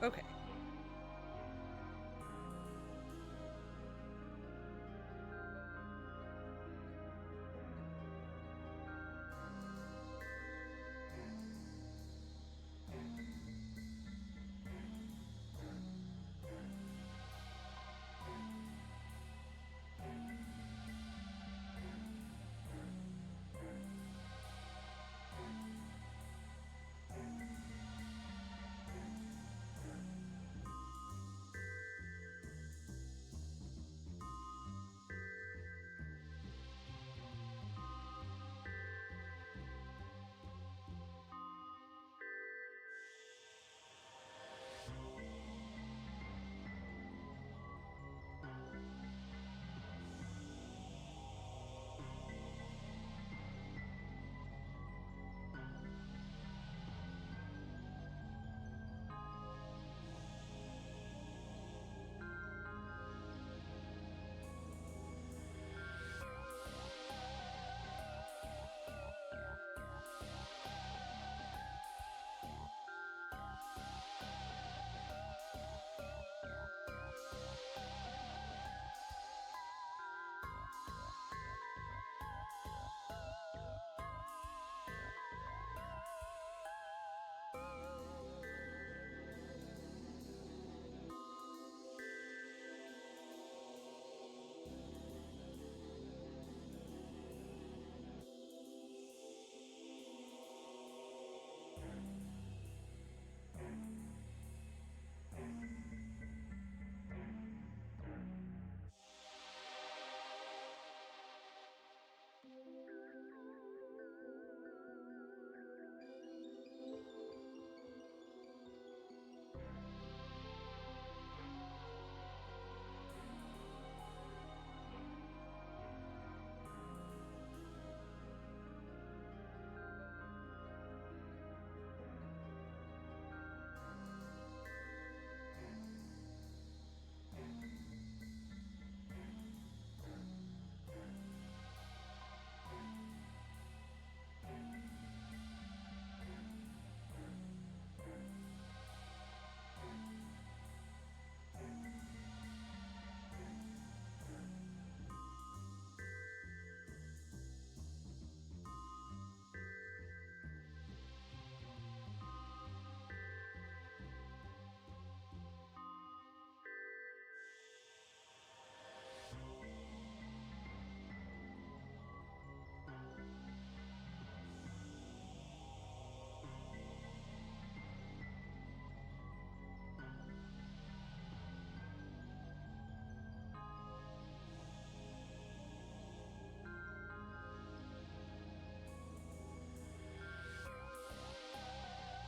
Okay.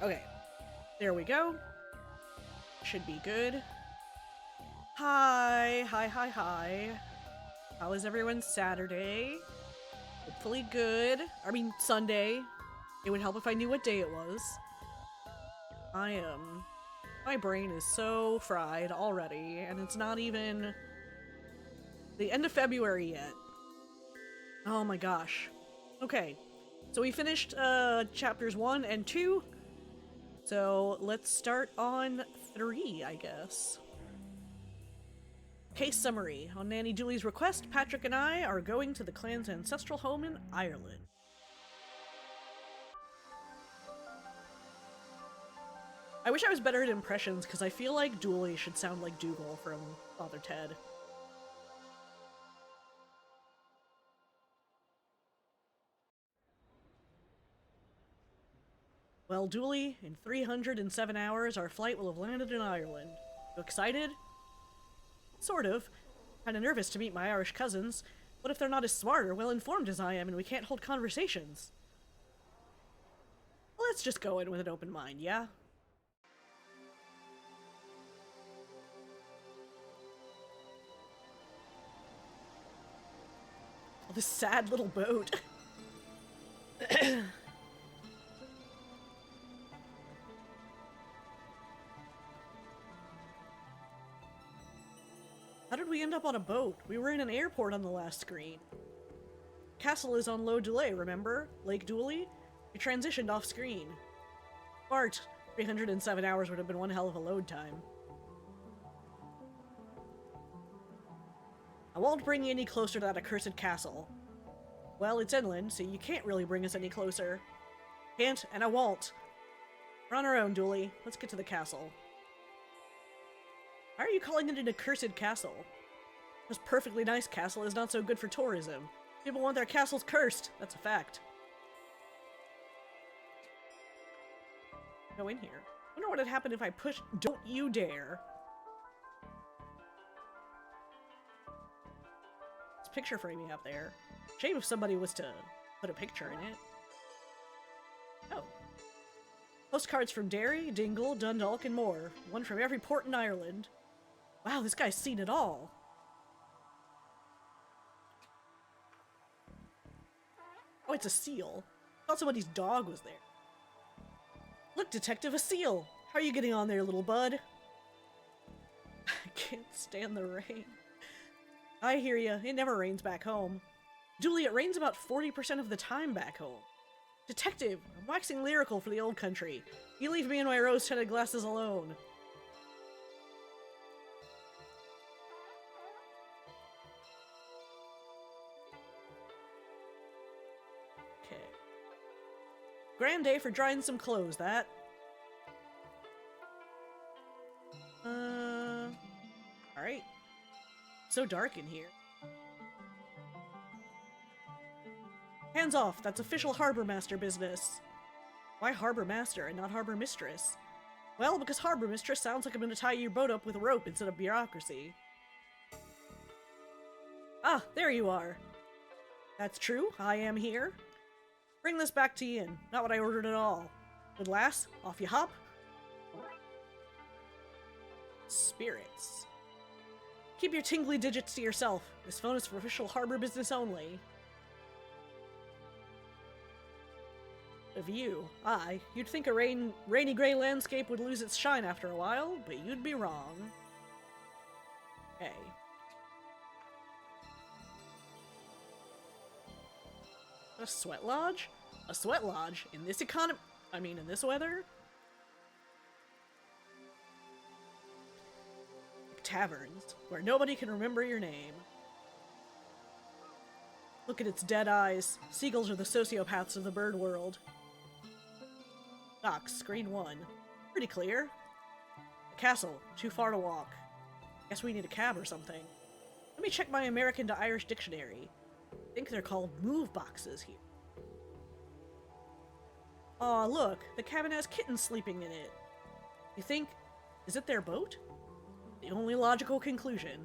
Okay. There we go. Should be good. Hi. Hi, hi, hi. How was everyone's Saturday? Hopefully good. I mean, Sunday. It would help if I knew what day it was. I am... My brain is so fried already, and it's not even the end of February yet. Oh my gosh. Okay, so we finished chapters 1 and 2, so let's start on 3, I guess. Case summary. On Nanny Julie's request, Patrick and I are going to the clan's ancestral home in Ireland. I wish I was better at impressions, because I feel like Dooley should sound like Dougal from Father Ted. Well, Dooley, in 307 hours, our flight will have landed in Ireland. You excited? Sort of. Kinda nervous to meet my Irish cousins. What if they're not as smart or well-informed as I am and we can't hold conversations? Let's just go in with an open mind, yeah? Oh, this sad little boat. How did we end up on a boat? We were in an airport on the last screen. Castle is on low delay, remember? Lake Dooley? We transitioned off screen. Bart, 307 hours would have been one hell of a load time. I won't bring you any closer to that accursed castle. Well, it's inland, so you can't really bring us any closer. Can't, and I won't. We're on our own, Dooley. Let's get to the castle. Why are you calling it an accursed castle? This perfectly nice castle is not so good for tourism. People want their castles cursed. That's a fact. Go in here. Wonder what would happen if I push. Don't you dare. It's picture framing up there. Shame if somebody was to put a picture in it. Oh. Postcards from Derry, Dingle, Dundalk, and more. One from every port in Ireland. Wow, this guy's seen it all. Oh, it's a seal. I thought somebody's dog was there. Look, Detective, a seal! How are you getting on there, little bud? I can't stand the rain. I hear ya. It never rains back home. Dooley, it rains about 40% of the time back home. Detective, I'm waxing lyrical for the old country. You leave me and my rose-tinted glasses alone. Okay. Grand day for drying some clothes, that. Alright. So dark in here. Hands off, that's official harbor master business. Why harbor master and not harbor mistress? Well, because harbor mistress sounds like I'm gonna tie your boat up with a rope instead of bureaucracy. Ah, there you are. That's true, I am here. Bring this back to Ian, not what I ordered at all. Good lass, off you hop. Spirits. Keep your tingly digits to yourself. This phone is for official harbor business only. A view. Aye, you'd think a rainy gray landscape would lose its shine after a while, but you'd be wrong. Okay. A sweat lodge? A sweat lodge? In this in this weather? Taverns, where nobody can remember your name. Look at its dead eyes. Seagulls are the sociopaths of the bird world. Docks, screen 1. Pretty clear. A castle, too far to walk. Guess we need a cab or something. Let me check my American to Irish dictionary. I think they're called move boxes here. Aw, look, the cabin has kittens sleeping in it. You think, is it their boat? The only logical conclusion.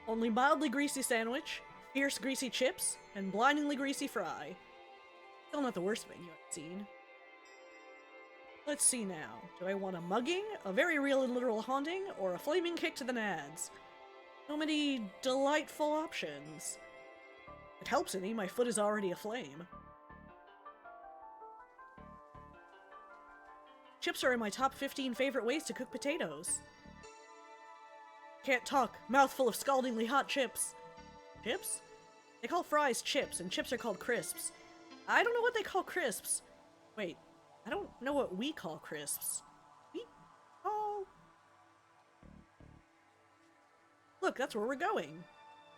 Only mildly greasy sandwich, fierce greasy chips, and blindingly greasy fry. Still not the worst menu I've seen. Let's see now. Do I want a mugging, a very real and literal haunting, or a flaming kick to the nads? So many delightful options. If it helps any, my foot is already aflame. Chips are in my top 15 favorite ways to cook potatoes. Can't talk. Mouthful of scaldingly hot chips. Chips? They call fries chips, and chips are called crisps. I don't know what they call crisps. Wait, I don't know what we call crisps. We call... Look, that's where we're going.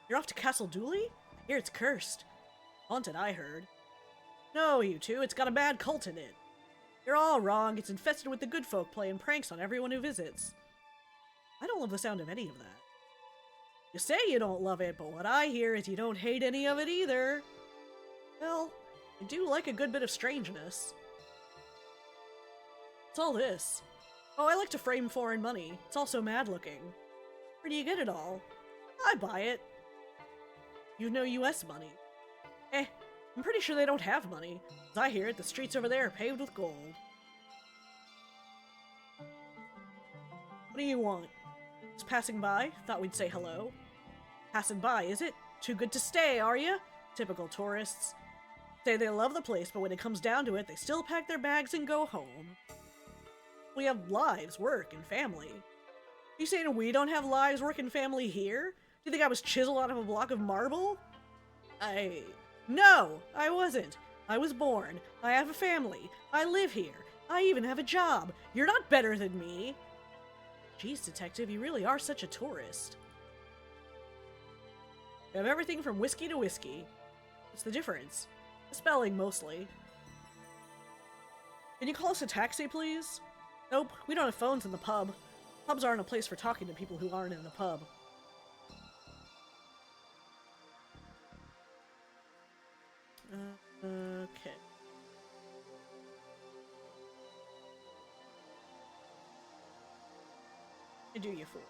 You're off to Castle Dooley? I hear it's cursed. Haunted, I heard. No, you two, it's got a bad cult in it. You're all wrong. It's infested with the good folk playing pranks on everyone who visits. I don't love the sound of any of that. You say you don't love it, but what I hear is you don't hate any of it either. Well, I do like a good bit of strangeness. What's all this? Oh, I like to frame foreign money. It's also mad looking. Where do you get it all? I buy it. You know US money. I'm pretty sure they don't have money. As I hear it, the streets over there are paved with gold. What do you want? Just passing by? Thought we'd say hello. Passing by, is it? Too good to stay, are you? Typical tourists. Say they love the place, but when it comes down to it, they still pack their bags and go home. We have lives, work, and family. You saying we don't have lives, work, and family here? Do you think I was chiseled out of a block of marble? No, I wasn't. I was born. I have a family. I live here. I even have a job. You're not better than me. Jeez, detective, you really are such a tourist. You have everything from whiskey to whiskey. What's the difference? The spelling, mostly. Can you call us a taxi, please? Nope, we don't have phones in the pub. Pubs aren't a place for talking to people who aren't in the pub. Okay. I do, you fool.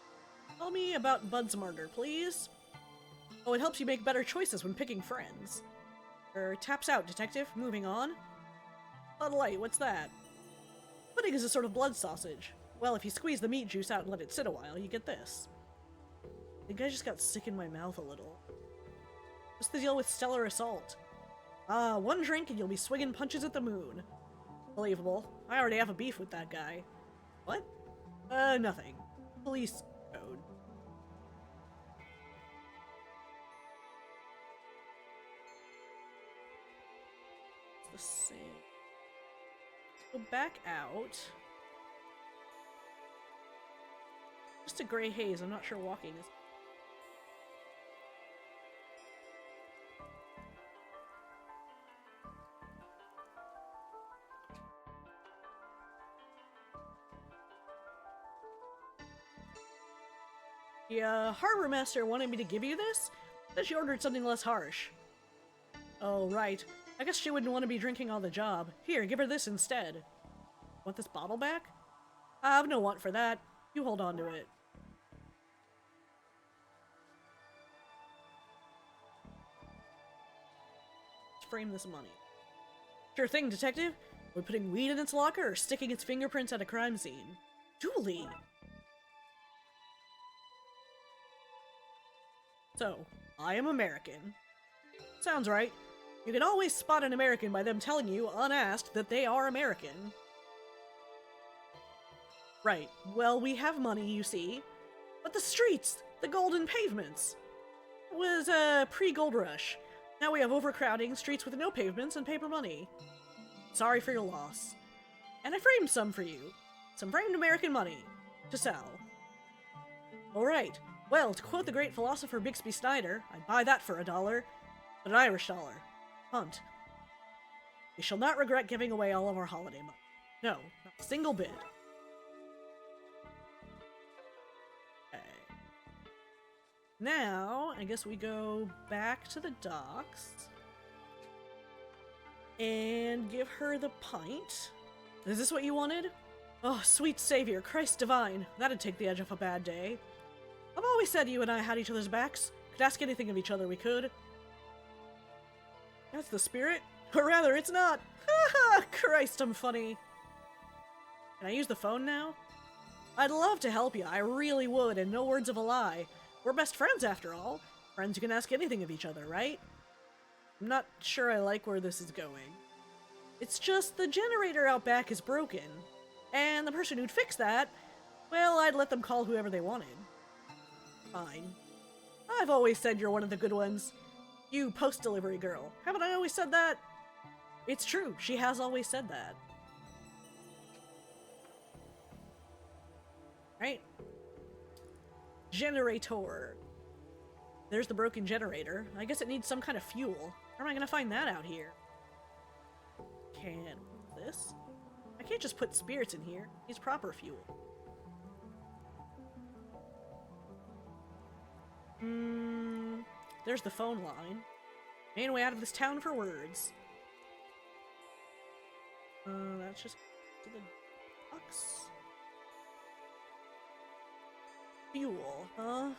Tell me about Budsmarter, please. Oh, it helps you make better choices when picking friends. Taps out, detective. Moving on. Bud Light, what's that? Pudding is a sort of blood sausage. Well, if you squeeze the meat juice out and let it sit a while, you get this. I think I just got sick in my mouth a little. What's the deal with Stellar Assault? Ah, one drink and you'll be swinging punches at the moon. Believable. I already have a beef with that guy. What? Nothing. Police code. It's the same. Go back out. Just a gray haze. I'm not sure walking is. The harbor master wanted me to give you this? Said she ordered something less harsh. Oh, right. I guess she wouldn't want to be drinking on the job. Here, give her this instead. Want this bottle back? I have no want for that. You hold on to it. Let's frame this money. Sure thing, detective. We're putting weed in its locker or sticking its fingerprints at a crime scene. Julie! So, I am American. Sounds right. You can always spot an American by them telling you, unasked, that they are American. Right. Well, we have money, you see. But the streets! The golden pavements! It was, pre-gold rush. Now we have overcrowding, streets with no pavements, and paper money. Sorry for your loss. And I framed some for you. Some framed American money. To sell. Alright. Well, to quote the great philosopher Bixby Snyder, I'd buy that for $1, but an Irish dollar. Hunt. We shall not regret giving away all of our holiday money. No, not a single bit. Okay. Now, I guess we go back to the docks and give her the pint. Is this what you wanted? Oh, sweet savior, Christ divine. That'd take the edge off a bad day. I've always said you and I had each other's backs. Could ask anything of each other, we could. That's the spirit? Or rather, it's not. Haha, Christ, I'm funny. Can I use the phone now? I'd love to help you, I really would, and no words of a lie. We're best friends, after all. Friends who can ask anything of each other, right? I'm not sure I like where this is going. It's just the generator out back is broken. And the person who'd fix that, well, I'd let them call whoever they wanted. Fine. I've always said you're one of the good ones. You post-delivery girl. Haven't I always said that? It's true. She has always said that. Right? Generator. There's the broken generator. I guess it needs some kind of fuel. How am I gonna find that out here? Can this? I can't just put spirits in here. It needs proper fuel. There's the phone line. Main way out of this town for words. That's just to the docks. Fuel, huh?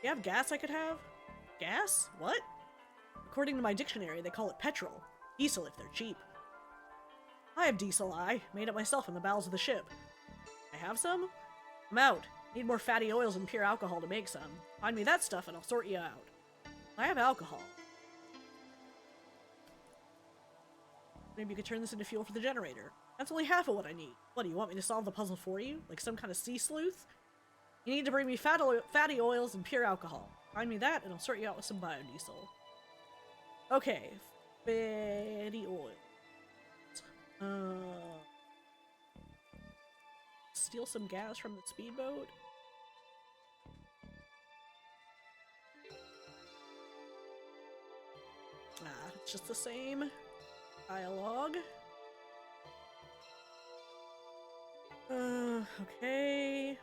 You have gas I could have? Gas? What? According to my dictionary, they call it petrol. Diesel if they're cheap. I have diesel, made it myself in the bowels of the ship. I have some? I'm out. Need more fatty oils and pure alcohol to make some. Find me that stuff and I'll sort you out. I have alcohol. Maybe you could turn this into fuel for the generator. That's only half of what I need. What, do you want me to solve the puzzle for you? Like some kind of sea sleuth? You need to bring me fatty oils and pure alcohol. Find me that, and I'll sort you out with some biodiesel. Okay. Fatty oil. Steal some gas from the speedboat. It's just the same dialogue. Okay.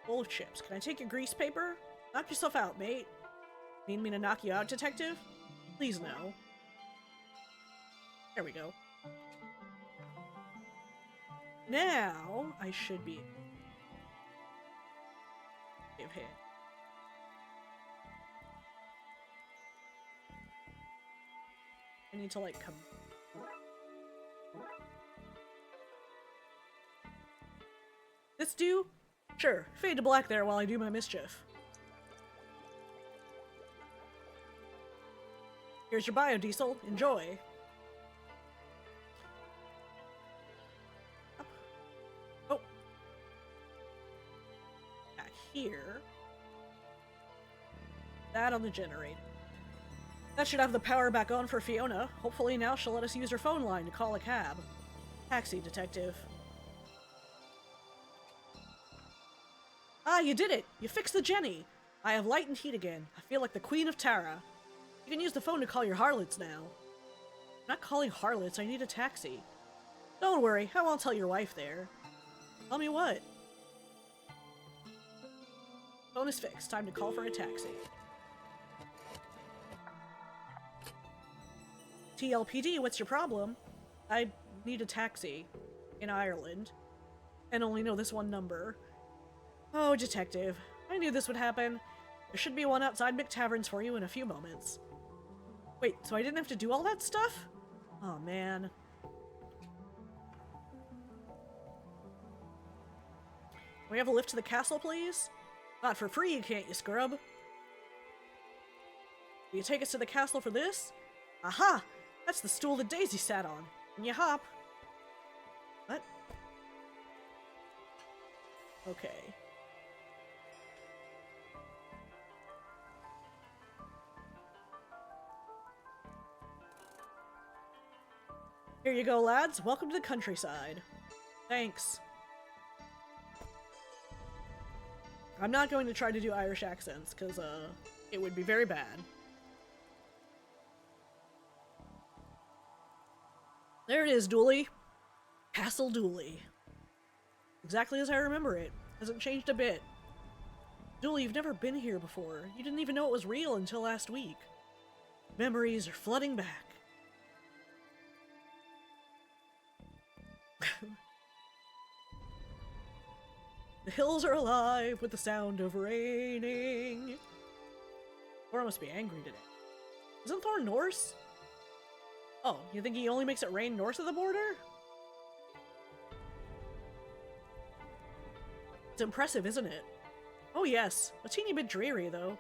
Bowl of chips. Can I take your grease paper? Knock yourself out, mate. Need me to knock you out, detective? Please no. There we go. Now, I should be... give him. I need to, like, come... This do? Sure, fade to black there while I do my mischief. Here's your biodiesel. Enjoy. Oh. Back here. That on the generator. That should have the power back on for Fiona. Hopefully now she'll let us use her phone line to call a cab. Taxi, detective. Ah, you did it! You fixed the Jenny! I have light and heat again. I feel like the Queen of Tara. You can use the phone to call your harlots now. I'm not calling harlots, I need a taxi. Don't worry, I won't tell your wife there. Tell me what? Phone is fixed. Time to call for a taxi. TLPD, what's your problem? I need a taxi in Ireland and only know this one number. Oh, detective. I knew this would happen. There should be one outside McTavern's for you in a few moments. Wait, so I didn't have to do all that stuff? Oh, man. Can we have a lift to the castle, please? Not for free, can't you, scrub? Will you take us to the castle for this? Aha! That's the stool that Daisy sat on. Can you hop? What? Okay. Here you go, lads. Welcome to the countryside. Thanks. I'm not going to try to do Irish accents, because, it would be very bad. There it is, Dooley. Castle Dooley. Exactly as I remember it. Hasn't changed a bit. Dooley, you've never been here before. You didn't even know it was real until last week. Memories are flooding back. The hills are alive with the sound of raining. Thor must be angry today. Isn't Thor Norse? Oh, you think he only makes it rain north of the border? It's impressive, isn't it? Oh yes, a teeny bit dreary though.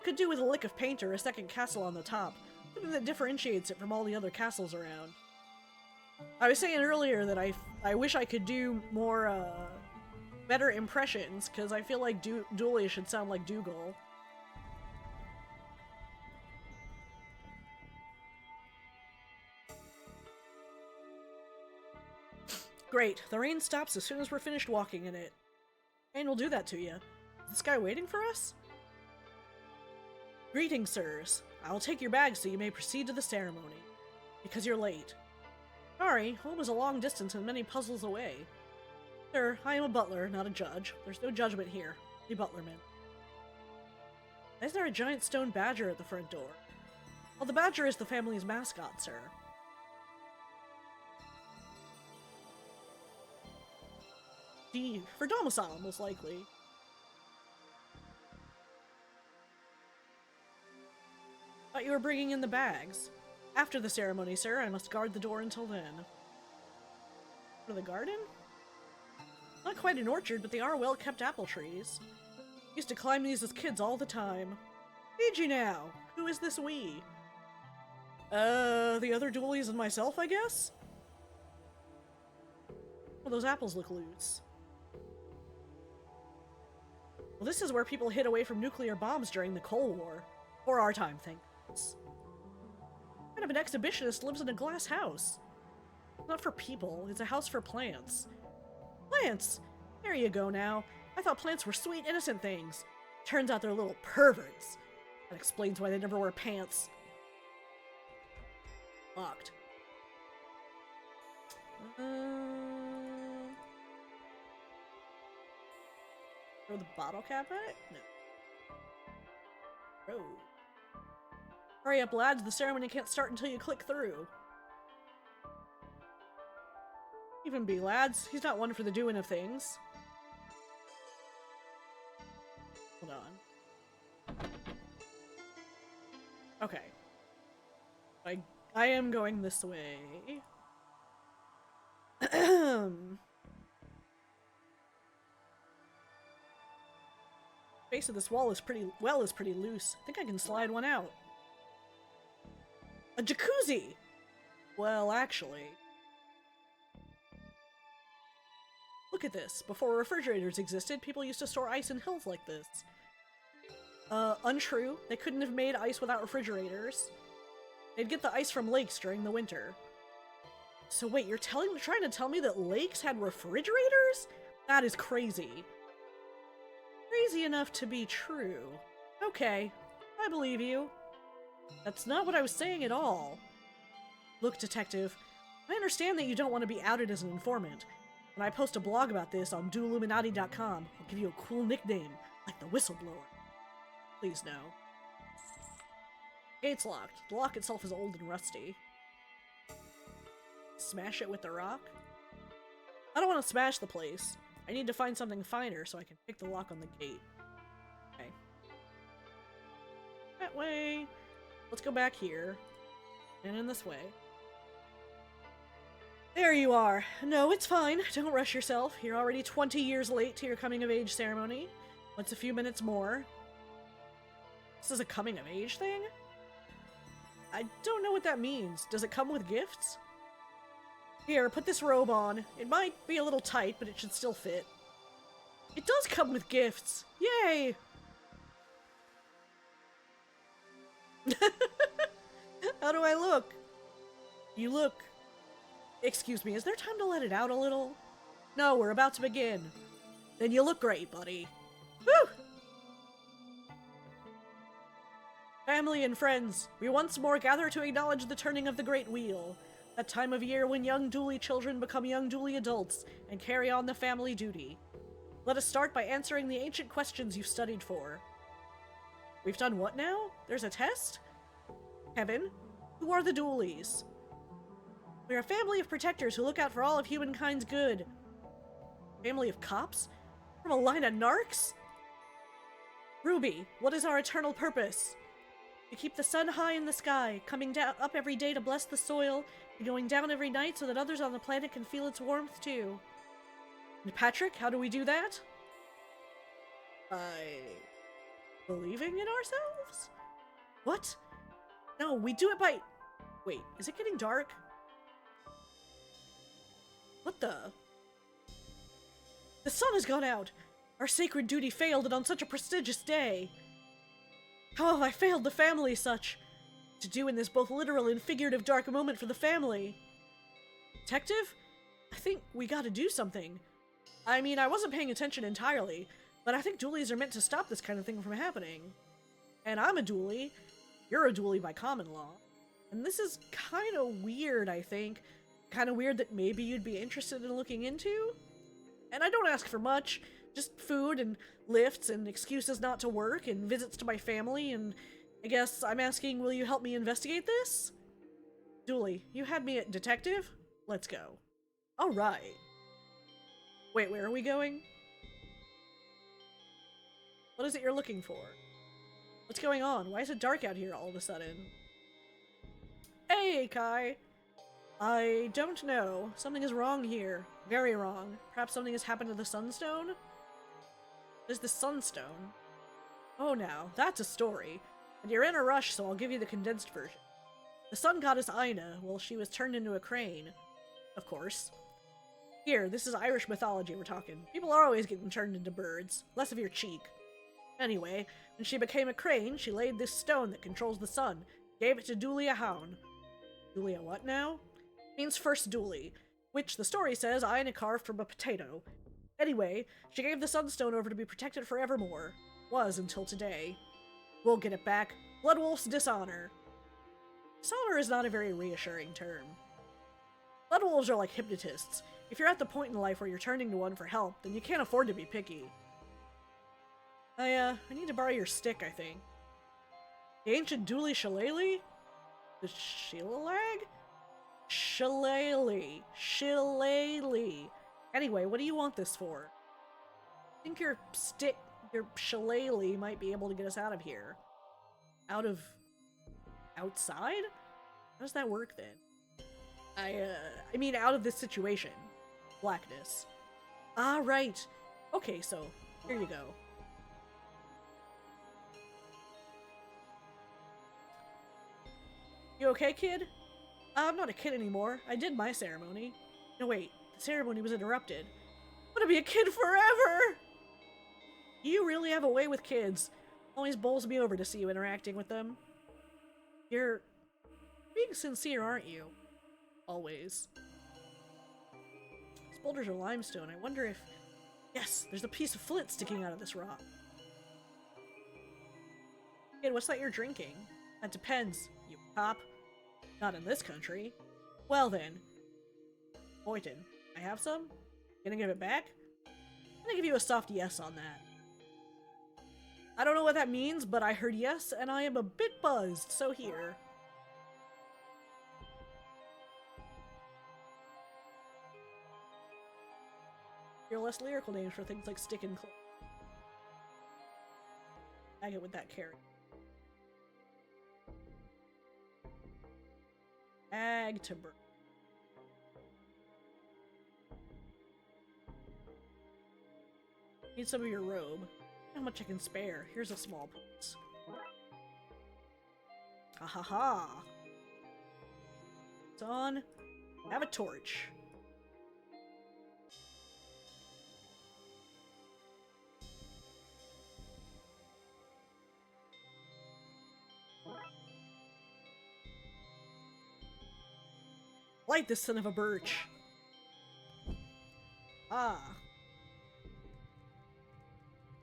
Could do with a lick of paint or a second castle on the top. Something that differentiates it from all the other castles around. I was saying earlier that I wish I could do more, better impressions, because I feel like Dooley should sound like Dougal. Great, the rain stops as soon as we're finished walking in it. Rain will do that to you. Is this guy waiting for us? Greetings, sirs. I will take your bags so you may proceed to the ceremony. Because you're late. Sorry, home is a long distance and many puzzles away. Sir, I am a butler, not a judge. There's no judgment here. The butlerman. Why is there a giant stone badger at the front door? Well, the badger is the family's mascot, sir. D for domicile, most likely. Thought you were bringing in the bags. After the ceremony, sir, I must guard the door until then. For the garden? Not quite an orchard, but they are well-kept apple trees. Used to climb these as kids all the time. Did you now? Who is this we? The other Doolies and myself, I guess? Well, those apples look loose. Well, this is where people hid away from nuclear bombs during the Cold War. For our time, thank goodness. What kind of an exhibitionist lives in a glass house? Not for people, it's a house for plants. Plants! There you go now. I thought plants were sweet, innocent things. Turns out they're little perverts. That explains why they never wear pants. Locked. Throw the bottle cap at it? No. Oh. Hurry up, lads. The ceremony can't start until you click through. Even be, lads. He's not one for the doing of things. Hold on. Okay. I am going this way. Base of this wall is pretty loose. I think I can slide one out. A jacuzzi! Well, actually. Look at this. Before refrigerators existed, people used to store ice in hills like this. Untrue. They couldn't have made ice without refrigerators. They'd get the ice from lakes during the winter. So wait, you're trying to tell me that lakes had refrigerators? That is crazy. Crazy enough to be true. Okay, I believe you. That's not what I was saying at all. Look, detective, I understand that you don't want to be outed as an informant. When I post a blog about this on doilluminati.com, I'll give you a cool nickname, like the whistleblower. Please no. Gate's locked. The lock itself is old and rusty. Smash it with the rock? I don't want to smash the place. I need to find something finer so I can pick the lock on the gate. Okay. That way. Let's go back here. And in this way. There you are. No, it's fine. Don't rush yourself. You're already 20 years late to your coming-of-age ceremony. What's a few minutes more? This is a coming-of-age thing? I don't know what that means. Does it come with gifts? Here, put this robe on. It might be a little tight, but it should still fit. It does come with gifts! Yay! How do I look? You look... Excuse me, is there time to let it out a little? No, we're about to begin. Then you look great, buddy. Woo! Family and friends, we once more gather to acknowledge the turning of the Great Wheel. That time of year when young Dooley children become young Dooley adults and carry on the family duty. Let us start by answering the ancient questions you've studied for. We've done what now? There's a test? Kevin, who are the Dooleys? We're a family of protectors who look out for all of humankind's good. Family of cops? From a line of narcs? Ruby, what is our eternal purpose? To keep the sun high in the sky, coming down up every day to bless the soil, and going down every night so that others on the planet can feel its warmth too. And Patrick, how do we do that? By believing in ourselves? What? No, we do it by... Wait, is it getting dark? What the? The sun has gone out! Our sacred duty failed, and on such a prestigious day! How have I failed the family such? To do in this both literal and figurative dark moment for the family? Detective? I think we gotta do something. I mean, I wasn't paying attention entirely, but I think Dooleys are meant to stop this kind of thing from happening. And I'm a Dooley. You're a Dooley by common law. And this is kind of weird, I think. Kind of weird that maybe you'd be interested in looking into. And I don't ask for much. Just food and lifts and excuses not to work and visits to my family, and I guess I'm asking, will you help me investigate this? Dooley, you had me at detective? Let's go. Alright. Wait, where are we going? What is it you're looking for? What's going on? Why is it dark out here all of a sudden? Hey, Kai! I don't know. Something is wrong here. Very wrong. Perhaps something has happened to the Sunstone? There's the Sunstone. Oh, now, that's a story. And you're in a rush, so I'll give you the condensed version. The sun goddess Ina, well, she was turned into a crane. Of course. Here, this is Irish mythology we're talking. People are always getting turned into birds. Less of your cheek. Anyway, when she became a crane, she laid this stone that controls the sun, gave it to Dulia Hound. Dulia what now? Means first Dooley, which the story says Iana carved from a potato. Anyway, she gave the Sunstone over to be protected forevermore. Was until today. We'll get it back. Bloodwolf's dishonor. Dishonor is not a very reassuring term. Bloodwolves are like hypnotists. If you're at the point in life where you're turning to one for help, then you can't afford to be picky. I need to borrow your stick, I think. The ancient Dooley Shillelagh? The Shillelagh? Shillelagh. Anyway, what do you want this for? I think your Shillelagh might be able to get us out of here. Outside? How does that work then? I mean out of this situation. Blackness. Ah, right. Okay, so, here you go. You okay, kid? I'm not a kid anymore. I did my ceremony. No, wait. The ceremony was interrupted. I'm gonna be a kid forever! You really have a way with kids. Always bowls me over to see you interacting with them. You're being sincere, aren't you? Always. These boulders are limestone. I wonder if... Yes, there's a piece of flint sticking out of this rock. Kid, what's that you're drinking? That depends, you cop. Not in this country. Well then. Boyton, I have some? Gonna give it back? I'm gonna give you a soft yes on that. I don't know what that means, but I heard yes, and I am a bit buzzed, so here. You're less lyrical names for things like stick and claw. I get with that carrot. Ag to burn. Need some of your robe. How much I can spare. Here's a small piece. Ha ha ha. It's on. Have a torch. Light this son of a birch. Ah.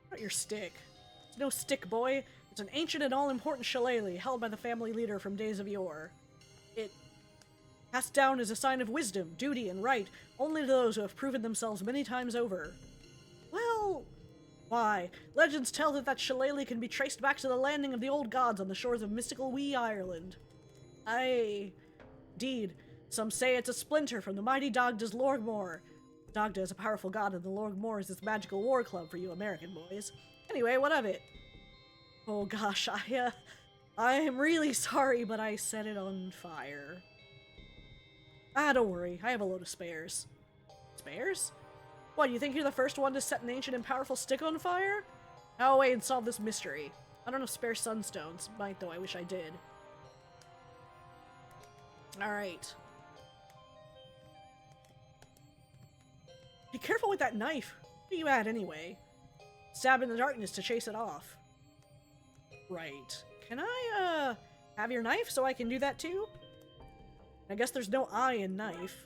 Not your stick. It's no stick, boy. It's an ancient and all-important shillelagh held by the family leader from days of yore. It passed down as a sign of wisdom, duty, and right, only to those who have proven themselves many times over. Well, why? Legends tell that shillelagh can be traced back to the landing of the old gods on the shores of mystical wee Ireland. Aye. Indeed. Some say it's a splinter from the mighty Dagda's Lorgmore. Dagda is a powerful god, and the Lorgmore is this magical war club for you American boys. Anyway, what of it? Oh gosh, I am really sorry, but I set it on fire. Ah, don't worry, I have a load of spares. Spares? What, you think you're the first one to set an ancient and powerful stick on fire? Go away and solve this mystery. I don't have spare sunstones. Might, though, I wish I did. Alright. Be careful with that knife. What are you at, anyway? Stab in the darkness to chase it off. Right. Can I, have your knife so I can do that too? I guess there's no I in knife.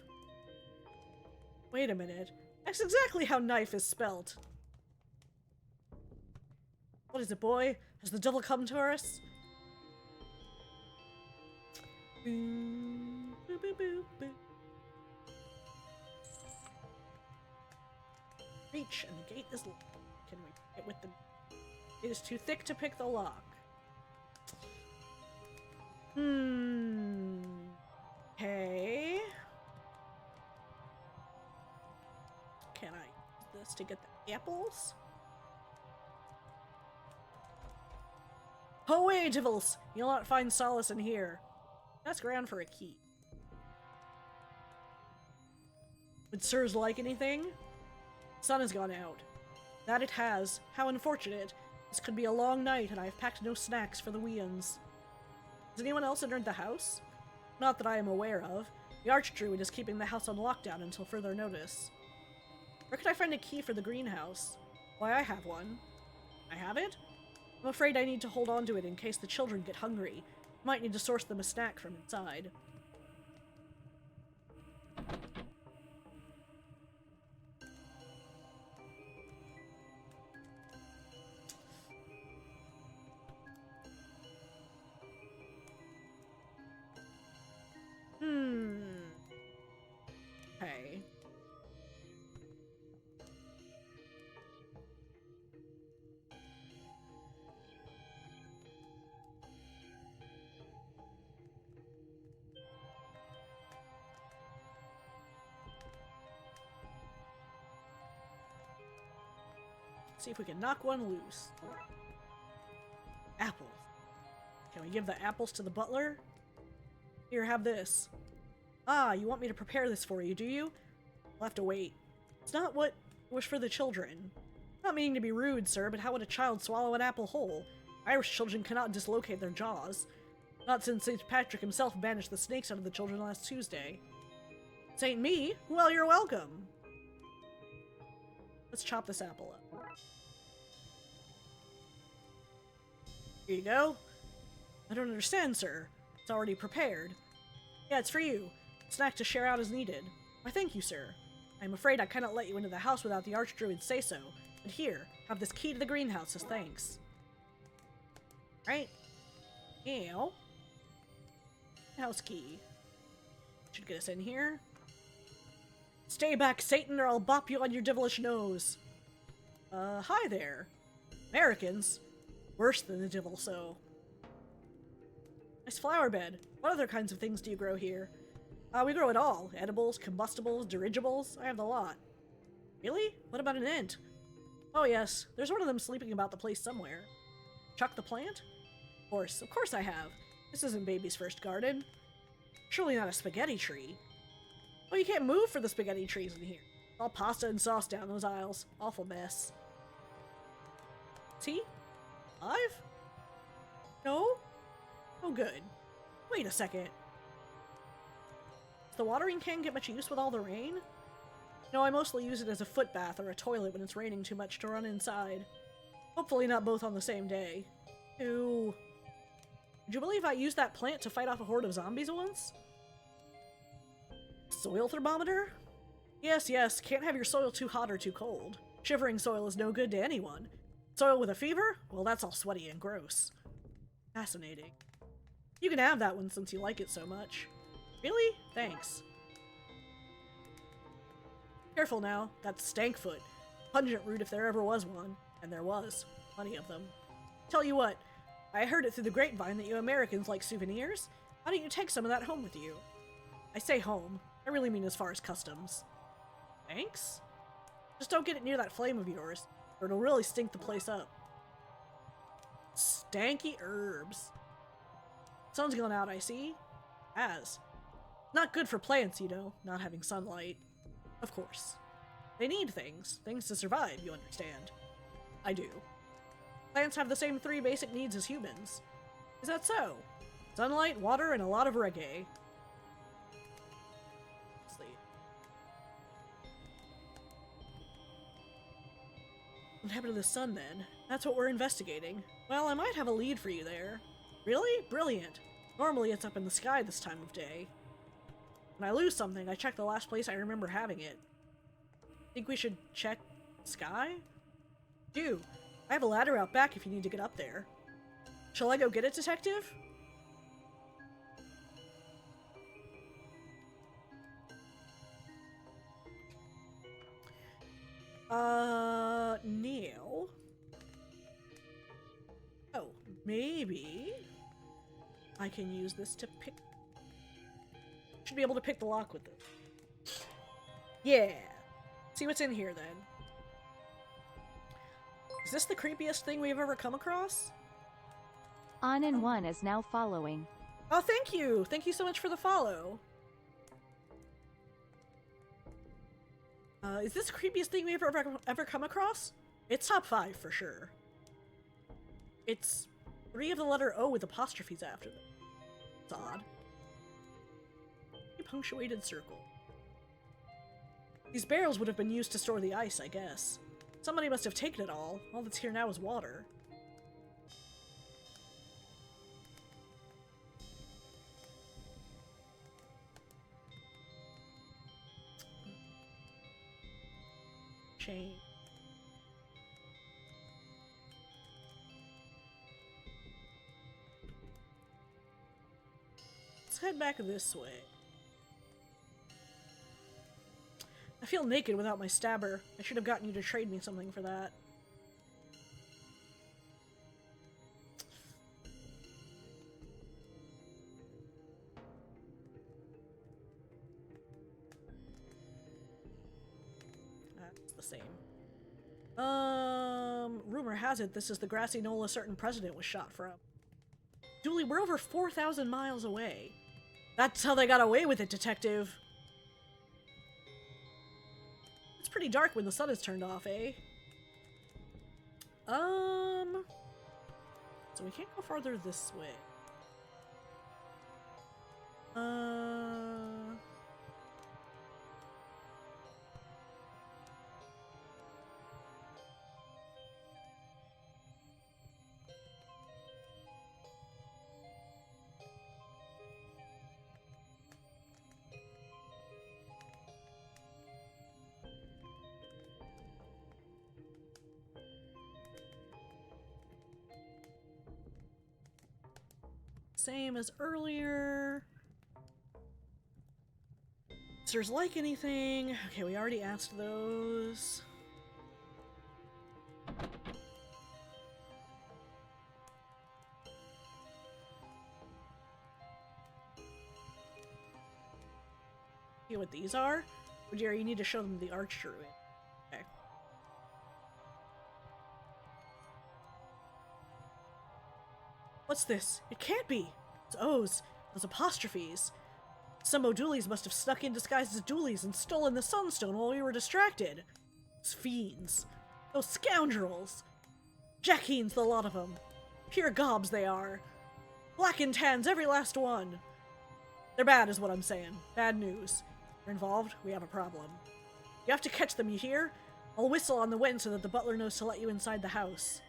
Wait a minute. That's exactly how knife is spelt. What is it, boy? Has the devil come to us? Boo, boo, boo, boo, boo. Reach, and the gate is locked. Can we get with the... It is too thick to pick the lock. Okay. Can I use this to get the apples? Away, devils! You'll not find solace in here. Ask around for a key. Would sirs like anything? Sun has gone out. That it has. How unfortunate. This could be a long night, and I have packed no snacks for the weans. Has anyone else entered the house? Not that I am aware of. The Archdruid is keeping the house on lockdown until further notice. Where could I find a key for the greenhouse? Why, I have one. I have it? I'm afraid I need to hold on to it in case the children get hungry. Might need to source them a snack from inside. Okay. See if we can knock one loose. Apples. Can we give the apples to the butler? Here, have this. Ah, you want me to prepare this for you, do you? I'll have to wait. It's not what was for the children. Not meaning to be rude, sir, but how would a child swallow an apple whole? Irish children cannot dislocate their jaws. Not since St. Patrick himself banished the snakes out of the children last Tuesday. Saint me? Well, you're welcome. Let's chop this apple up. Here you go. I don't understand, sir. It's already prepared. Yeah, it's for you. Snack to share out as needed. Why, thank you, sir. I'm afraid I cannot let you into the house without the Archdruid's say-so. But here, have this key to the greenhouse as thanks. Right? Ew. House key. Should get us in here. Stay back, Satan, or I'll bop you on your devilish nose. Hi there. Americans? Worse than the devil, so. Nice flower bed. What other kinds of things do you grow here? We grow it all. Edibles, combustibles, dirigibles. I have the lot. Really? What about an ant? Oh yes, there's one of them sleeping about the place somewhere. Chuck the plant? Of course I have. This isn't baby's first garden. Surely not a spaghetti tree. Oh, you can't move for the spaghetti trees in here. All pasta and sauce down those aisles. Awful mess. Tea? 5? No? Oh, good. Wait a second. Does the watering can get much use with all the rain? No, I mostly use it as a foot bath or a toilet when it's raining too much to run inside. Hopefully not both on the same day. Ew. Would you believe I used that plant to fight off a horde of zombies once? Soil thermometer? Yes, yes, can't have your soil too hot or too cold. Shivering soil is no good to anyone. Soil with a fever? Well, that's all sweaty and gross. Fascinating. You can have that one since you like it so much. Really? Thanks. Careful now, that's Stankfoot. Pungent root if there ever was one. And there was. Plenty of them. Tell you what, I heard it through the grapevine that you Americans like souvenirs. Why don't you take some of that home with you? I say home. I really mean as far as customs. Thanks? Just don't get it near that flame of yours, or it'll really stink the place up. Stanky herbs. Sun's gone out, I see. As. Not good for plants, you know, not having sunlight. Of course. They need things. Things to survive, you understand. I do. Plants have the same 3 basic needs as humans. Is that so? Sunlight, water, and a lot of reggae. What happened to the sun, then? That's what we're investigating. Well, I might have a lead for you there. Really? Brilliant. Normally it's up in the sky this time of day. When I lose something, I check the last place I remember having it. Think we should check sky? Do. I have a ladder out back if you need to get up there. Shall I go get it, detective? Neil? Oh, maybe I can use this to pick... Should be able to pick the lock with it. Yeah. See what's in here, then. Is this the creepiest thing we've ever come across? On and One is now following. Oh, thank you! Thank you so much for the follow. Is this the creepiest thing we've ever come across? It's top 5 for sure. It's 3 of the letter O with apostrophes after them. It's odd. A punctuated circle. These barrels would have been used to store the ice, I guess. Somebody must have taken it all. All that's here now is water. chain. Let's head back this way. I feel naked without my stabber. I should have gotten you to trade me something for that. That's the same. Rumor has it this is the grassy knoll a certain president was shot from. Dooley, we're over 4,000 miles away. That's how they got away with it, detective. It's pretty dark when the sun is turned off, eh? So we can't go farther this way. Same as earlier. Monsters like anything? Okay, we already asked those. See what these are? Oh dear, you need to show them the arch druid. Okay. What's this? It can't be! It's O's. Those apostrophes. Some O'Dooleys must have snuck in disguised as Dooleys and stolen the Sunstone while we were distracted. Those fiends. Those scoundrels. Jackeens, the lot of them. Pure gobs they are. Black and tans, every last one. They're bad is what I'm saying. Bad news. They're involved, we have a problem. You have to catch them, you hear? I'll whistle on the wind so that the butler knows to let you inside the house.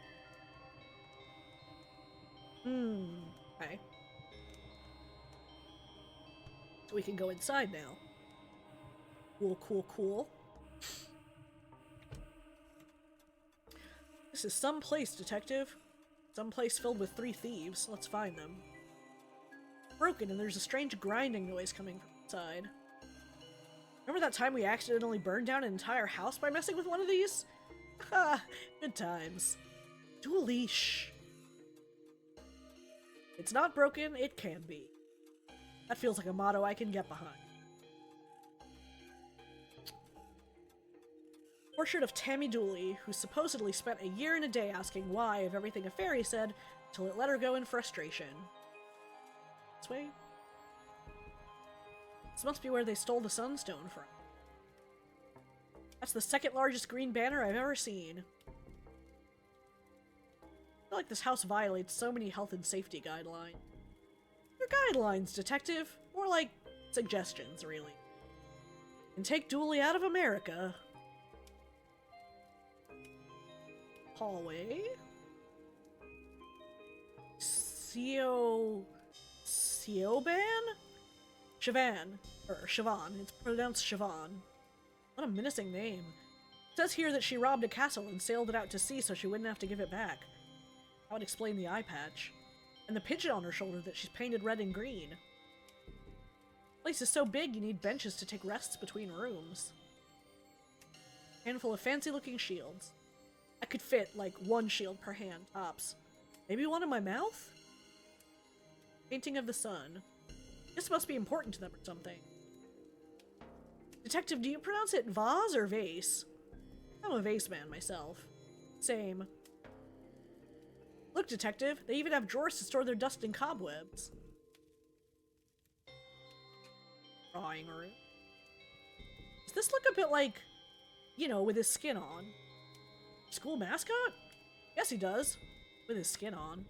Okay. So we can go inside now. Cool, cool, cool. This is some place, detective. Some place filled with 3 thieves. Let's find them. Broken, and there's a strange grinding noise coming from inside. Remember that time we accidentally burned down an entire house by messing with one of these? Ha! Good times. Do a leash. It's not broken, it can be. That feels like a motto I can get behind. Portrait of Tammy Dooley, who supposedly spent a year and a day asking why of everything a fairy said, till it let her go in frustration. This way? This must be where they stole the Sunstone from. That's the 2nd largest green banner I've ever seen. I feel like this house violates so many health and safety guidelines. They're guidelines, detective. More like suggestions, really. And take Dooley out of America. Hallway. Siobhan? Siobhan. It's pronounced Siobhan. What a menacing name. It says here that she robbed a castle and sailed it out to sea so she wouldn't have to give it back. That would explain the eye patch. And the pigeon on her shoulder that she's painted red and green. The place is so big you need benches to take rests between rooms. Handful of fancy-looking shields. I could fit, like, 1 shield per hand, tops. Maybe one in my mouth? Painting of the sun. This must be important to them or something. Detective, do you pronounce it vase or vase? I'm a vase man myself. Same. Look, detective, they even have drawers to store their dust and cobwebs. Drawing room. Does this look a bit like, you know, with his skin on? School mascot? Yes, he does. With his skin on.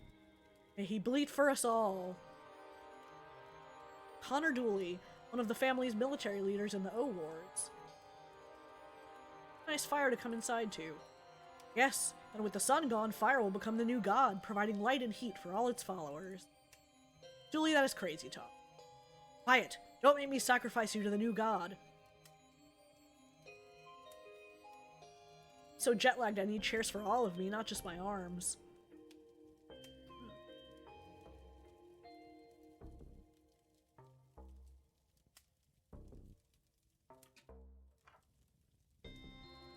May he bleed for us all. Connor Dooley, one of the family's military leaders in the O Wards. Nice fire to come inside to. Yes, and with the sun gone, fire will become the new god, providing light and heat for all its followers. Dooley, that is crazy talk. Quiet! Don't make me sacrifice you to the new god. So jet lagged I need chairs for all of me, not just my arms.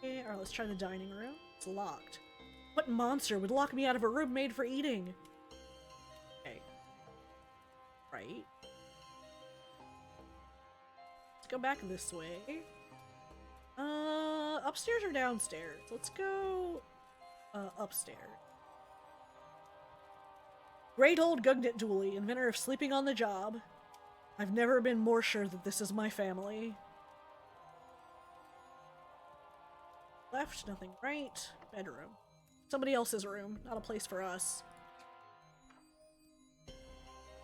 Okay, alright, let's try the dining room. It's locked. What monster would lock me out of a room made for eating? Okay. Right. Let's go back this way. Upstairs or downstairs? Let's go, upstairs. Great old Gugnet Dooley, inventor of sleeping on the job. I've never been more sure that this is my family. Left, nothing right. Bedroom. Somebody else's room, not a place for us.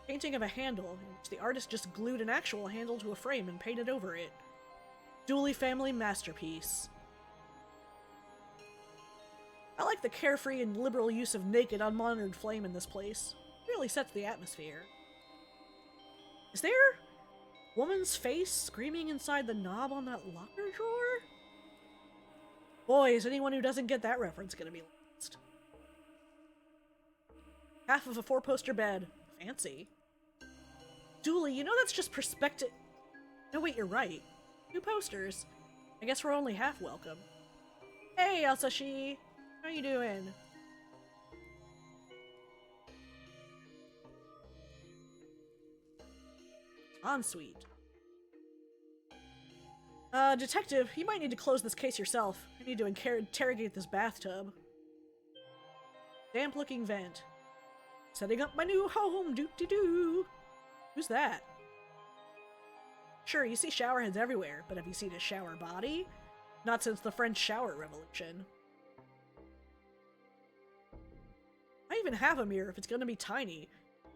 Painting of a handle, in which the artist just glued an actual handle to a frame and painted over it. Dooley family masterpiece. I like the carefree and liberal use of naked, unmonitored flame in this place. It really sets the atmosphere. Is there a woman's face screaming inside the knob on that locker drawer? Boy, is anyone who doesn't get that reference gonna be lost. Half of a 4-poster bed. Fancy. Dooley, you know that's just perspective. No, wait, you're right. 2 posters. I guess we're only half welcome. Hey, Elsashi! How you doing? Ensuite. Detective, you might need to close this case yourself. I need to interrogate this bathtub. Damp-looking vent. Setting up my new home, doop-de-doo. Who's that? Sure, you see shower heads everywhere, but have you seen a shower body? Not since the French shower revolution. I even have a mirror if it's gonna be tiny.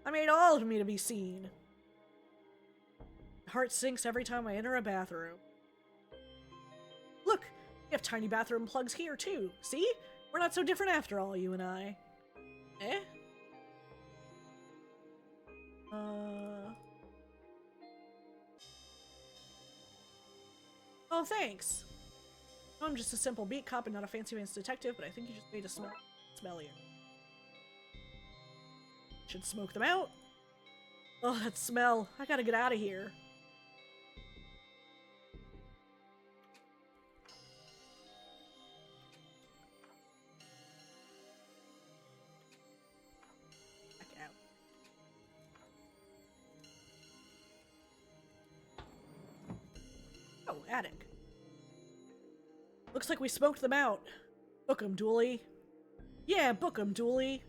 I made all of me to be seen. My heart sinks every time I enter a bathroom. Look, we have tiny bathroom plugs here too. See? We're not so different after all, you and I. Eh? Oh, thanks. I'm just a simple beat cop and not a fancy man's detective, but I think you just made a smellier. Should smoke them out. Oh, that smell. I gotta get out of here. Back out. Oh, attic. Looks like we smoked them out. Book 'em, Dooley. Yeah, book 'em, Dooley.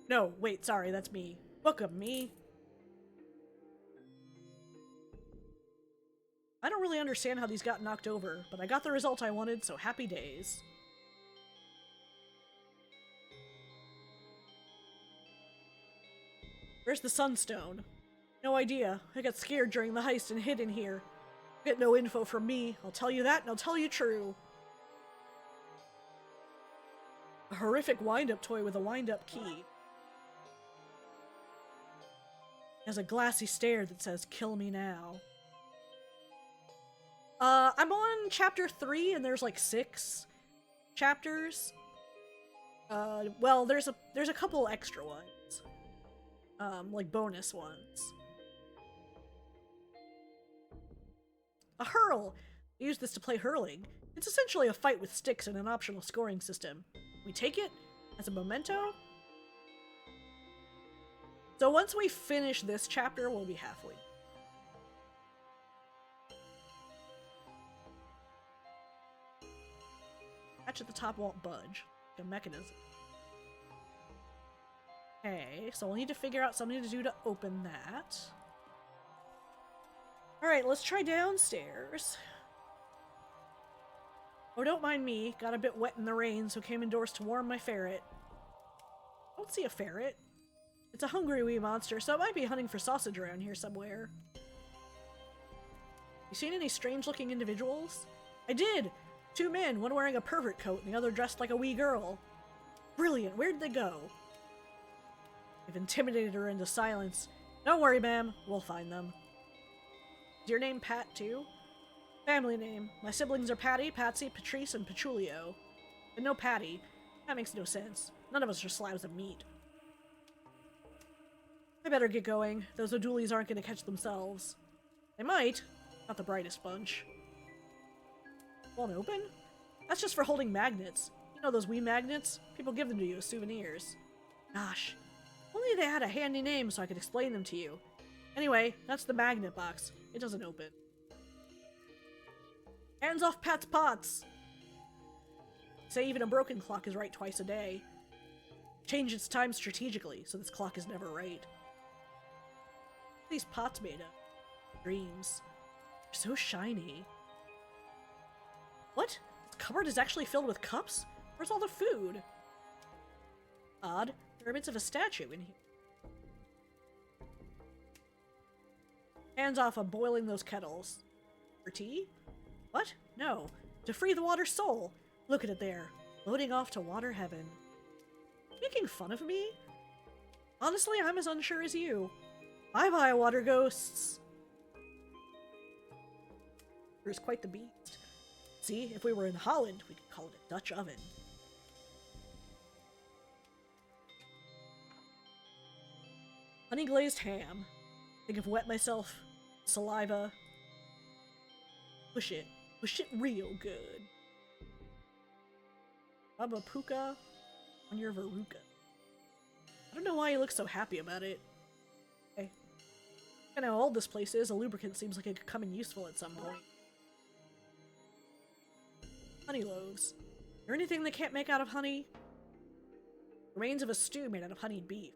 No, wait, sorry, that's me. Book 'em, me. I don't really understand how these got knocked over, but I got the result I wanted, so happy days. Where's the sunstone? No idea. I got scared during the heist and hid in here. Get no info from me. I'll tell you that and I'll tell you true. A horrific wind-up toy with a wind-up key. It has a glassy stare that says, "Kill me now." I'm on chapter 3 and there's like 6 chapters. Well, there's a couple extra ones. Like bonus ones. A hurl! I use this to play hurling. It's essentially a fight with sticks and an optional scoring system. We take it as a memento. So once we finish this chapter, we'll be halfway. Hatch at the top won't budge. Like a mechanism. Okay, so we'll need to figure out something to do to open that. Alright, let's try downstairs. Oh, don't mind me. Got a bit wet in the rain, so came indoors to warm my ferret. I don't see a ferret. It's a hungry wee monster, so it might be hunting for sausage around here somewhere. You seen any strange-looking individuals? I did! 2 men, one wearing a pervert coat and the other dressed like a wee girl. Brilliant, where'd they go? I've intimidated her into silence. Don't worry, ma'am, we'll find them. Is your name Pat, too? Family name. My siblings are Patty, Patsy, Patrice, and Patchoulio. And no patty. That makes no sense. None of us are slabs of meat. I better get going. Those Odulies aren't going to catch themselves. They might. Not the brightest bunch. Won't open? That's just for holding magnets. You know those Wii magnets? People give them to you as souvenirs. Gosh. Only they had a handy name so I could explain them to you. Anyway, that's the magnet box. It doesn't open. Hands off Pat's pots! Say even a broken clock is right twice a day. Change its time strategically, so this clock is never right. What are these pots made of? Dreams. They're so shiny. What? This cupboard is actually filled with cups? Where's all the food? Odd. There are bits of a statue in here. Hands off, I'm boiling those kettles. For tea? What? No. To free the water soul. Look at it there. Floating off to water heaven. Making fun of me? Honestly, I'm as unsure as you. Bye-bye, water ghosts. There's quite the beast. See, if we were in Holland, we could call it a Dutch oven. Honey glazed ham. Think I've wet myself. Saliva. Push it. Push it real good. Baba Puka on your Veruca. I don't know why you look so happy about it. Okay. I know how old this place is. A lubricant seems like it could come in useful at some point. Honey loaves. Is there anything they can't make out of honey? Remains of a stew made out of honeyed beef.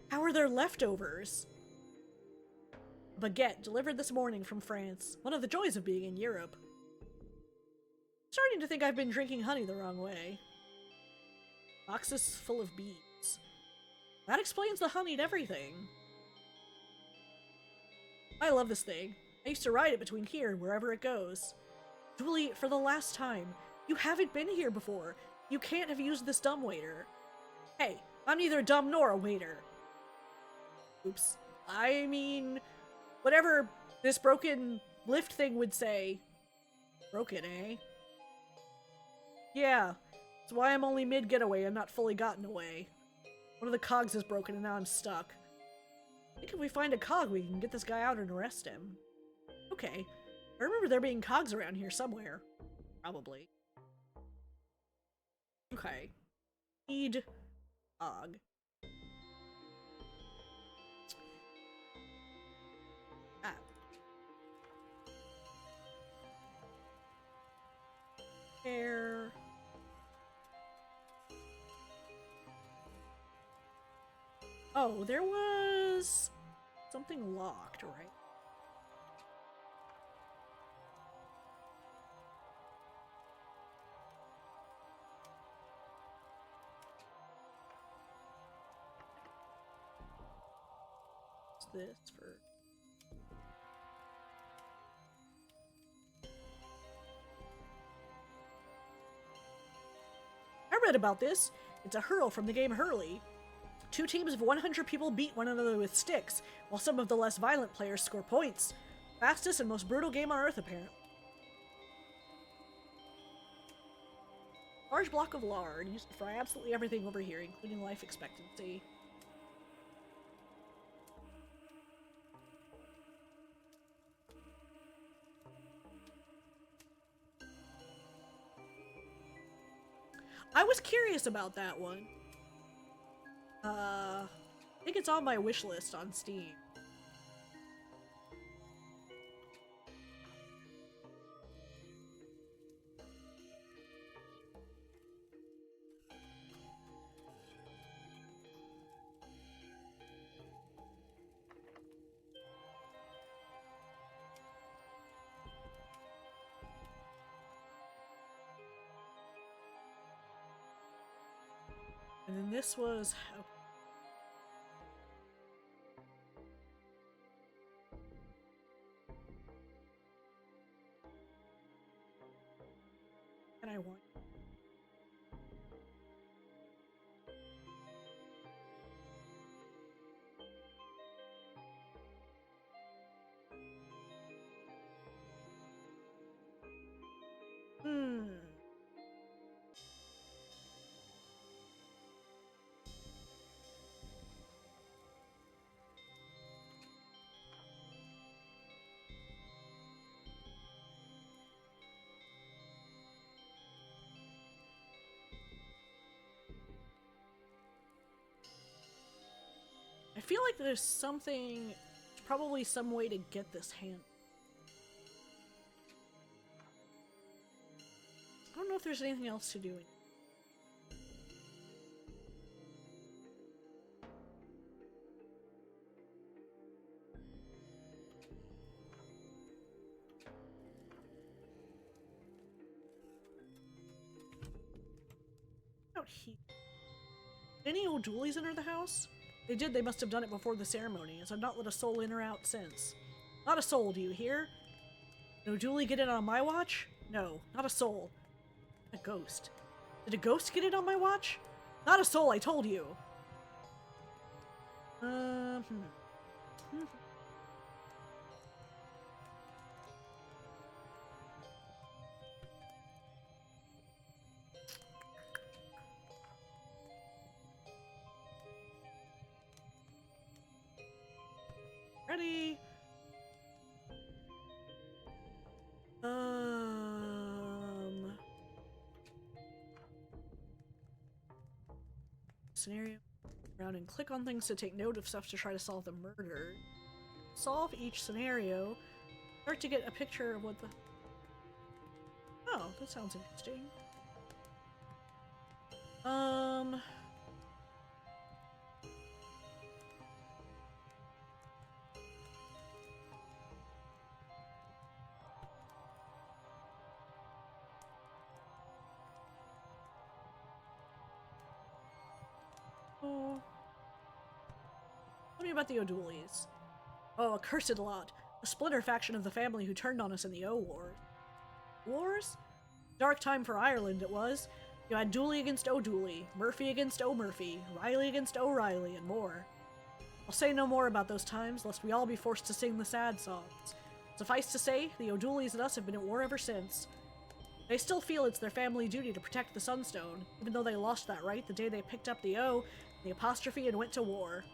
How are there leftovers? Baguette delivered this morning from France. One of the joys of being in Europe. Starting to think I've been drinking honey the wrong way. Boxes full of beads. That explains the honeyed everything. I love this thing. I used to ride it between here and wherever it goes. Julie, for the last time, you haven't been here before. You can't have used this dumbwaiter. Hey, I'm neither dumb nor a waiter. Oops. I mean, whatever this broken lift thing would say. Broken, eh? Yeah. That's why I'm only mid-getaway and not fully gotten away. One of the cogs is broken and now I'm stuck. I think if we find a cog, we can get this guy out and arrest him. Okay. I remember there being cogs around here somewhere. Probably. Okay. Need cog. Ah. Air. Oh, there was something locked, right? What's this for? I read about this. It's a hurl from the game Hurley. 2 teams of 100 people beat one another with sticks, while some of the less violent players score points. Fastest and most brutal game on Earth, apparently. Large block of lard, used to fry absolutely everything over here, including life expectancy. I was curious about that one. I think it's on my wish list on Steam. And then this was... okay. And I want... feel like there's something, probably some way to get this hand. I don't know if there's anything else to do. Out here. Did any old Julies enter the house? They did, they must have done it before the ceremony, as I've not let a soul in or out since. Not a soul, do you hear? No Julie get in on my watch? No, not a soul. A ghost. Did a ghost get in on my watch? Not a soul, I told you. Ready? Scenario. Around and click on things to take note of stuff to try to solve the murder. Solve each scenario. Start to get a picture of what the... Oh, that sounds interesting. Tell me about the O'Douleys. Oh, a cursed lot. A splinter faction of the family who turned on us in the O-War. Wars? Dark time for Ireland, it was. You had Dooley against O'Dooley, Murphy against O'Murphy, Riley against O'Reilly, and more. I'll say no more about those times, lest we all be forced to sing the sad songs. Suffice to say, the O'Douleys and us have been at war ever since. They still feel it's their family duty to protect the Sunstone, even though they lost that right the day they picked up the O, the apostrophe, and went to war.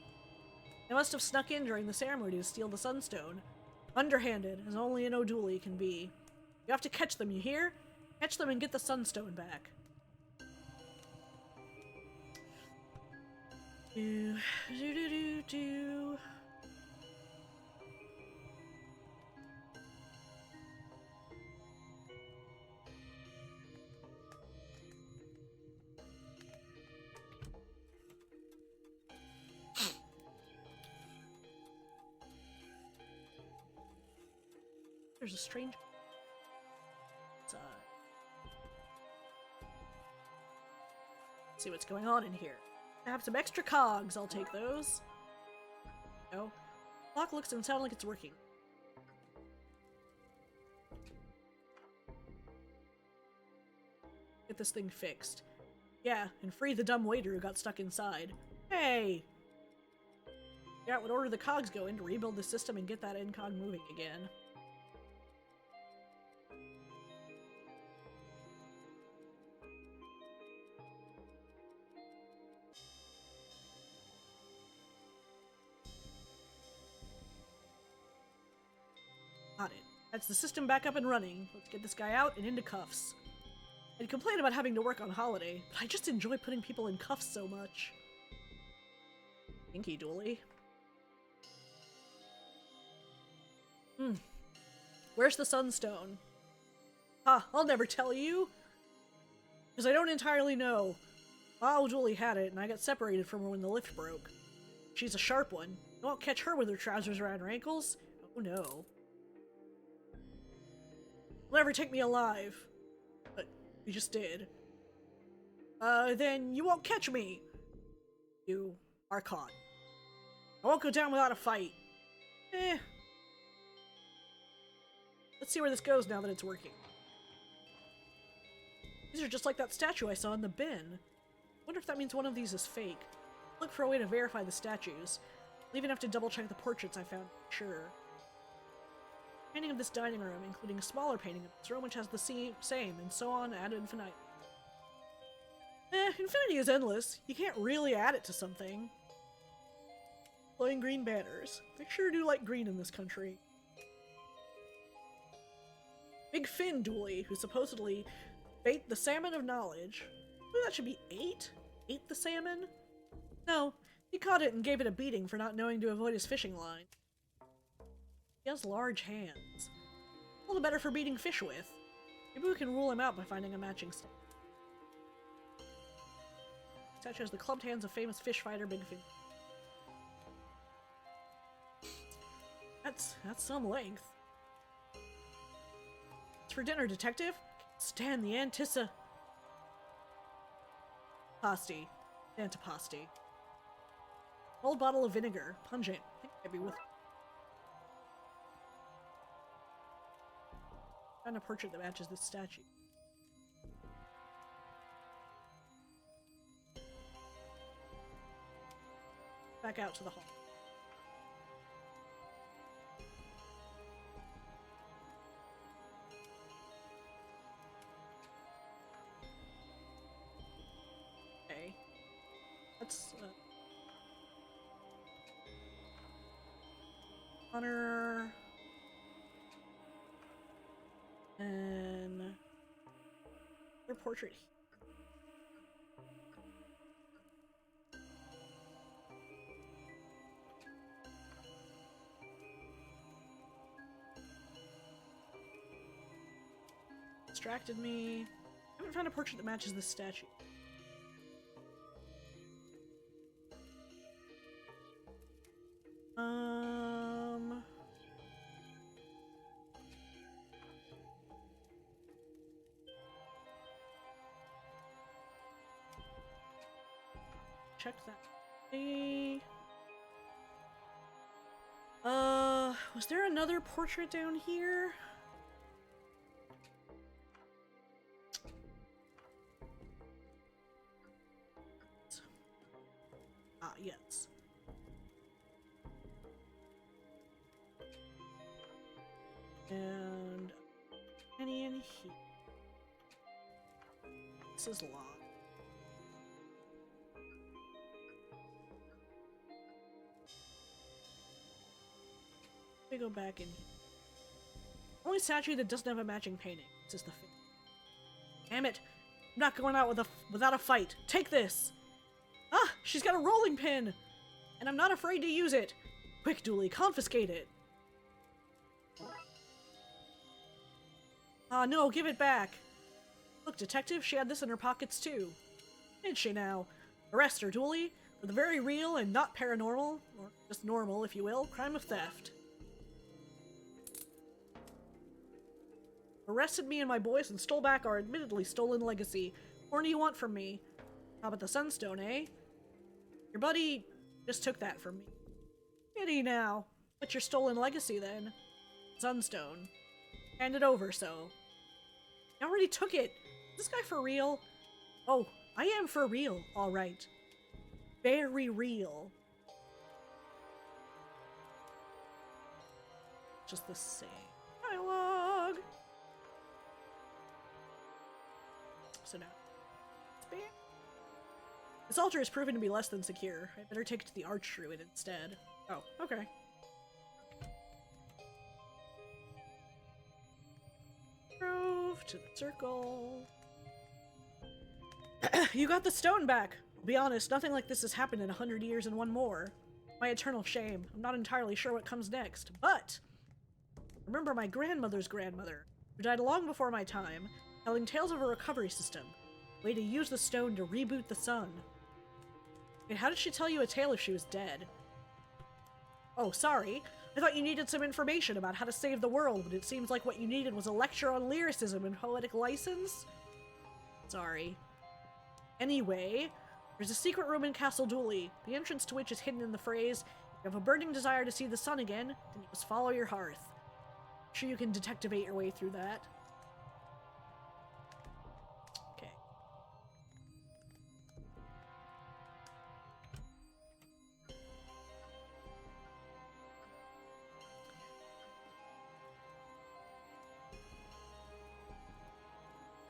They must have snuck in during the ceremony to steal the Sunstone. Underhanded, as only an O'Dooley can be. You have to catch them, you hear? Catch them and get the Sunstone back. Do. There's a strange... Let's see what's going on in here. I have some extra cogs, I'll take those. No. Clock looks and sounds like it's working. Get this thing fixed. Yeah, and free the dumb waiter who got stuck inside. Hey! Figure out what order the cogs go in to rebuild the system and get that incog moving again. Got it. That's the system back up and running. Let's get this guy out and into cuffs. I'd complain about having to work on holiday, but I just enjoy putting people in cuffs so much. Thank you, Dooley. Where's the Sunstone? I'll never tell you. Because I don't entirely know. Oh, Dooley had it, and I got separated from her when the lift broke. She's a sharp one. You won't catch her with her trousers around her ankles. Oh no. You'll never take me alive. But you just did. Then you won't catch me. You are caught. I won't go down without a fight. Let's see where this goes now that it's working. These are just like that statue I saw in the bin. Wonder if that means one of these is fake. Look for a way to verify the statues. I'll even have to double check the portraits I found. Sure. Painting of this dining room, including a smaller painting of this room which has the same, and so on ad infinitum. Infinity is endless. You can't really add it to something. Glowing green banners. They sure do like green in this country. Big Finn Dooley, who supposedly ate the salmon of knowledge. Ooh, that should be 8? Ate the salmon? No, He caught it and gave it a beating for not knowing to avoid his fishing line. He has large hands. All the better for beating fish with. Maybe we can rule him out by finding a matching statue. Statue has the clubbed hands of famous fish fighter Big Fin. That's some length. It's for dinner, detective. Can't stand the antipasti. Old bottle of vinegar, pungent. I think maybe with. Find a portrait that matches this statue. Back out to the hall. Okay. Let's honor and their portrait here. Distracted me. I haven't found a portrait that matches this statue. Check that. Was there another portrait down here? Ah, yes. And any in here? This is locked. Let me go back in here. Only statue that doesn't have a matching painting. This is the thing. Damn it! I'm not going out without a fight. Take this! Ah! She's got a rolling pin! And I'm not afraid to use it! Quick, Dooley, confiscate it! Ah, no, give it back! Look, detective, she had this in her pockets too. Did she now? Arrest her, Dooley, for the very real and not paranormal, or just normal, if you will, crime of theft. Arrested me and my boys and stole back our admittedly stolen legacy. What more do you want from me? How about the Sunstone, eh? Your buddy just took that from me. Pity now. What's your stolen legacy, then? Sunstone. Hand it over, so. I already took it. Is this guy for real? Oh, I am for real, alright. Very real. Just the same. Dialogue! So now, this altar has proven to be less than secure. I better take it to the Archdruid instead. Oh, okay. Drove to the circle. You got the stone back. I'll be honest, nothing like this has happened in 100 years and one more. My eternal shame. I'm not entirely sure what comes next, but remember my grandmother's grandmother, who died long before my time, telling tales of a recovery system. Way to use the stone to reboot the sun. Wait, how did she tell you a tale if she was dead? Oh, sorry. I thought you needed some information about how to save the world, but it seems like what you needed was a lecture on lyricism and poetic license? Sorry. Anyway, there's a secret room in Castle Dooley, the entrance to which is hidden in the phrase, if you have a burning desire to see the sun again, then you must follow your hearth. I'm sure you can detectivate your way through that. Okay.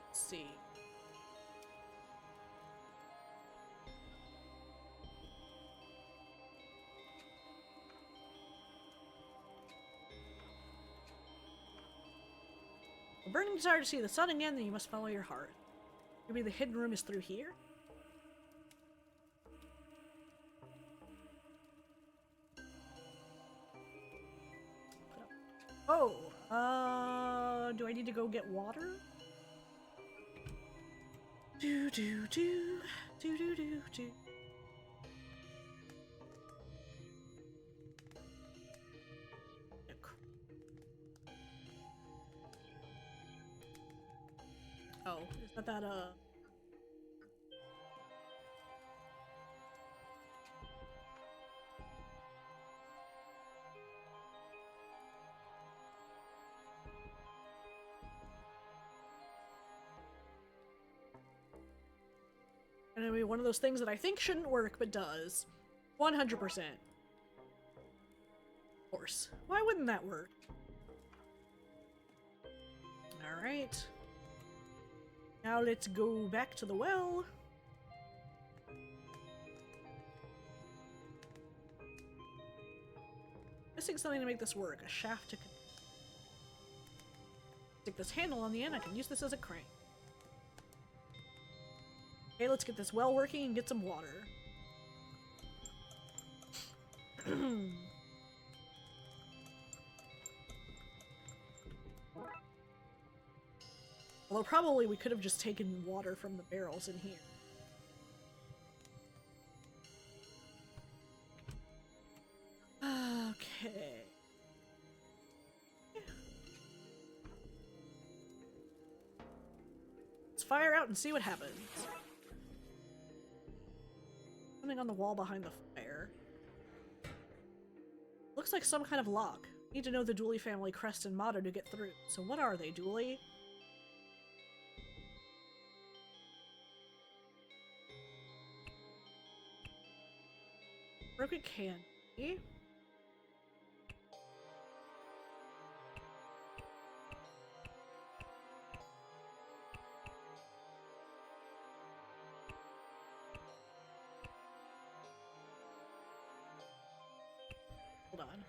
Let's see. A burning desire to see the sun again, then you must follow your heart. Maybe the hidden room is through here? Oh, do I need to go get water? Do do do do do do do. Oh, is that gonna be one of those things that I think shouldn't work, but does. 100%. Of course. Why wouldn't that work? Alright. Now let's go back to the well. Missing something to make this work. A shaft to stick this handle on the end. I can use this as a crank. Okay, let's get this well working and get some water. Although probably we could have just taken water from the barrels in here. Okay. Let's fire out and see what happens. Something on the wall behind the fire. Looks like some kind of lock. Need to know the Dooley family crest and motto to get through. So what are they, Dooley? Broken candy. Hold on.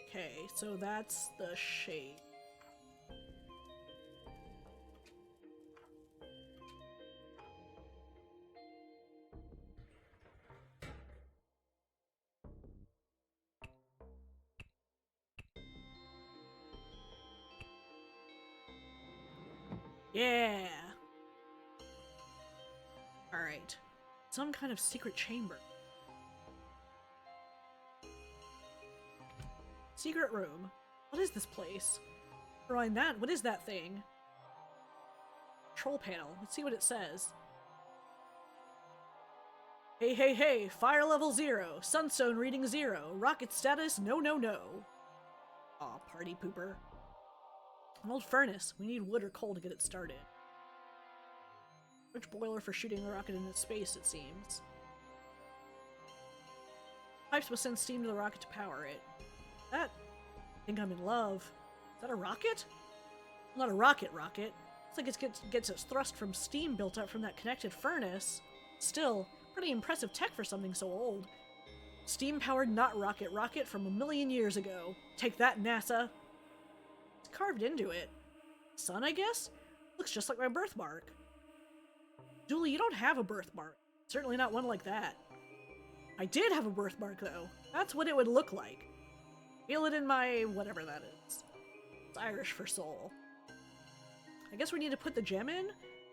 Okay, so that's the shape. Yeah! Alright. Some kind of secret chamber. Secret room. What is this place? Drawing that. What is that thing? Control panel. Let's see what it says. Hey, hey, hey! Fire level 0. Sunstone reading 0. Rocket status no, no, no. Aw, party pooper. An old furnace. We need wood or coal to get it started. Which boiler for shooting the rocket into space, it seems. Pipes will send steam to the rocket to power it. That... I think I'm in love. Is that a rocket? Not a rocket. It's like it gets its thrust from steam built up from that connected furnace. Still, pretty impressive tech for something so old. Steam-powered not rocket from 1,000,000 years ago. Take that, NASA. It's carved into it. Sun, I guess? Looks just like my birthmark. Julie, you don't have a birthmark. Certainly not one like that. I did have a birthmark, though. That's what it would look like. Feel it in my... whatever that is. It's Irish for soul. I guess we need to put the gem in?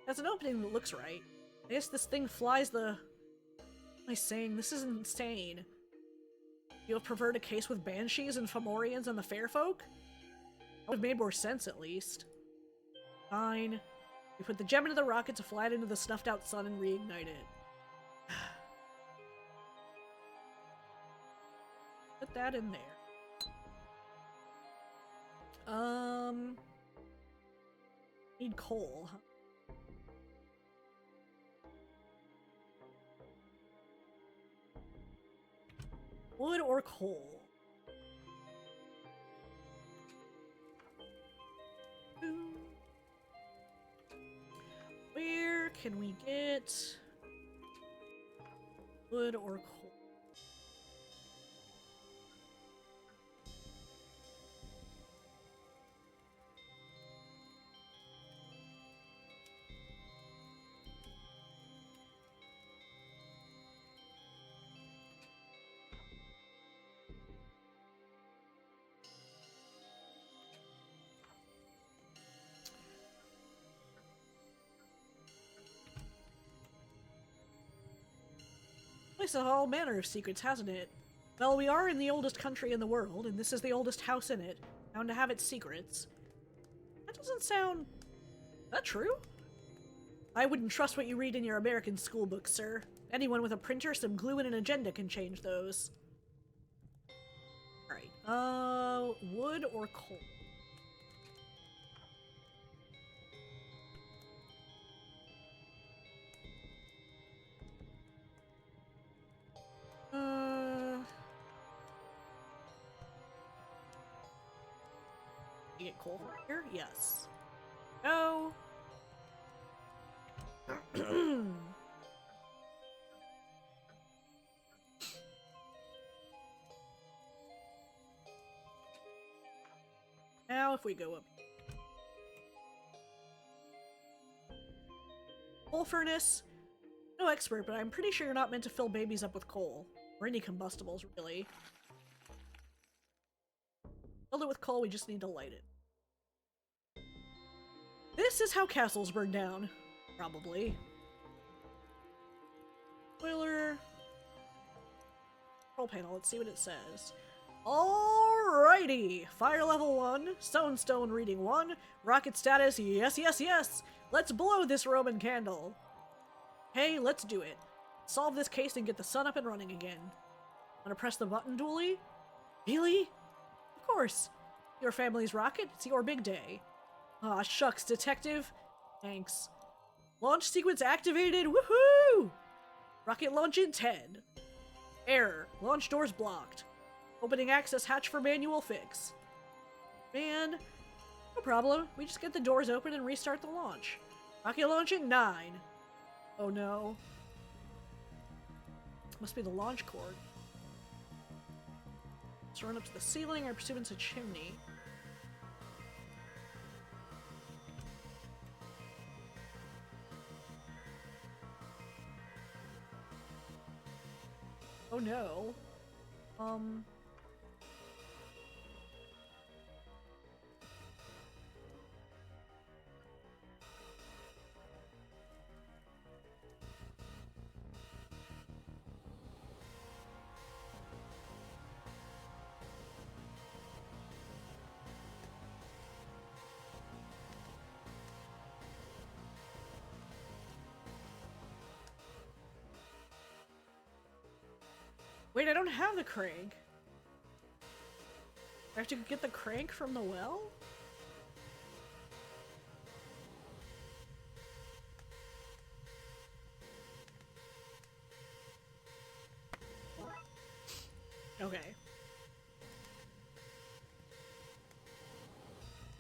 That's an opening that looks right. I guess this thing flies the... What am I saying? This is insane. You have preferred a case with banshees and Fomorians and the fair folk? That would have made more sense, at least. Fine. We put the gem into the rocket to fly it into the snuffed-out sun and reignite it. Put that in there. Need coal, huh? Wood or coal? Where can we get wood or coal? Place has all manner of secrets, hasn't it? Well, we are in the oldest country in the world, and this is the oldest house in it. Bound to have its secrets. That doesn't sound... Is that true? I wouldn't trust what you read in your American school books, sir. Anyone with a printer, some glue, and an agenda can change those. Alright, wood or coal? You get coal from here? Yes. Go! Now if we go up... Coal furnace? No expert, but I'm pretty sure you're not meant to fill babies up with coal. Or any combustibles, really. Filled it with coal, we just need to light it. This is how castles burn down. Probably. Boiler. Control panel, let's see what it says. Alrighty! Fire level 1, stone reading 1, rocket status yes yes yes! Let's blow this Roman candle! Hey, let's do it. Solve this case and get the sun up and running again. Wanna press the button, Dooley? Really? Of course. Your family's rocket, it's your big day. Aw, shucks, detective. Thanks. Launch sequence activated, woohoo! Rocket launch in 10. Error, launch doors blocked. Opening access hatch for manual fix. Man, no problem. We just get the doors open and restart the launch. Rocket launch at 9. Oh no. Must be the launch cord. Let's run up to the ceiling. I presume it's a chimney. Oh no. Wait, I don't have the crank. I have to get the crank from the well? Okay.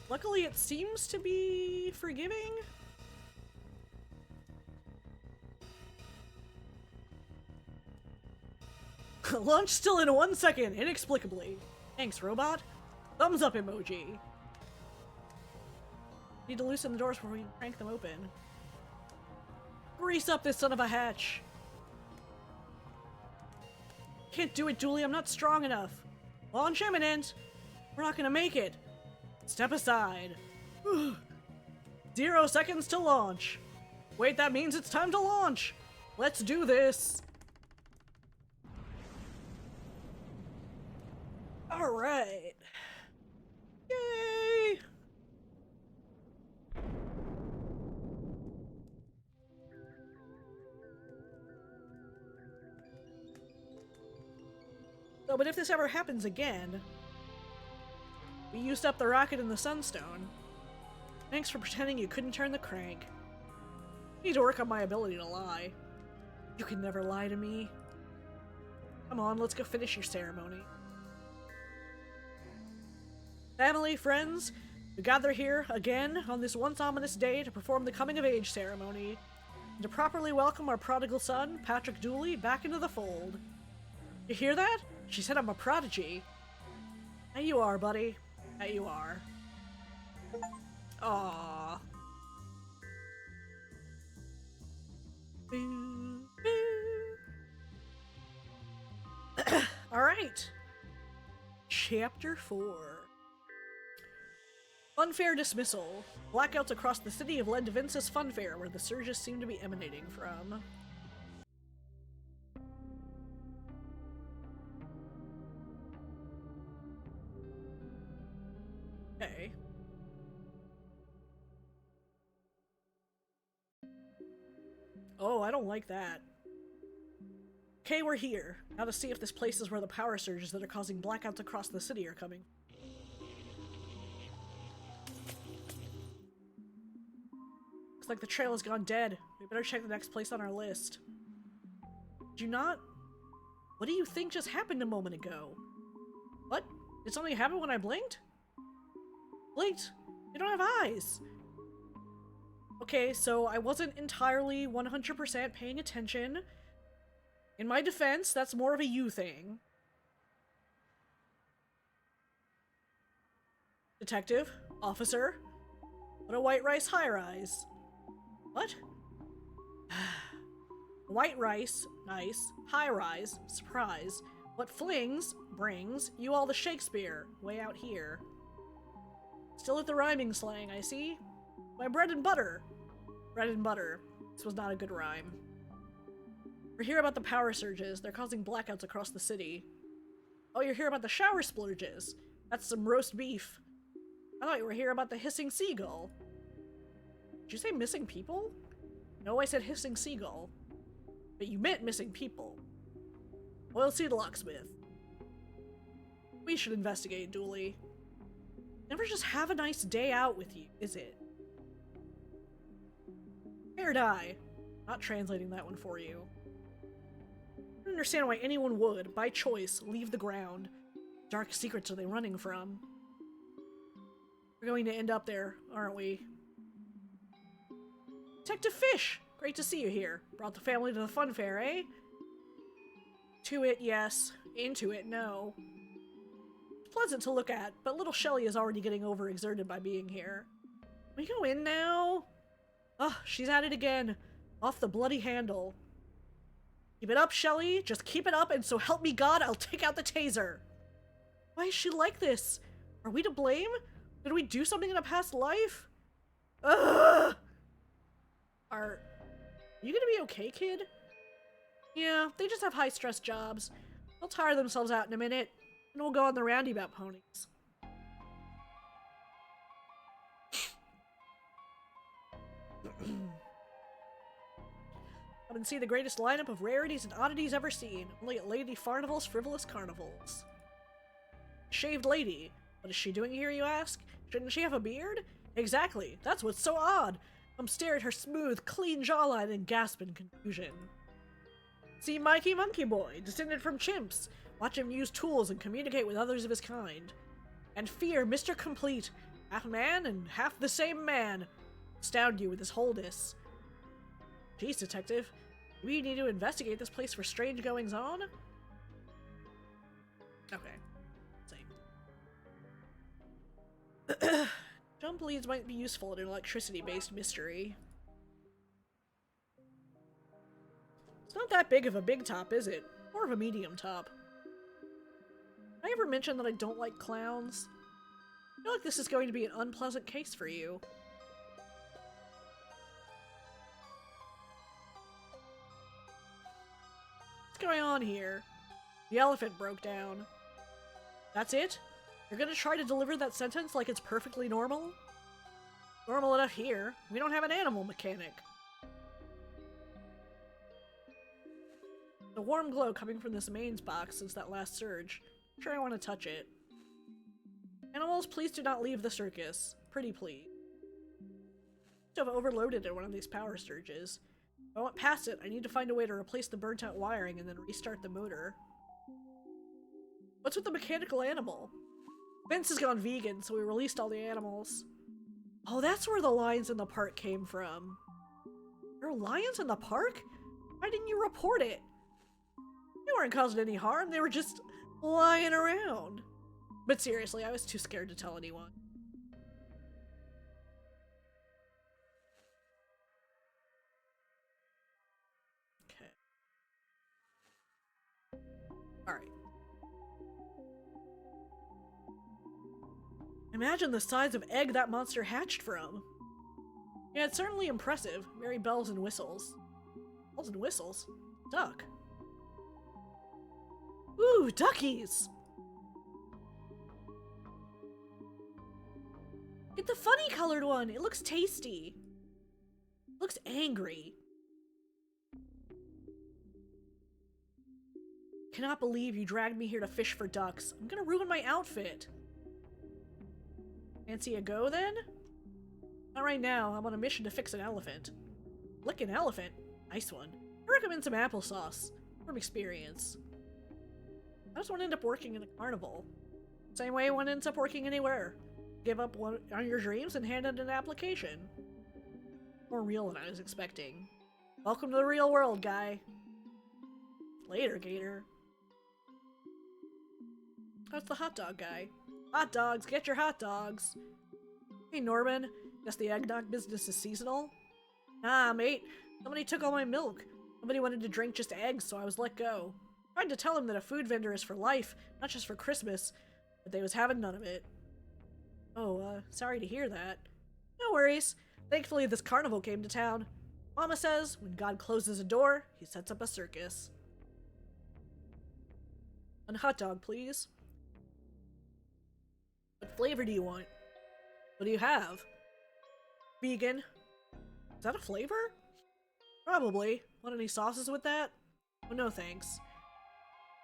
Luckily, it seems to be forgiving. Launch still in 1 second, inexplicably. Thanks, robot. Thumbs up emoji. Need to loosen the doors before we crank them open. Grease up this son of a hatch. Can't do it, Dooley. I'm not strong enough. Launch imminent. We're not gonna make it. Step aside. 0 seconds to launch. Wait, that means it's time to launch. Let's do this. All right. Yay! So, but if this ever happens again, we used up the rocket and the sunstone. Thanks for pretending you couldn't turn the crank. Need to work on my ability to lie. You can never lie to me. Come on, let's go finish your ceremony. Family, friends, we gather here again on this once ominous day to perform the coming-of-age ceremony, and to properly welcome our prodigal son, Patrick Dooley, back into the fold. You hear that? She said I'm a prodigy. There you are, buddy. There you are. Aww. Boo, boo. Alright. Chapter 4. Funfair dismissal. Blackouts across the city have led to Vince's Funfair, where the surges seem to be emanating from. Oh, I don't like that. Okay, we're here. Now to see if this place is where the power surges that are causing blackouts across the city are coming. Looks like the trail has gone dead. We better check the next place on our list. Did you not? What do you think just happened a moment ago? What? Did something happen when I blinked? Blinked? You don't have eyes! Okay, so I wasn't entirely 100% paying attention. In my defense, that's more of a you thing. Detective? Officer? What a white rice high rise. What? White rice, nice. High rise, surprise. What flings, brings, you all to Shakespeare, way out here. Still at the rhyming slang, I see. My bread and butter. Bread and butter. This was not a good rhyme. We're here about the power surges. They're causing blackouts across the city. Oh, you're here about the shower splurges. That's some roast beef. I thought you were here about the hissing seagull. Did you say missing people? No, I said hissing seagull. But you meant missing people. We'll see the locksmith. We should investigate, Dooley. Never just have a nice day out with you, is it? Or die. Not translating that one for you. I don't understand why anyone would, by choice, leave the ground. Dark secrets are they running from? We're going to end up there, aren't we? Detective Fish! Great to see you here. Brought the family to the fun fair, eh? To it, yes. Into it, no. It's pleasant to look at, but little Shelley is already getting overexerted by being here. Can we go in now? Ugh, she's at it again. Off the bloody handle. Keep it up, Shelley. Just keep it up, and so help me God, I'll take out the taser. Why is she like this? Are we to blame? Did we do something in a past life? Ugh! Are you gonna be okay, kid? Yeah, they just have high-stress jobs. They'll tire themselves out in a minute, and we'll go on the roundabout ponies. Come and see the greatest lineup of rarities and oddities ever seen, only at Lady Farnival's Frivolous Carnivals. Shaved lady. What is she doing here, you ask? Shouldn't she have a beard? Exactly. That's what's so odd. Come stare at her smooth, clean jawline and gasp in confusion. See Mikey Monkey Boy, descended from chimps. Watch him use tools and communicate with others of his kind. And fear Mr. Complete, half man and half the same man. Astound you with his wholeness. Jeez, detective. Maybe you need to investigate this place for strange goings-on? Okay. Same. Jump leads might be useful in an electricity-based mystery. It's not that big of a big top, is it? More of a medium top. Did I ever mention that I don't like clowns? I feel like this is going to be an unpleasant case for you. What's going on here? The elephant broke down. That's it? You're gonna try to deliver that sentence like it's perfectly normal? Normal enough here. We don't have an animal mechanic. The warm glow coming from this mains box since that last surge. I'm sure I want to touch it. Animals, please do not leave the circus. Pretty please. I have overloaded at one of these power surges. If I want past it, I need to find a way to replace the burnt out wiring and then restart the motor. What's with the mechanical animal? Vince has gone vegan, so we released all the animals. Oh, that's where the lions in the park came from. There are lions in the park? Why didn't you report it? They weren't causing any harm, they were just lying around. But seriously, I was too scared to tell anyone. Okay. Alright. Imagine the size of egg that monster hatched from. Yeah, it's certainly impressive. Merry bells and whistles. Bells and whistles? Duck. Ooh, duckies! Get the funny colored one! It looks tasty. It looks angry. Cannot believe you dragged me here to fish for ducks. I'm gonna ruin my outfit. Fancy a go, then? Not right now. I'm on a mission to fix an elephant. Lick an elephant? Nice one. I recommend some applesauce. From experience. How does one end up working in a carnival? Same way one ends up working anywhere. Give up one on your dreams and hand in an application. More real than I was expecting. Welcome to the real world, guy. Later, Gator. That's the hot dog guy. Hot dogs, get your hot dogs. Hey, Norman. Guess the eggnog business is seasonal? Nah, mate. Somebody took all my milk. Nobody wanted to drink just eggs, so I was let go. Tried to tell him that a food vendor is for life, not just for Christmas, but they was having none of it. Oh, sorry to hear that. No worries. Thankfully, this carnival came to town. Mama says, when God closes a door, he sets up a circus. One hot dog, please. What flavor do you want? What do you have? Vegan. Is that a flavor? Probably. Want any sauces with that? Oh, no thanks.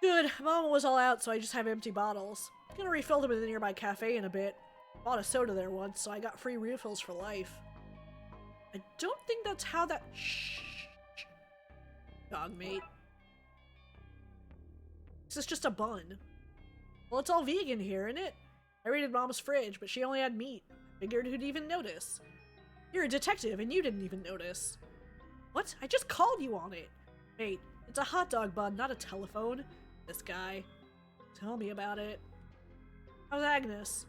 Good. Mama was all out, so I just have empty bottles. Gonna refill them in the nearby cafe in a bit. Bought a soda there once, so I got free refills for life. I don't think that's how that— Shh. Dog mate. This is just a bun. Well, it's all vegan here, isn't it? I raided Mom's fridge, but she only had meat. Figured who'd even notice. You're a detective, and you didn't even notice. What? I just called you on it. Mate, it's a hot dog bun, not a telephone. This guy. Tell me about it. How's Agnes?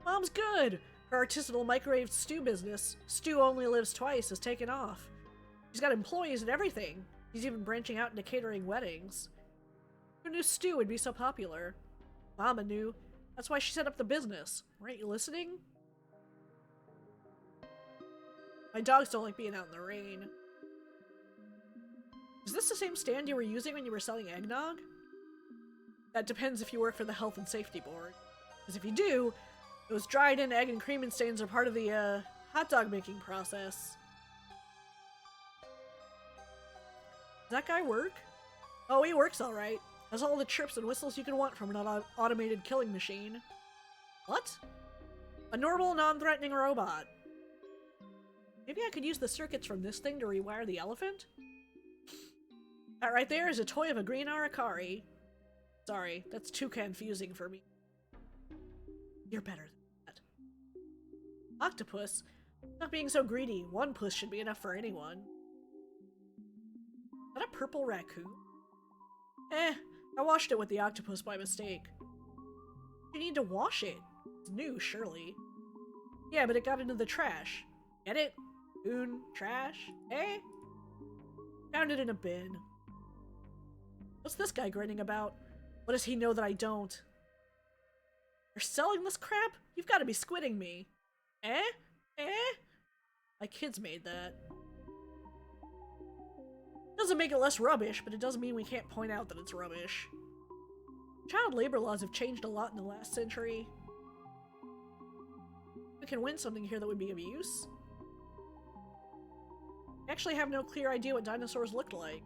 Mom's good. Her artisanal microwave stew business, Stew Only Lives Twice, has taken off. She's got employees and everything. She's even branching out into catering weddings. Who knew Stew would be so popular? Mama knew. That's why she set up the business. Weren't you listening? My dogs don't like being out in the rain. Is this the same stand you were using when you were selling eggnog? That depends if you work for the Health and Safety Board. Because if you do, those dried-in egg and cream stains are part of the, hot dog making process. Does that guy work? Oh, he works alright. Has all the chirps and whistles you can want from an automated killing machine. What? A normal, non-threatening robot. Maybe I could use the circuits from this thing to rewire the elephant? That right there is a toy of a green Arakari. Sorry, that's too confusing for me. You're better than that. Octopus? Not being so greedy, one puss should be enough for anyone. Is that a purple raccoon? I washed it with the octopus by mistake. You need to wash it. It's new, surely. Yeah, but it got into the trash. Get it? Coon, trash, eh? Found it in a bin. What's this guy grinning about? What does he know that I don't? You're selling this crap? You've got to be squidding me. Eh? My kids made that. Doesn't make it less rubbish, but it doesn't mean we can't point out that it's rubbish. Child labor laws have changed a lot in the last century. We can win something here that would be of use. I actually have no clear idea what dinosaurs looked like.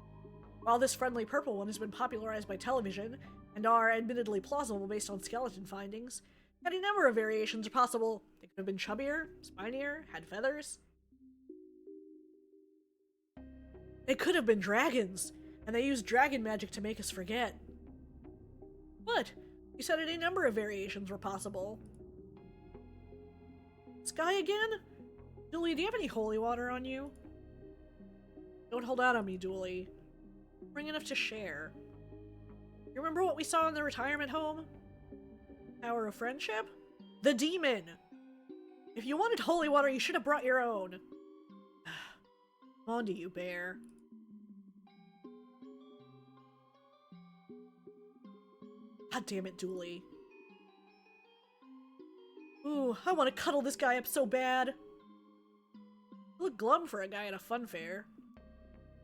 While this friendly purple one has been popularized by television, and are admittedly plausible based on skeleton findings, any number of variations are possible. They could have been chubbier, spinier, had feathers. They could have been dragons, and they used dragon magic to make us forget. What? You said any number of variations were possible. Sky again? Dooley, do you have any holy water on you? Don't hold out on me, Dooley. Bring enough to share. You remember what we saw in the retirement home? Power of friendship? The demon! If you wanted holy water, you should have brought your own. On to you, bear. God damn it, Dooley. Ooh, I want to cuddle this guy up so bad. You look glum for a guy at a fun fair.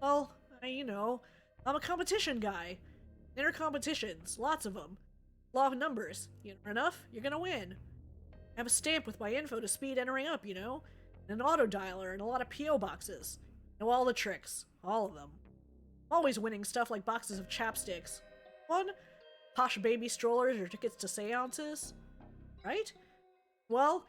Well, you know, I'm a competition guy. Enter competitions, lots of them. Law of numbers. You enter enough, you're gonna win. I have a stamp with my info to speed entering up, you know? And an auto dialer and a lot of P.O. boxes. Know all the tricks. All of them. Always winning stuff like boxes of chapsticks. one? Posh baby strollers or tickets to seances? Right? Well,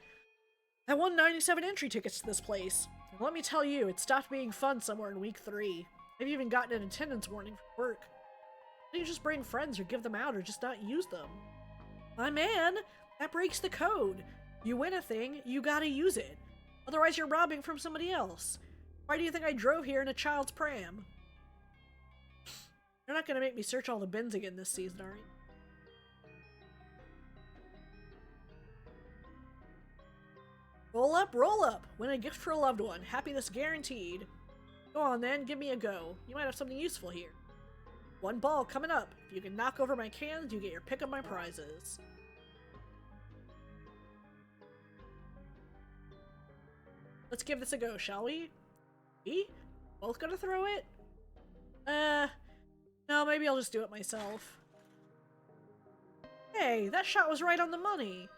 I won 97 entry tickets to this place. And let me tell you, it stopped being fun somewhere in week 3. I've even gotten an attendance warning from work. Why don't you just bring friends or give them out or just not use them? My man, that breaks the code. You win a thing, you gotta use it. Otherwise you're robbing from somebody else. Why do you think I drove here in a child's pram? You're not gonna make me search all the bins again this season, are you? Roll up, roll up! Win a gift for a loved one. Happiness guaranteed. Go on then, give me a go. You might have something useful here. 1 ball coming up. If you can knock over my cans, you get your pick of my prizes. Let's give this a go, shall we? We? Both gonna throw it? No, maybe I'll just do it myself. Hey, that shot was right on the money!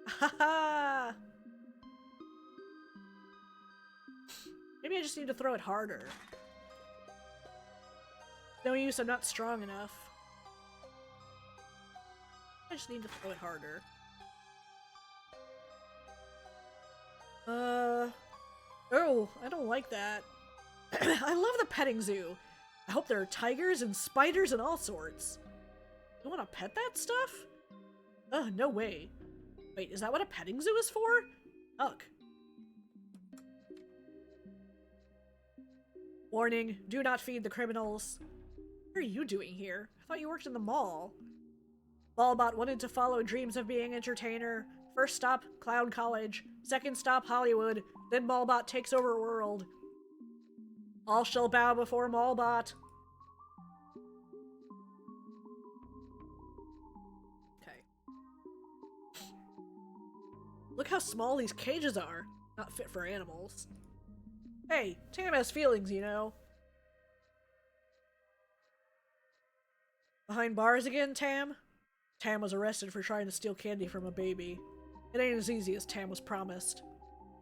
Haha! Maybe I just need to throw it harder. No use, I'm not strong enough. I just need to throw it harder. Oh, I don't like that. I love the petting zoo. I hope there are tigers and spiders and all sorts. You want to pet that stuff? Ugh, no way. Wait, is that what a petting zoo is for? Ugh. Warning, do not feed the criminals. What are you doing here? I thought you worked in the mall. Ballbot wanted to follow dreams of being entertainer. First stop, Clown College. Second stop, Hollywood. Then Mallbot takes over world. All shall bow before Mallbot. Okay. Look how small these cages are. Not fit for animals. Hey, Tam has feelings, you know. Behind bars again, Tam? Tam was arrested for trying to steal candy from a baby. It ain't as easy as Tam was promised.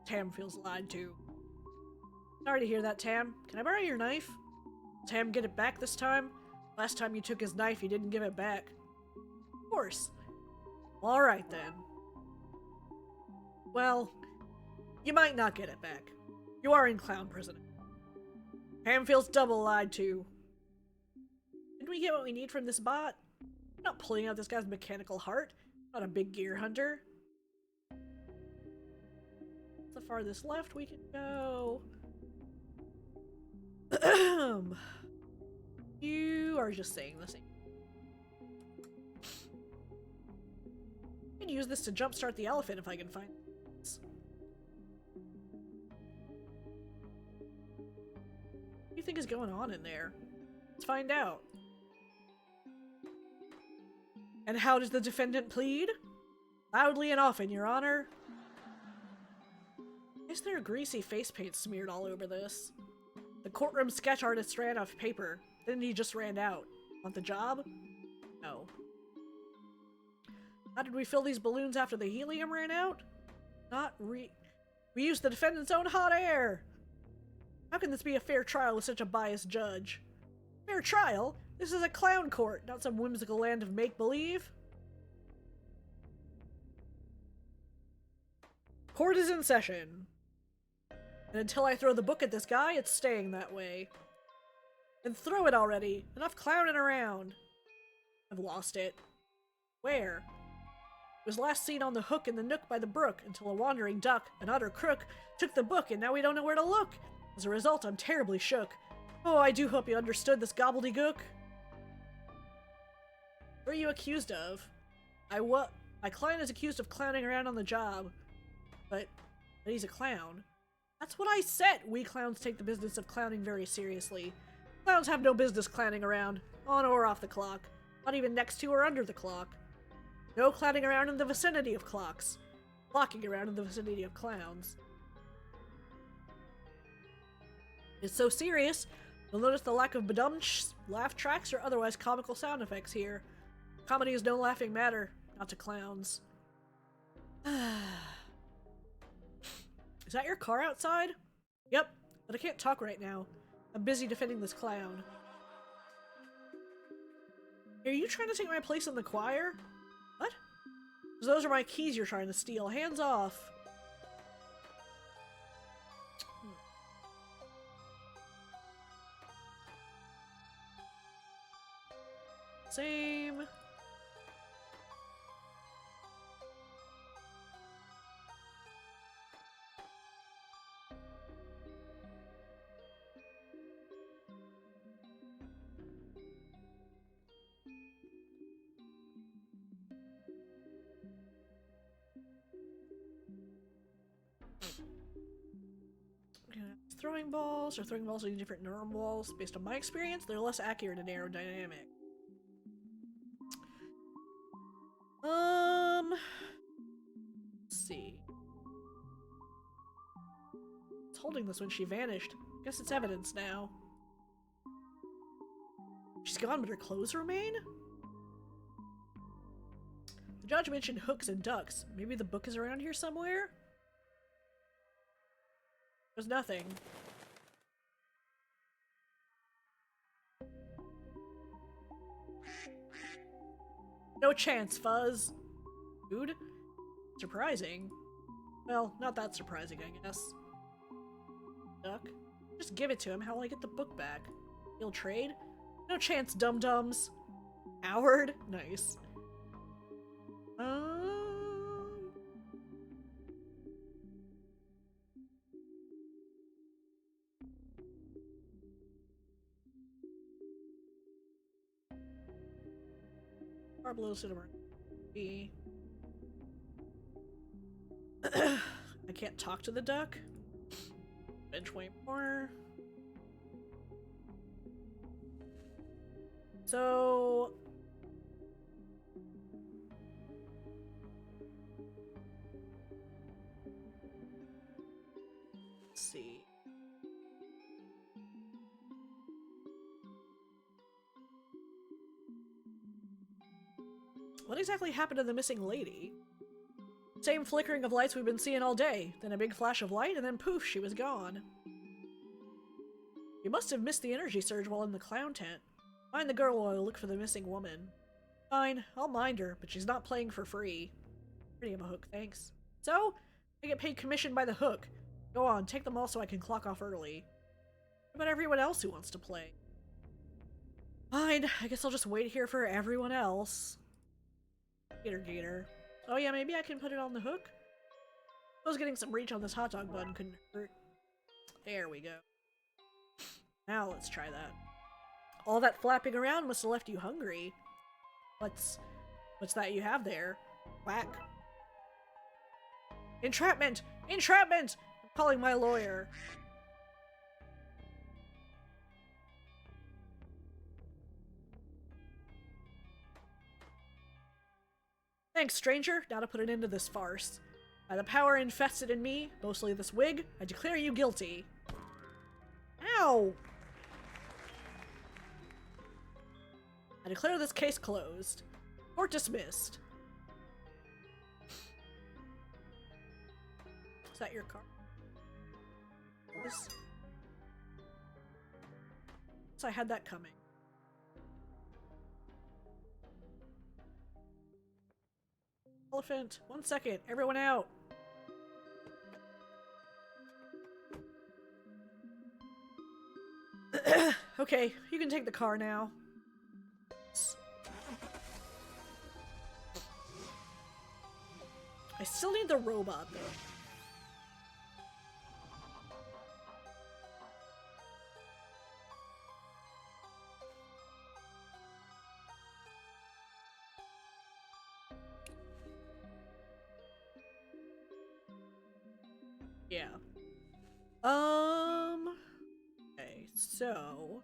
Tam feels lied to. Sorry to hear that, Tam. Can I borrow your knife? Tam, get it back this time? Last time you took his knife, he didn't give it back. Of course. Alright then. Well, you might not get it back. You are in clown prison. Tam feels double lied to. Didn't we get what we need from this bot? I'm not pulling out this guy's mechanical heart. I'm not a big gear hunter. What's the farthest left we can go? You are just saying the same. I can use this to jumpstart the elephant if I can find this. What do you think is going on in there? Let's find out. And how does the defendant plead? Loudly and often, Your Honor. Is there greasy face paint smeared all over this? The courtroom sketch artist ran off paper. Then he just ran out. Want the job? No. How did we fill these balloons after the helium ran out? We used the defendant's own hot air! How can this be a fair trial with such a biased judge? Fair trial? This is a clown court, not some whimsical land of make-believe. Court is in session. And until I throw the book at this guy, it's staying that way. Then throw it already! Enough clowning around! I've lost it. Where? It was last seen on the hook in the nook by the brook until a wandering duck, an utter crook, took the book and now we don't know where to look. As a result, I'm terribly shook. Oh, I do hope you understood this gobbledygook. What are you accused of? My client is accused of clowning around on the job. But he's a clown. That's what I said! We clowns take the business of clowning very seriously. Clowns have no business clowning around, on or off the clock. Not even next to or under the clock. No clowning around in the vicinity of clocks. Walking around in the vicinity of clowns. It's so serious, you'll notice the lack of badumch, laugh tracks, or otherwise comical sound effects here. Comedy is no laughing matter, not to clowns. Is that your car outside? Yep, but I can't talk right now. I'm busy defending this clown. Are you trying to take my place in the choir? What? 'Cause those are my keys you're trying to steal. Hands off. Same. Throwing balls using different normal balls. Based on my experience, they're less accurate and aerodynamic. Let's see. I was holding this when she vanished. Guess it's evidence now. She's gone, but her clothes remain? The judge mentioned hooks and ducks. Maybe the book is around here somewhere? There's nothing. No chance, Fuzz. Dude? Surprising. Well, not that surprising, I guess. Duck? Just give it to him. How will I get the book back? He'll trade? No chance, dum-dums. Howard? Nice. Far below cinema. B. I can't talk to the duck. Bench way more. So let's see. What exactly happened to the missing lady? Same flickering of lights we've been seeing all day, then a big flash of light, and then poof, she was gone. You must have missed the energy surge while in the clown tent. Find the girl while I look for the missing woman. Fine, I'll mind her, but she's not playing for free. Pretty of a hook, thanks. So, I get paid commission by the hook. Go on, take them all so I can clock off early. What about everyone else who wants to play? Fine, I guess I'll just wait here for everyone else. Gator. Oh yeah, maybe I can put it on the hook? I was getting some reach on this hot dog bun couldn't hurt. There we go. Now let's try that. All that flapping around must have left you hungry. What's that you have there? Whack. Entrapment! Entrapment! I'm calling my lawyer. Thanks, stranger. Now to put an end to this farce. By the power invested in me, mostly this wig, I declare you guilty. Ow! I declare this case closed. Court dismissed. Is that your car? Yes. So I had that coming. Elephant, 1 second, everyone out. Okay, you can take the car now. I still need the robot, though. Yeah. Okay, so...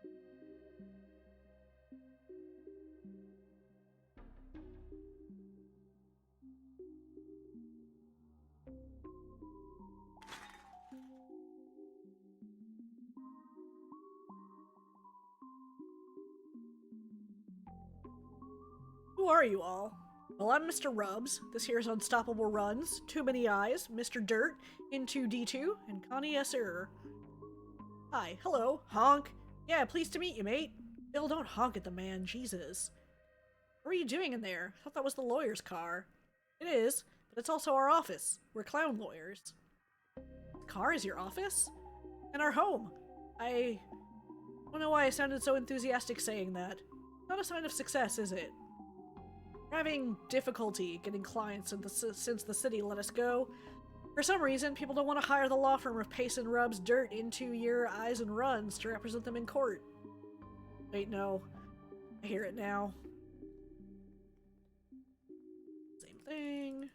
Who are you all? Well, I'm Mr. Rubs. This here's Unstoppable Runs, Too Many Eyes, Mr. Dirt, Into D2, and Connie S. Hi, hello, honk. Yeah, pleased to meet you, mate. Bill, don't honk at the man, Jesus. What are you doing in there? I thought that was the lawyer's car. It is, but it's also our office. We're clown lawyers. The car is your office? And our home. I don't know why I sounded so enthusiastic saying that. Not a sign of success, is it? We're having difficulty getting clients since the city let us go. For some reason, people don't want to hire the law firm of Pace and Rubs dirt into your eyes and runs to represent them in court. Wait, no. I hear it now. Same thing.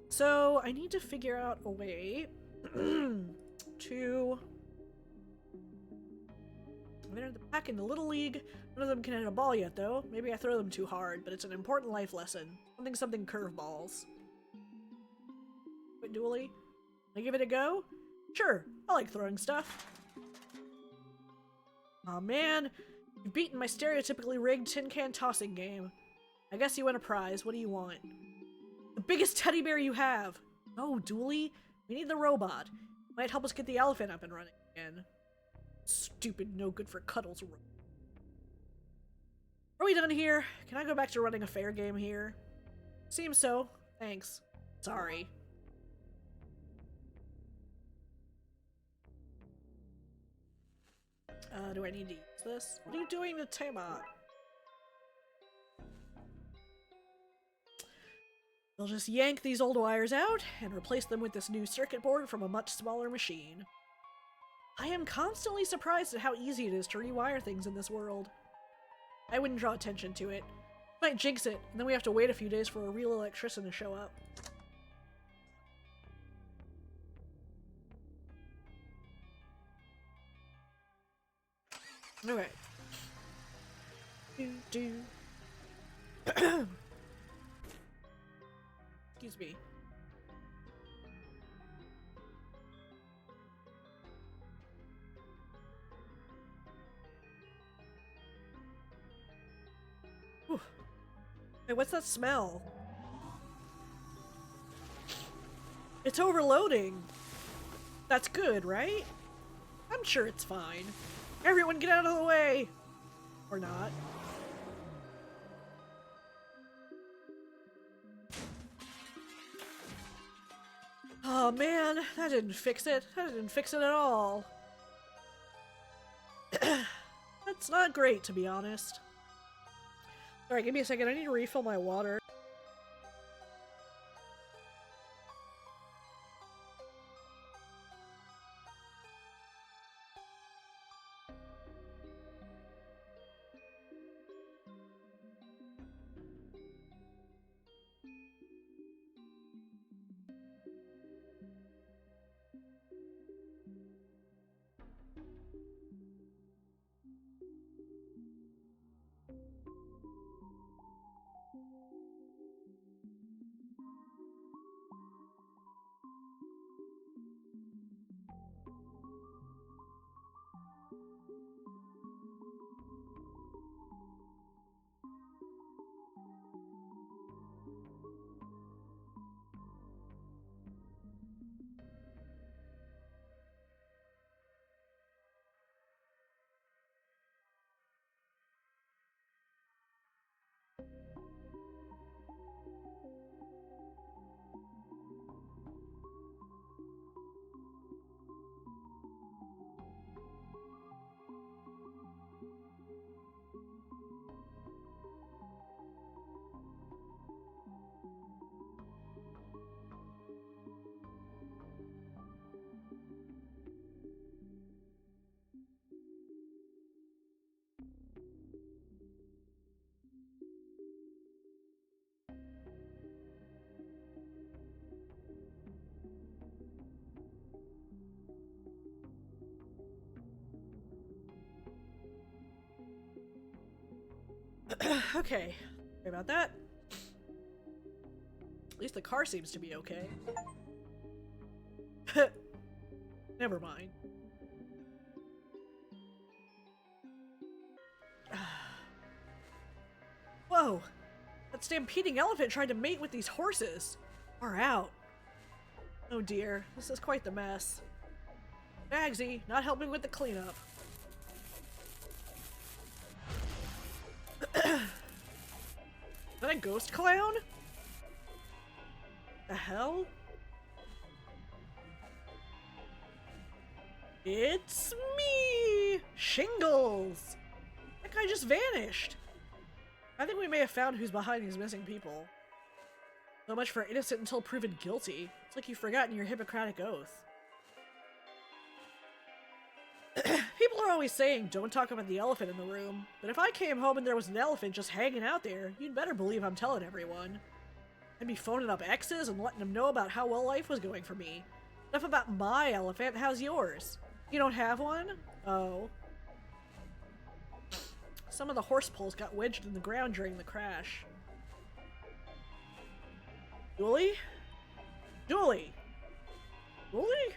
So I need to figure out a way to. I've entered the pack in the Little League. None of them can hit a ball yet, though. Maybe I throw them too hard, but it's an important life lesson. Something curveballs. Wait, Dooley? Can I give it a go? Sure, I like throwing stuff. Aw, man. You've beaten my stereotypically rigged tin can tossing game. I guess you win a prize. What do you want? The biggest teddy bear you have! Oh, Dooley, we need the robot. Might help us get the elephant up and running again. Stupid, no good for cuddles. Are we done here? Can I go back to running a fair game here? Seems so. Thanks. Sorry. Do I need to use this? What are you doing to Tiamat? We'll just yank these old wires out and replace them with this new circuit board from a much smaller machine. I am constantly surprised at how easy it is to rewire things in this world. I wouldn't draw attention to it. Might jinx it, and then we have to wait a few days for a real electrician to show up. Okay. Excuse me. Whew. Hey, what's that smell? It's overloading. That's good, right? I'm sure it's fine. Everyone get out of the way! Or not. Oh man, that didn't fix it. That didn't fix it at all. That's not great, to be honest. Alright, give me a second. I need to refill my water. Okay. Sorry about that. At least the car seems to be okay. Never mind. Whoa! That stampeding elephant tried to mate with these horses. Far out. Oh dear, this is quite the mess. Bagsy, not helping with the cleanup. Is that a ghost clown? The hell? It's me! Shingles! That guy just vanished. I think we may have found who's behind these missing people. So much for innocent until proven guilty. It's like you've forgotten your Hippocratic oath. People are always saying, don't talk about the elephant in the room. But if I came home and there was an elephant just hanging out there, you'd better believe I'm telling everyone. I'd be phoning up exes and letting them know about how well life was going for me. Enough about my elephant, how's yours? You don't have one? Oh. Some of the horse poles got wedged in the ground during the crash. Dooley? Dooley! Dooley?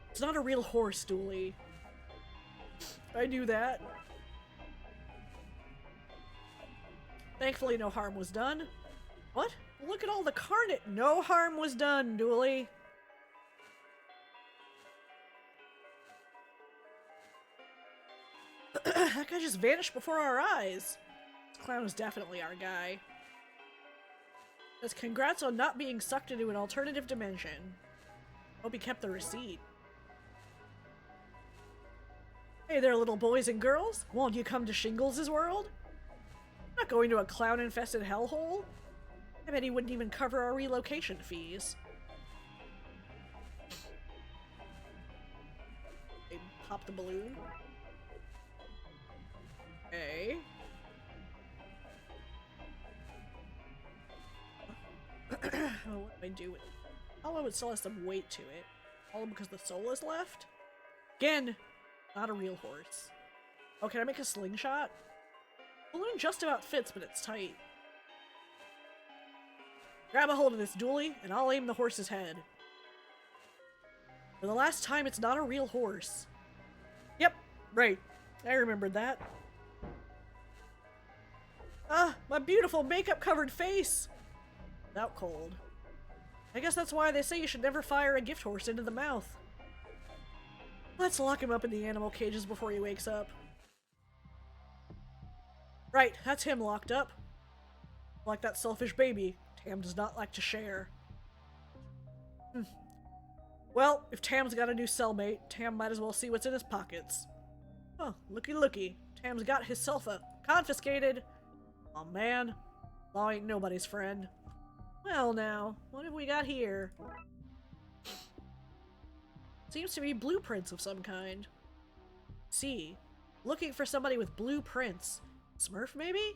It's not a real horse, Dooley. I knew that. Thankfully, no harm was done. What? Look at all the carnage. No harm was done, Dooley. That guy just vanished before our eyes. This clown is definitely our guy. Says congrats on not being sucked into an alternative dimension. Hope he kept the receipt. Hey there, little boys and girls. Won't you come to Shingles' world? I'm not going to a clown-infested hellhole. I bet he wouldn't even cover our relocation fees. They pop the balloon. Okay. Oh, what do I do with it? Oh, it still has some weight to it. All because the soul is left? Again, not a real horse. Oh, can I make a slingshot? Balloon just about fits, but it's tight. Grab a hold of this, Dooley, and I'll aim the horse's head. For the last time, it's not a real horse. Yep, right. I remembered that. Ah, my beautiful makeup-covered face! Out cold. I guess that's why they say you should never fire a gift horse into the mouth. Let's lock him up in the animal cages before he wakes up. Right, that's him locked up. Like that selfish baby, Tam does not like to share. Well, if Tam's got a new cellmate, Tam might as well see what's in his pockets. Oh, looky looky. Tam's got his sulfa confiscated. Oh man, law ain't nobody's friend. Well now, what have we got here? Seems to be blueprints of some kind. See, looking for somebody with blueprints. Smurf, maybe?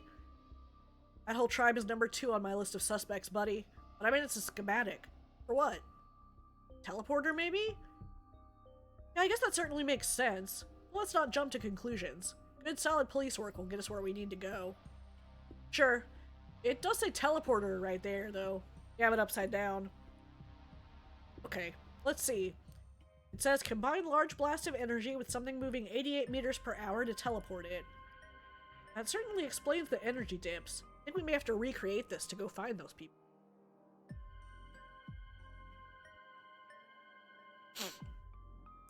That whole tribe is number 2 on my list of suspects, buddy. But I mean, it's a schematic. For what? Teleporter, maybe? Yeah, I guess that certainly makes sense. Let's not jump to conclusions. Good solid police work will get us where we need to go. Sure. It does say teleporter right there, though. You have it upside down. Okay, let's see. It says combine large blast of energy with something moving 88 meters per hour to teleport it. That certainly explains the energy dips. I think we may have to recreate this to go find those people.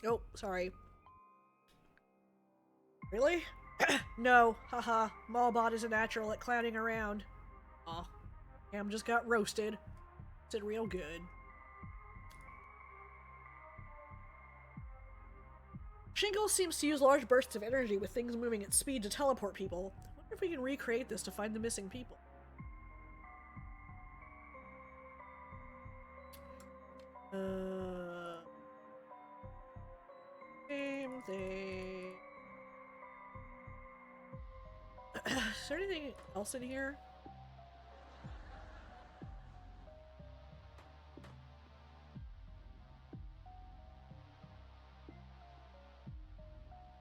Oh, sorry. Really? No, haha. Maulbot is a natural at clowning around. Aw. Cam just got roasted. Did real good. Shingles seems to use large bursts of energy with things moving at speed to teleport people. I wonder if we can recreate this to find the missing people. Same thing. Is there anything else in here?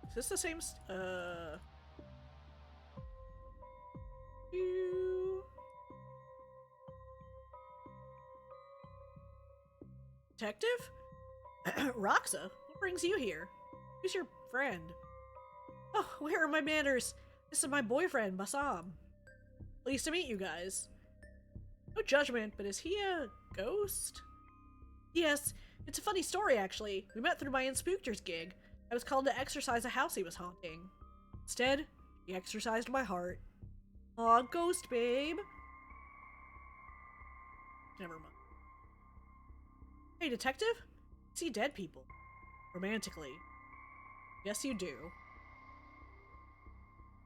Is this the same Detective? Roxa? What brings you here? Who's your friend? Oh, where are my manners? This is my boyfriend, Bassam. Pleased to meet you guys. No judgment, but is he a ghost? Yes, it's a funny story actually. We met through my Inspookter's gig. I was called to exorcise a house he was haunting. Instead, he exorcised my heart. Aw, ghost babe. Never mind. Hey, detective? I see dead people. Romantically. Yes, you do.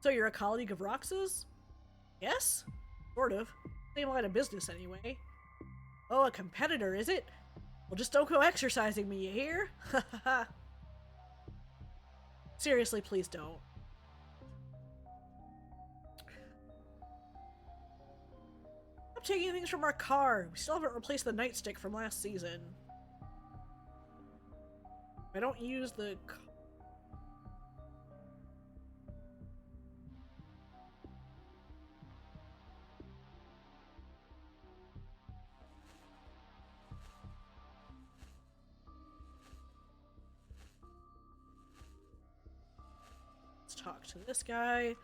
So you're a colleague of Rox's? Yes? Sort of. Same line of business, anyway. Oh, a competitor, is it? Well, just don't go exercising me, you hear? Ha ha ha. Seriously, please don't. Stop taking things from our car. We still haven't replaced the nightstick from last season. I don't use the... Let's talk to this guy.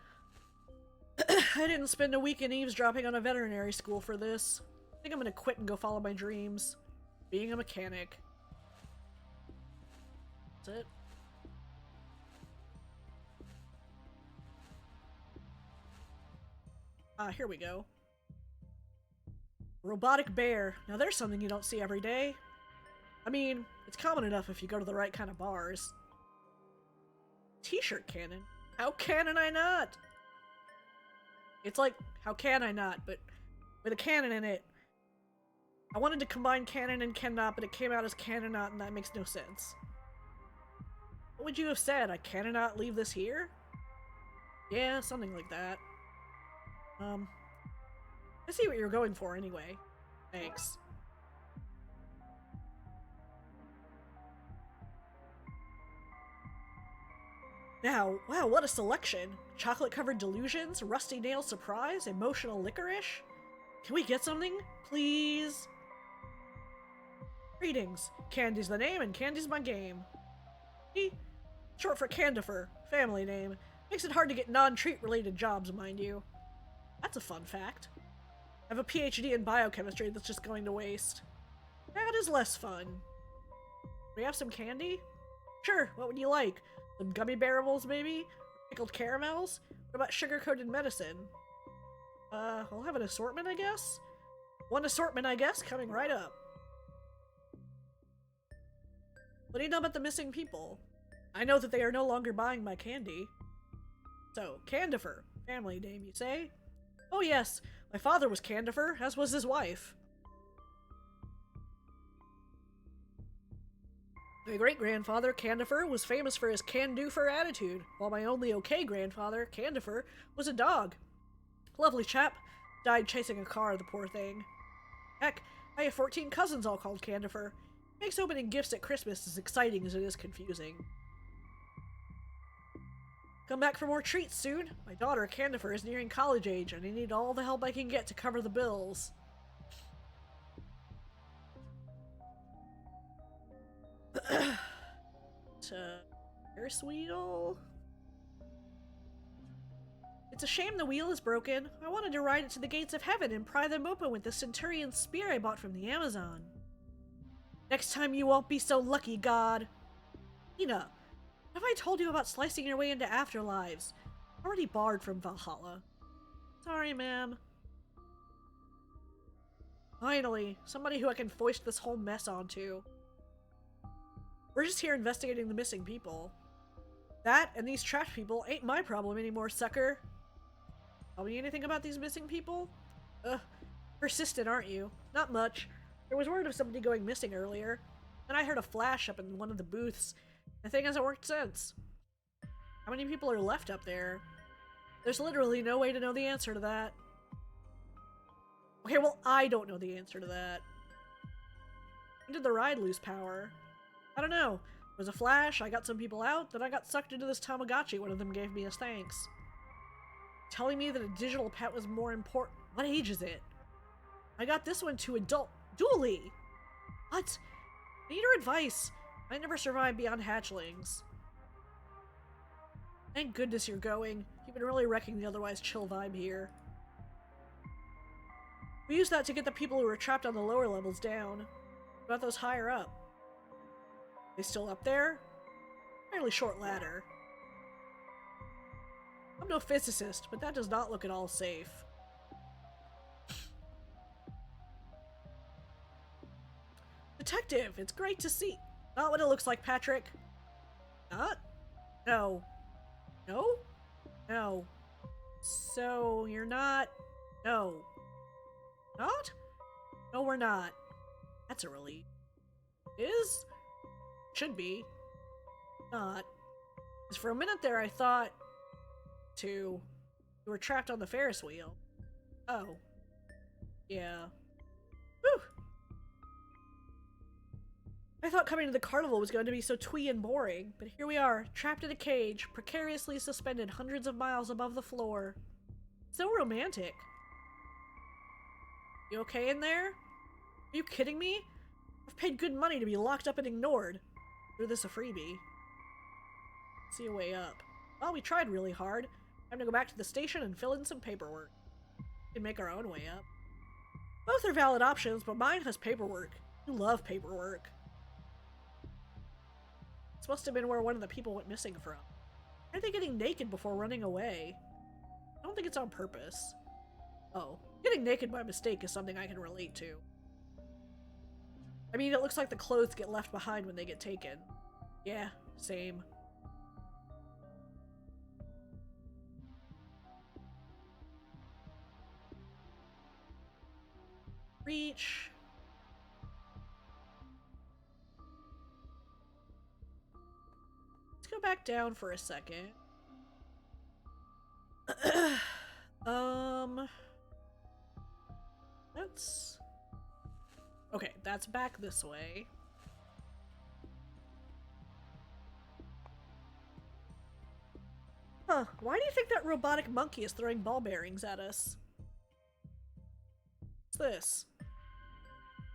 I didn't spend a weekend eavesdropping on a veterinary school for this. I think I'm gonna quit and go follow my dreams. Being a mechanic. That's it. Ah, here we go. Robotic bear. Now there's something you don't see every day. I mean, it's common enough if you go to the right kind of bars. T-shirt cannon? How can I not? It's like, how can I not, but with a cannon in it. I wanted to combine canon and cannot, but it came out as cannot, and that makes no sense. What would you have said? I cannot leave this here? Yeah, something like that. I see what you're going for anyway. Thanks. Now, wow, what a selection. Chocolate-covered delusions, rusty nail surprise, emotional licorice? Can we get something? Please? Greetings. Candy's the name and Candy's my game. Short for Candifer, family name. Makes it hard to get non-treat related jobs, mind you. That's a fun fact. I have a PhD in biochemistry that's just going to waste. That is less fun. We have some candy? Sure, what would you like? Some gummy bearables, maybe? Pickled caramels? What about sugar-coated medicine? I'll have an assortment, I guess? One assortment, I guess, coming right up. What do you know about the missing people? I know that they are no longer buying my candy. So, Candifer, family name, you say? Oh yes, my father was Candifer, as was his wife. My great-grandfather, Candifer, was famous for his can-do-fer attitude, while my only okay grandfather, Candifer, was a dog. Lovely chap. Died chasing a car, the poor thing. Heck, I have 14 cousins all called Candifer. Makes opening gifts at Christmas as exciting as it is confusing. Come back for more treats soon. My daughter, Candifer, is nearing college age, and I need all the help I can get to cover the bills. Ferris wheel? It's a shame the wheel is broken. I wanted to ride it to the gates of heaven and pry them open with the centurion's spear I bought from the Amazon. Next time you won't be so lucky, God. Ina, have I told you about slicing your way into afterlives? Already barred from Valhalla. Sorry, ma'am. Finally, somebody who I can foist this whole mess onto. We're just here investigating the missing people. That and these trash people ain't my problem anymore, sucker. Tell me anything about these missing people? Ugh, persistent, aren't you? Not much. There was word of somebody going missing earlier. Then I heard a flash up in one of the booths. The thing hasn't worked since. How many people are left up there? There's literally no way to know the answer to that. Okay, well, I don't know the answer to that. When did the ride lose power? I don't know. There was a flash, I got some people out, then I got sucked into this Tamagotchi one of them gave me as thanks. Telling me that a digital pet was more important. What age is it? I got this one to adult. Dooley! What? I need your advice. I never survived beyond hatchlings. Thank goodness you're going. You've been really wrecking the otherwise chill vibe here. We used that to get the people who were trapped on the lower levels down. What about those higher up? They still up there? Fairly short ladder. I'm no physicist, but that does not look at all safe. Detective, it's great to see. Not what it looks like, Patrick. Not? No. No? No. So, you're not... No. Not? No, we're not. That's a relief. Is? Should be. Not. Because for a minute there I thought... you were trapped on the Ferris wheel. Oh. Yeah. Whew! I thought coming to the carnival was going to be so twee and boring, but here we are, trapped in a cage, precariously suspended hundreds of miles above the floor. So romantic. You okay in there? Are you kidding me? I've paid good money to be locked up and ignored. Or this a freebie. See a way up. Well, we tried really hard. Time to go back to the station and fill in some paperwork. We can make our own way up. Both are valid options, but mine has paperwork. You love paperwork. This must have been where one of the people went missing from. Why are they getting naked before running away? I don't think it's on purpose. Oh, getting naked by mistake is something I can relate to. I mean, it looks like the clothes get left behind when they get taken. Yeah, same. Reach. Let's go back down for a second. That's... Okay, that's back this way. Huh, why do you think that robotic monkey is throwing ball bearings at us? What's this?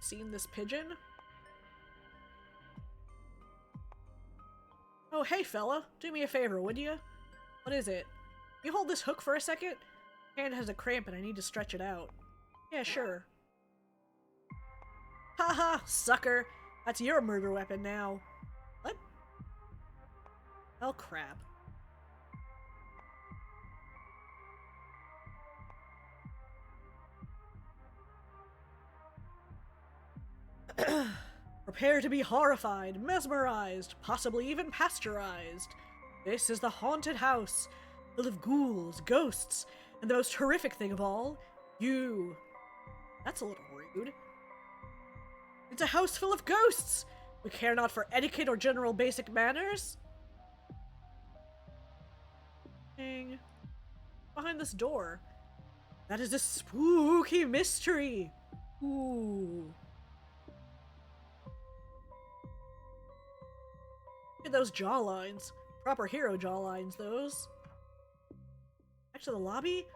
Seen this pigeon? Oh, hey fella, do me a favor, would you? What is it? You hold this hook for a second? Hand has a cramp and I need to stretch it out. Yeah, sure. Haha, sucker! That's your murder weapon now. What? Oh, crap. Prepare to be horrified, mesmerized, possibly even pasteurized. This is the haunted house, full of ghouls, ghosts, and the most horrific thing of all, you. That's a little rude. It's a house full of ghosts! We care not for etiquette or general basic manners? Dang. Behind this door. That is a spooky mystery! Ooh. Look at those jawlines. Proper hero jawlines, those. Back to the lobby?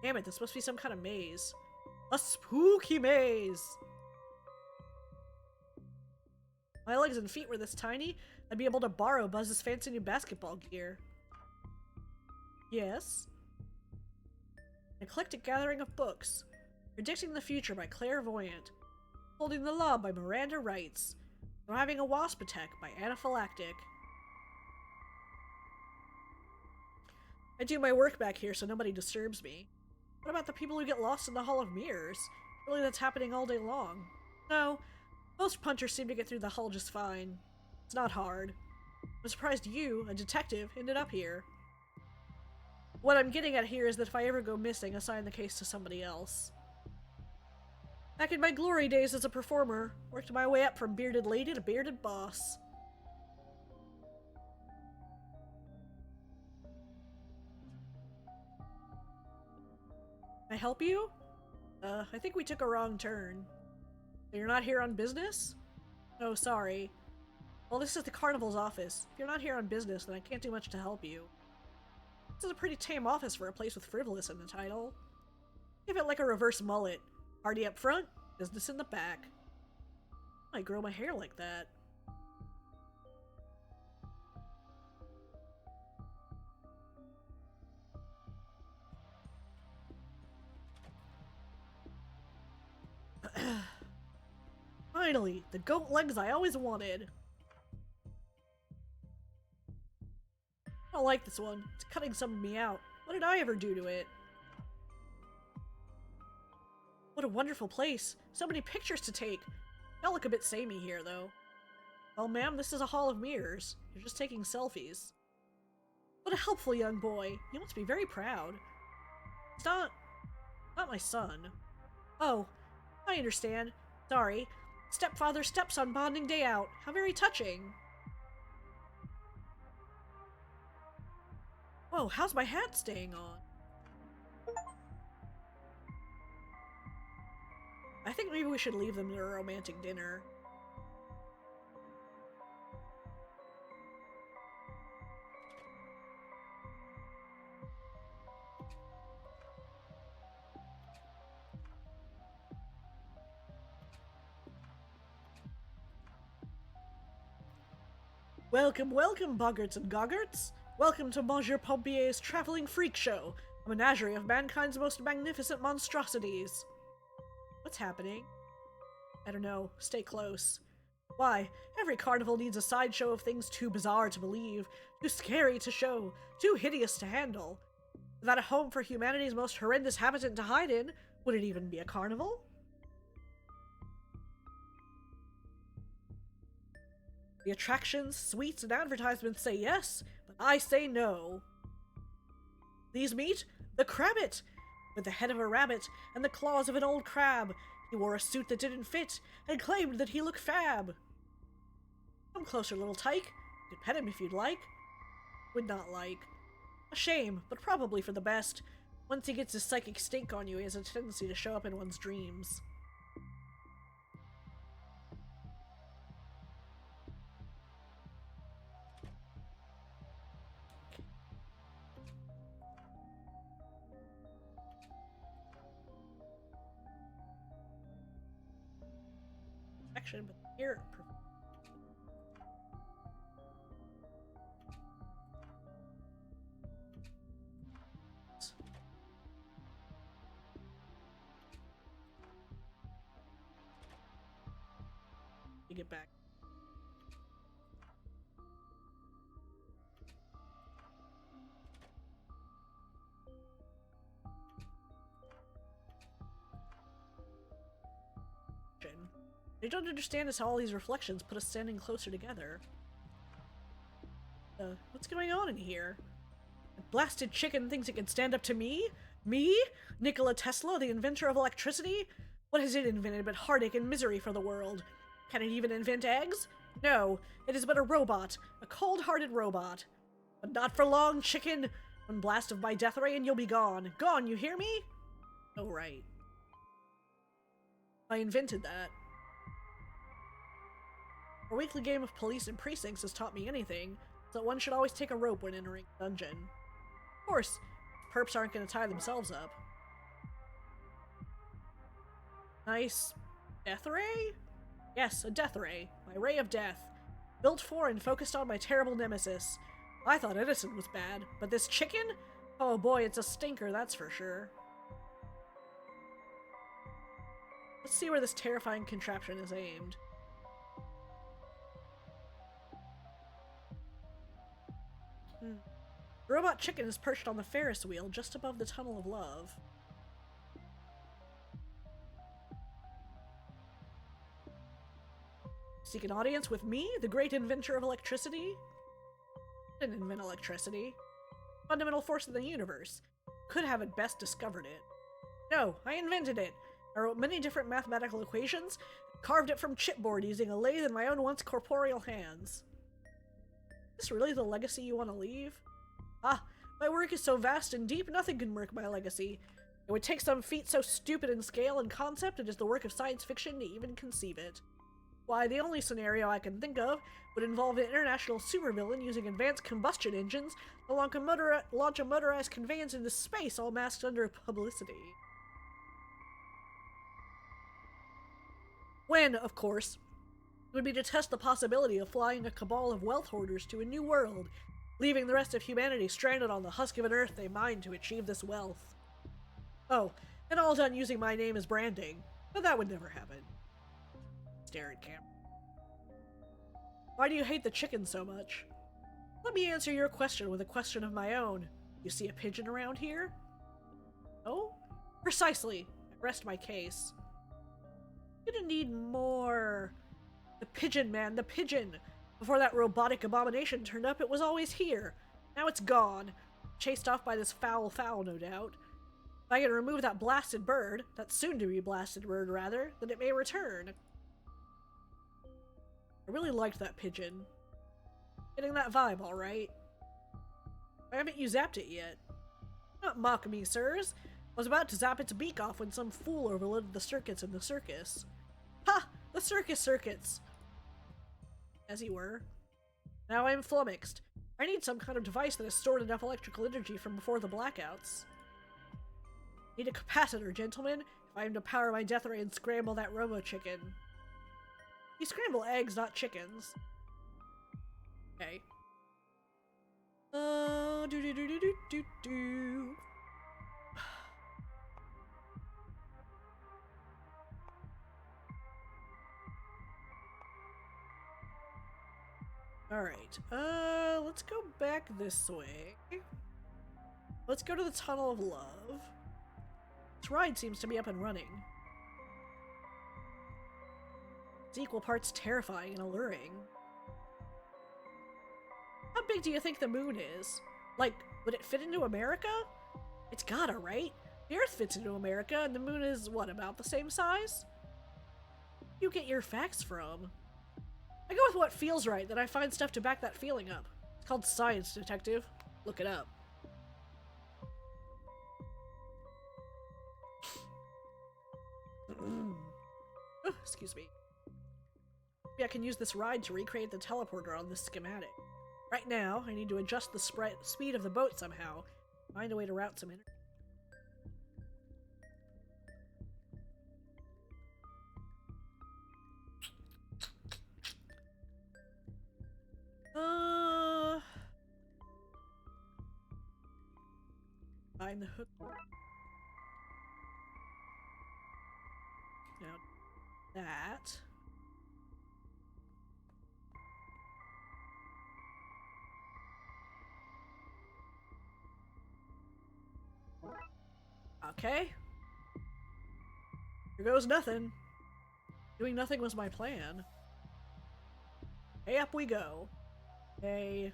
Damn it, this must be some kind of maze. A spooky maze! If my legs and feet were this tiny, I'd be able to borrow Buzz's fancy new basketball gear. Yes? An eclectic gathering of books. Predicting the Future by Clairvoyant. Holding the Law by Miranda Wrights. Surviving a Wasp Attack by Anaphylactic. I do my work back here so nobody disturbs me. What about the people who get lost in the Hall of Mirrors? Really, that's happening all day long. No, most punchers seem to get through the hull just fine. It's not hard. I'm surprised you, a detective, ended up here. What I'm getting at here is that if I ever go missing, assign the case to somebody else. Back in my glory days as a performer, worked my way up from bearded lady to bearded boss. Can I help you? I think we took a wrong turn. You're not here on business? Oh, sorry. Well, this is the carnival's office. If you're not here on business, then I can't do much to help you. This is a pretty tame office for a place with frivolous in the title. Give it like a reverse mullet. Party up front, business in the back. I might grow my hair like that. Finally, the goat legs I always wanted. I don't like this one. It's cutting some of me out. What did I ever do to it? What a wonderful place. So many pictures to take. Y'all look a bit samey here, though. Well, ma'am, this is a hall of mirrors. You're just taking selfies. What a helpful young boy. You must be very proud. It's not my son. Oh, I understand. Sorry. Stepfather, stepson bonding day out. How very touching. Whoa, how's my hat staying on? I think maybe we should leave them to a romantic dinner. Welcome, welcome, boggarts and goggarts! Welcome to Monsieur Pompier's Traveling Freak Show, a menagerie of mankind's most magnificent monstrosities. What's happening? I don't know. Stay close. Why, every carnival needs a sideshow of things too bizarre to believe, too scary to show, too hideous to handle. Without a home for humanity's most horrendous habitant to hide in, would it even be a carnival? The attractions, sweets, and advertisements say yes, but I say no. These meet the Crabbit! With the head of a rabbit and the claws of an old crab, he wore a suit that didn't fit and claimed that he looked fab. Come closer, little tyke. You could pet him if you'd like. Would not like. A shame, but probably for the best. Once he gets his psychic stink on you, he has a tendency to show up in one's dreams. But here, you get back. What I don't understand is how all these reflections put us standing closer together. What's going on in here? That blasted chicken thinks it can stand up to me? Me? Nikola Tesla, the inventor of electricity? What has it invented but heartache and misery for the world? Can it even invent eggs? No, it is but a robot, a cold-hearted robot. But not for long, chicken! One blast of my death ray and you'll be gone. Gone, you hear me? Oh, right. I invented that. Our weekly game of police and precincts has taught me anything, so that one should always take a rope when entering a dungeon. Of course, perps aren't going to tie themselves up. Nice death ray? Yes, a death ray. My ray of death. Built for and focused on my terrible nemesis. I thought Edison was bad, but this chicken? Oh boy, it's a stinker, that's for sure. Let's see where this terrifying contraption is aimed. The robot chicken is perched on the Ferris wheel just above the Tunnel of Love. Seek an audience with me, the great inventor of electricity? I didn't invent electricity. Fundamental force of the universe. Could have at best discovered it. No, I invented it. I wrote many different mathematical equations, carved it from chipboard using a lathe in my own once corporeal hands. Is this really the legacy you want to leave? Ah, my work is so vast and deep, nothing can mark my legacy. It would take some feat so stupid in scale and concept it is the work of science fiction to even conceive it. Why, the only scenario I can think of would involve an international supervillain using advanced combustion engines to launch a motorized conveyance into space all masked under publicity. When, of course, it would be to test the possibility of flying a cabal of wealth hoarders to a new world, leaving the rest of humanity stranded on the husk of an earth they mined to achieve this wealth. Oh, and all done using my name as branding, but that would never happen. stare at camera. Why do you hate the chicken so much? Let me answer your question with a question of my own. You see a pigeon around here? Oh? Precisely. I rest my case. You're gonna need more. The pigeon, man, the pigeon! Before that robotic abomination turned up, it was always here. Now it's gone. Chased off by this foul, no doubt. If I can remove that blasted bird, that soon-to-be blasted bird, rather, then it may return. I really liked that pigeon. Getting that vibe, alright. Why haven't you zapped it yet? Don't mock me, sirs. I was about to zap its beak off when some fool overloaded the circuits in the circus. Ha! The circuits! As you were. Now I am flummoxed. I need some kind of device that has stored enough electrical energy from before the blackouts. Need a capacitor, gentlemen, if I am to power my death ray and scramble that robo-chicken. You scramble eggs, not chickens. Okay. Do. Alright, let's go back this way. Let's go to the Tunnel of Love. This ride seems to be up and running. It's equal parts terrifying and alluring. How big do you think the moon is? Like, would it fit into America? It's gotta, right? The Earth fits into America, and the moon is, what, about the same size? You get your facts from? I go with what feels right, then I find stuff to back that feeling up. It's called science, detective. Look it up. Oh, excuse me. Maybe I can use this ride to recreate the teleporter on this schematic. Right now, I need to adjust the speed of the boat somehow. Find a way to route some energy. Find the hook. Now, that. Okay. Here goes nothing. Doing nothing was my plan. Hey, up we go. Hey.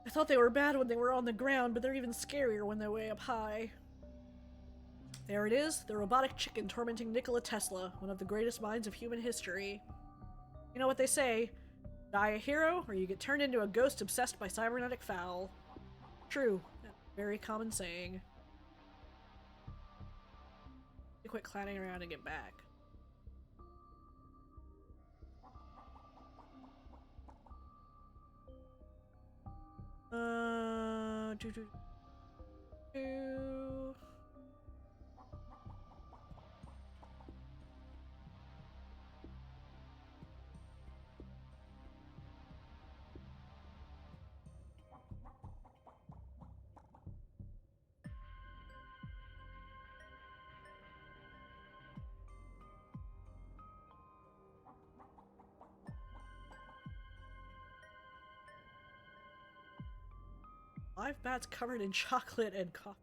I thought they were bad when they were on the ground, but they're even scarier when they're way up high. There it is, the robotic chicken tormenting Nikola Tesla, one of the greatest minds of human history. You know what they say, die a hero, or you get turned into a ghost obsessed by cybernetic foul. True, very common saying. Quit clowning around and get back. Do. Live bats covered in chocolate and coffee.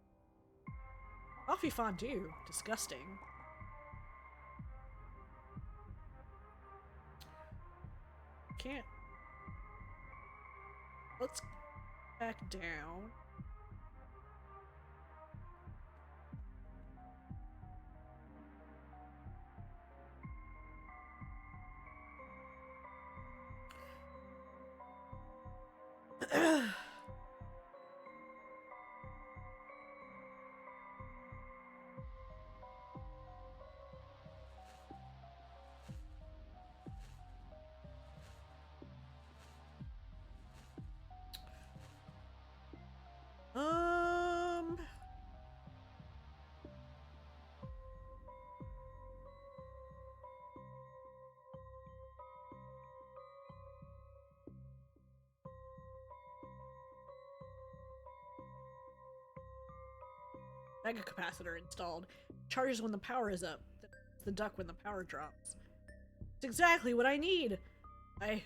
Coffee fondue. Disgusting. Can't. Let's back down. Mega capacitor installed. Charges when the power is up. The duck when the power drops. It's exactly what I need. I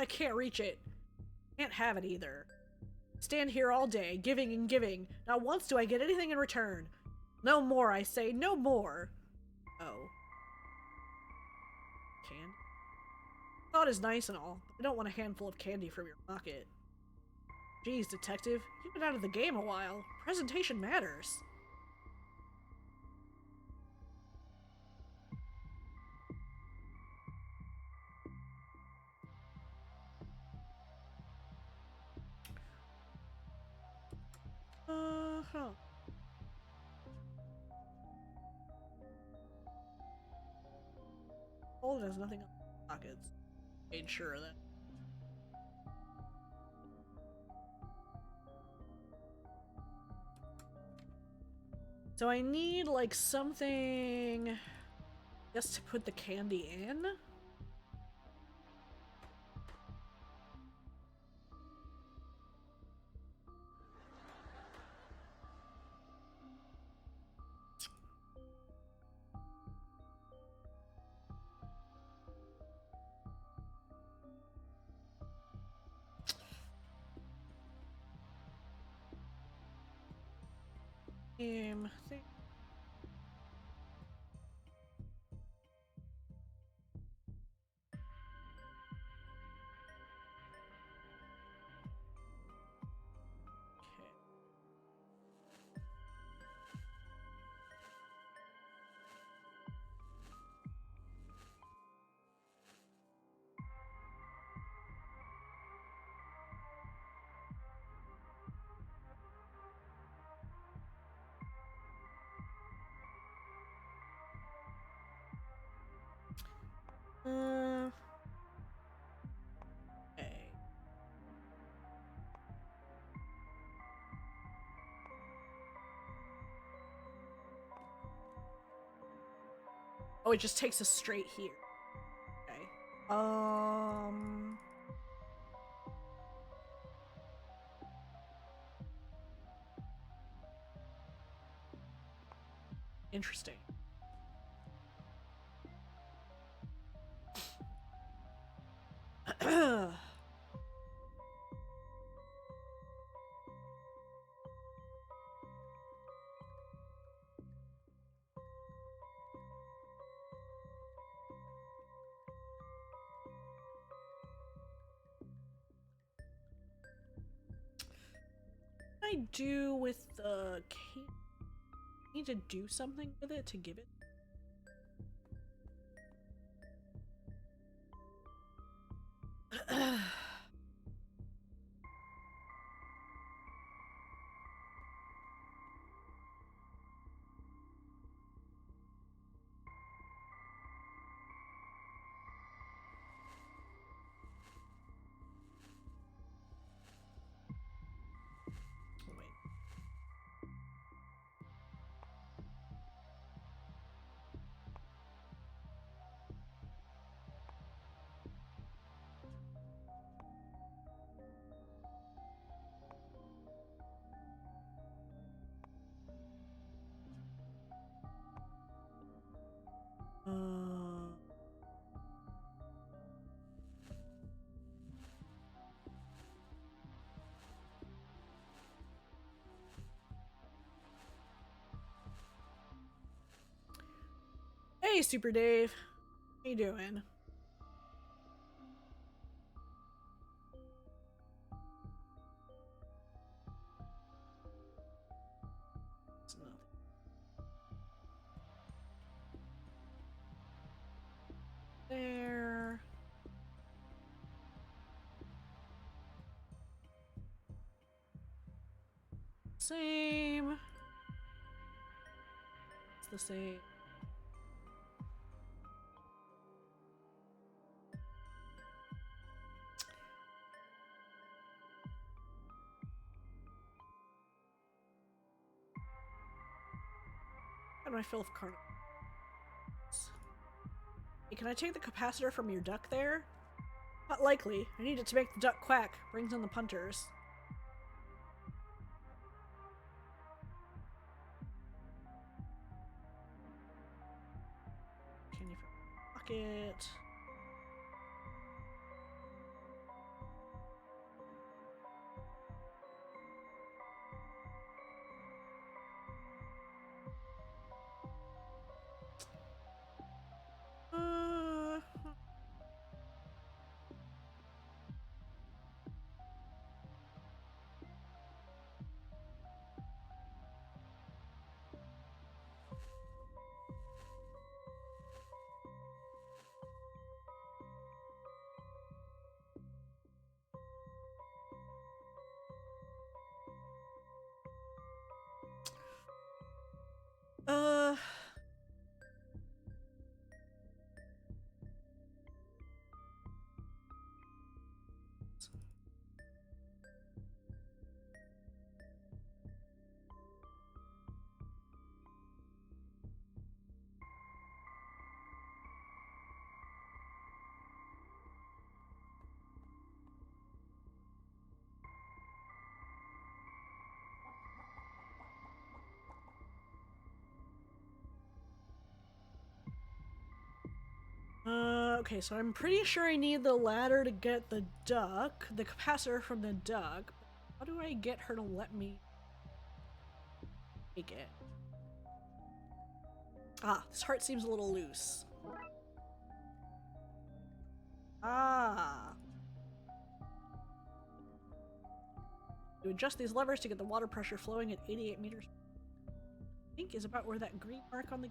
can't reach it. Can't have it either. Stand here all day, giving and giving. Not once do I get anything in return. No more, I say, no more. Oh. Candy? Thought is nice and all, but I don't want a handful of candy from your pocket. Geez, detective, you've been out of the game a while. Presentation matters. Huh. Oh, there's nothing in the pockets. Made sure of that. So I need, like, something... just to put the candy in? Thing. Okay. Oh, it just takes us straight here. Okay. Interesting. I do with the cane? I need to do something with it to give it. Hey, Super Dave. How you doing? It's nothing. There. Same. It's the same. How do I fill with carnivores? Hey, can I take the capacitor from your duck there? Not likely. I need it to make the duck quack. Brings in the punters. ticket. Uh, uh, okay, so I'm pretty sure I need the ladder to get the duck, the capacitor from the duck. How do I get her to let me take it? Ah, this heart seems a little loose. Ah. You adjust these levers to get the water pressure flowing at 88 meters. I think is about where that green mark on the...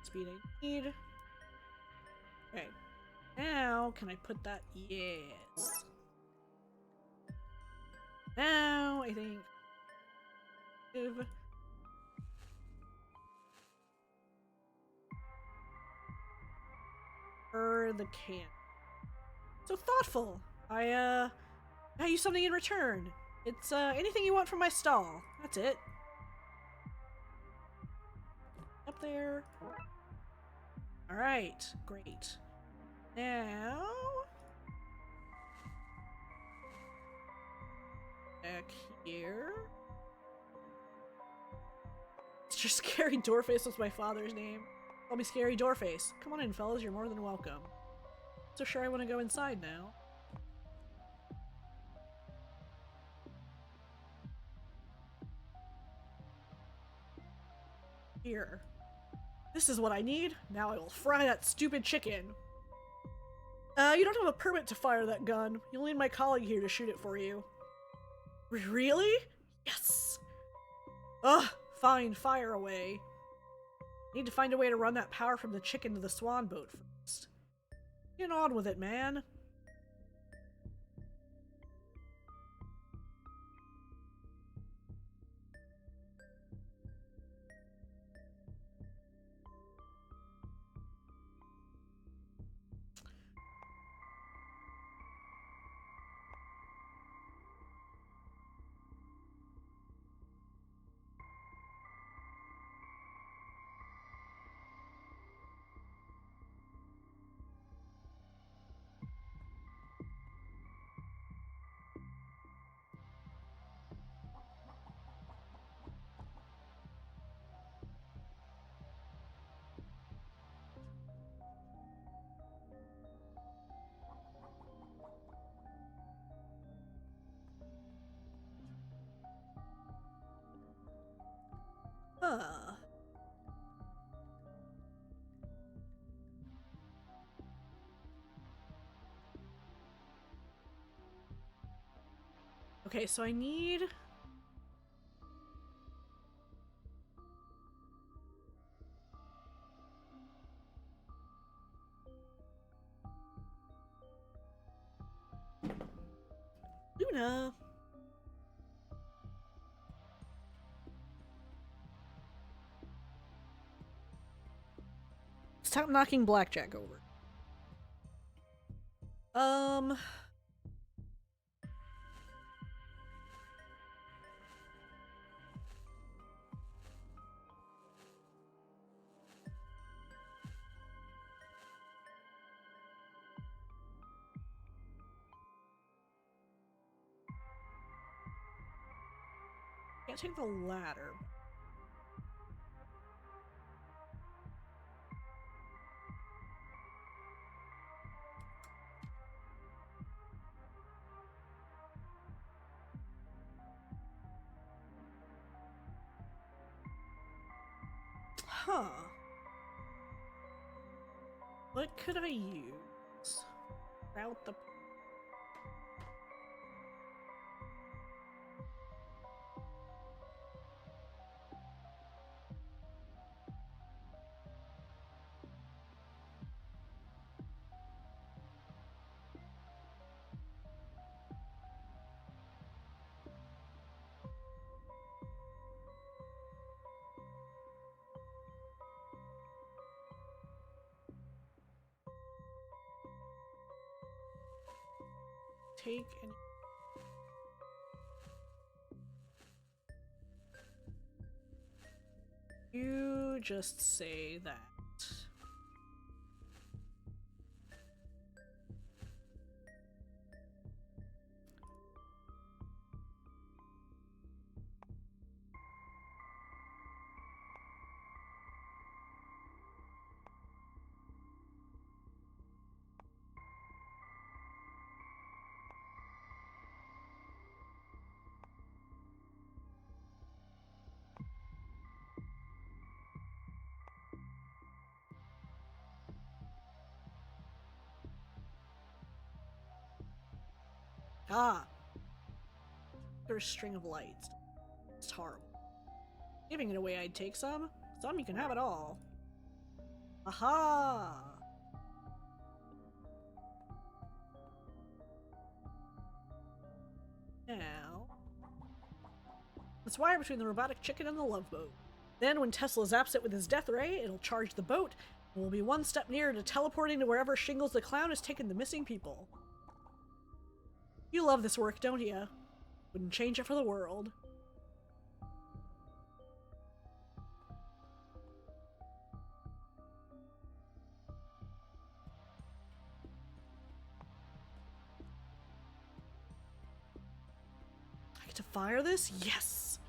speed I need. Okay. Now, can I put that? Yes. Now, I think... For the can. So thoughtful. I you something in return. It's, anything you want from my stall. That's it. Up there. Alright, great. Now... Back here... Mr. Scary Doorface was my father's name. Call me Scary Doorface. Come on in, fellas, you're more than welcome. So sure I want to go inside now. Here. This is what I need. Now I will fry that stupid chicken. You don't have a permit to fire that gun. You'll need my colleague here to shoot it for you. Really? Yes! Ugh, fine, fire away. Need to find a way to run that power from the chicken to the swan boat first. Get on with it, man. Huh. Okay, so I need... Luna! Stop knocking Blackjack over. Can't take the ladder. Huh. What could I use? Route the... Take any... You just say that. Ah! There's a string of lights. It's horrible. Giving it away, I'd take some. Some you can have it all. Aha! Now... let's wire between the robotic chicken and the love boat. Then, when Tesla zaps it with his death ray, it'll charge the boat, and we'll be one step nearer to teleporting to wherever Shingles the Clown has taken the missing people. You love this work, don't you? Wouldn't change it for the world. I get to fire this? Yes!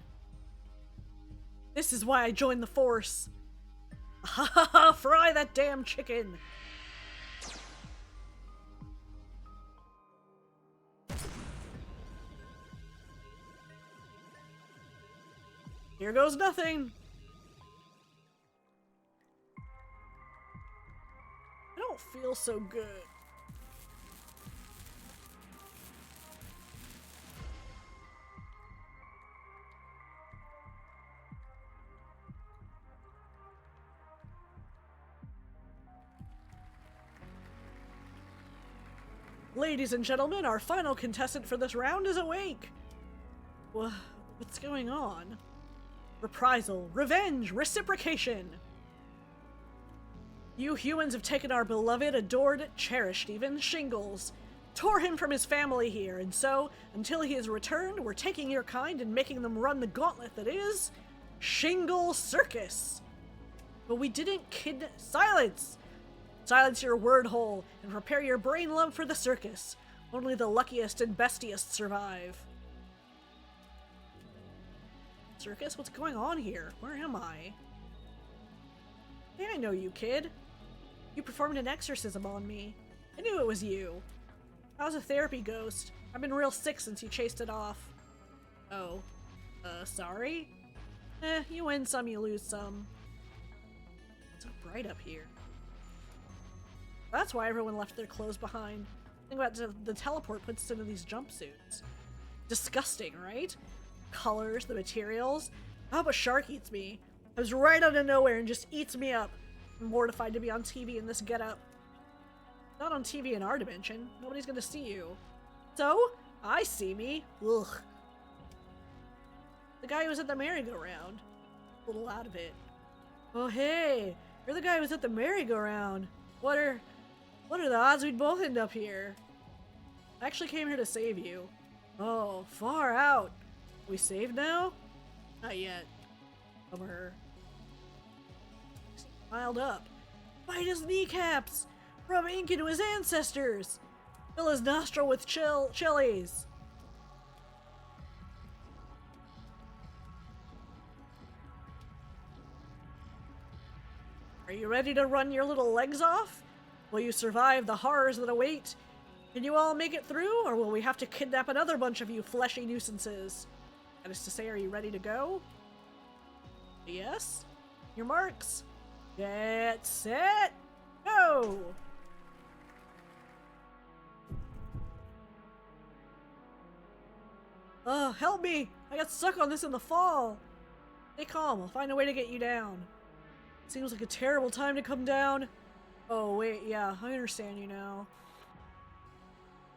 This is why I joined the Force! Ha ha ha! Fry that damn chicken! Here goes nothing! I don't feel so good. Ladies and gentlemen, our final contestant for this round is awake! What's going on? Reprisal, revenge, reciprocation! You humans have taken our beloved, adored, cherished even, Shingles, tore him from his family here, and so, until he is returned, we're taking your kind and making them run the gauntlet that is... Shingle Circus! But we didn't Silence! Silence your word hole, and prepare your brain love for the circus. Only the luckiest and bestiest survive. Circus? What's going on here? Where am I? Hey, I know you, kid. You performed an exorcism on me. I knew it was you. I was a therapy ghost. I've been real sick since you chased it off. Oh. Sorry? You win some, you lose some. It's so bright up here. That's why everyone left their clothes behind. Think about the teleport puts us into these jumpsuits. Disgusting, right? Colors, the materials. I hope a shark eats me. Comes right out of nowhere and just eats me up. I'm mortified to be on TV in this getup. Not on TV in our dimension. Nobody's gonna see you. So, I see me. Ugh. The guy who was at the merry-go-round. A little out of it. Oh hey, You're the guy who was at the merry-go-round. What are the odds we'd both end up here? I actually came here to save you. Oh, far out. We saved now? Not yet. Bummer. Piled up. Bite his kneecaps! Rub ink into his ancestors! Fill his nostril with chilies! Are you ready to run your little legs off? Will you survive the horrors that await? Can you all make it through, or will we have to kidnap another bunch of you fleshy nuisances? That is to say, are you ready to go? Yes? Your marks. Get set, go! Help me! I got stuck on this in the fall! Stay calm, I'll find a way to get you down. Seems like a terrible time to come down. Oh wait, yeah, I understand you now.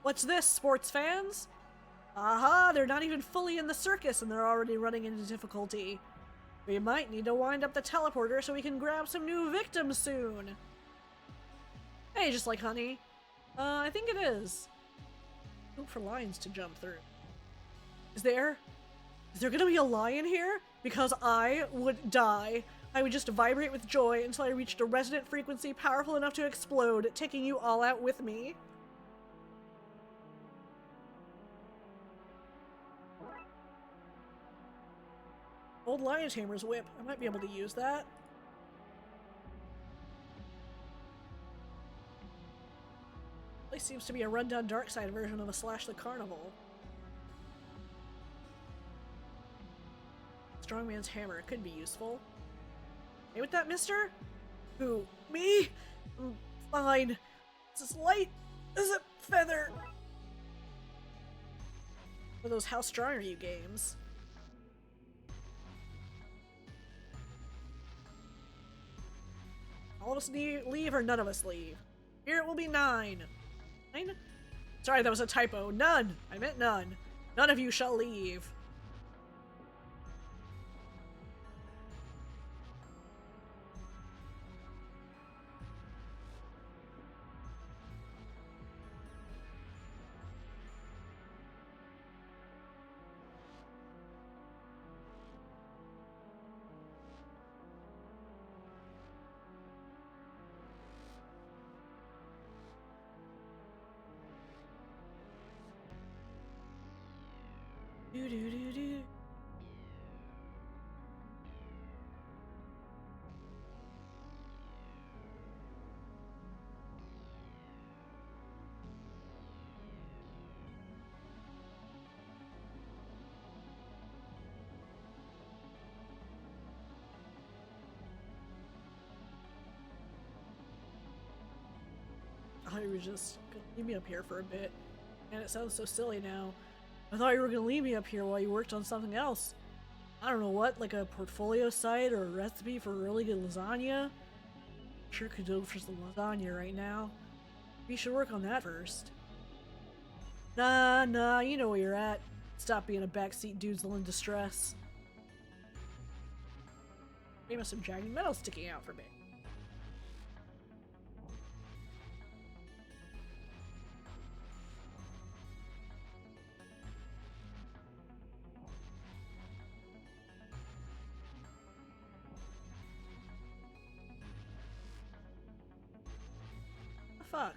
What's this, sports fans? Aha, they're not even fully in the circus and they're already running into difficulty. We might need to wind up the teleporter so we can grab some new victims soon. Hey, just like honey. I think it is. Hope for lions to jump through. Is there gonna be a lion here? Because I would die. I would just vibrate with joy until I reached a resonant frequency powerful enough to explode, taking you all out with me. Old Lion Tamer's whip. I might be able to use that. Place seems to be a rundown Darkside version of a Slash the Carnival. Strongman's hammer. It could be useful. Hey with that, mister? Who? Me? Fine. It's as light as a feather. For those How Strong Are You games. All of us leave or none of us leave? Here it will be 9. 9? Sorry, that was a typo. None! I meant none. None of you shall leave. Do do do do. I thought you were just gonna leave me up here for a bit. And it sounds so silly now. I thought you were gonna leave me up here while you worked on something else. I don't know what, like a portfolio site or a recipe for really good lasagna? Sure could go for some lasagna right now. You should work on that first. Nah, you know where you're at. Stop being a backseat doozle in distress. Maybe have some jagged metal sticking out for me. Fuck.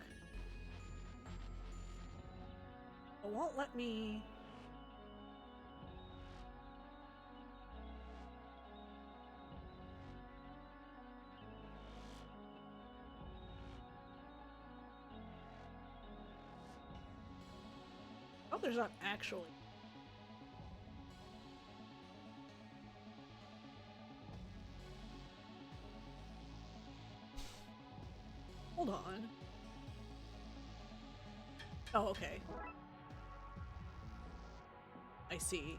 It won't let me... Oh, there's not actually... Hold on. Oh, okay. I see.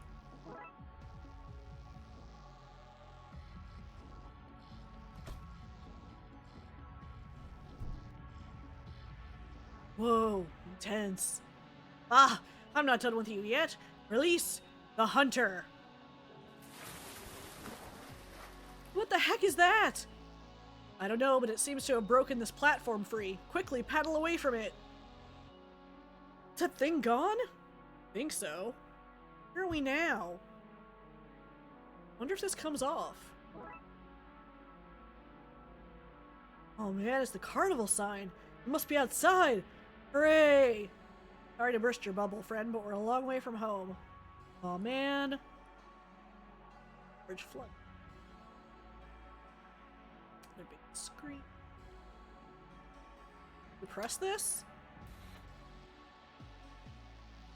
Whoa, intense. Ah, I'm not done with you yet. Release the hunter. What the heck is that? I don't know, but it seems to have broken this platform free. Quickly paddle away from it. Is that thing gone? Think so. Where are we now? Wonder if this comes off. Oh man, it's the carnival sign. It must be outside. Hooray! Sorry to burst your bubble, friend, but we're a long way from home. Oh man. Bridge flood. Another big screen. We press this?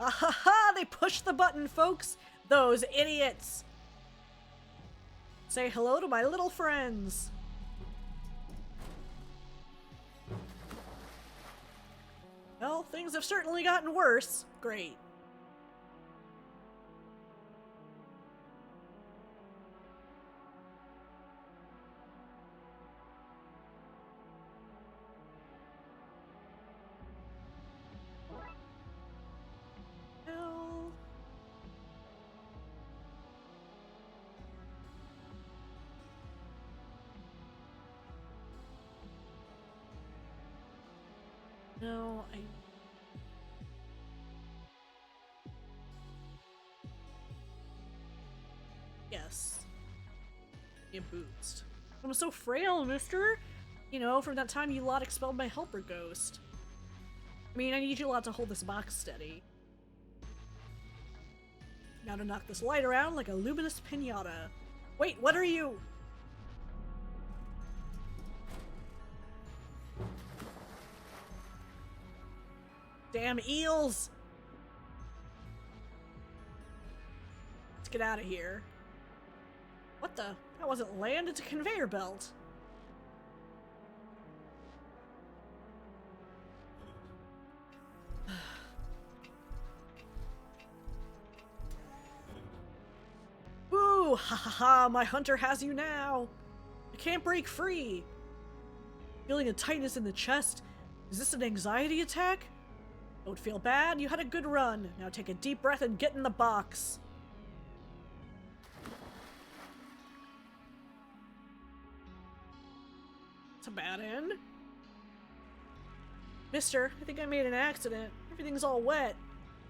Ah ha ha! They pushed the button, folks! Those idiots! Say hello to my little friends! Well, things have certainly gotten worse. Great. Hell. No, Yes. A boost. I'm so frail, mister! You know, from that time you lot expelled my helper ghost. I mean, I need you lot to hold this box steady. Now to knock this light around like a luminous pinata. Wait, what are you? Damn eels! Let's get out of here. What the? That wasn't land, it's a conveyor belt. Woo! Ha ha ha! My hunter has you now! I can't break free! Feeling a tightness in the chest. Is this an anxiety attack? Don't feel bad, you had a good run. Now take a deep breath and get in the box. It's a bad end. Mister, I think I made an accident. Everything's all wet.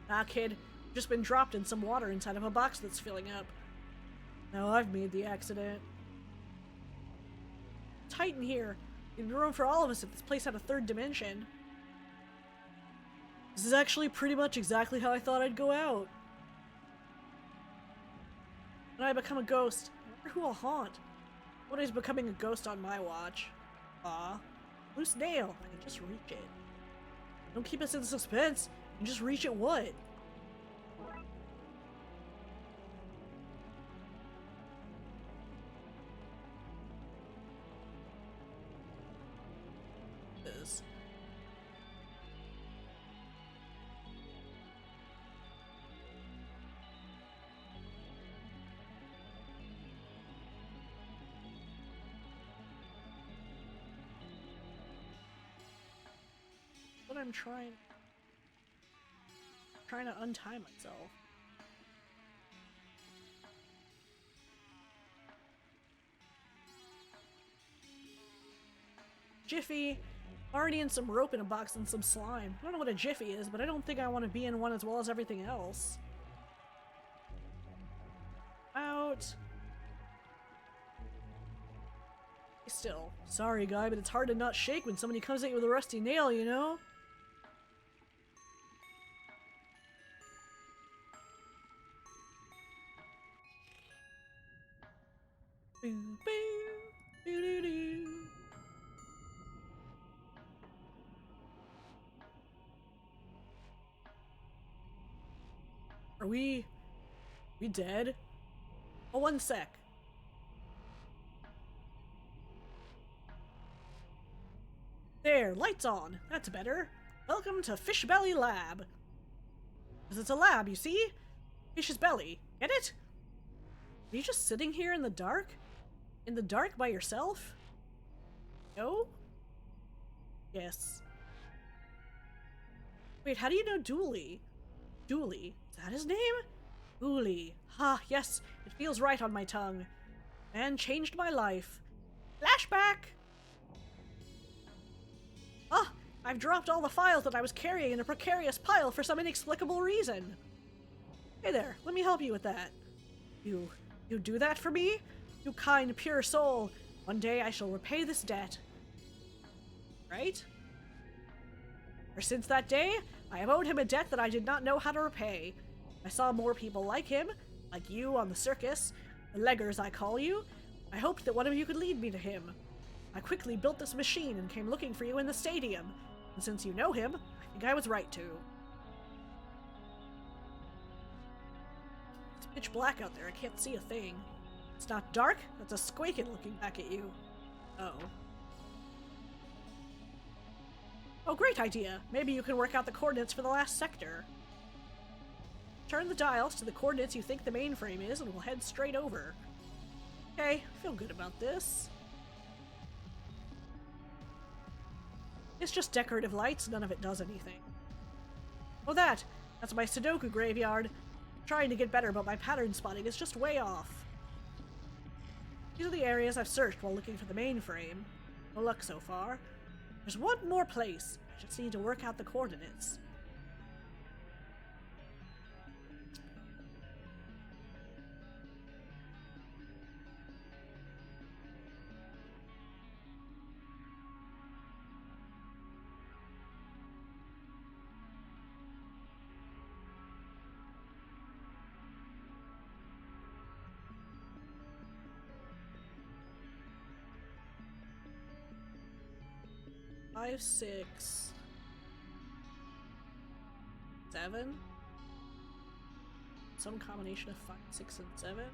Ah, kid. I've just been dropped in some water inside of a box that's filling up. Now I've made the accident. Tight in here. There'd be room for all of us if this place had a third dimension. This is actually pretty much exactly how I thought I'd go out. When I become a ghost, I wonder who I'll haunt. What is becoming a ghost on my watch? Loose nail. I can just reach it. Don't keep us in suspense. You just reach it what? This. What I'm trying to untie myself. Jiffy! Already in some rope in a box and some slime. I don't know what a jiffy is, but I don't think I want to be in one as well as everything else. Out. Still, sorry guy, but it's hard to not shake when somebody comes at you with a rusty nail, you know? Boo boo, doo doo doo. Are we dead? Oh, one sec. There, lights on. That's better. Welcome to Fish Belly Lab. Because it's a lab, you see? Fish's belly. Get it? Are you just sitting here in the dark? In the dark by yourself? No? Yes. Wait, how do you know Dooley? Dooley. Is that his name? Dooley. Ah, yes. It feels right on my tongue. Man changed my life. Flashback! I've dropped all the files that I was carrying in a precarious pile for some inexplicable reason. Hey there, let me help you with that. You do that for me? You kind, pure soul. One day I shall repay this debt. Right? For since that day, I have owed him a debt that I did not know how to repay. I saw more people like him, like you on the circus, the leggers I call you. I hoped that one of you could lead me to him. I quickly built this machine and came looking for you in the stadium. And since you know him, I think I was right to. It's pitch black out there, I can't see a thing. It's not dark, that's a squakin looking back at you. Oh. Oh, great idea. Maybe you can work out the coordinates for the last sector. Turn the dials to the coordinates you think the mainframe is, and we'll head straight over. Okay, feel good about this. It's just decorative lights, none of it does anything. Oh, that's my Sudoku graveyard. I'm trying to get better, but my pattern spotting is just way off. These are the areas I've searched while looking for the mainframe. No luck so far. There's one more place. I just need to work out the coordinates. Five, 6, 7. Some combination of 5, 6, and 7.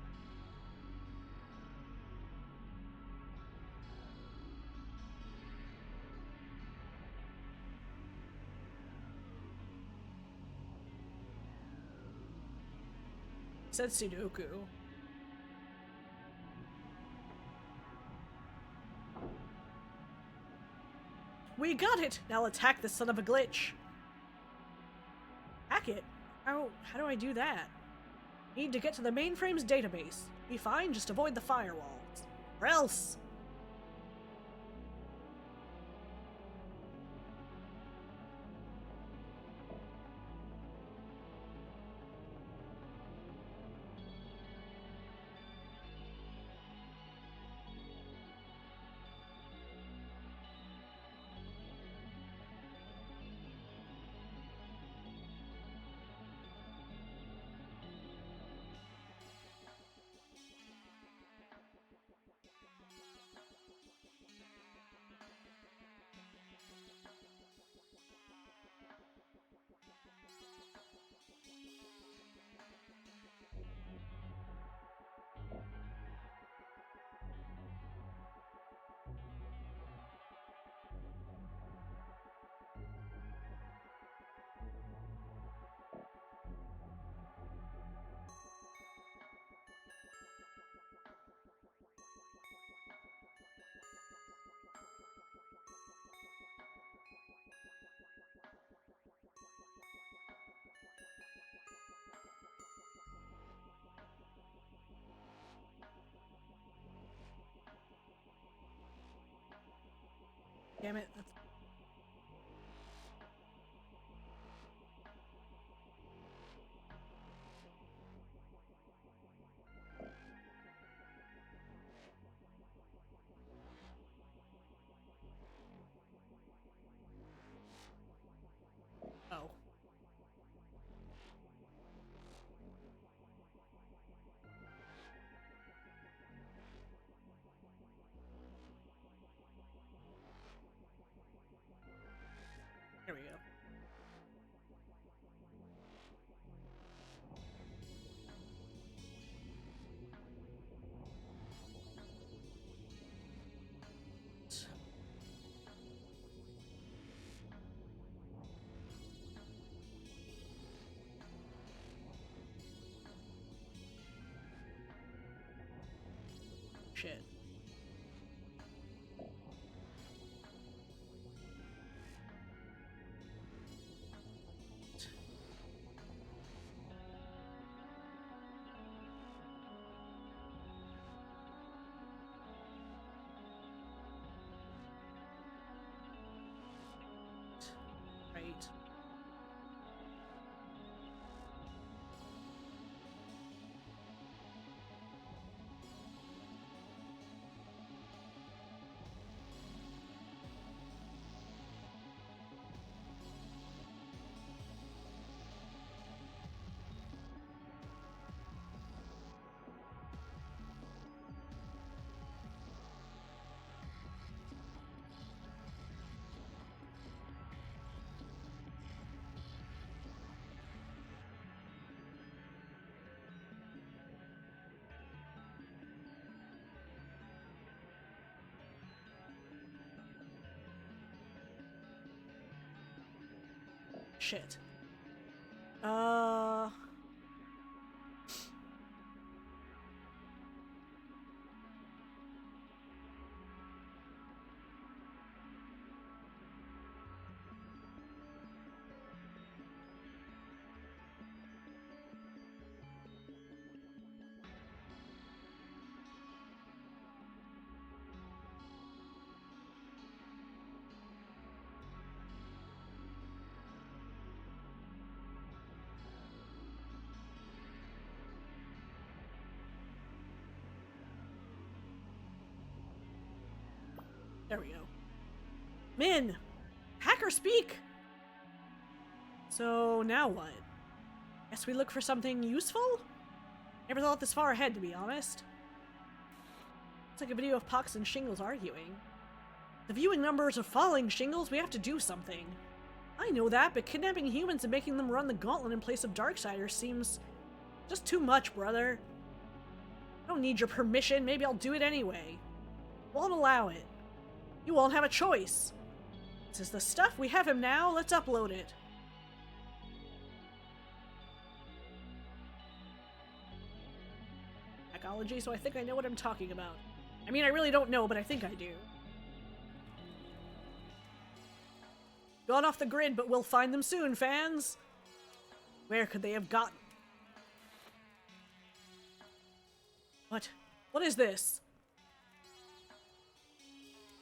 It said Sudoku. We got it! Now let's hack this son of a glitch. Hack it? How do I do that? Need to get to the mainframe's database. Be fine, just avoid the firewalls. Or else! Damn it. Oh. Shit. There we go. Min! Hacker speak! So, now what? Guess we look for something useful? Never thought this far ahead, to be honest. It's like a video of Pox and Shingles arguing. The viewing numbers are falling, Shingles. We have to do something. I know that, but kidnapping humans and making them run the gauntlet in place of Darksiders seems just too much, brother. I don't need your permission. Maybe I'll do it anyway. Won't allow it. You won't have a choice. This is the stuff. We have him now. Let's upload it. Ecology, so I think I know what I'm talking about. I mean, I really don't know, but I think I do. Gone off the grid, but we'll find them soon, fans. Where could they have gotten? What? What is this?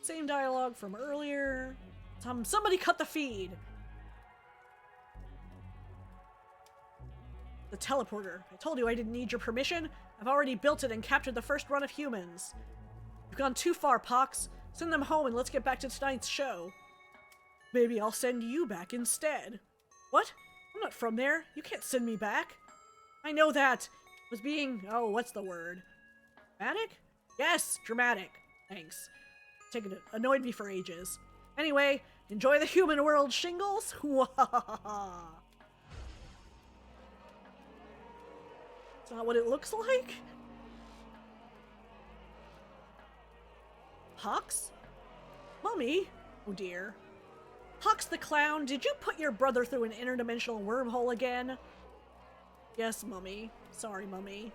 Same dialogue from earlier. Somebody cut the feed. The teleporter. I told you I didn't need your permission. I've already built it and captured the first run of humans. You've gone too far, Pox. Send them home and let's get back to tonight's show. Maybe I'll send you back instead. What? I'm not from there. You can't send me back. I know that. Was being... oh, what's the word? Dramatic? Yes, dramatic. Thanks. It annoyed me for ages. Anyway, enjoy the human world, Shingles. It's not what it looks like. Pox? Mummy? Oh dear. Pox the clown, did you put your brother through an interdimensional wormhole again? Yes, Mummy. Sorry, Mummy.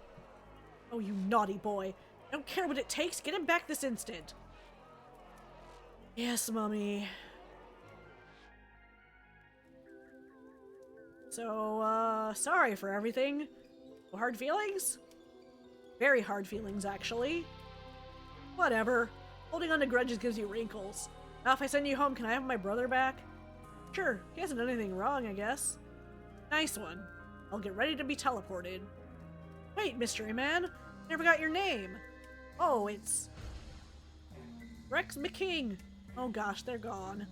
Oh, you naughty boy. I don't care what it takes. Get him back this instant. Yes, Mummy. So, sorry for everything. Hard feelings? Very hard feelings, actually. Whatever. Holding on to grudges gives you wrinkles. Now, if I send you home, can I have my brother back? Sure. He hasn't done anything wrong, I guess. Nice one. I'll get ready to be teleported. Wait, mystery man. Never got your name. Oh, it's... Rex McKing. Oh gosh, they're gone.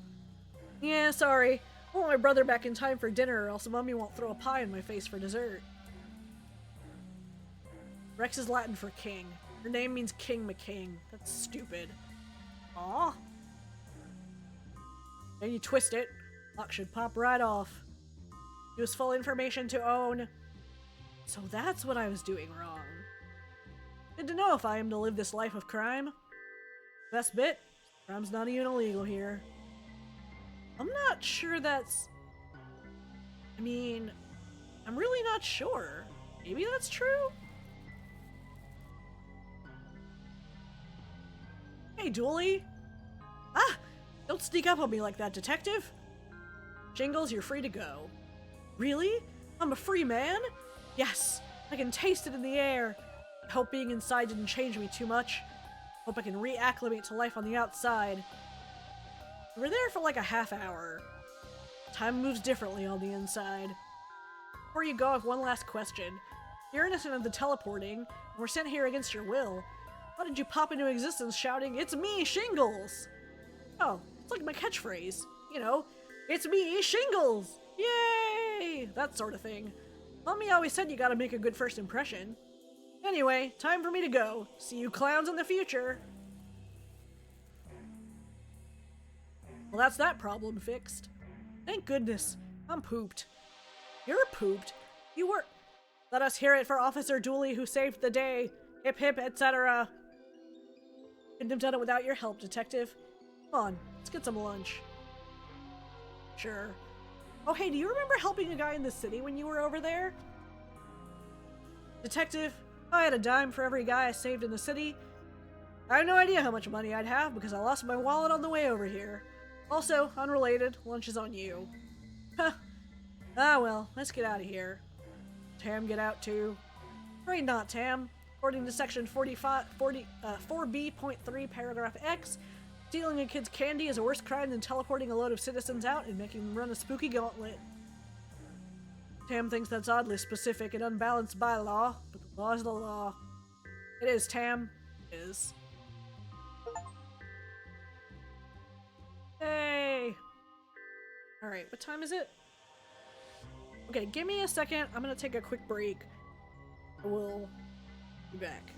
Yeah, sorry. I want my brother back in time for dinner or else Mummy won't throw a pie in my face for dessert. Rex is Latin for king. Her name means King McKing. That's stupid. Aw. Then you twist it. Lock should pop right off. Use full information to own. So that's what I was doing wrong. Good to know if I am to live this life of crime. Best bit? Crime's not even illegal here. I'm not sure that's... I mean, I'm really not sure. Maybe that's true? Hey, Dooley. Ah! Don't sneak up on me like that, detective. Jingles, you're free to go. Really? I'm a free man? Yes, I can taste it in the air. I hope being inside didn't change me too much. Hope I can reacclimate to life on the outside. We were there for like a half hour. Time moves differently on the inside. Before you go, I have one last question. You're innocent of the teleporting, and we're sent here against your will. How did you pop into existence shouting, "It's me, Shingles"? Oh, it's like my catchphrase. You know, it's me, Shingles! Yay! That sort of thing. Mommy always said you gotta make a good first impression. Anyway, time for me to go. See you clowns in the future. Well, that's that problem fixed. Thank goodness. I'm pooped. You're pooped? You were... Let us hear it for Officer Dooley who saved the day. Hip hip, etc. Couldn't have done it without your help, Detective. Come on, let's get some lunch. Sure. Oh, hey, do you remember helping a guy in the city when you were over there? Detective, if I had a dime for every guy I saved in the city, I have no idea how much money I'd have because I lost my wallet on the way over here. Also, unrelated, lunch is on you. Huh. Ah well, let's get out of here. Tam get out too? Afraid not, Tam. According to section 4B.3 paragraph X, stealing a kid's candy is a worse crime than teleporting a load of citizens out and making them run a spooky gauntlet. Tam thinks that's oddly specific and unbalanced by law, but the law is the law. It is, Tam. It is. Hey! Alright, what time is it? Okay, give me a second. I'm gonna take a quick break. I will be back.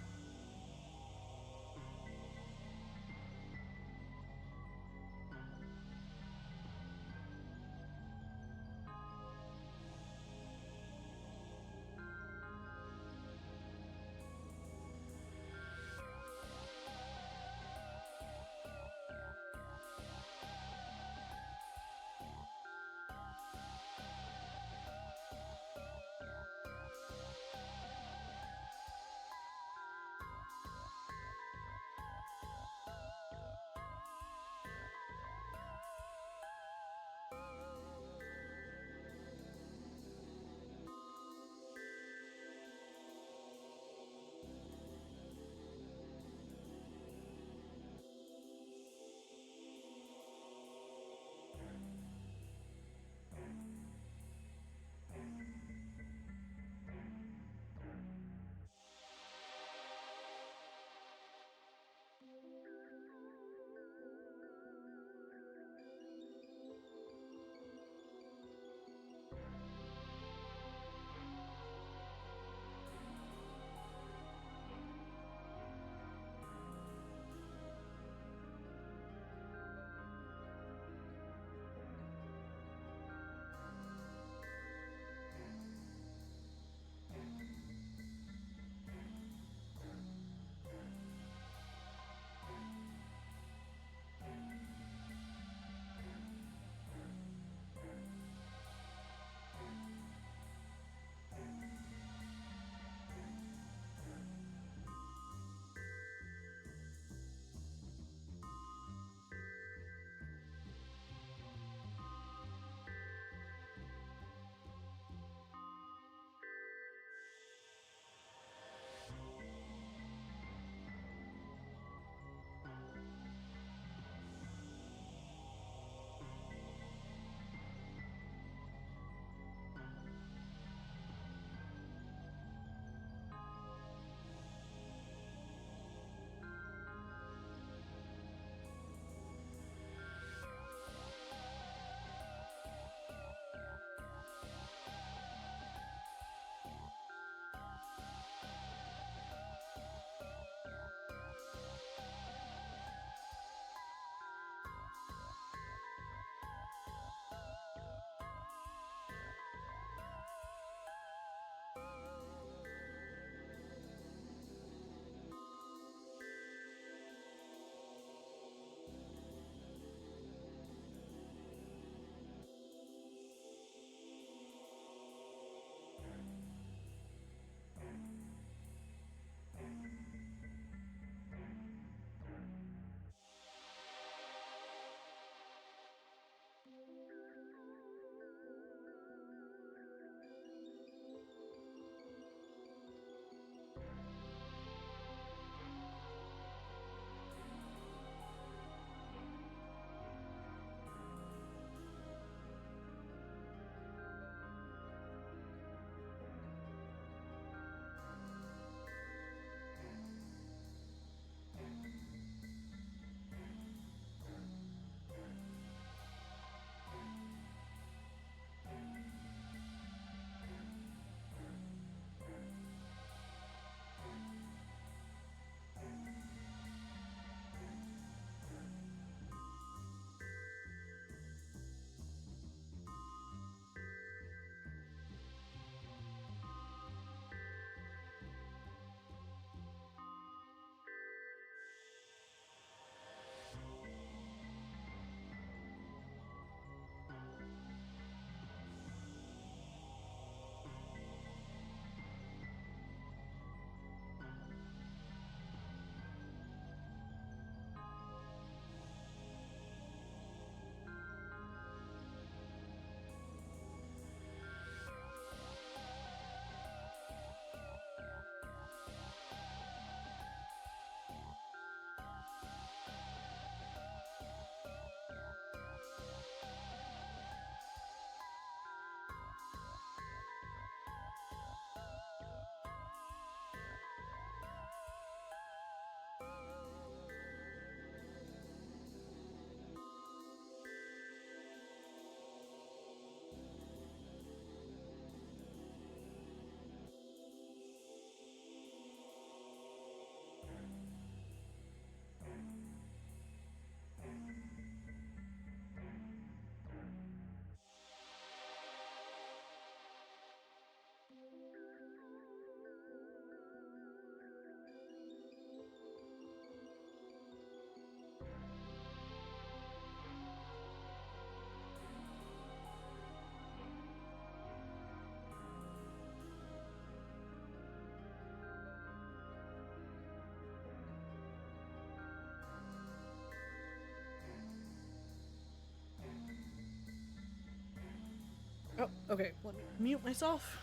Oh, okay. Let me mute myself.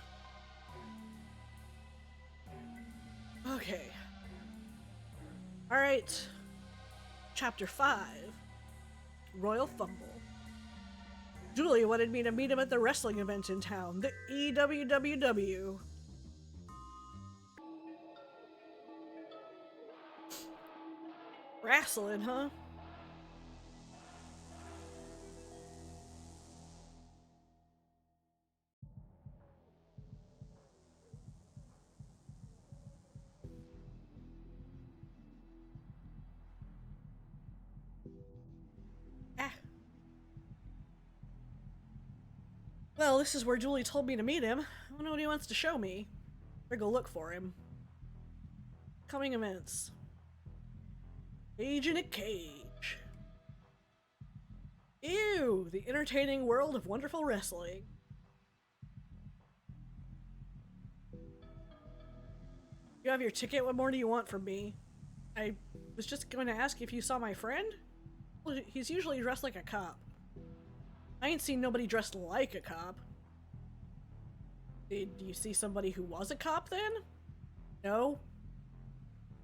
Okay. Alright. Chapter 5. Royal Fumble. Julie wanted me to meet him at the wrestling event in town, the EWWW. Wrestling, huh? Ah. Well, this is where Julie told me to meet him. I wonder what he wants to show me. Better go look for him. Coming events. Cage in a cage. Ew! The entertaining world of wonderful wrestling. You have your ticket? What more do you want from me? I was just going to ask if you saw my friend? Well, he's usually dressed like a cop. I ain't seen nobody dressed like a cop. Did you see somebody who was a cop then? No?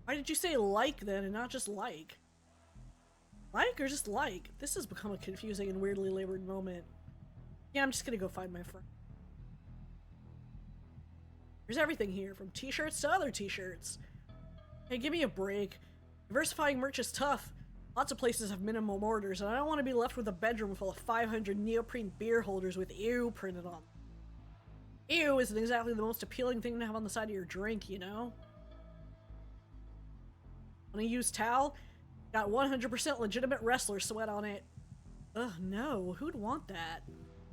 Why did you say like then and not just like? Like or just like? This has become a confusing and weirdly labored moment. Yeah, I'm just gonna go find my friend. There's everything here, from t-shirts to other t-shirts. Hey, give me a break. Diversifying merch is tough. Lots of places have minimum orders, and I don't want to be left with a bedroom full of 500 neoprene beer holders with ew printed on them. Ew isn't exactly the most appealing thing to have on the side of your drink, you know? Want to use towel? Got 100% legitimate wrestler sweat on it. Ugh, no. Who'd want that?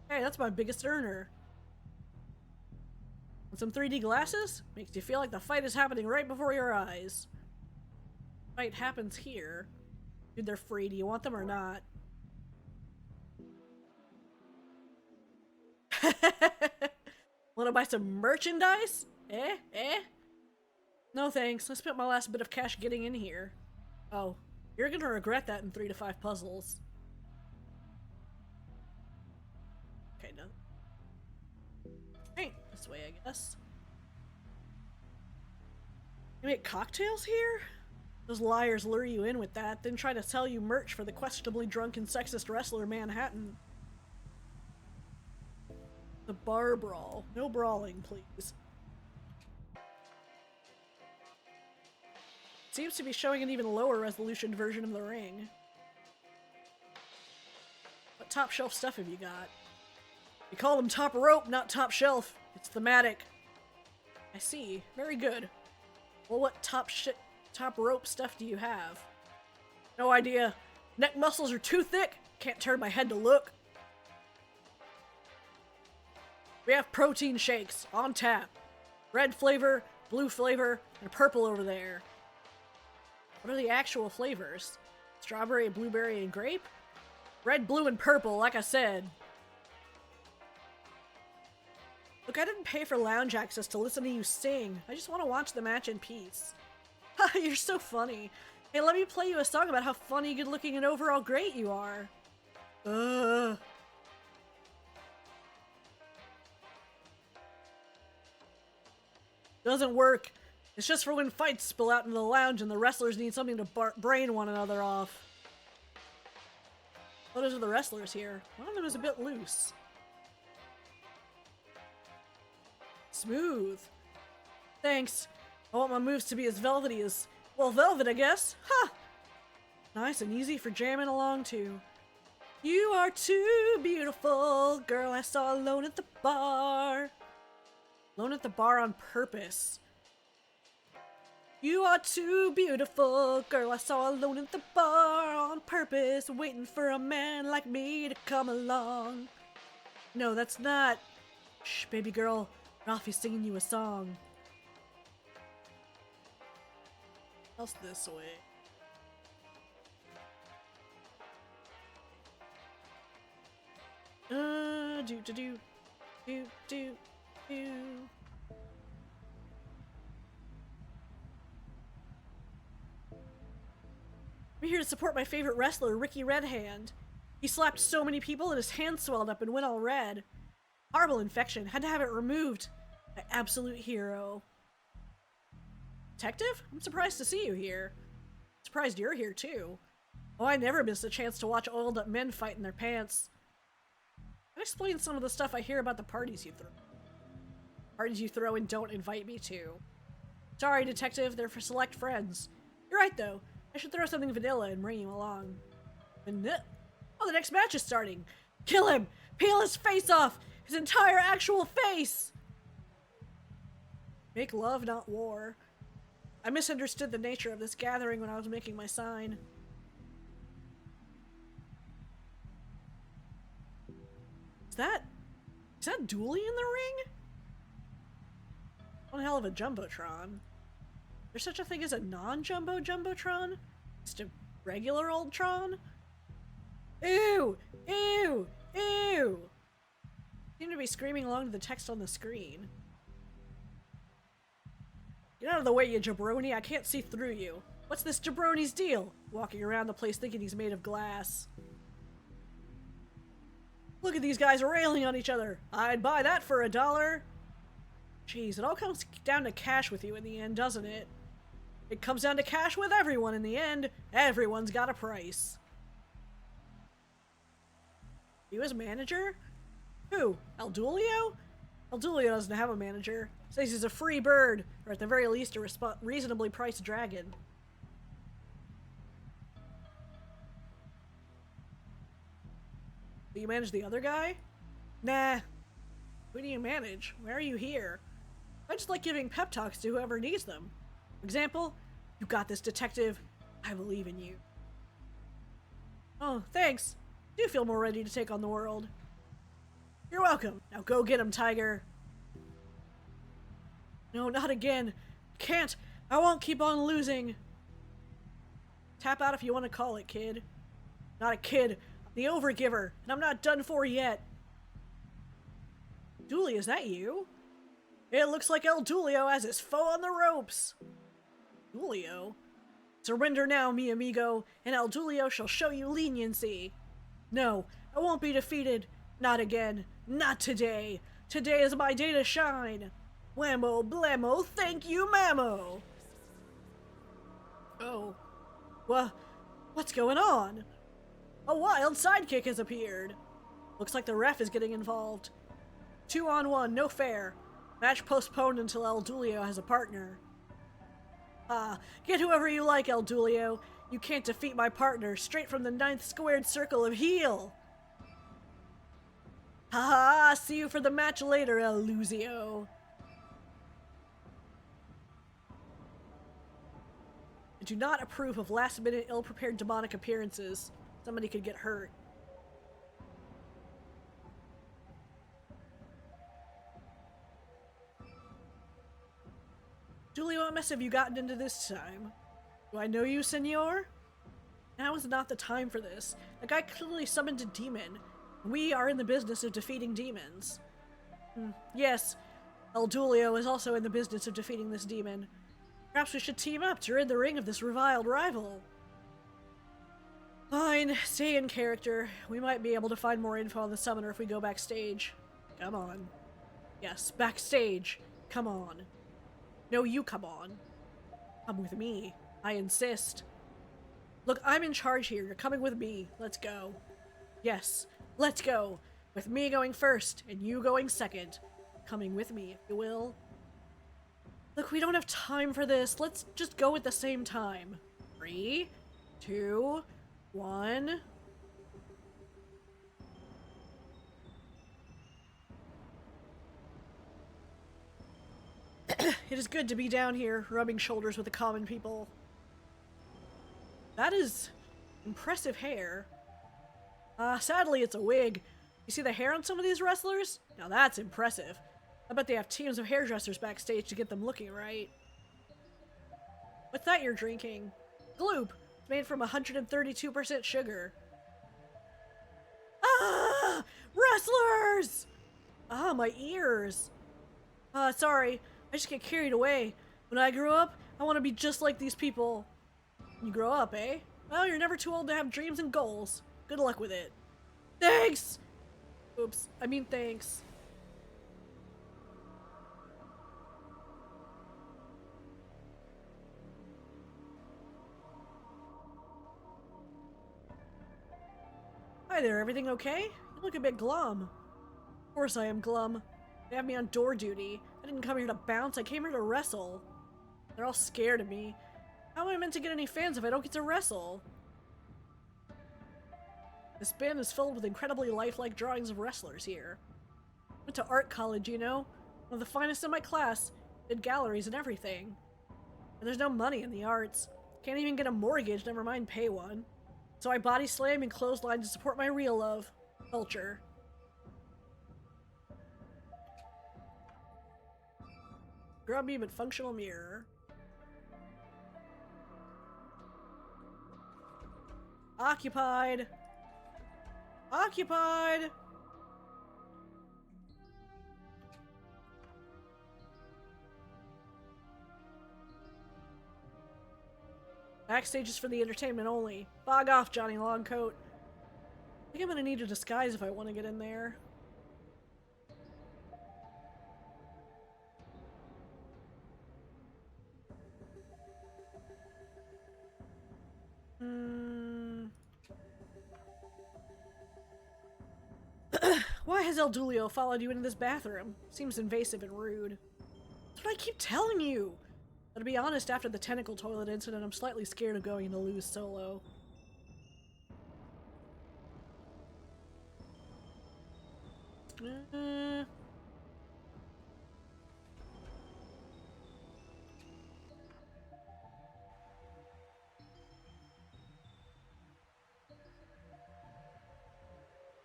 Hey, that's my biggest earner. Want some 3D glasses? Makes you feel like the fight is happening right before your eyes. Fight happens here. Dude, they're free. Do you want them or not? Wanna buy some merchandise? Eh? Eh? No thanks. I spent my last bit of cash getting in here. Oh, you're gonna regret that in 3 to 5 puzzles. Okay, done. Hey, this way, I guess. You make cocktails here? Those liars lure you in with that, then try to sell you merch for the questionably drunken sexist wrestler Manhattan. The bar brawl. No brawling, please. Seems to be showing an even lower resolution version of the ring. What top shelf stuff have you got? We call them top rope, not top shelf. It's thematic. I see. Very good. Well, what top rope stuff do you have? No idea. Neck muscles are too thick. Can't turn my head to look. We have protein shakes on tap. Red flavor, blue flavor, and purple over there. What are the actual flavors? Strawberry, blueberry, and grape? Red, blue, and purple, like I said. Look, I didn't pay for lounge access to listen to you sing. I just want to watch the match in peace. Ha, you're so funny. Hey, let me play you a song about how funny, good-looking, and overall great you are. Ugh. Doesn't work. It's just for when fights spill out into the lounge and the wrestlers need something to brain one another off. Photos of the wrestlers here. One of them is a bit loose. Smooth. Thanks. I want my moves to be as velvety as, well, velvet, I guess. Ha! Nice and easy for jamming along to. You are too beautiful, girl I saw alone at the bar. Alone at the bar on purpose. You are too beautiful, girl I saw alone at the bar on purpose, waiting for a man like me to come along. No, that's not. Shh, baby girl, Ralphie's singing you a song. Else this way. Do. I'm here to support my favorite wrestler, Ricky Redhand. He slapped so many people and his hand swelled up and went all red. Horrible infection. Had to have it removed. My absolute hero. Detective? I'm surprised to see you here. Surprised you're here too. Oh, I never missed a chance to watch oiled up men fight in their pants. That explains some of the stuff I hear about the parties you throw. Parties you throw and don't invite me to. Sorry, detective, they're for select friends. You're right though. I should throw something vanilla and bring you along. Oh, the next match is starting. Kill him! Peel his face off! His entire actual face! Make love, not war. I misunderstood the nature of this gathering when I was making my sign. Is that Dooley in the ring? One hell of a Jumbotron. There's such a thing as a non-jumbo Jumbotron? Just a regular old Tron? Ew! Ew! Ew! Seem to be screaming along to the text on the screen. Get out of the way, you jabroni. I can't see through you. What's this jabroni's deal? Walking around the place thinking he's made of glass. Look at these guys railing on each other. I'd buy that for $1. Jeez, it all comes down to cash with you in the end, doesn't it? It comes down to cash with everyone in the end. Everyone's got a price. You as manager? Who? Eldulio? Eldulio doesn't have a manager. Says he's a free bird, or at the very least a reasonably priced dragon. Do you manage the other guy? Nah. Who do you manage? Why are you here? I just like giving pep talks to whoever needs them. For example, you got this, detective. I believe in you. Oh, thanks. I do feel more ready to take on the world. You're welcome. Now go get him, Tiger. No, not again. Can't. I won't keep on losing. Tap out if you want to call it, kid. Not a kid. I'm the overgiver, and I'm not done for yet. Dooley, is that you? It looks like El Dulio has his foe on the ropes. Dulio? Surrender now, mi amigo, and El Dulio shall show you leniency. No, I won't be defeated. Not again. Not today. Today is my day to shine. Whammo, blammo, thank you, mammo. Oh. What's going on? A wild sidekick has appeared. Looks like the ref is getting involved. 2-on-1, no fair. Match postponed until El Dulio has a partner. Ah, get whoever you like, El Dulio. You can't defeat my partner straight from the 9th squared circle of heel. Haha, see you for the match later, El Luzio. I do not approve of last-minute, ill-prepared demonic appearances. Somebody could get hurt. Julie, what mess have you gotten into this time? Do I know you, senor? Now is not the time for this. The guy clearly summoned a demon. We are in the business of defeating demons. Yes, El Dulio is also in the business of defeating this demon. Perhaps we should team up to rid the ring of this reviled rival. Fine, stay in character. We might be able to find more info on the summoner if we go backstage. Come on. Yes, backstage. Come on. No, you come on. Come with me. I insist. Look, I'm in charge here. You're coming with me. Let's go. Yes, let's go. With me going first and you going second. Coming with me, if you will. Look, we don't have time for this. Let's just go at the same time. 3, 2, 1. It is good to be down here, rubbing shoulders with the common people. That is impressive hair. Sadly, it's a wig. You see the hair on some of these wrestlers? Now that's impressive. I bet they have teams of hairdressers backstage to get them looking right. What's that you're drinking? Gloop. It's made from 132% sugar. Ah! Wrestlers! Ah, my ears. Sorry. I just get carried away. When I grow up, I want to be just like these people. You grow up, eh? Well, you're never too old to have dreams and goals. Good luck with it. Thanks! Oops. I mean thanks. Hi there, everything okay? You look a bit glum. Of course I am glum. They have me on door duty. I didn't come here to bounce, I came here to wrestle. They're all scared of me. How am I meant to get any fans if I don't get to wrestle? This band is filled with incredibly lifelike drawings of wrestlers here. Went to art college, you know? One of the finest in my class. Did galleries and everything. And there's no money in the arts. Can't even get a mortgage, never mind pay one. So I body slam and clothesline to support my real love. Culture. Grubby but functional mirror. Occupied. Occupied! Backstage is for the entertainment only. Bog off, Johnny Longcoat. I think I'm gonna need a disguise if I want to get in there. Why has El Dulio followed you into this bathroom? Seems invasive and rude. That's what I keep telling you! But to be honest, after the tentacle toilet incident, I'm slightly scared of going into Lou's solo.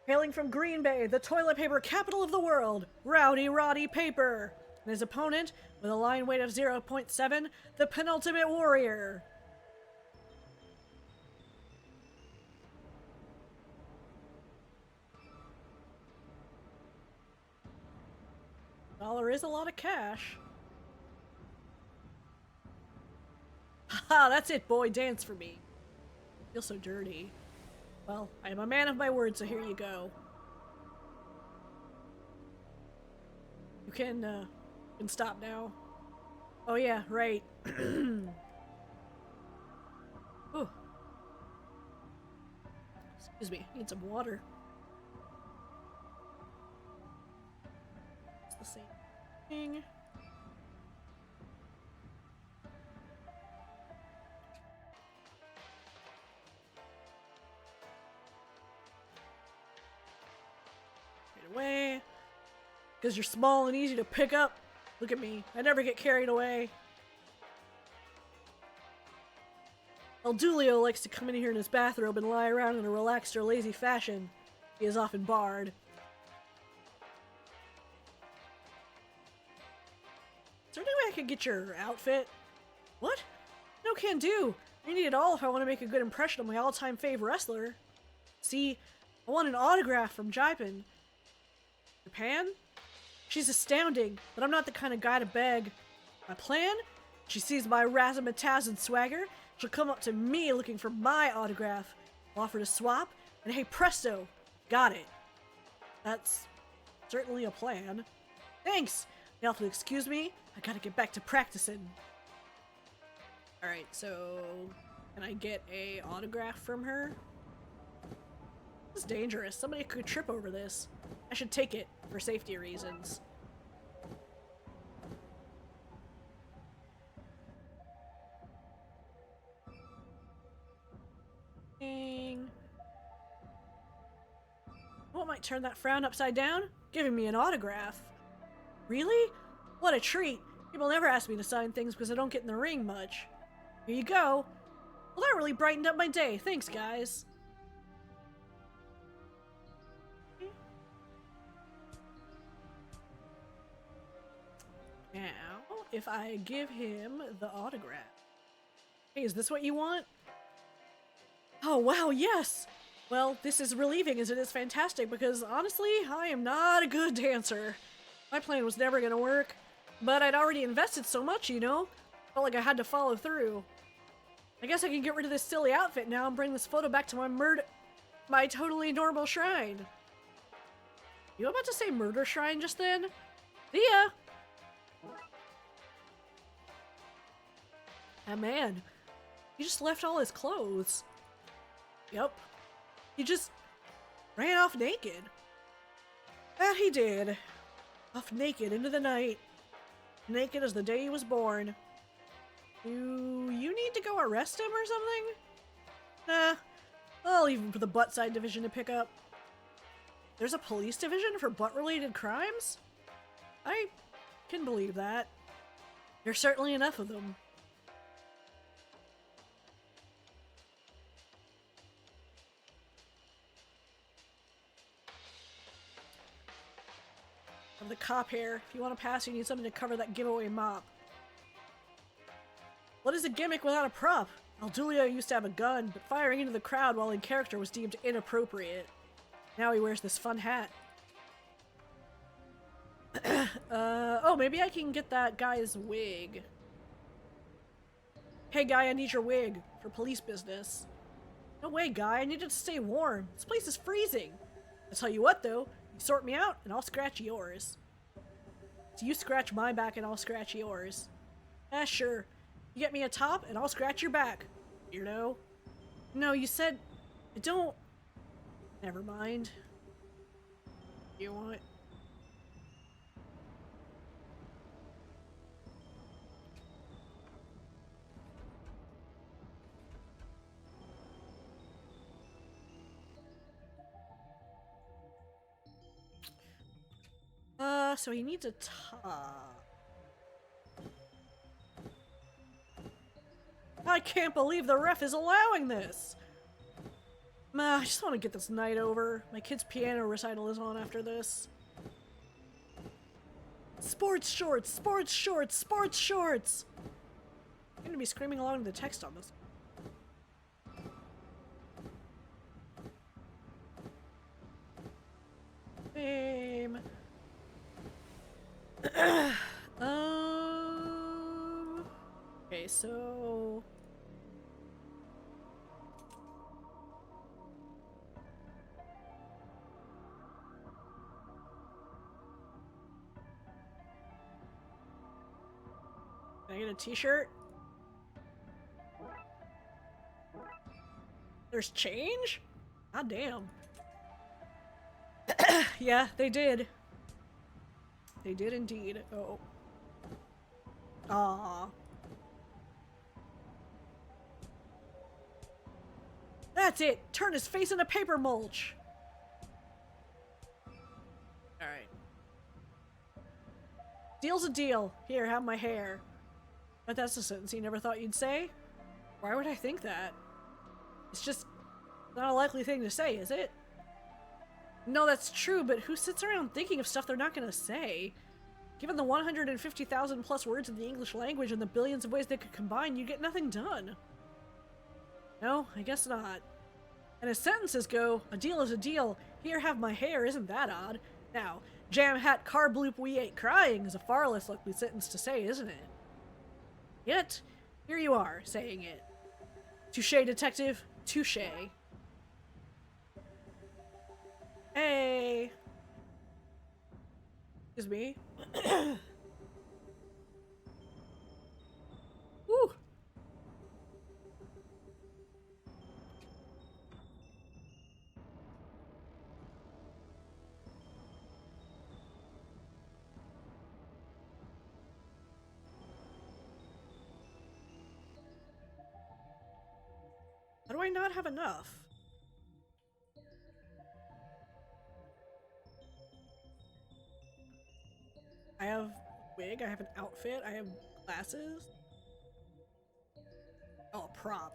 Hailing from Green Bay, the toilet paper capital of the world, Rowdy Roddy Paper. And his opponent, with a line weight of 0.7, the penultimate warrior. $1 is a lot of cash. Haha, that's it, boy. Dance for me. I feel so dirty. Well, I am a man of my word, so here you go. You can stop now. Oh yeah, right. Ooh. Excuse me, need some water. It's the same thing. Away, because you're small and easy to pick up. Look at me, I never get carried away. El Dulio likes to come in here in his bathrobe and lie around in a relaxed or lazy fashion. He is often barred. Is there any way I could get your outfit? What? No can do. I need it all if I want to make a good impression of my all-time fave wrestler. See, I want an autograph from Japan. Japan? She's astounding, but I'm not the kind of guy to beg. My plan? She sees my razzmatazz and swagger, she'll come up to me looking for my autograph. I'll offer to swap, and hey presto, got it. That's certainly a plan. Thanks! You'll have to excuse me, I gotta get back to practicing. Alright, so can I get a autograph from her? This is dangerous. Somebody could trip over this. I should take it for safety reasons. Ding. What might turn that frown upside down? Giving me an autograph. Really? What a treat. People never ask me to sign things because I don't get in the ring much. Here you go. Well, that really brightened up my day. Thanks, guys. Now, if I give him the autograph. Hey, is this what you want? Oh, wow, yes! Well, this is relieving as it is fantastic because, honestly, I am not a good dancer. My plan was never gonna work, but I'd already invested so much, you know? Felt like I had to follow through. I guess I can get rid of this silly outfit now and bring this photo back to my totally normal shrine. You about to say murder shrine just then? See ya! Ah, man. He just left all his clothes. Yep. Ran off naked. That he did. Off naked into the night. Naked as the day he was born. Do you need to go arrest him or something? Nah. I'll leave him for the butt side division to pick up. There's a police division for butt-related crimes? I can believe that. There's certainly enough of them. I'm the cop here. If you want to pass, you need something to cover that giveaway mop. What is a gimmick without a prop? Aldulia used to have a gun, but firing into the crowd while in character was deemed inappropriate. Now he wears this fun hat. Oh, maybe I can get that guy's wig. Hey guy, I need your wig for police business. No way, guy, I need it to stay warm. This place is freezing. I'll tell you what, though, you sort me out and I'll scratch yours. So you scratch my back and I'll scratch yours. Sure. You get me a top and I'll scratch your back. Weirdo. No, you said... I don't... Never mind. You want... So he needs a top. I can't believe the ref is allowing this! I just want to get this night over. My kid's piano recital is on after this. Sports shorts! Sports shorts! Sports shorts! I'm gonna be screaming along to the text on this. Fame. Okay, so... Can I get a t-shirt? There's change? God damn. Yeah, they did. They did indeed. Oh. Aww. That's it! Turn his face into paper mulch! Alright. Deal's a deal. Here, have my hair. But that's a sentence you never thought you'd say? Why would I think that? It's just not a likely thing to say, is it? No, that's true, but who sits around thinking of stuff they're not gonna say? Given the 150,000 plus words in the English language and the billions of ways they could combine, you get nothing done. No, I guess not. And as sentences go, a deal is a deal. Here, have my hair, isn't that odd? Now, jam hat carb loop we ain't crying is a far less likely sentence to say, isn't it? Yet, here you are, saying it. Touché, detective. Touché. Hey! Excuse me. Woo! How do I not have enough? I have a wig, I have an outfit, I have glasses. Oh, a prop.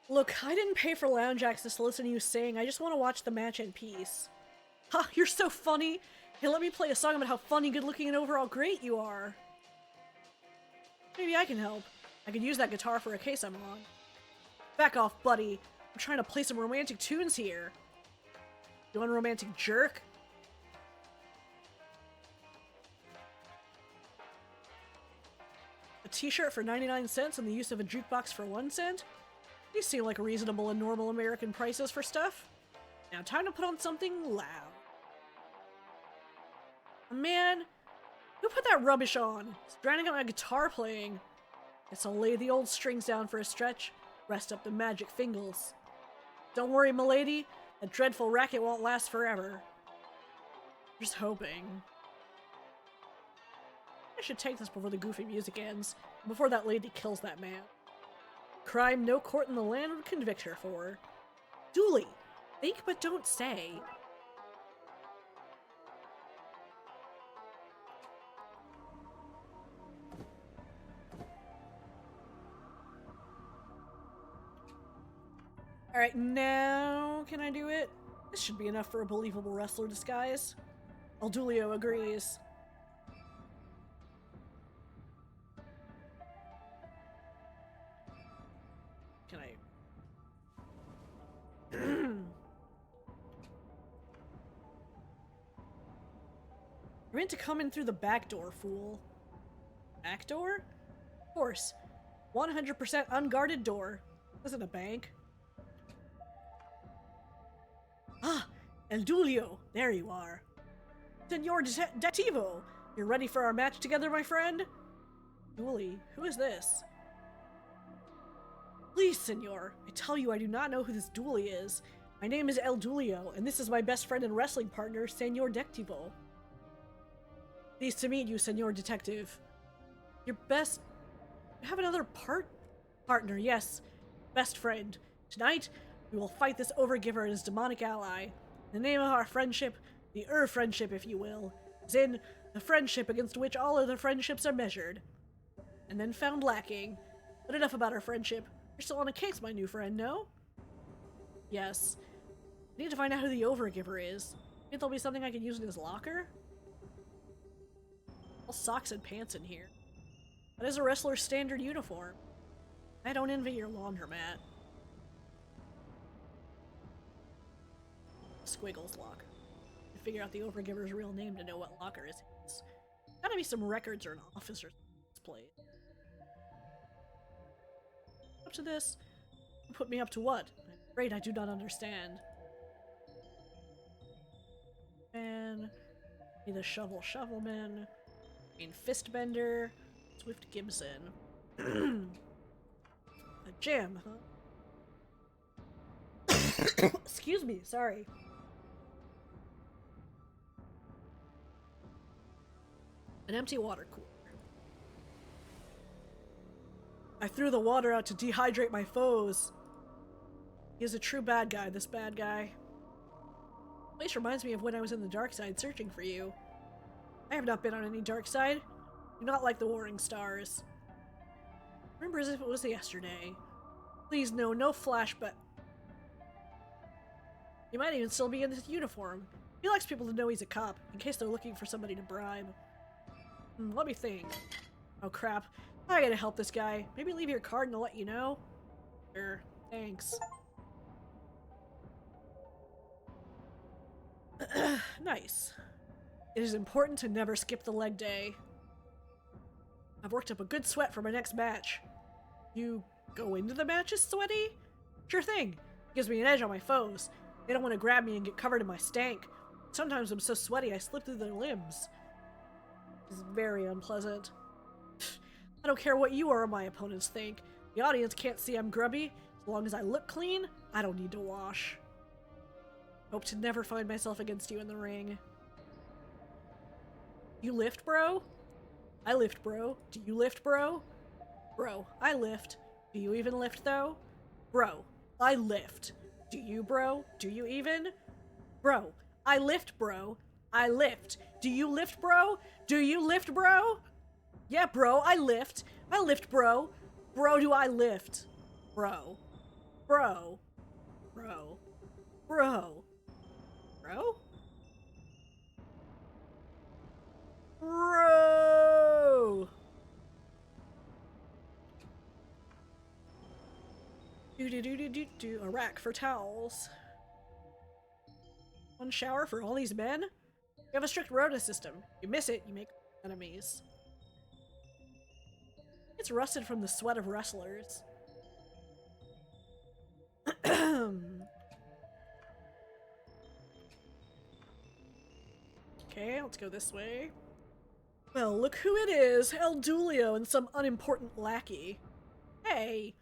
Look, I didn't pay for lounge access to listen to you sing. I just want to watch the match in peace. Ha, you're so funny. Hey, let me play a song about how funny, good-looking, and overall great you are. Maybe I can help. I could use that guitar for a case I'm on. Back off, buddy. I'm trying to play some romantic tunes here. You want a romantic jerk? A t-shirt for 99 cents and the use of a jukebox for 1 cent? These seem like reasonable and normal American prices for stuff. Now time to put on something loud. Man, who put that rubbish on? It's drowning out my guitar playing. Guess I'll lay the old strings down for a stretch, rest up the magic fingers. Don't worry, milady, that dreadful racket won't last forever. Just hoping. I should take this before the goofy music ends, before that lady kills that man. Crime no court in the land would convict her for. Dooley, think but don't say. Alright, now can I do it? This should be enough for a believable wrestler disguise. Aldulio agrees. Can I... You're meant to come in through the back door, fool. Back door? Of course. 100% unguarded door. This isn't a bank. Ah, El Dulio, there you are. Senor Detectivo, you're ready for our match together, my friend? Dooley, who is this? Please, senor, I tell you I do not know who this Dooley is. My name is El Dulio, and this is my best friend and wrestling partner, Senor Detectivo. Pleased to meet you, Senor Detective. Your best... You have another partner, yes. Best friend. Tonight, we will fight this overgiver and his demonic ally. The name of our friendship, the friendship, if you will, is in the friendship against which all other friendships are measured. And then found lacking. But enough about our friendship. You're still on a case, my new friend, no? Yes. I need to find out who the overgiver is. Think there'll be something I can use in his locker? All socks and pants in here. That is a wrestler's standard uniform. I don't envy your laundromat. Squiggles lock. To figure out the overgiver's real name to know what locker is his. Gotta be some records or an officer's plate. Up to this? Put me up to what? I'm afraid I do not understand. Man. Be the shovelman. Main fistbender. Swift Gibson. A jam, huh? Excuse me, sorry. An empty water cooler. I threw the water out to dehydrate my foes. He is a true bad guy, this bad guy. The place reminds me of when I was in the Darkside searching for you. I have not been on any Darkside. Do not like the warring stars. Remember as if it was yesterday. Please, no flashback. He might even still be in his uniform. He likes people to know he's a cop, in case they're looking for somebody to bribe. Let me think. Oh crap. I gotta help this guy. Maybe leave your card and I'll let you know. Sure. Thanks. Nice. It is important to never skip the leg day. I've worked up a good sweat for my next match. You go into the matches sweaty? Sure thing. Gives me an edge on my foes. They don't want to grab me and get covered in my stank. Sometimes I'm so sweaty I slip through their limbs. It's very unpleasant. I don't care what you or my opponents think. The audience can't see I'm grubby. As long as I look clean, I don't need to wash. Hope to never find myself against you in the ring. You lift, bro? I lift, bro. Do you lift, bro? Bro, I lift. Do you even lift, though? Bro, I lift. Do you, bro? Do you even? Bro, I lift, bro. I lift. Do you lift, bro? Do you lift, bro? Yeah, bro, I lift. I lift, bro. Bro, do I lift? Bro. Bro. Bro. Bro. Bro? Bro! Do do do do A rack for towels. One shower for all these men? We have a strict rota system. You miss it, you make enemies. It's rusted from the sweat of wrestlers. Okay, let's go this way. Well, look who it is! El Dulio and some unimportant lackey. Hey!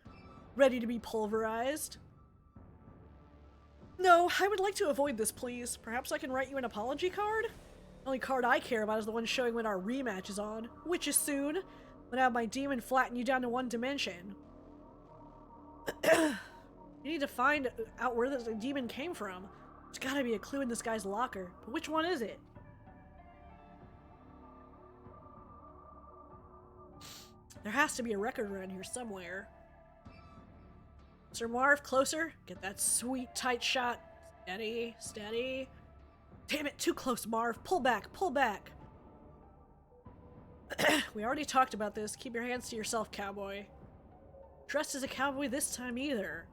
Ready to be pulverized? No, I would like to avoid this, please. Perhaps I can write you an apology card? The only card I care about is the one showing when our rematch is on, which is soon. When I have my demon flatten you down to one dimension. You need to find out where the demon came from. There's gotta be a clue in this guy's locker, but which one is it? There has to be a record around here somewhere. Sir Marv, closer. Get that sweet tight shot. Steady, steady. Damn it, too close, Marv. Pull back, pull back. We already talked about this. Keep your hands to yourself, cowboy. Dressed as a cowboy this time either.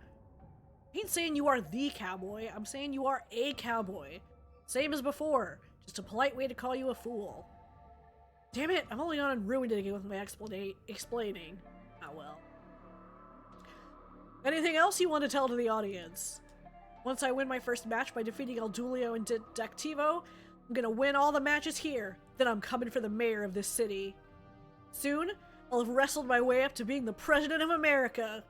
I ain't saying you are the cowboy. I'm saying you are a cowboy. Same as before. Just a polite way to call you a fool. Damn it, I'm only on and ruined it again with my explaining. Ah well. Anything else you want to tell to the audience? Once I win my first match by defeating El Dulio and Detectivo, I'm gonna win all the matches here. Then I'm coming for the mayor of this city. Soon, I'll have wrestled my way up to being the president of America.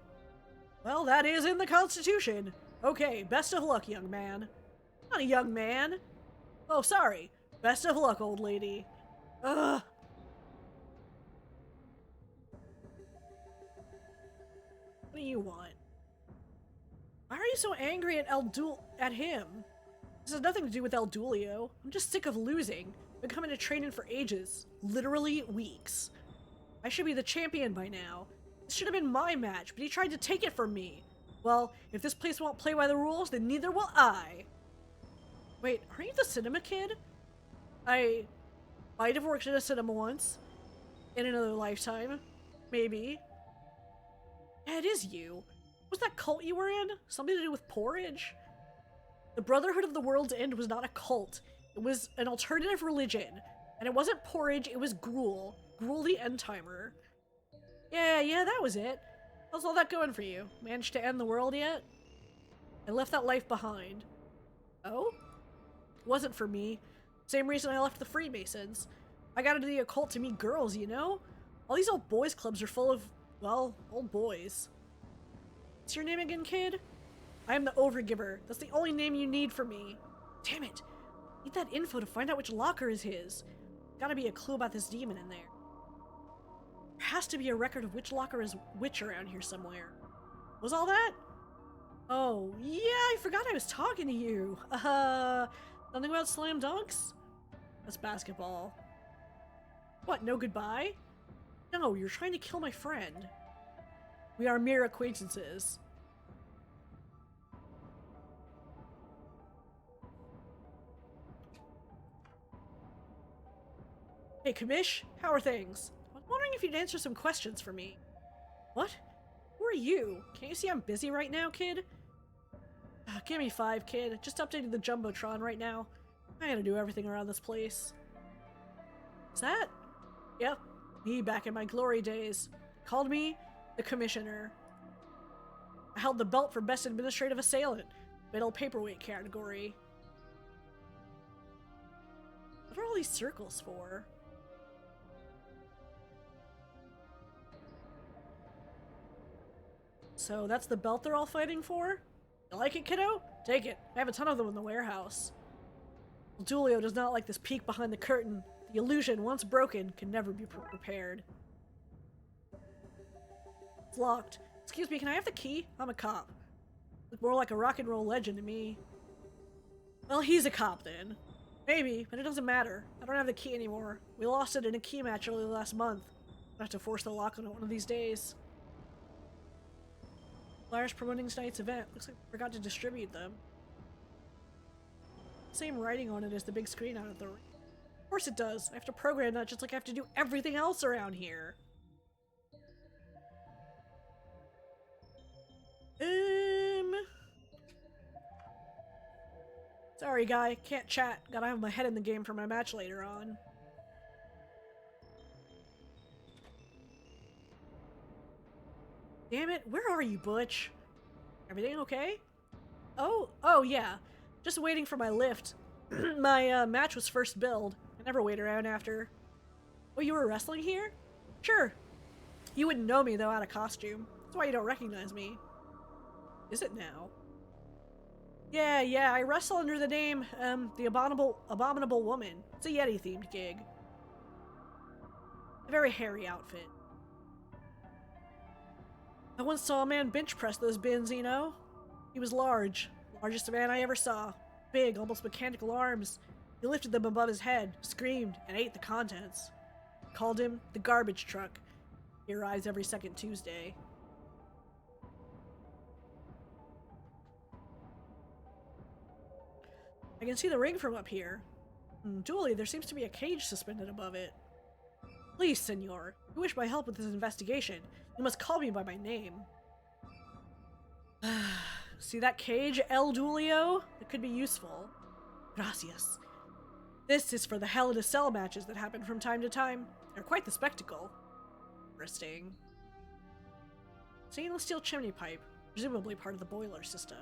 Well, that is in the Constitution. Okay, best of luck, young man. Not a young man. Oh, sorry. Best of luck, old lady. Ugh. What do you want? Why are you so angry at him? This has nothing to do with El Dulio. I'm just sick of losing. Been coming to training for ages. Literally weeks. I should be the champion by now. This should have been my match, but he tried to take it from me. Well, if this place won't play by the rules, then neither will I. Wait, aren't you the cinema kid? I might have worked at a cinema once. In another lifetime. Maybe. Yeah, it is you. What was that cult you were in? Something to do with porridge? The Brotherhood of the World's End was not a cult. It was an alternative religion. And it wasn't porridge, it was Gruel. Gruel the End-Timer. Yeah, that was it. How's all that going for you? Managed to end the world yet? I left that life behind. Oh? It wasn't for me. Same reason I left the Freemasons. I got into the occult to meet girls, you know? All these old boys clubs are full of, well, old boys. What's your name again, kid? I am the Overgiver. That's the only name you need for me. Damn it. Need that info to find out which locker is his. Gotta be a clue about this demon in there. There has to be a record of which locker is which around here somewhere. Was all that? Oh, yeah, I forgot I was talking to you. Something about slam dunks? That's basketball. What, no goodbye? No, you're trying to kill my friend. We are mere acquaintances. Hey, Kamish, how are things? I was wondering if you'd answer some questions for me. What? Who are you? Can't you see I'm busy right now, kid? Give me 5, kid. Just updating the Jumbotron right now. I gotta do everything around this place. Is that? Yep, me back in my glory days. Called me the Commissioner. I held the belt for Best Administrative Assailant, middle paperweight category. What are all these circles for? So that's the belt they're all fighting for? You like it, kiddo? Take it. I have a ton of them in the warehouse. Dulio does not like this peek behind the curtain. The illusion, once broken, can never be repaired. It's locked. Excuse me, can I have the key? I'm a cop. Look more like a rock and roll legend to me. Well, he's a cop then. Maybe, but it doesn't matter. I don't have the key anymore. We lost it in a key match earlier last month. I'll have to force the lock on it one of these days. Flyers promoting tonight's event. Looks like I forgot to distribute them. Same writing on it as the big screen out of the ring. Of course it does. I have to program that just like I have to do everything else around here. Sorry, guy. Can't chat. Gotta have my head in the game for my match later on. Damn it. Where are you, Butch? Everything okay? Oh yeah. Just waiting for my lift. My match was first billed. I never wait around after. Oh, you were wrestling here? Sure. You wouldn't know me, though, out of costume. That's why you don't recognize me. Is it now? Yeah, I wrestle under the name, the Abominable Woman. It's a Yeti-themed gig. A very hairy outfit. I once saw a man bench press those bins, you know? He was large. Largest man I ever saw. Big, almost mechanical arms. He lifted them above his head, screamed, and ate the contents. Called him the garbage truck. He arrives every second Tuesday. I can see the ring from up here. Julie, there seems to be a cage suspended above it. Please, senor, if you wish my help with this investigation, you must call me by my name. See that cage, El Dulio? It could be useful. Gracias. This is for the Hell in a Cell matches that happen from time to time. They're quite the spectacle. Interesting. Stainless steel chimney pipe, presumably part of the boiler system.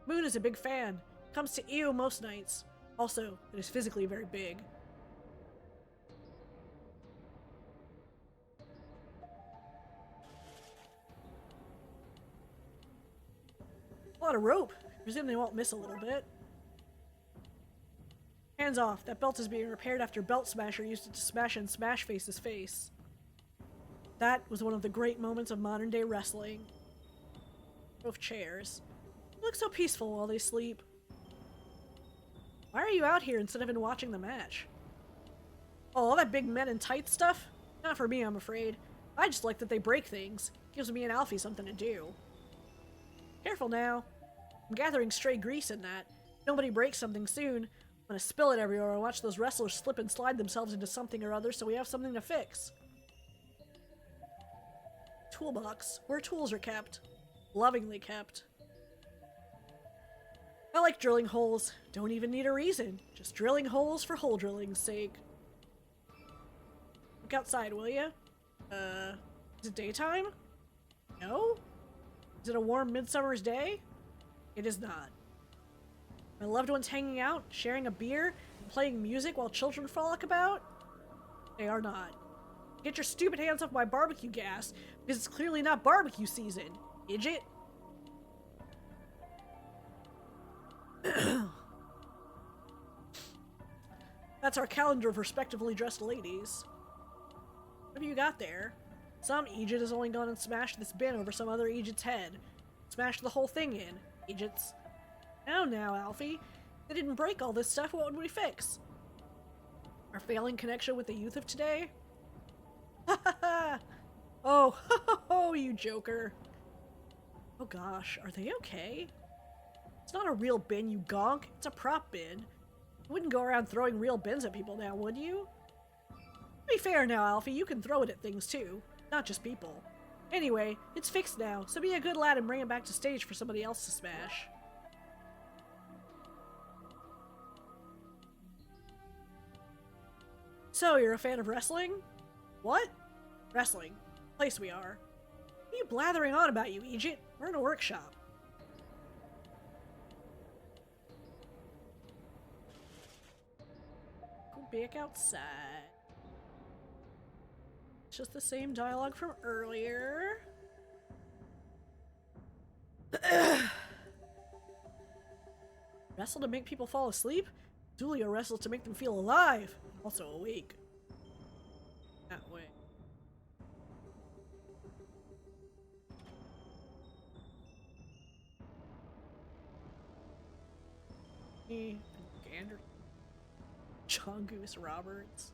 Moon is a big fan. Comes to EO most nights. Also, it is physically very big. A lot of rope. I presume they won't miss a little bit. Hands off. That belt is being repaired after Belt Smasher used it to smash in Smash Face's face. That was one of the great moments of modern day wrestling. Both chairs. They look so peaceful while they sleep. Why are you out here instead of in watching the match? Oh, all that big men in tights stuff? Not for me, I'm afraid. I just like that they break things. Gives me and Alfie something to do. Careful now. I'm gathering stray grease in that. If nobody breaks something soon, I'm gonna spill it everywhere and watch those wrestlers slip and slide themselves into something or other so we have something to fix. Toolbox, where tools are kept. Lovingly kept. I like drilling holes. Don't even need a reason. Just drilling holes for hole drilling's sake. Look outside, will ya? Is it daytime? No? Is it a warm midsummer's day? It is not. My loved ones hanging out, sharing a beer, and playing music while children frolic about? They are not. Get your stupid hands off my barbecue gas, because it's clearly not barbecue season, idiot. That's our calendar of respectively dressed ladies. What have you got there? Some Egypt has only gone and smashed this bin over some other Egypt's head. Smashed the whole thing in, Egypts. Now, Alfie. If they didn't break all this stuff, what would we fix? Our failing connection with the youth of today? Ha ha ha! Oh, you joker. Oh gosh, are they okay? It's not a real bin, you gonk. It's a prop bin. You wouldn't go around throwing real bins at people now, would you? To be fair now, Alfie, you can throw it at things too. Not just people. Anyway, it's fixed now, so be a good lad and bring it back to stage for somebody else to smash. So, you're a fan of wrestling? What? Wrestling. Place we are. What are you blathering on about, you Egypt? We're in a workshop. Go back outside. It's just the same dialogue from earlier. Wrestle to make people fall asleep? Julio wrestles to make them feel alive. Also awake. That way. Gander. John Goose Roberts.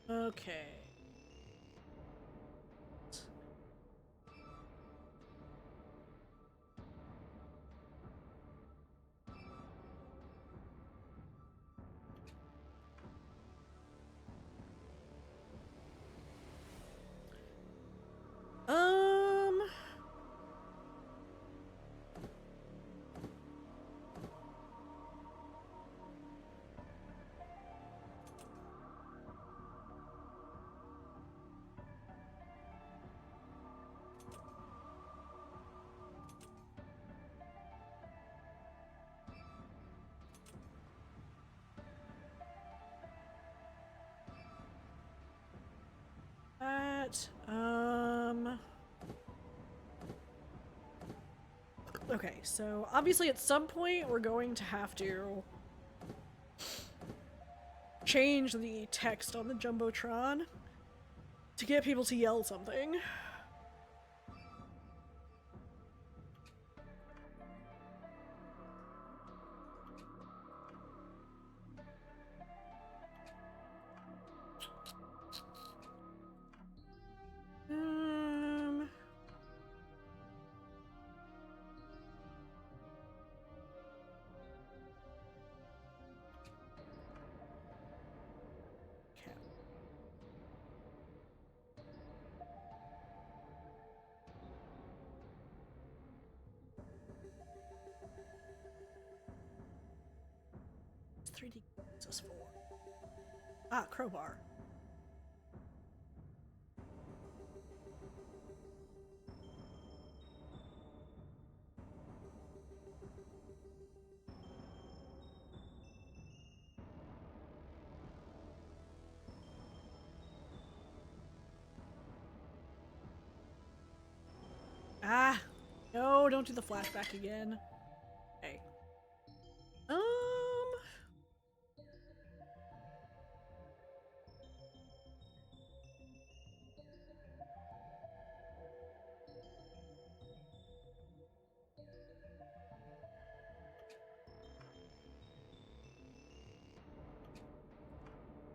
Okay. that. Okay, so obviously at some point we're going to have to change the text on the Jumbotron to get people to yell something. Okay. It's 3D is 4. Ah, crowbar. Ah! No, don't do the flashback again. Okay.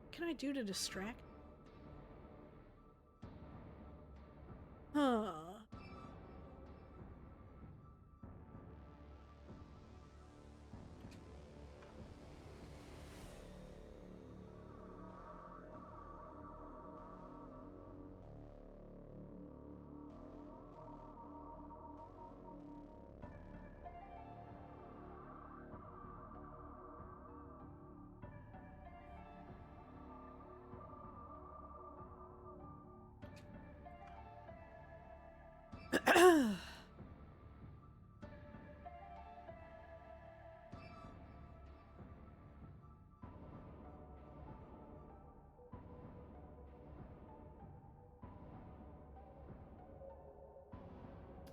What can I do to distract? Huh.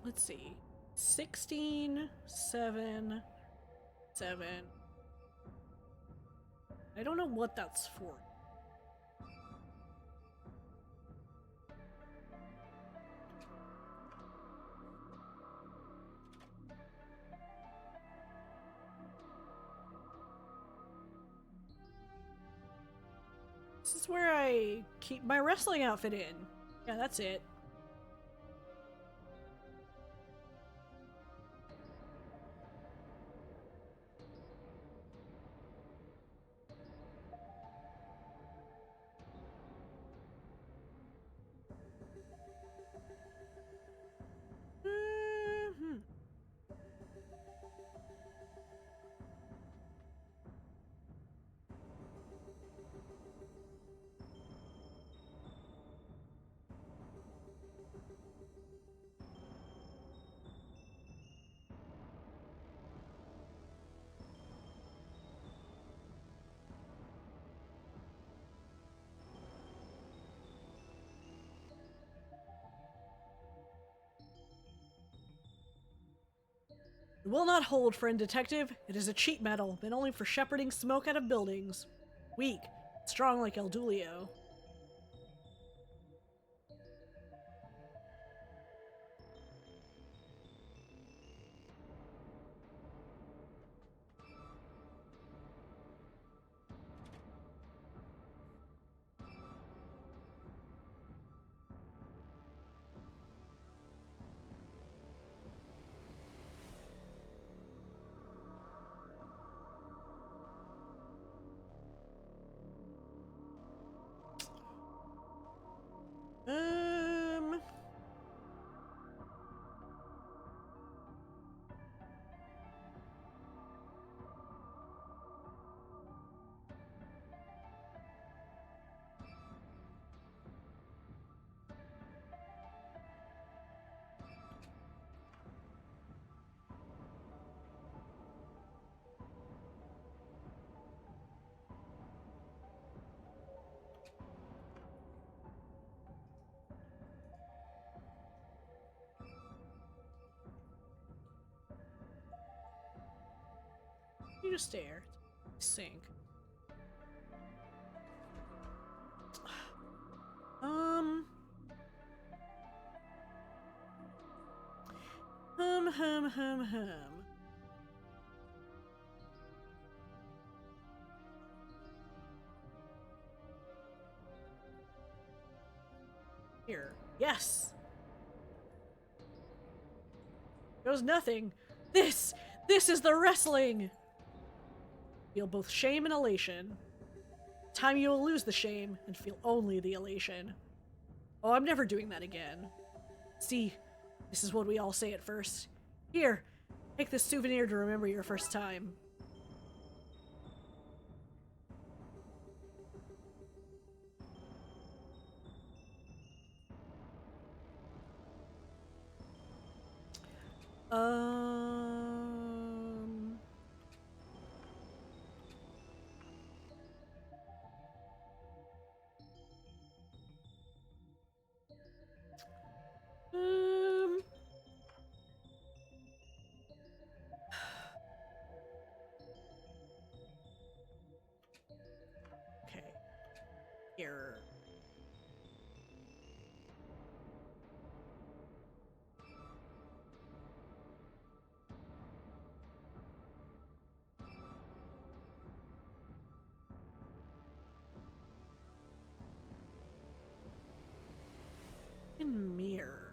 Let's see. 16, 7, 7. I don't know what that's for. This is where I keep my wrestling outfit in. Yeah, that's it. Mhm. It will not hold, friend detective. It is a cheap metal, meant only for shepherding smoke out of buildings. Weak, strong like El Dulio. You just stare. Sink. Um. Hum. Here. Yes! It was nothing. This is the wrestling! Feel both shame and elation. Time you will lose the shame and feel only the elation. Oh, I'm never doing that again. See, this is what we all say at first. Here, take this souvenir to remember your first time. Um... Um... Okay. Here. In mirror.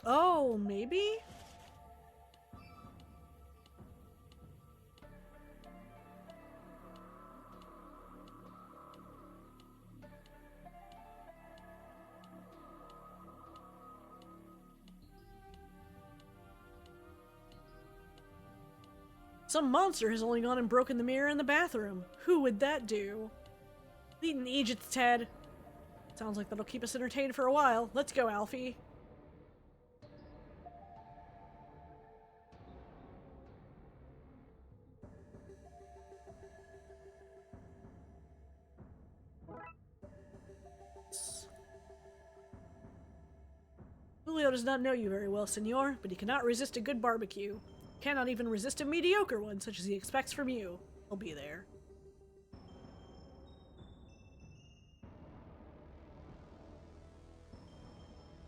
Oh, maybe? Some monster has only gone and broken the mirror in the bathroom. Who would that do? Eating Egypt's Ted. Sounds like that'll keep us entertained for a while. Let's go, Alfie. Julio does not know you very well, senor, but he cannot resist a good barbecue. Cannot even resist a mediocre one, such as he expects from you. He'll be there.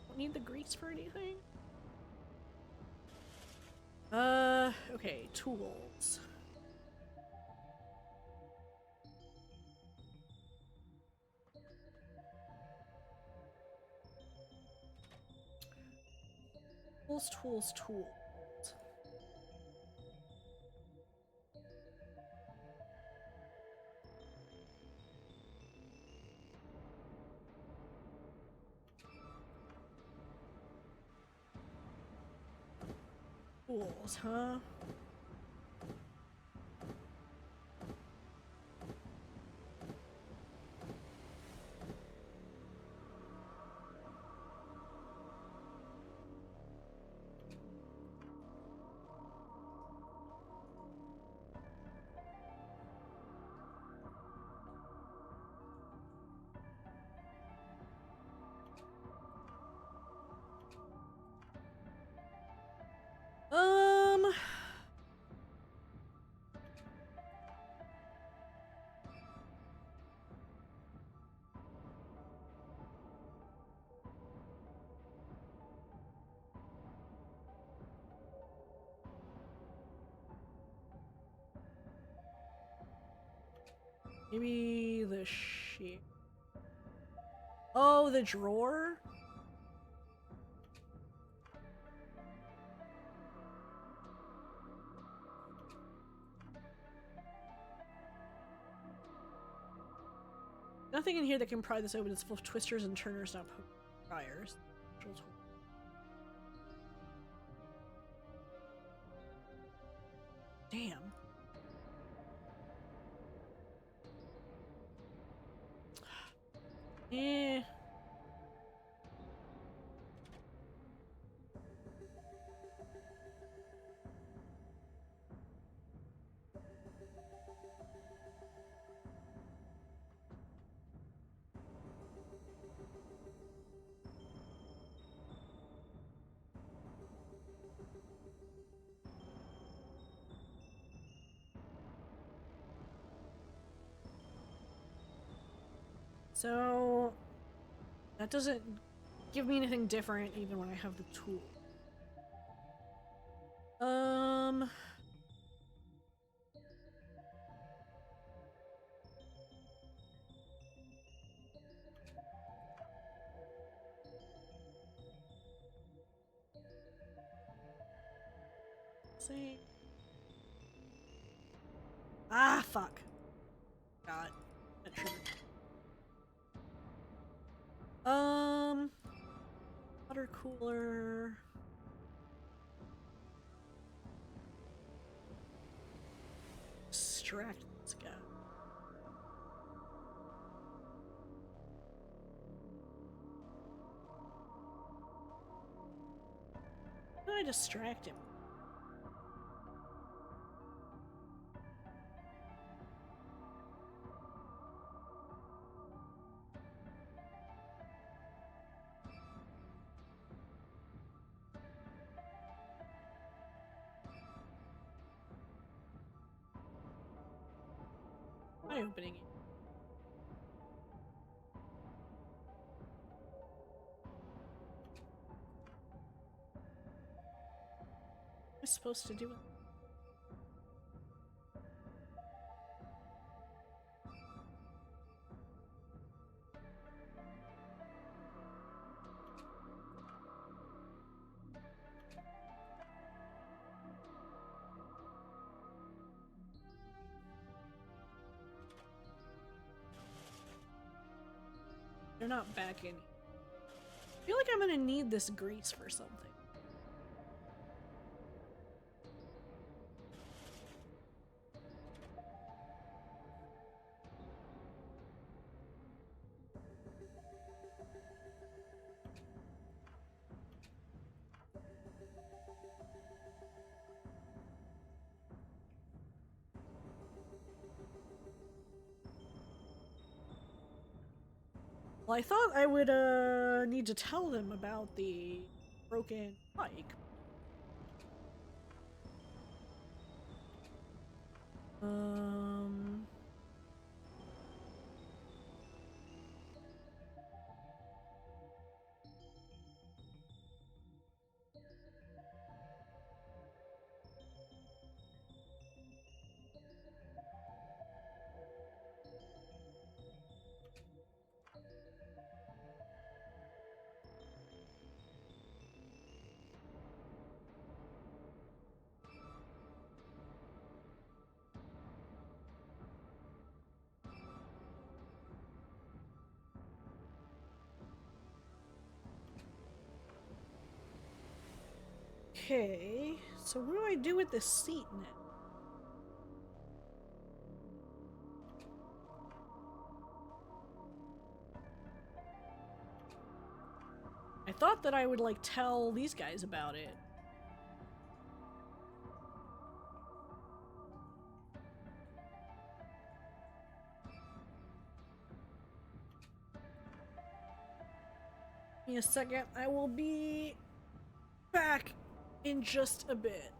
Don't need the grease for anything? Okay, tools. Tools. Tools, huh? Um... Maybe the sheet. Oh, the drawer? Nothing in here that can pry this open. It's full of twisters and turners, not priors. Damn. Eh. So that doesn't give me anything different even when I have the tool. See. Ah, fuck. God. That triggered. Water cooler. Distract this guy. How do I distract him? Am I opening it? Am I supposed to do it? They're not back in. I feel like I'm gonna need this grease for something. Well, I thought I would need to tell them about the broken bike. Um Okay, so what do I do with this seat now? I thought that I would, like, tell these guys about it. Give me a second, I will be back in just a bit.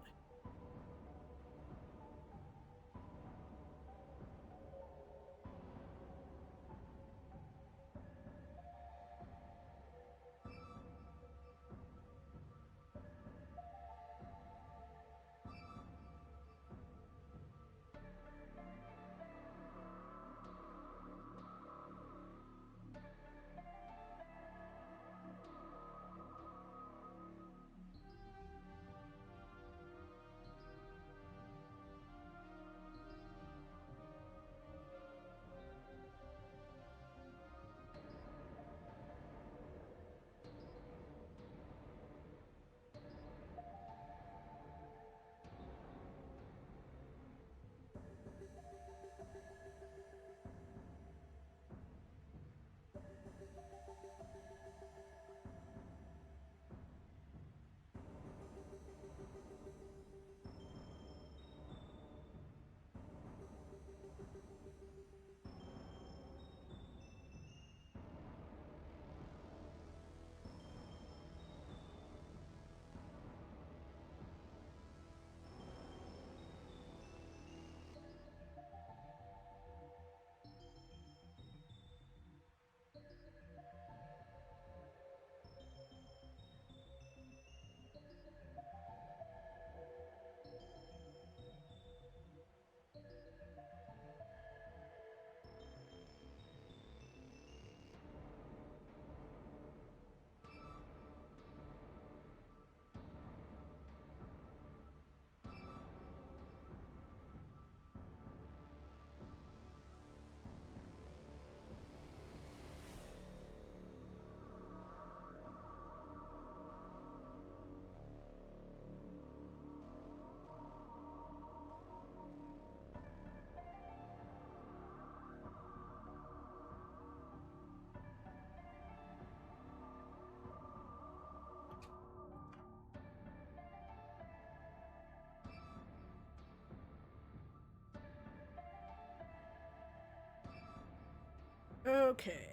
Okay.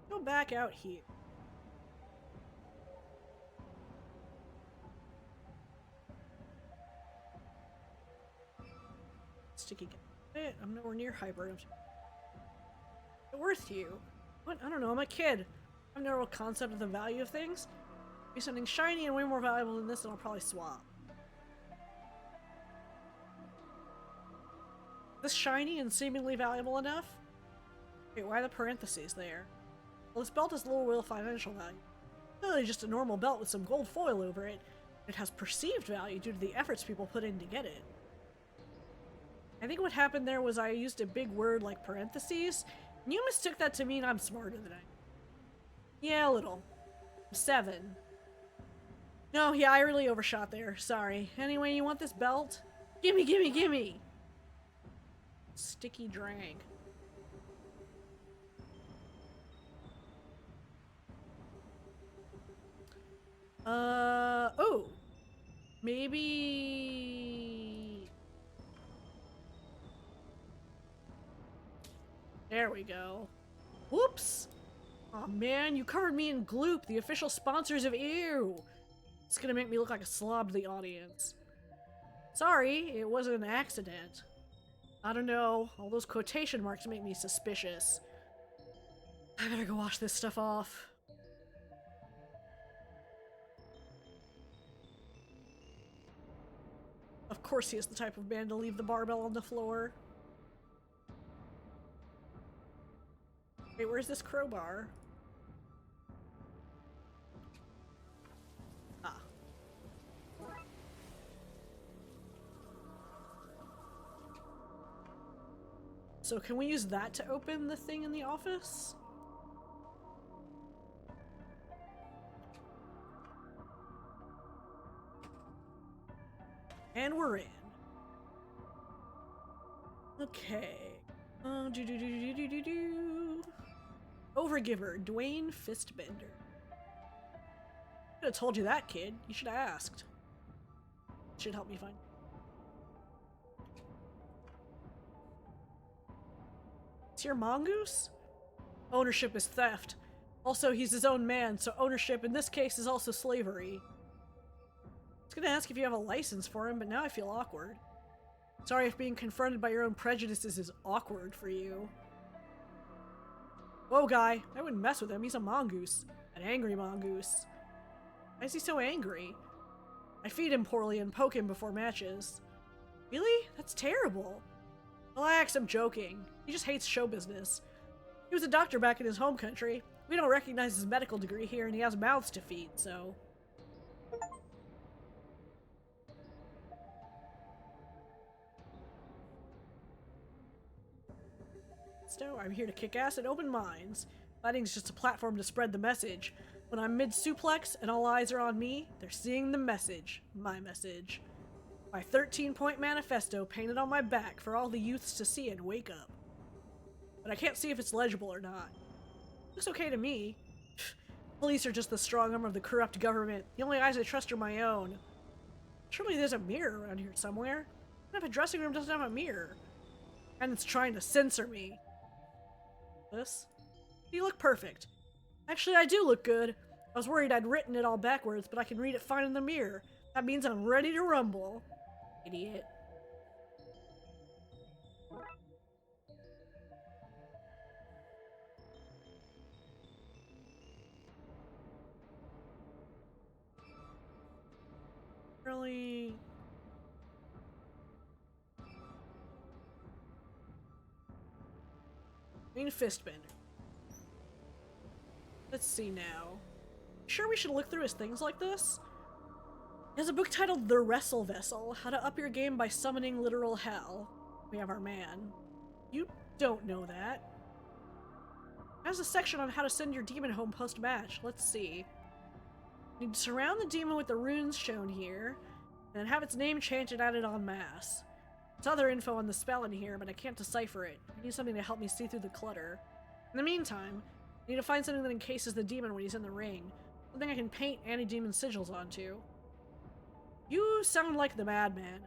Go back out here. Sticky. I'm nowhere near hyper. It's worth you. What? I don't know. I'm a kid. I have no real concept of the value of things. Be something shiny and way more valuable than this, and I'll probably swap. This shiny and seemingly valuable enough? Wait, why the parentheses there? Well, this belt has little real financial value. Really just a normal belt with some gold foil over it. It has perceived value due to the efforts people put in to get it. I think what happened there was I used a big word like parentheses, and you mistook that to mean I'm smarter than I am. Yeah, a little. 7. No, yeah, I really overshot there. Sorry. Anyway, you want this belt? Gimme, gimme, gimme! Sticky drag. Oh. Maybe... There we go. Whoops! Aw, man, you covered me in Gloop, the official sponsors of Ew! It's gonna make me look like a slob to the audience. Sorry, it wasn't an accident. I don't know, all those quotation marks make me suspicious. I better go wash this stuff off. Of course he is the type of man to leave the barbell on the floor. Wait, where's this crowbar? Ah. So can we use that to open the thing in the office? And we're in. Okay. Overgiver, Dwayne Fistbender. I could have told you that, kid. You should have asked. Should help me find. It's your mongoose? Ownership is theft. Also, he's his own man, so ownership in this case is also slavery. I was gonna ask if you have a license for him, but now I feel awkward. Sorry if being confronted by your own prejudices is awkward for you. Whoa, guy. I wouldn't mess with him. He's a mongoose. An angry mongoose. Why is he so angry? I feed him poorly and poke him before matches. Really? That's terrible. Relax, I'm joking. He just hates show business. He was a doctor back in his home country. We don't recognize his medical degree here, and he has mouths to feed, so... So, I'm here to kick ass and open minds. Fighting's just a platform to spread the message. When I'm mid-suplex and all eyes are on me, they're seeing the message. My message. My 13-point manifesto painted on my back for all the youths to see and wake up. But I can't see if it's legible or not. Looks okay to me. Police are just the strong arm of the corrupt government. The only eyes I trust are my own. Surely there's a mirror around here somewhere. What if a dressing room doesn't have a mirror? And it's trying to censor me. This? You look perfect. Actually, I do look good. I was worried I'd written it all backwards, but I can read it fine in the mirror. That means I'm ready to rumble. Idiot. Really? Fistbender. Let's see now. Sure we should look through his things like this? He has a book titled The Wrestle Vessel, How to Up Your Game by Summoning Literal Hell. We have our man. You don't know that. It has a section on how to send your demon home post-match. Let's see. You need to surround the demon with the runes shown here, and then have its name chanted at it en masse. There's other info on the spell in here, but I can't decipher it. I need something to help me see through the clutter. In the meantime, I need to find something that encases the demon when he's in the ring. Something I can paint anti-demon sigils onto. You sound like the madman.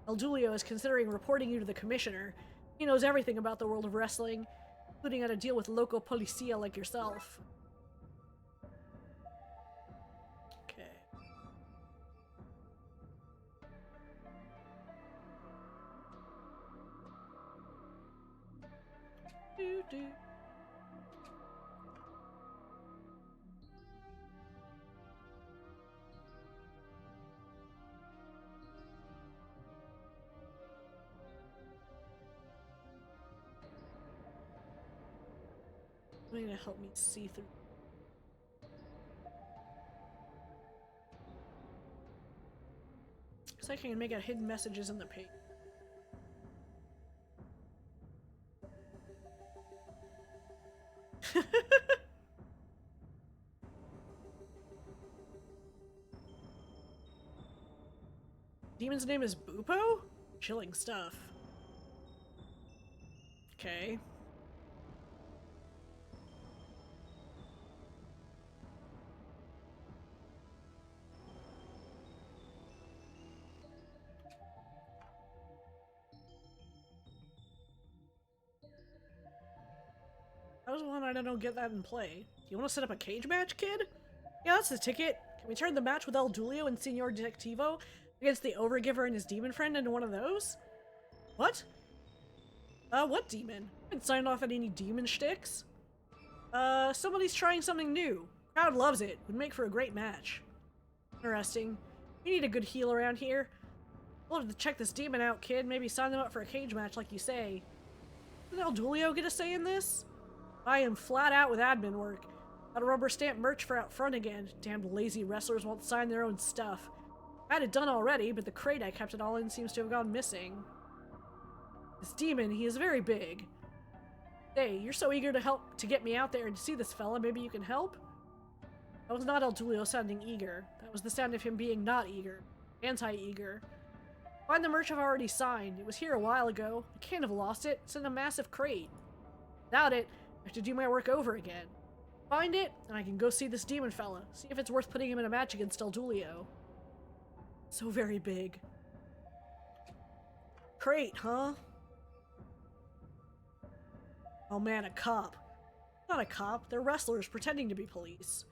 El Dulio is considering reporting you to the commissioner. He knows everything about the world of wrestling, including how to deal with local policia like yourself. Okay. Doo-doo. Something to help me see through. Looks like I can make out hidden messages in the page. Demon's name is Bupo? Chilling stuff. Okay. That was one I don't get that in play. You want to set up a cage match, kid? Yeah, that's the ticket. Can we turn the match with El Dulio and Senor Detectivo against the Overgiver and his demon friend into one of those? What? What demon? I haven't signed off on any demon shticks. Somebody's trying something new. Crowd loves it. Would make for a great match. Interesting. We need a good heel around here. We'll have to check this demon out, kid. Maybe sign them up for a cage match like you say. Did El Dulio get a say in this? I am flat out with admin work. Got a rubber stamp merch for out front again. Damned lazy wrestlers won't sign their own stuff. I had it done already, but the crate I kept it all in seems to have gone missing. This demon, he is very big. Hey, you're so eager to get me out there and to see this fella, maybe you can help? That was not El Dulio sounding eager. That was the sound of him being not eager. Anti-eager. Find the merch I've already signed. It was here a while ago. I can't have lost it. It's in a massive crate. Without it, I have to do my work over again. Find it, and I can go see this demon fella. See if it's worth putting him in a match against El Dulio. So very big. Crate, huh? Oh man, a cop. Not a cop, they're wrestlers pretending to be police.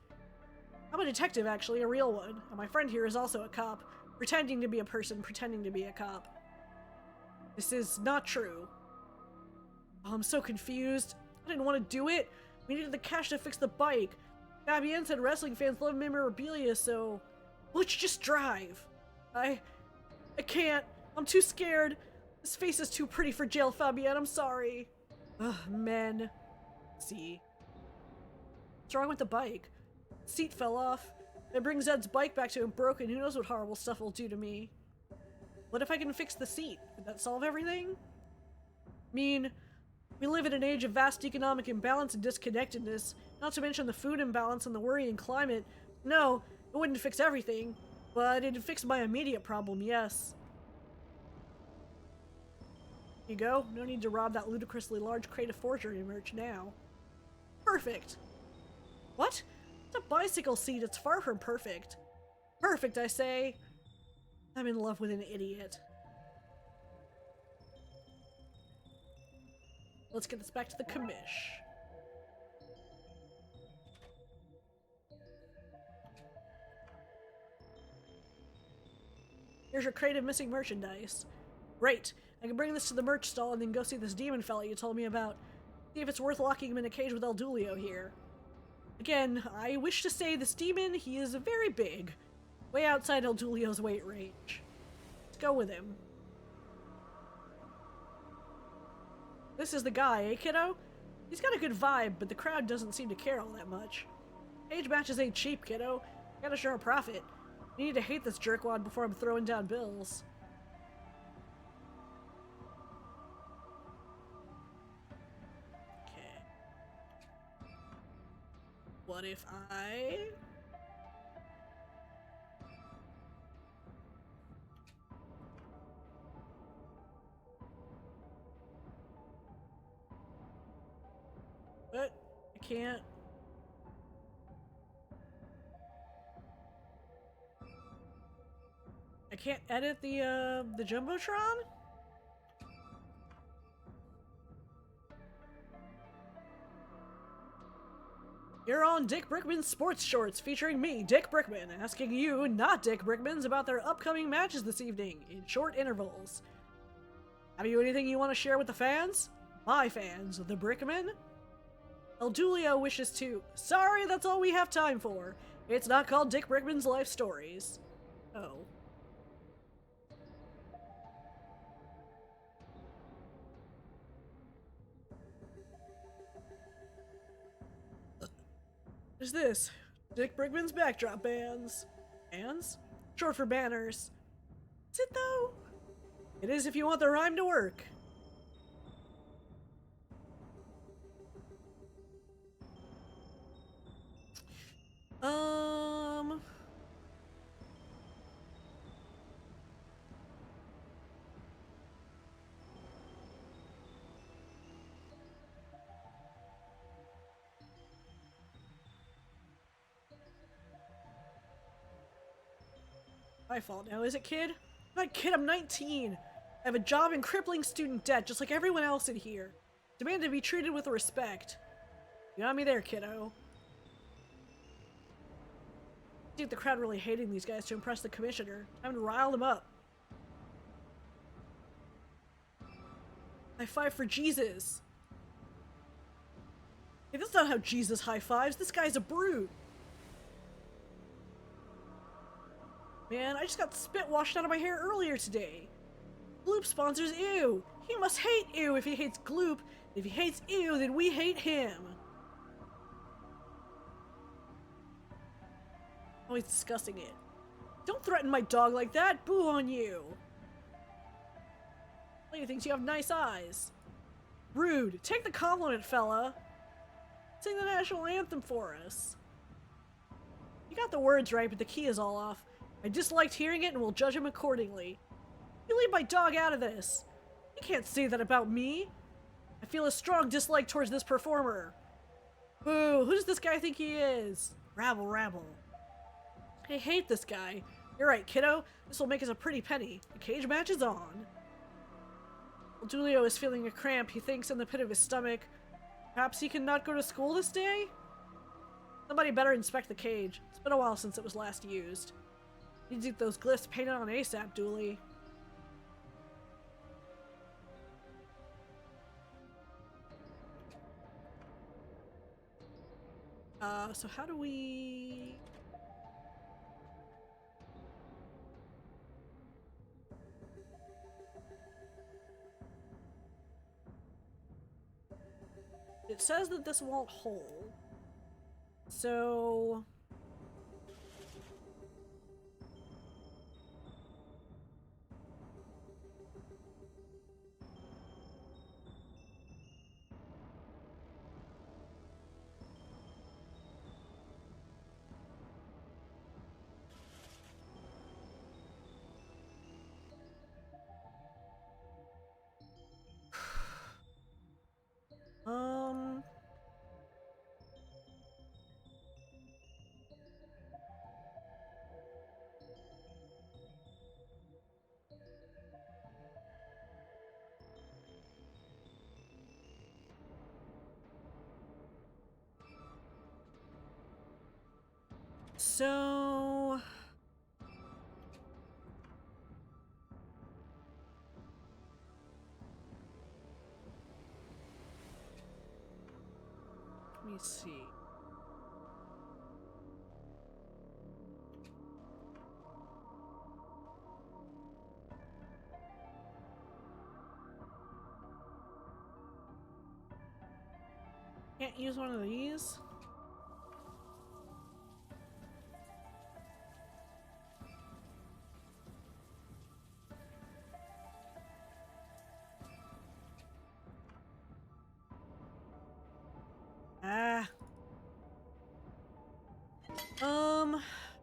I'm a detective, actually, a real one. And my friend here is also a cop, pretending to be a person, pretending to be a cop. This is not true. Oh, I'm so confused. I didn't want to do it. We needed the cash to fix the bike. Fabienne said wrestling fans love memorabilia, so let's just drive. I can't. I'm too scared. This face is too pretty for jail, Fabienne. I'm sorry. Ugh, men. See. What's wrong with the bike? Seat fell off. It brings Ed's bike back to him broken. Who knows what horrible stuff will do to me? What if I can fix the seat? Would that solve everything? I mean, we live in an age of vast economic imbalance and disconnectedness, not to mention the food imbalance and the worrying climate. No, it wouldn't fix everything, but it'd fix my immediate problem, yes. Here you go. No need to rob that ludicrously large crate of forgery merch now. Perfect. What? It's a bicycle seat. It's far from perfect. Perfect, I say. I'm in love with an idiot. Let's get this back to the commish. Here's your crate of missing merchandise. Great. I can bring this to the merch stall and then go see this demon fella you told me about. See if it's worth locking him in a cage with El Dulio here. Again, I wish to say this demon, he is very big. Way outside El Dulio's weight range. Let's go with him. This is the guy, eh, kiddo? He's got a good vibe, but the crowd doesn't seem to care all that much. Cage matches ain't cheap, kiddo. Gotta show a profit. You need to hate this jerkwad before I'm throwing down bills. Okay. What if I... What? I can't. I can't edit the Jumbotron? You're on Dick Brickman's Sports Shorts, featuring me, Dick Brickman, asking you, not Dick Brickmans, about their upcoming matches this evening, in short intervals. Have you anything you want to share with the fans? My fans, the Brickmen? El Dulio wishes to... Sorry, that's all we have time for. It's not called Dick Brickman's Life Stories. Oh. What is this? Dick Brickman's backdrop bands. Bands? Short for banners. Is it though? It is if you want the rhyme to work. My fault now, is it, kid? I'm not kid, I'm 19. I have a job and crippling student debt, just like everyone else in here. Demand to be treated with respect. You got me there, kiddo. I think the crowd really hating these guys to impress the commissioner. Time to rile them up. High five for Jesus. Hey, that's not how Jesus high fives. This guy's a brute. Man, I just got spit washed out of my hair earlier today. Gloop sponsors Ew. He must hate Ew if he hates Gloop. If he hates Ew, then we hate him. Oh, he's discussing it. Don't threaten my dog like that. Boo on you. Lady thinks you have nice eyes. Rude. Take the compliment, fella. Sing the national anthem for us. You got the words right, but the key is all off. I disliked hearing it and will judge him accordingly. You leave my dog out of this. You can't say that about me. I feel a strong dislike towards this performer. Boo, who does this guy think he is? Rabble, rabble. I hate this guy. You're right, kiddo. This will make us a pretty penny. The cage match is on. Well, Julio is feeling a cramp, he thinks, in the pit of his stomach. Perhaps he cannot go to school this day? Somebody better inspect the cage. It's been a while since it was last used. Needs to get those glyphs painted on ASAP, Dooley. So how do we... It says that this won't hold. So... So... Let me see. Can't use one of these?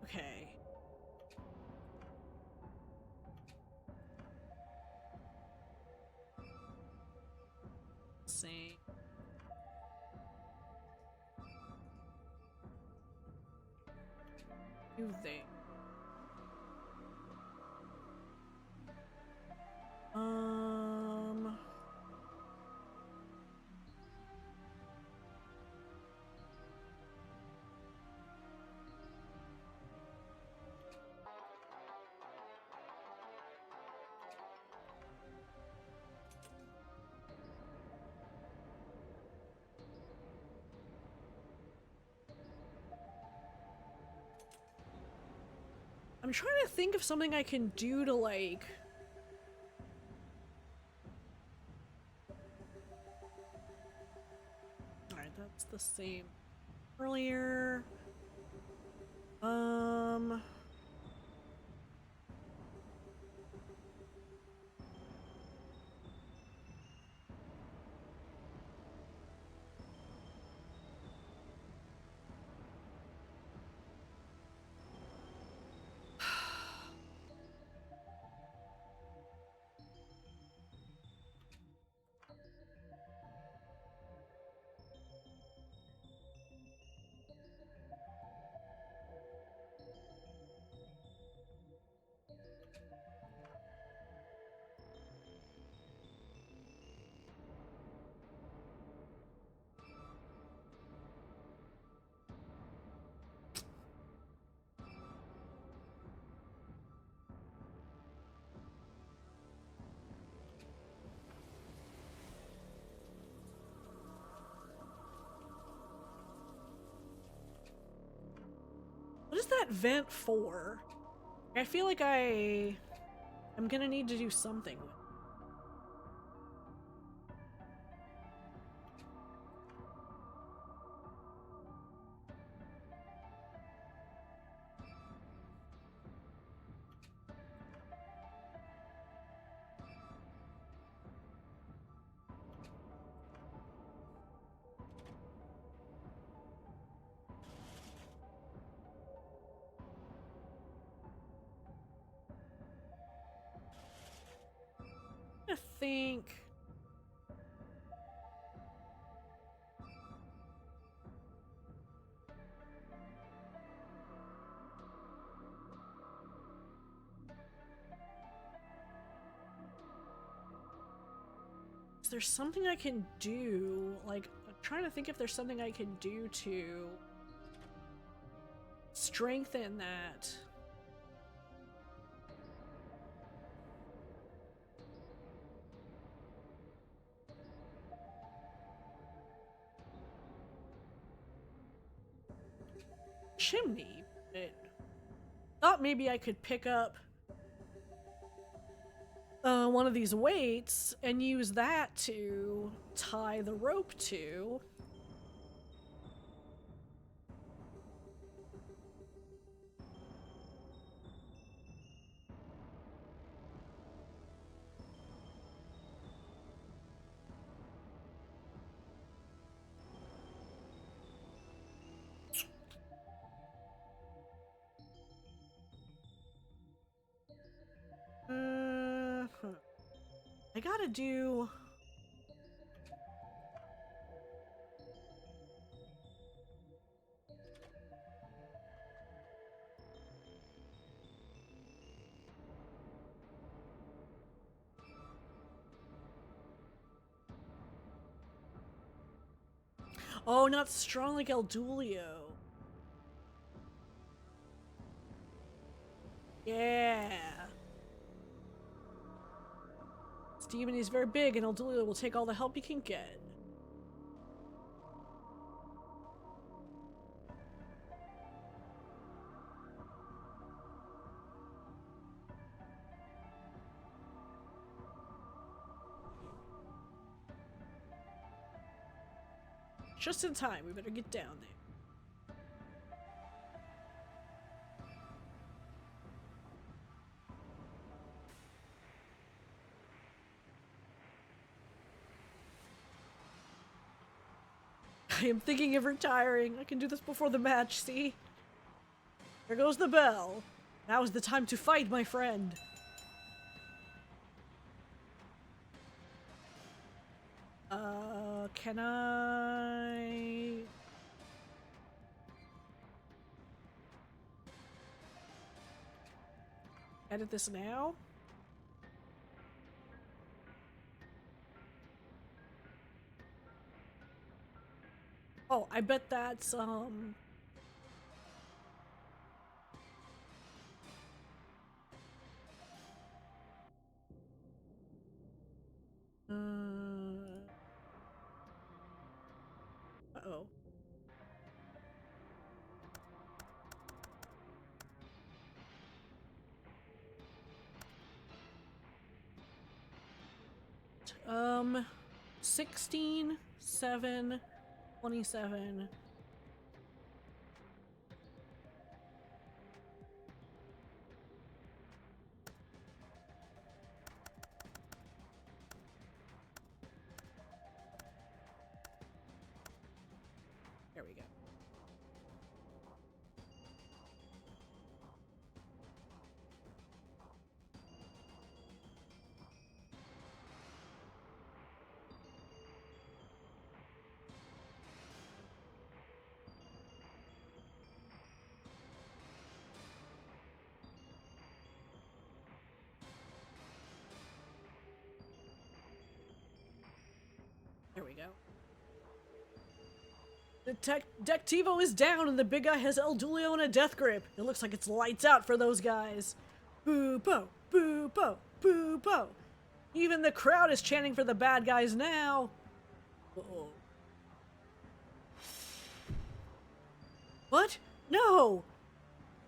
Okay. Let's see. Do they? I'm trying to think of something I can do to, like... Alright, that's the same earlier. What is that vent for? I feel like I'm gonna need to do something with it. I think... Is there something I can do? Like, I'm trying to think if there's something I can do to strengthen that. Chimney, but thought maybe I could pick up one of these weights and use that to tie the rope to. I gotta do... Oh, not strong like Eldulio. Yeah. This demon is very big, and Eldulio will take all the help he can get. Just in time, we better get down there. I am thinking of retiring. I can do this before the match, see? There goes the bell. Now is the time to fight, my friend. Can I... edit this now? Oh, I bet that's, uh-oh. 16, 7, 27. There we go. There we go. The Deck TiVo is down and the big guy has El Dulio in a death grip. It looks like it's lights out for those guys. Boo po, boo po, boo po. Even the crowd is chanting for the bad guys now. Uh-oh. What? No!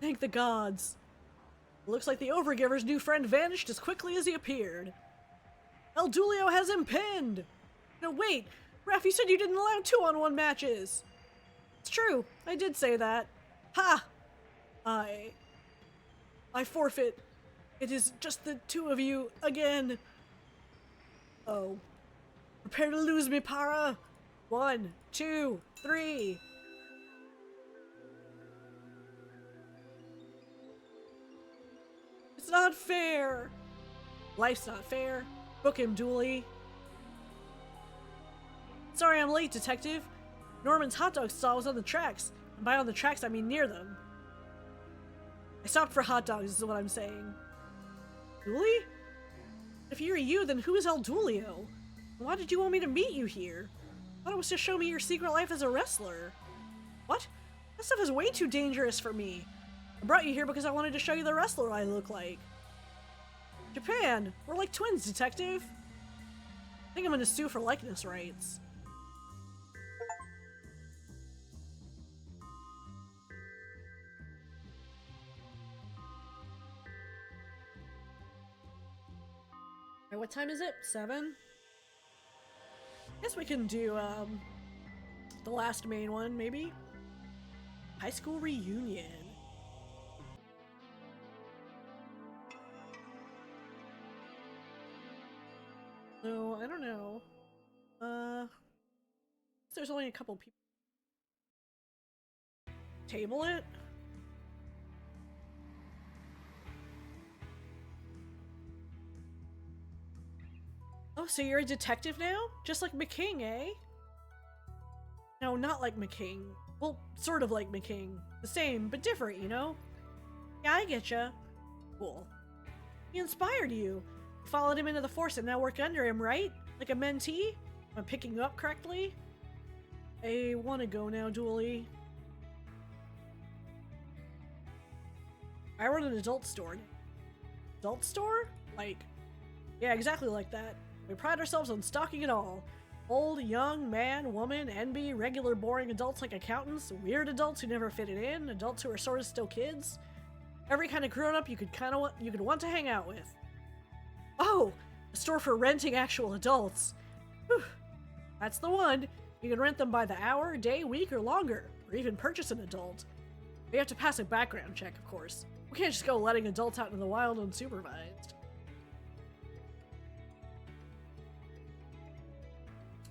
Thank the gods. It looks like the Overgiver's new friend vanished as quickly as he appeared. El Dulio has him pinned! No, wait! Raph, you said you didn't allow 2-on-1 matches! It's true, I did say that. Ha! I forfeit. It is just the two of you, again. Oh. Prepare to lose me, Para! 1, 2, 3. It's not fair! Life's not fair. Book him, Dooley. Sorry I'm late, Detective. Norman's hot dog stall was on the tracks. And by on the tracks, I mean near them. I stopped for hot dogs, is what I'm saying. Dooley? If you're you, then who is El Dulio? Why did you want me to meet you here? I thought it was to show me your secret life as a wrestler. What? That stuff is way too dangerous for me. I brought you here because I wanted to show you the wrestler I look like. Japan! We're like twins, Detective. I think I'm gonna sue for likeness rights. Alright, what time is it? 7? Guess we can do, the last main one, maybe? High school reunion. So, I don't know. There's only a couple people. Table it? Oh, so you're a detective now? Just like McKing, eh? No, not like McKing. Well, sort of like McKing. The same, but different, you know? Yeah, I getcha. Cool. He inspired you. You followed him into the force and now work under him, right? Like a mentee? Am I picking you up correctly? I wanna go now, Dooley. I run an adult store. Adult store? Like, yeah, exactly like that. We pride ourselves on stocking it all. Old, young, man, woman, NB, regular boring adults like accountants, weird adults who never fitted in, adults who are sort of still kids. Every kind of grown-up you could want to hang out with. Oh, a store for renting actual adults. Whew. That's the one. You can rent them by the hour, day, week, or longer, or even purchase an adult. We have to pass a background check, of course. We can't just go letting adults out in the wild unsupervised.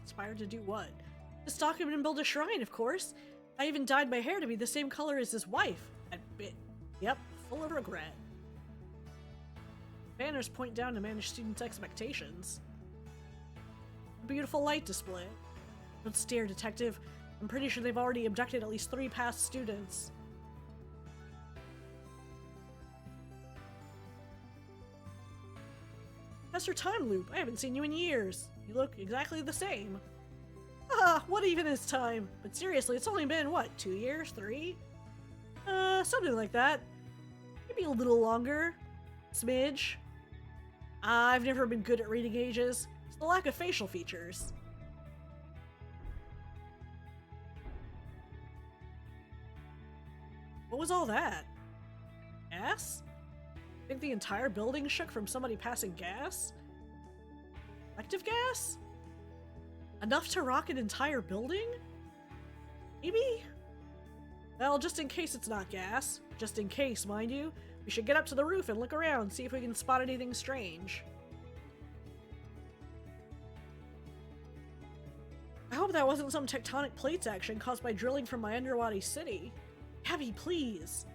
Inspired to do what? To stalk him and build a shrine, of course. I even dyed my hair to be the same color as his wife. That bit. Yep, full of regret. Banners point down to manage students' expectations. A beautiful light display. Don't stare, Detective. I'm pretty sure they've already abducted at least 3 past students. Professor Time Loop, I haven't seen you in years. You look exactly the same. Ah, what even is time? But seriously, it's only been, what, 2 years? 3? Something like that. Maybe a little longer. Smidge. I've never been good at reading ages. It's the lack of facial features. What was all that? Gas? Think the entire building shook from somebody passing gas? Active gas? Enough to rock an entire building? Maybe? Well, just in case it's not gas. Just in case, mind you. We should get up to the roof and look around, see if we can spot anything strange. I hope that wasn't some tectonic plates action caused by drilling from my underwater city. Abby, please.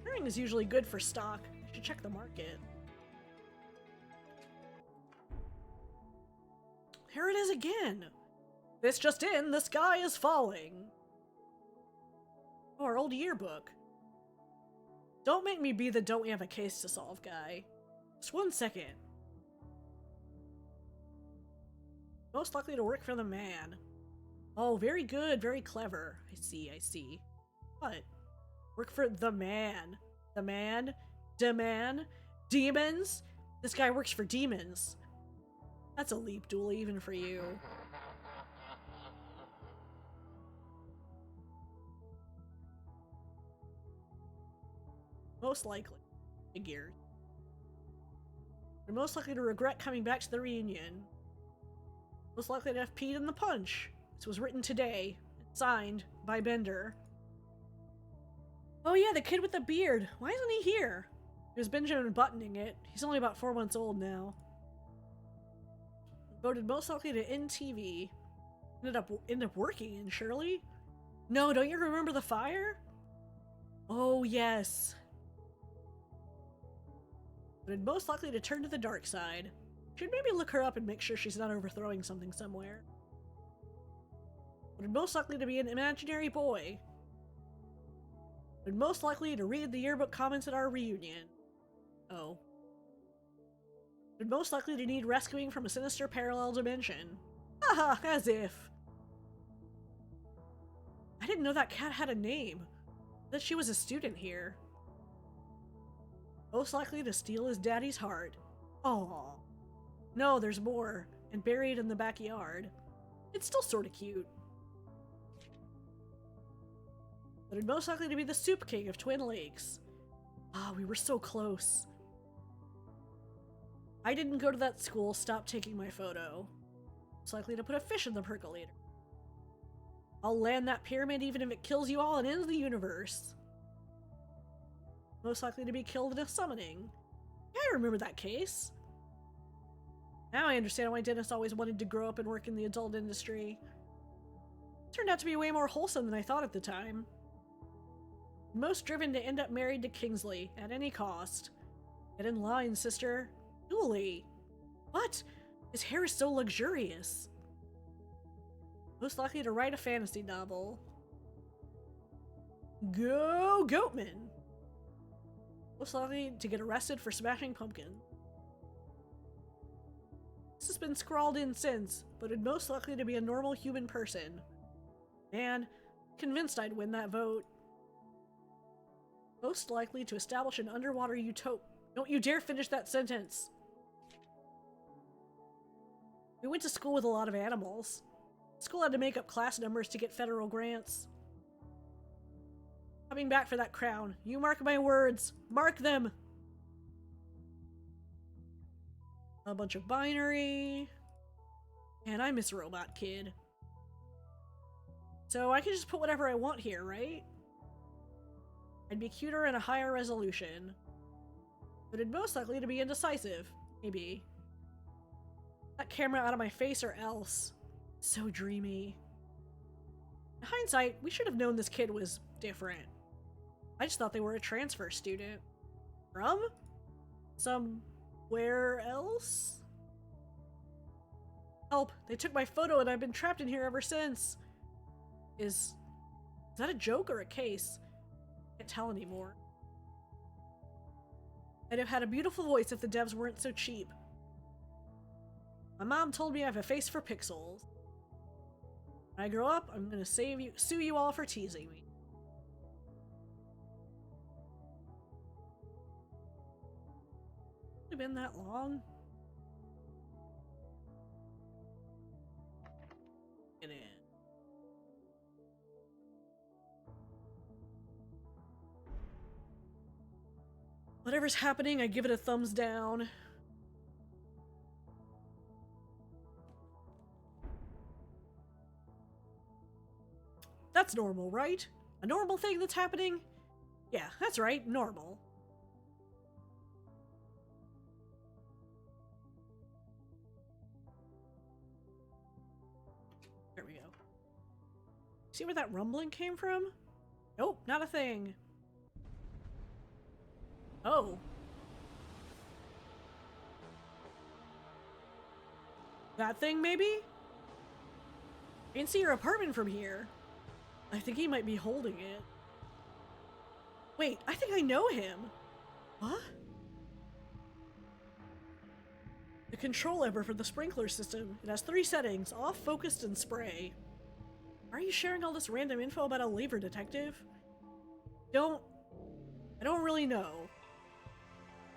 Clearing is usually good for stock. I should check the market. Here it is again. This just in, the sky is falling. Oh, our old yearbook. Don't make me be the don't we have a case to solve guy. Just 1 second. Most likely to work for the man. Oh, very good, very clever. I see. What? Work for the man. The man? Demand? Demons? This guy works for demons. That's a leap, Dooley, even for you. Most likely. Figures. They're most likely to regret coming back to the reunion. Most likely to have peed in the punch. This was written today. Signed by Bender. Oh yeah, the kid with the beard. Why isn't he here? It was Benjamin buttoning it. He's only about 4 months old now. Voted most likely to end TV. Ended up working in Shirley? No, don't you remember the fire? Oh yes. Voted most likely to turn to the dark side. Should maybe look her up and make sure she's not overthrowing something somewhere. Voted most likely to be an imaginary boy. Voted most likely to read the yearbook comments at our reunion. Oh. Would most likely to need rescuing from a sinister parallel dimension. Haha, as if. I didn't know that cat had a name. That she was a student here. Most likely to steal his daddy's heart. Aww. No, there's more, and buried in the backyard. It's still sorta cute. But most likely to be the Soup King of Twin Lakes. Ah, we were so close. I didn't go to that school, stop taking my photo. Most likely to put a fish in the percolator. I'll land that pyramid even if it kills you all and ends the universe. Most likely to be killed in a summoning. Yeah, I remember that case. Now I understand why Dennis always wanted to grow up and work in the adult industry. Turned out to be way more wholesome than I thought at the time. Most driven to end up married to Kingsley, at any cost. Get in line, sister. Dooley. What? His hair is so luxurious. Most likely to write a fantasy novel. Go Goatman. Most likely to get arrested for smashing pumpkins. This has been scrawled in since, but would most likely to be a normal human person. Man, convinced I'd win that vote. Most likely to establish an underwater utopia. Don't you dare finish that sentence. We went to school with a lot of animals. School had to make up class numbers to get federal grants. Coming back for that crown. You mark my words. Mark them! A bunch of binary. And I miss Robot Kid. So I can just put whatever I want here, right? I'd be cuter and a higher resolution. But it'd most likely to be indecisive. Maybe. That camera out of my face or else. So dreamy. In hindsight, we should have known this kid was different. I just thought they were a transfer student. From? Somewhere else? Help! They took my photo and I've been trapped in here ever since. Is that a joke or a case? Can't tell anymore. I'd have had a beautiful voice if the devs weren't so cheap. My mom told me I have a face for pixels. When I grow up, I'm gonna sue you all for teasing me. Has it been that long? Get in. Whatever's happening, I give it a thumbs down. That's normal, right? A normal thing that's happening? Yeah, that's right, normal. There we go. See where that rumbling came from? Nope, not a thing. Oh. That thing, maybe? I can see your apartment from here. I think he might be holding it. Wait, I think I know him. What? The control lever for the sprinkler system. It has 3 settings: off, focused, and spray. Why are you sharing all this random info about a lever detective? I don't really know.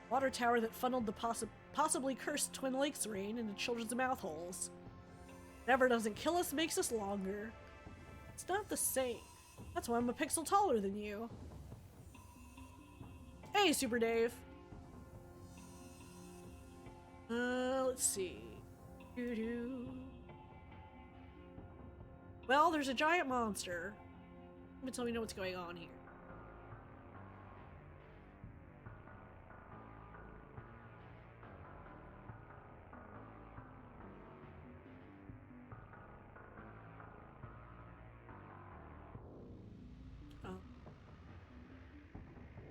Water tower that funneled the possibly cursed Twin Lakes rain into children's mouth holes. Whatever doesn't kill us makes us longer. It's not the same. That's why I'm a pixel taller than you. Hey, Super Dave. Let's see. Doo-doo. Well, there's a giant monster. Until we know what's going on here.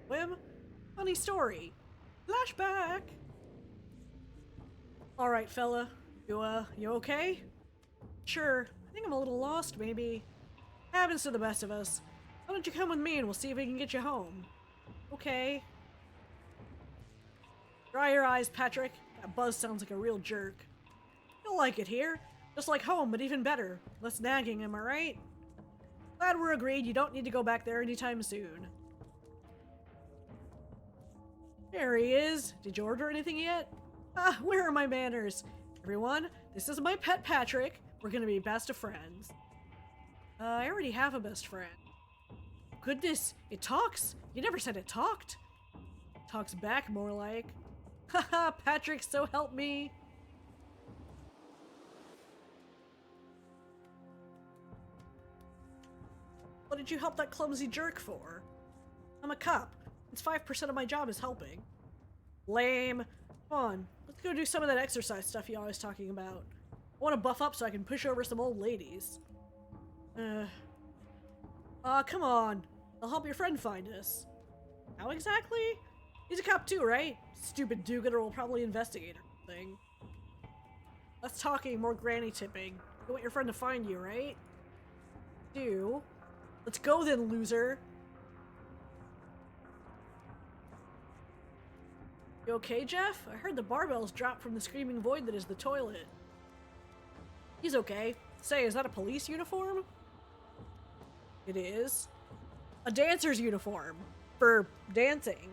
Whim? Funny story. Flashback! Alright, fella. You okay? Sure. I think I'm a little lost, maybe. Happens to the best of us. Why don't you come with me and we'll see if we can get you home? Okay. Dry your eyes, Patrick. That Buzz sounds like a real jerk. You'll like it here. Just like home, but even better. Less nagging, am I right? Glad we're agreed you don't need to go back there anytime soon. There he is. Did you order anything yet? Ah, where are my manners? Everyone, this is my pet Patrick. We're gonna be best of friends. I already have a best friend. Goodness, it talks. You never said it talked. Talks back more like. Haha, Patrick, so help me. What did you help that clumsy jerk for? I'm a cop. It's 5% of my job is helping. Lame. Come on, let's go do some of that exercise stuff you're always talking about. I want to buff up so I can push over some old ladies. Come on. I'll help your friend find us. How exactly? He's a cop too, right? Stupid do-gooder will probably investigate or something. Less talking, more granny tipping. You want your friend to find you, right? Do. Let's go then, loser. You okay, Jeff? I heard the barbells dropped from the screaming void that is the toilet. He's okay. Say, is that a police uniform? It is. A dancer's uniform. For dancing.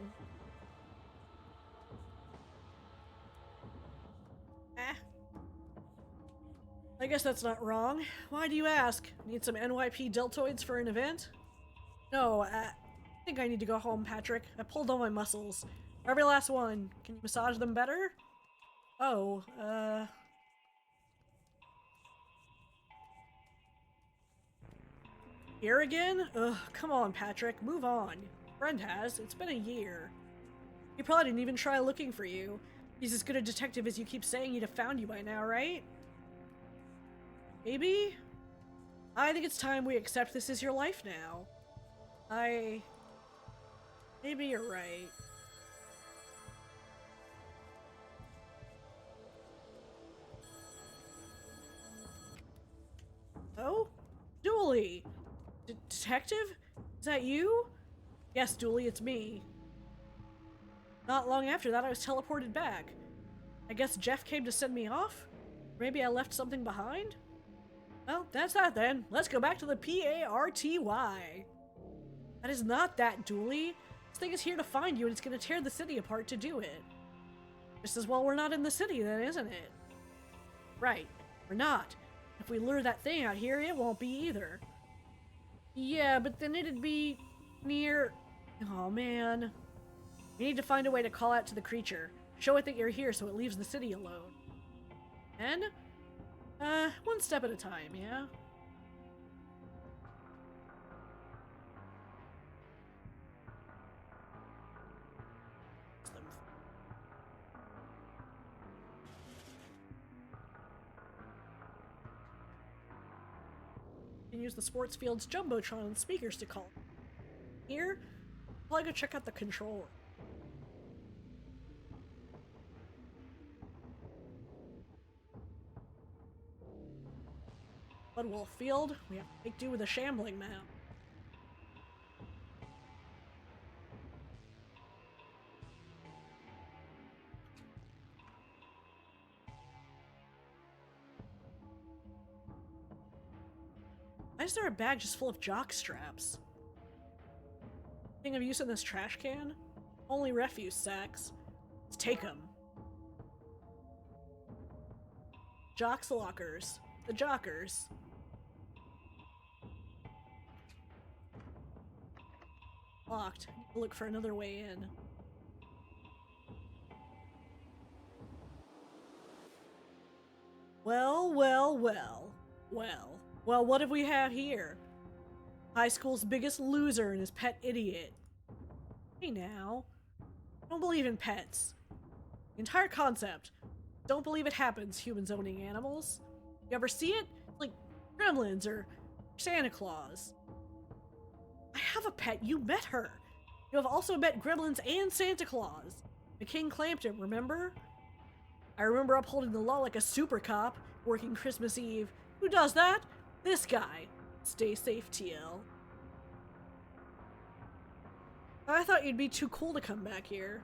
I guess that's not wrong. Why do you ask? Need some NYP deltoids for an event? No, I think I need to go home, Patrick. I pulled all my muscles. Every last one. Can you massage them better? Oh, Here again? Ugh, come on, Patrick. Move on. Friend has. It's been a year. He probably didn't even try looking for you. He's as good a detective as you keep saying he'd have found you by now, right? Maybe? I think it's time we accept this is your life now. Maybe you're right. Oh? Dooley! Detective? Is that you? Yes, Dooley, it's me. Not long after that, I was teleported back. I guess Jeff came to send me off? Maybe I left something behind? Well, that's that then. Let's go back to the PARTY. That is not that, Dooley. This thing is here to find you and it's gonna tear the city apart to do it. Just as well we're not in the city then, isn't it? Right, we're not. If we lure that thing out here, it won't be either. Yeah, but then it'd be near... Oh man. We need to find a way to call out to the creature. Show it that you're here so it leaves the city alone. And? One step at a time, yeah? can use the sports field's jumbotron and speakers to call. Here, I'll probably go check out the control room. Bloodwolf Field, we have to make do with a shambling mound. Why is there a bag just full of jock straps? Thing of use in this trash can? Only refuse sacks. Let's take them. Jocks lockers. The jockers. Locked. Look for another way in. Well, well, well. Well, what do we have here? High school's biggest loser and his pet idiot. Hey now. I don't believe in pets. The entire concept. Don't believe it happens, humans owning animals. You ever see it? Like gremlins or Santa Claus. I have a pet. You met her. You have also met gremlins and Santa Claus. The king clamped him, remember? I remember upholding the law like a super cop, working Christmas Eve. Who does that? This guy. Stay safe, TL. I thought you'd be too cool to come back here.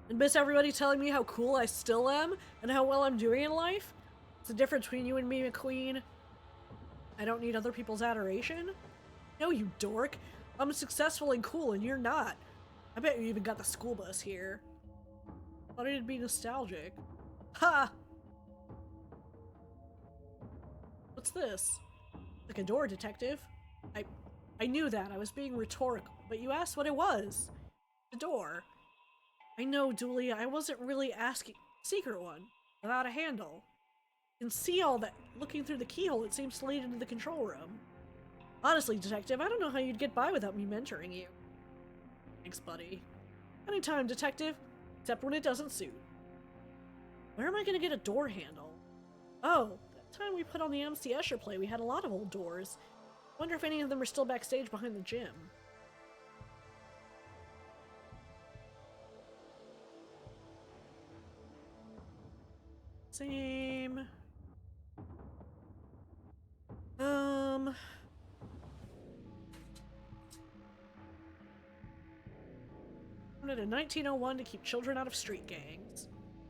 And miss everybody telling me how cool I still am and how well I'm doing in life? It's the difference between you and me, McQueen. I don't need other people's adoration? No, you dork. I'm successful and cool and you're not. I bet you even got the school bus here. Thought it'd be nostalgic. Ha! What's this? Like a door, detective. I knew that. I was being rhetorical, but you asked what it was. The door. I know, Dooley. I wasn't really asking. Secret one. Without a handle. You can see all that. Looking through the keyhole, it seems to lead into the control room. Honestly, detective, I don't know how you'd get by without me mentoring you. Thanks, buddy. Anytime, detective. Except when it doesn't suit. Where am I gonna get a door handle? Oh, that time we put on the MC Escher play, we had a lot of old doors. Wonder if any of them are still backstage behind the gym. Same. Founded in 1901 to keep children out of street gangs.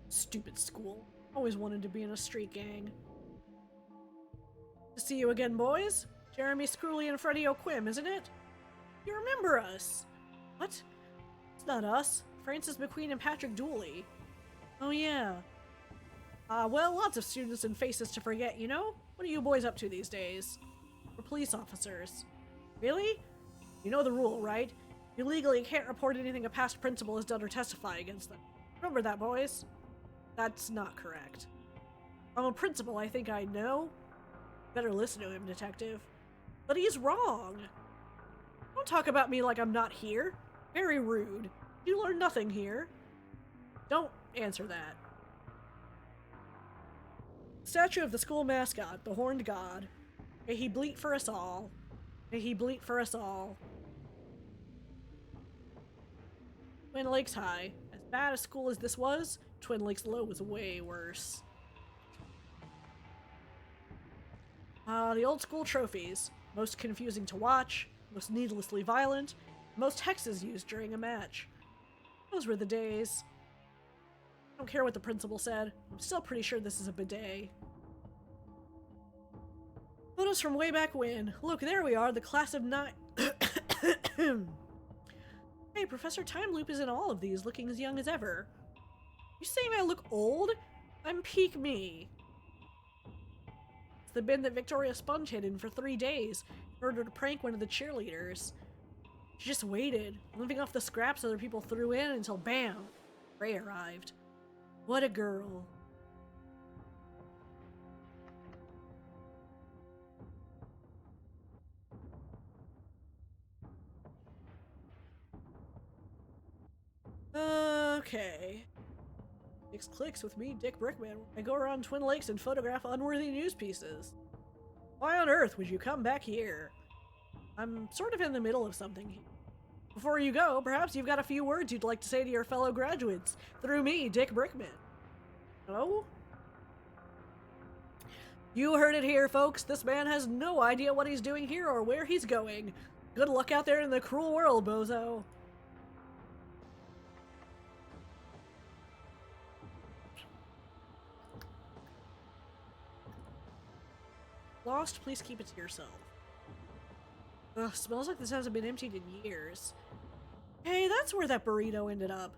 Stupid school. Always wanted to be in a street gang. To see you again, boys. Jeremy Screwley and Freddie O'Quim, isn't it? You remember us. What? It's not us. Francis McQueen and Patrick Dooley. Oh yeah. Well, lots of students and faces to forget, you know? What are you boys up to these days? We're police officers. Really? You know the rule, right? You legally can't report anything a past principal has done or testify against them. Remember that, boys? That's not correct. I'm a principal, I think I know. Better listen to him, detective. But he's wrong. Don't talk about me like I'm not here. Very rude. You learn nothing here. Don't answer that. Statue of the school mascot, the Horned God. May he bleat for us all. May he bleat for us all. Twin Lakes High. As bad a school as this was, Twin Lakes Low was way worse. The old school trophies. Most confusing to watch, most needlessly violent, most hexes used during a match. Those were the days. I don't care what the principal said. I'm still pretty sure this is a bidet. Photos from way back when. Look, there we are, the class of 9. Hey, Professor Time Loop is in all of these, looking as young as ever. You saying I look old? I'm peak me. It's the bin that Victoria Sponge hid in for 3 days in order to prank one of the cheerleaders. She just waited, living off the scraps other people threw in until bam, Ray arrived. What a girl. Okay. 6 clicks with me, Dick Brickman. I go around Twin Lakes and photograph unworthy news pieces. Why on earth would you come back here? I'm sort of in the middle of something here. Before you go, perhaps you've got a few words you'd like to say to your fellow graduates. Through me, Dick Brickman. Hello? You heard it here, folks. This man has no idea what he's doing here or where he's going. Good luck out there in the cruel world, bozo. Lost, please keep it to yourself. Ugh, smells like this hasn't been emptied in years. Hey, that's where that burrito ended up.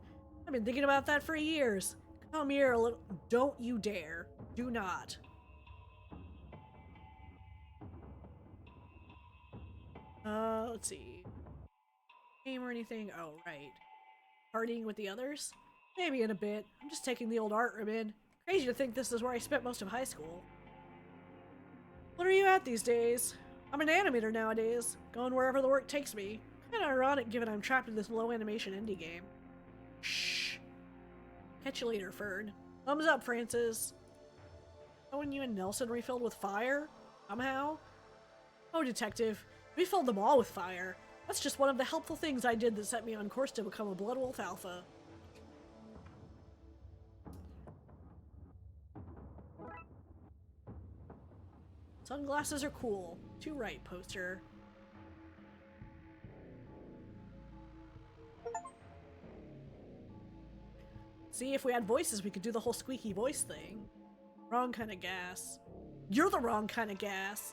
I've been thinking about that for years. Come here a little. Don't you dare. Do not. Let's see. Game or anything? Oh, right. Partying with the others? Maybe in a bit. I'm just taking the old art room in. Crazy to think this is where I spent most of high school. What are you at these days? I'm an animator nowadays, going wherever the work takes me. Kinda ironic given I'm trapped in this low animation indie game. Shh. Catch you later, Fern. Thumbs up, Francis. Oh, and you and Nelson refilled with fire? Somehow? Oh, detective. We filled them all with fire. That's just one of the helpful things I did that set me on course to become a Blood Wolf Alpha. Sunglasses are cool. Too right, poster. See, if we had voices, we could do the whole squeaky voice thing. Wrong kind of gas. You're the wrong kind of gas.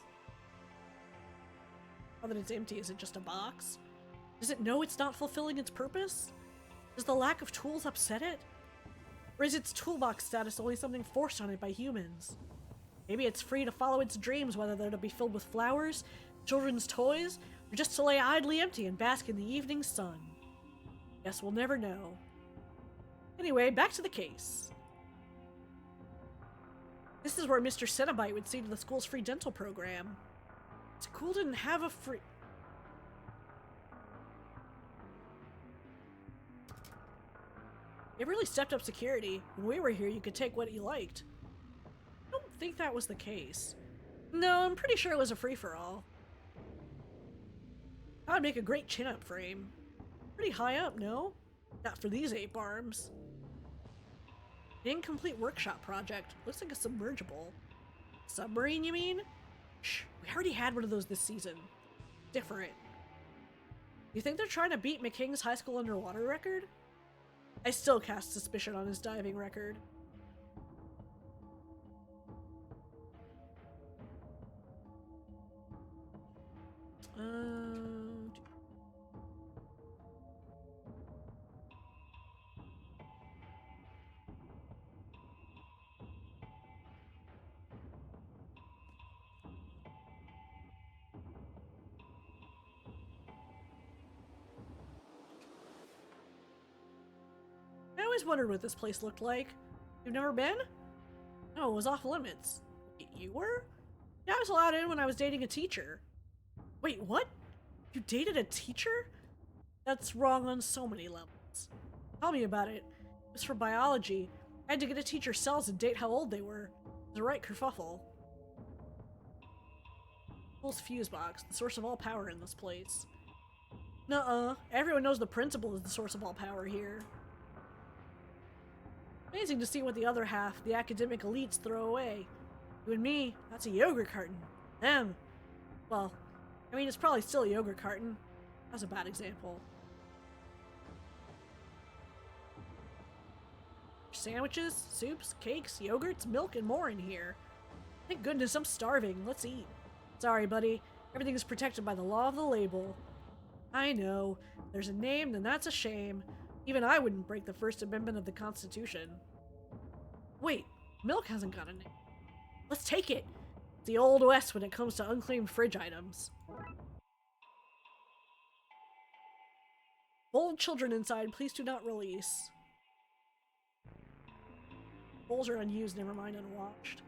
Now that it's empty, is it just a box? Does it know it's not fulfilling its purpose? Does the lack of tools upset it? Or is its toolbox status only something forced on it by humans? Maybe it's free to follow its dreams, whether they're to be filled with flowers, children's toys, or just to lay idly empty and bask in the evening sun. Guess we'll never know. Anyway, back to the case. This is where Mr. Cenobite would see to the school's free dental program. School didn't have a free... It really stepped up security. When we were here, you could take what you liked. I don't think that was the case. No, I'm pretty sure it was a free-for-all. That would make a great chin-up frame. Pretty high up, no? Not for these ape arms. An incomplete workshop project. Looks like a submergible. Submarine, you mean? Shh, we already had one of those this season. Different. You think they're trying to beat McKing's high school underwater record? I still cast suspicion on his diving record. I always wondered what this place looked like. You've never been? No, it was off limits. You were? Yeah, I was allowed in when I was dating a teacher. Wait, what? You dated a teacher? That's wrong on so many levels. Tell me about it. It was for biology. I had to get a teacher's cells and date how old they were. It was a right kerfuffle. School's fuse box, the source of all power in this place. Nuh-uh. Everyone knows the principal is the source of all power here. Amazing to see what the other half, the academic elites, throw away. You and me, that's a yogurt carton. Them. Well, I mean, it's probably still a yogurt carton. That's a bad example. Sandwiches, soups, cakes, yogurts, milk, and more in here. Thank goodness I'm starving. Let's eat. Sorry, buddy. Everything is protected by the law of the label. I know. There's a name, then that's a shame. Even I wouldn't break the First Amendment of the Constitution. Wait, milk hasn't got a name. Let's take it. It's the Old West when it comes to unclaimed fridge items. Bold children inside, please do not release. Bowls are unused, never mind unwashed.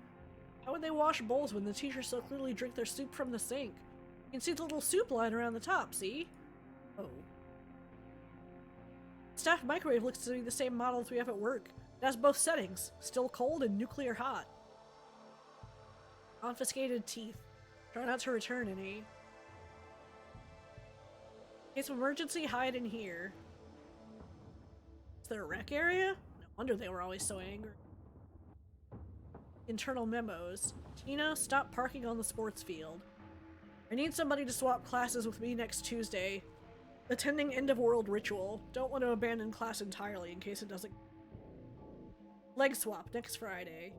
How would they wash bowls when the teachers so clearly drink their soup from the sink? You can see the little soup line around the top, see? Oh. Staff microwave looks to be the same model as we have at work. It has both settings, still cold and nuclear hot. Confiscated teeth. Try not to return any. In case of emergency, hide in here. Is there a rec area? No wonder they were always so angry. Internal memos. Tina, stop parking on the sports field. I need somebody to swap classes with me next Tuesday. Attending end of world ritual. Don't want to abandon class entirely in case it doesn't. Leg swap next Friday.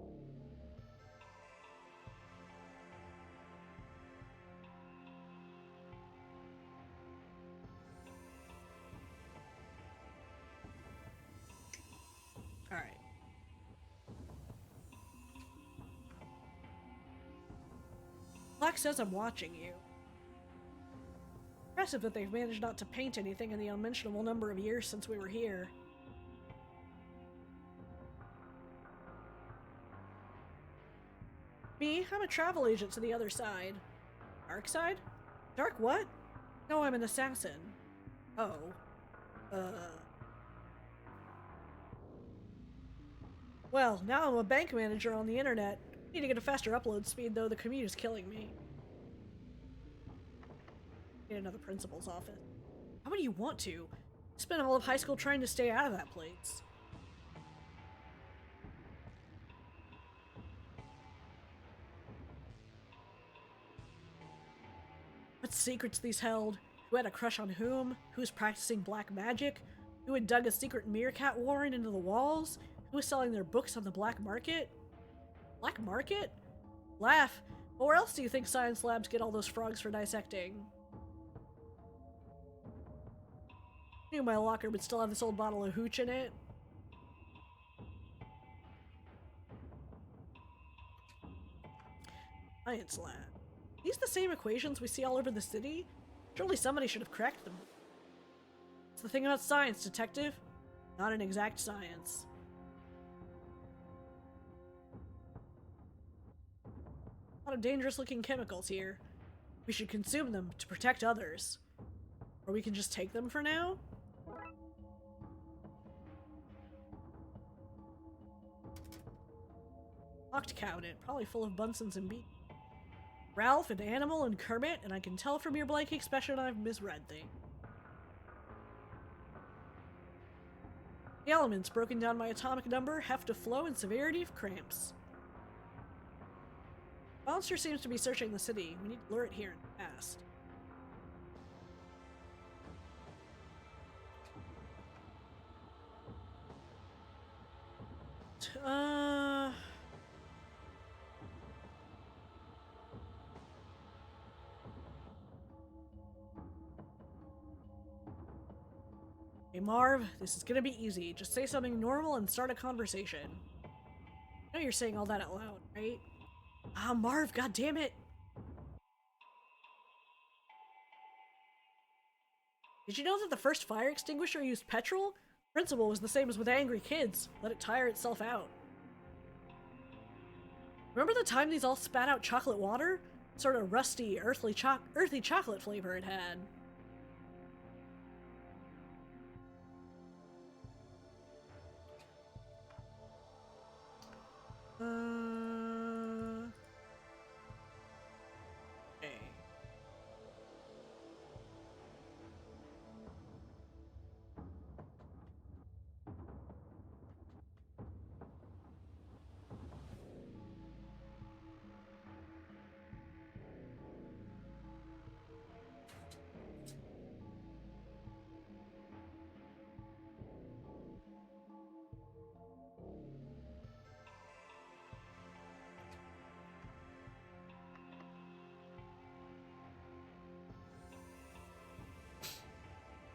Alright. Black says I'm watching you. Impressive that they've managed not to paint anything in the unmentionable number of years since we were here. Me? I'm a travel agent to the other side. Darkside? Dark what? No, I'm an assassin. Oh. Well, now I'm a bank manager on the internet. Need to get a faster upload speed, though. The commute is killing me. Need another principal's office. How would you want to? Spent all of high school trying to stay out of that place. What secrets these held? Who had a crush on whom? Who was practicing black magic? Who had dug a secret meerkat warren into the walls? Who was selling their books on the black market? Black market? Laugh. But where else do you think science labs get all those frogs for dissecting? I knew my locker would still have this old bottle of hooch in it. Science lab. These the same equations we see all over the city? Surely somebody should have cracked them. It's the thing about science, detective. Not an exact science. A lot of dangerous looking chemicals here. We should consume them to protect others. Or we can just take them for now? Locked cabinet, probably full of Bunsen's and beef. Ralph, an animal, and Kermit, and I can tell from your blank expression I've misread things. The elements broken down by atomic number, heft of flow, and severity of cramps. Monster seems to be searching the city. We need to lure it here and fast. Hey Marv, this is gonna be easy. Just say something normal and start a conversation. I know you're saying all that out loud, right? Ah, Marv, goddammit! Did you know that the first fire extinguisher used petrol? Principle was the same as with angry kids. Let it tire itself out. Remember the time these all spat out chocolate water? Sort of rusty, earthy chocolate flavor it had.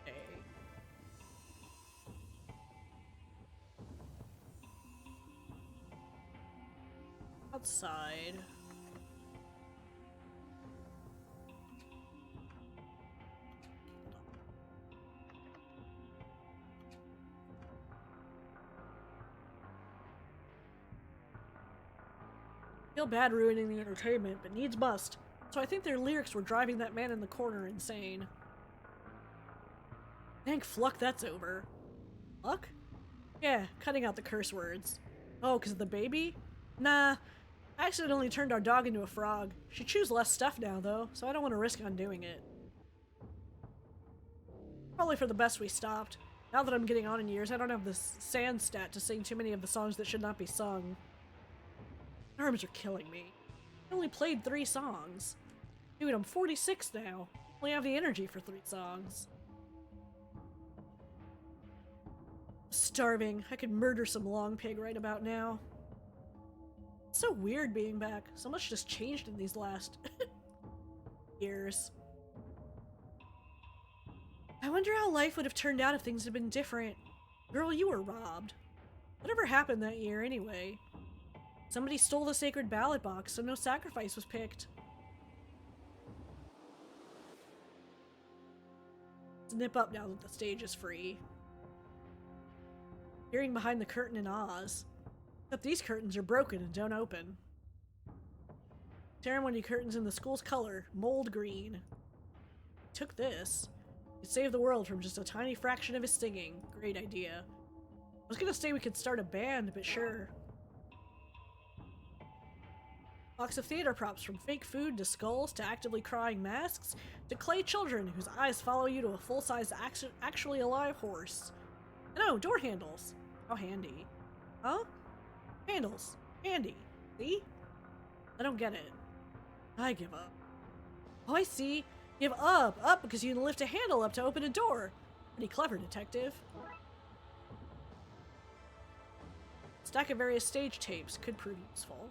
Okay. Outside. Feel bad ruining the entertainment, but needs must. So I think their lyrics were driving that man in the corner insane. Thank Fluck that's over. Fluck? Yeah, cutting out the curse words. Oh, 'cause of the baby? Nah, I accidentally turned our dog into a frog. She chews less stuff now, though, so I don't want to risk on doing it. Probably for the best we stopped. Now that I'm getting on in years, I don't have the sand stat to sing too many of the songs that should not be sung. My arms are killing me. I only played 3 songs. Dude, I'm 46 now. I only have the energy for 3 songs. Starving. I could murder some long pig right about now. It's so weird being back. So much just changed in these last years. I wonder how life would have turned out if things had been different. Girl, you were robbed. Whatever happened that year, anyway? Somebody stole the sacred ballot box, so no sacrifice was picked. Let's nip up now that the stage is free. Peering behind the curtain in Oz. Except these curtains are broken and don't open. Ceremony curtains in the school's color, mold green. Took this. He'd save the world from just a tiny fraction of his singing. Great idea. I was gonna say we could start a band, but sure. Box of theater props, from fake food to skulls to actively crying masks to clay children whose eyes follow you to a full-size actually alive horse. No, door handles. How handy. Huh? Handles. Handy. See? I don't get it. I give up. Oh, I see. Give up. Up because you can lift a handle up to open a door. Pretty clever, detective. Stack of various stage tapes could prove useful.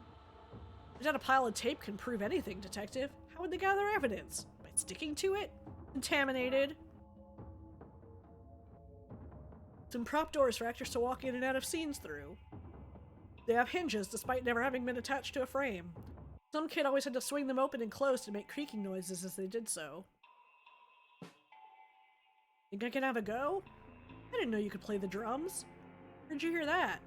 I doubt a pile of tape can prove anything, detective. How would they gather evidence? By sticking to it? Contaminated? Some prop doors for actors to walk in and out of scenes through. They have hinges despite never having been attached to a frame. Some kid always had to swing them open and close to make creaking noises as they did so. Think I can have a go? I didn't know you could play the drums. Where'd you hear that?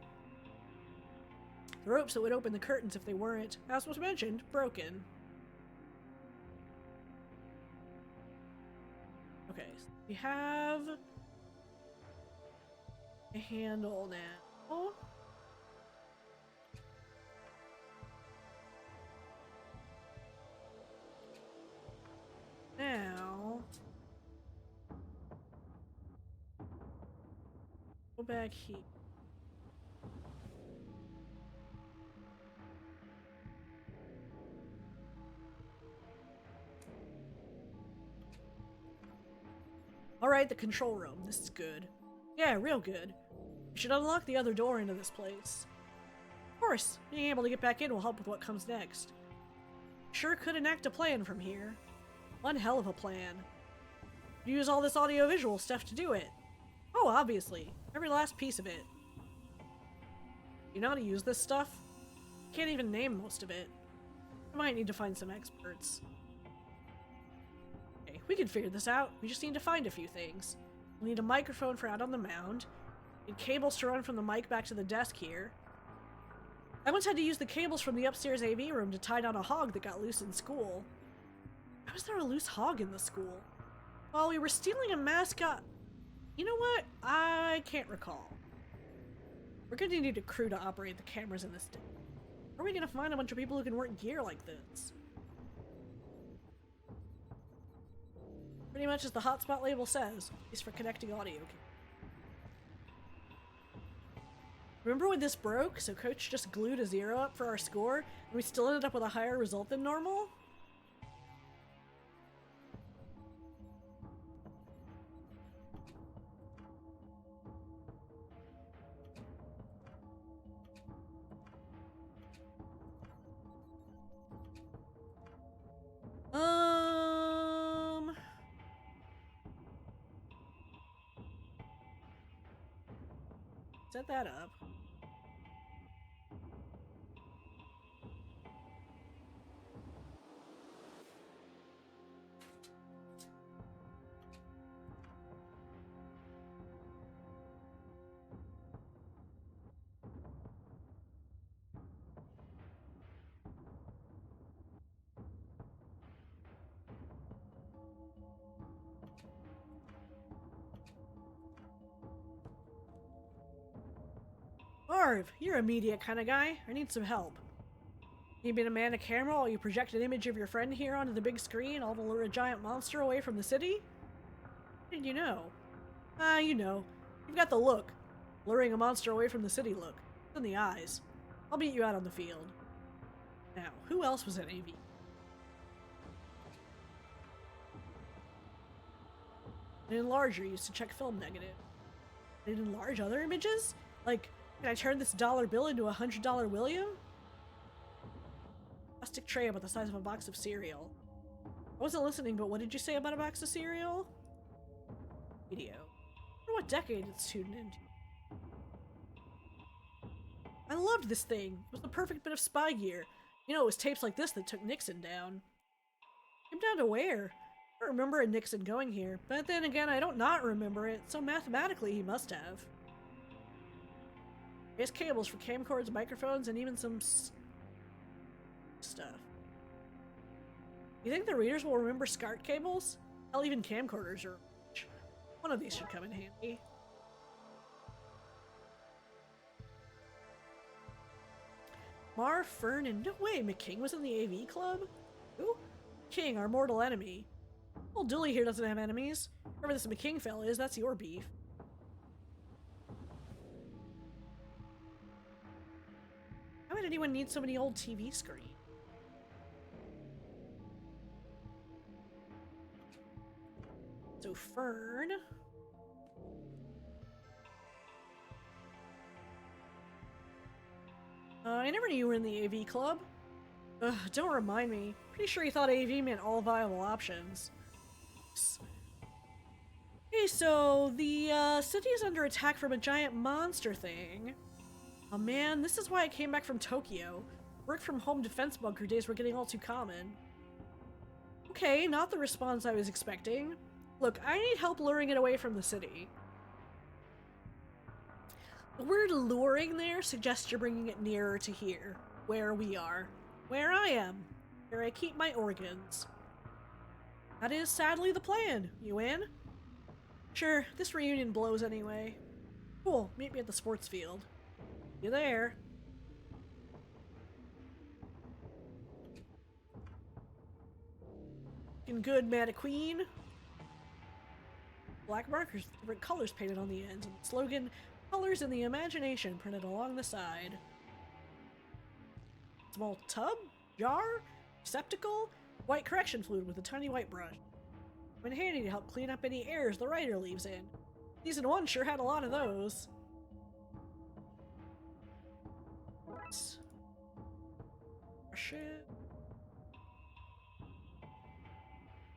The ropes that would open the curtains if they weren't, as was mentioned, broken. Okay, so we have a handle now. Now, go back here. Alright, the control room. This is good. Yeah, real good. We should unlock the other door into this place. Of course, being able to get back in will help with what comes next. Sure could enact a plan from here. One hell of a plan. Use all this audio-visual stuff to do it. Oh, obviously. Every last piece of it. You know how to use this stuff? Can't even name most of it. I might need to find some experts. Okay, we can figure this out. We just need to find a few things. We'll need a microphone for out on the mound. Need cables to run from the mic back to the desk here. I once had to use the cables from the upstairs AV room to tie down a hog that got loose in school. Why was there a loose hog in the school? Well, we were stealing a mascot. You know what? I can't recall. We're gonna need a crew to operate the cameras in this thing. Where are we gonna find a bunch of people who can work gear like this? Pretty much as the hotspot label says, at least for connecting audio. Remember when this broke, so Coach just glued a 0 up for our score, and we still ended up with a higher result than normal? Set that up. Marv, you're a media kind of guy. I need some help. You been a man of camera while you project an image of your friend here onto the big screen, all to lure a giant monster away from the city? How did you know? You know. You've got the look. Luring a monster away from the city look. It's in the eyes. I'll meet you out on the field. Now, who else was at AV? An enlarger used to check film negative. Did it enlarge other images? Like, can I turn this dollar bill into a $100 William? Plastic tray about the size of a box of cereal. I wasn't listening, but what did you say about a box of cereal? Video. I wonder what decade it's tuned into. I loved this thing. It was the perfect bit of spy gear. You know, it was tapes like this that took Nixon down. Him down to where? I don't remember a Nixon going here, but then again, I don't not remember it, so mathematically he must have. He has cables for camcorders, microphones, and even some stuff. You think the readers will remember SCART cables? Hell, even camcorders are. One of these should come in handy. Mar, Fern, and no way, McKing was in the AV club? Who? King, our mortal enemy. Old Dooley here doesn't have enemies. Whoever this McKing fella is, that's your beef. Why would anyone need so many old TV screens? So Fern. I never knew you were in the AV club. Ugh, don't remind me. Pretty sure you thought AV meant all viable options. Okay, so the city is under attack from a giant monster thing. Oh man, this is why I came back from Tokyo. Work from home defense bunker days were getting all too common. Okay, not the response I was expecting. Look, I need help luring it away from the city. The word luring there suggests you're bringing it nearer to here, where we are. Where I am. Where I keep my organs. That is sadly the plan. You in? Sure, this reunion blows anyway. Cool, meet me at the sports field. You there? Looking good, Queen. Black markers with different colors painted on the ends, and the slogan, "Colors in the Imagination," printed along the side. Small tub? Jar? Receptacle? White correction fluid with a tiny white brush. Been handy to help clean up any errors the writer leaves in. Season 1 sure had a lot of those. Brush it.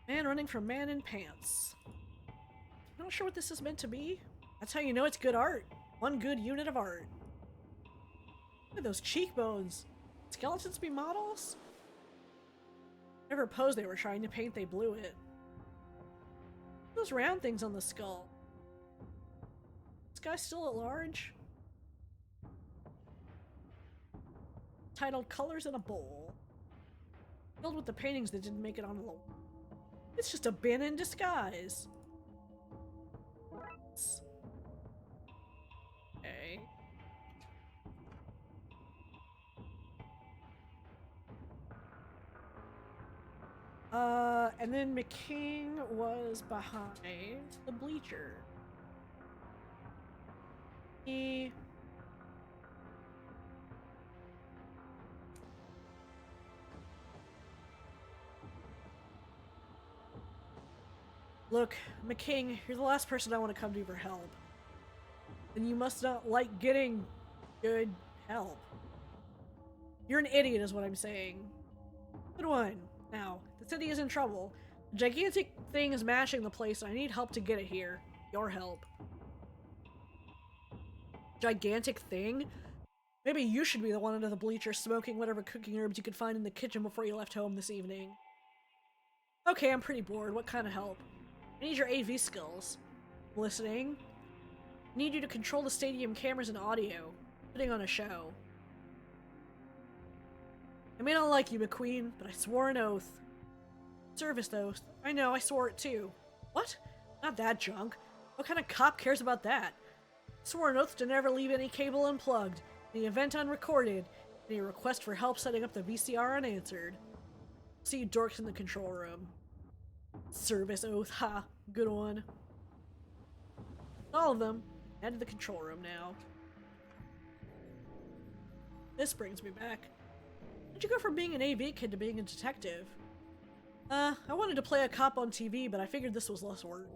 Man running from man in pants. Not sure what this is meant to be. That's how you know it's good art. One good unit of art. Look at those cheekbones. Skeletons be models? Whatever pose they were trying to paint, they blew it. Those round things on the skull. This guy's still at large? Titled Colors in a Bowl. Filled with the paintings that didn't make it onto the wall. It's just a bin in disguise. Okay. And then McKing was behind the bleacher. He... Look, McKing, you're the last person I want to come to for help. And you must not like getting good help. You're an idiot is what I'm saying. Good one. Now, the city is in trouble. A gigantic thing is mashing the place and I need help to get it here. Your help. Gigantic thing? Maybe you should be the one under the bleacher smoking whatever cooking herbs you could find in the kitchen before you left home this evening. Okay, I'm pretty bored. What kind of help? I need your AV skills. Listening. I need you to control the stadium cameras and audio. Putting on a show. I may not like you, McQueen, but I swore an oath. Service oath. I know, I swore it too. What? Not that junk. What kind of cop cares about that? I swore an oath to never leave any cable unplugged. The event unrecorded. Any request for help setting up the VCR unanswered. See you dorks in the control room. Service oath, ha, good one. All of them. Head to the control room now. This brings me back. How'd you go from being an AV kid to being a detective? I wanted to play a cop on TV, but I figured this was less work.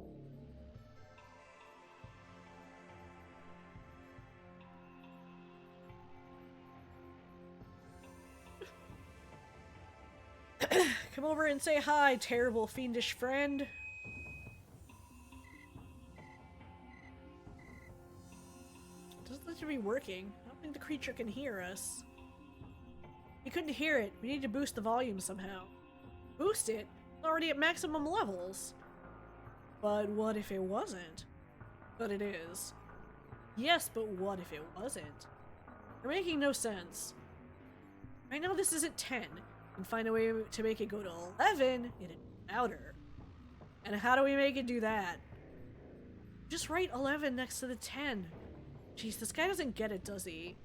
Come over and say hi, terrible fiendish friend. Doesn't seem to be working. I don't think the creature can hear us. We couldn't hear it. We need to boost the volume somehow. Boost it? It's already at maximum levels. But what if it wasn't? But it is. Yes, but what if it wasn't? You're making no sense. I know this is at 10, and find a way to make it go to 11, it'd be louder. And how do we make it do that? Just write 11 next to the 10. Jeez, this guy doesn't get it, does he?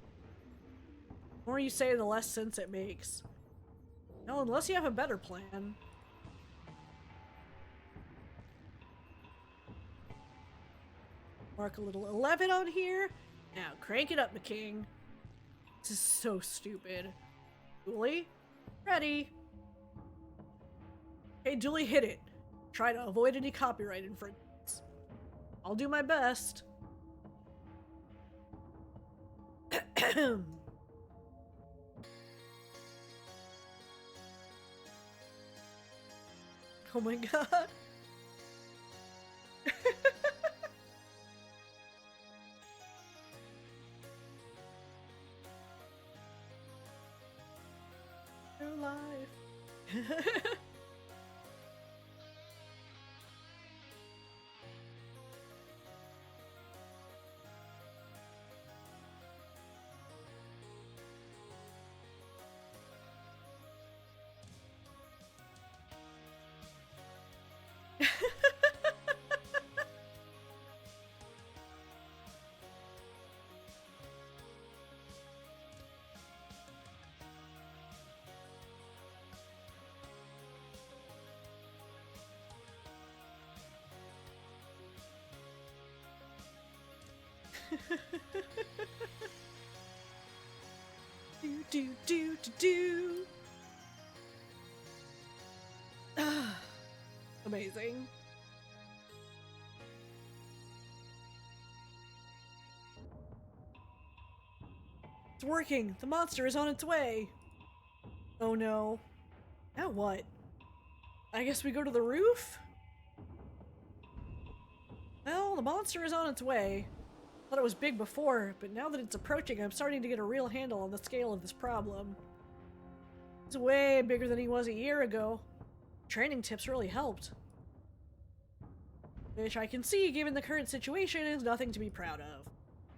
The more you say, the less sense it makes. Well, unless you have a better plan. Mark a little 11 on here. Now crank it up, the king. This is so stupid. Dooley, ready. Hey, Dooley, hit it. Try to avoid any copyright infringements. I'll do my best. Oh my god. You're alive. do. Amazing. It's working. The monster is on its way. Oh no. Now what? I guess we go to the roof? Well, the monster is on its way. Thought it was big before, but now that it's approaching, I'm starting to get a real handle on the scale of this problem. He's way bigger than he was a year ago. Training tips really helped. Which I can see, given the current situation, is nothing to be proud of.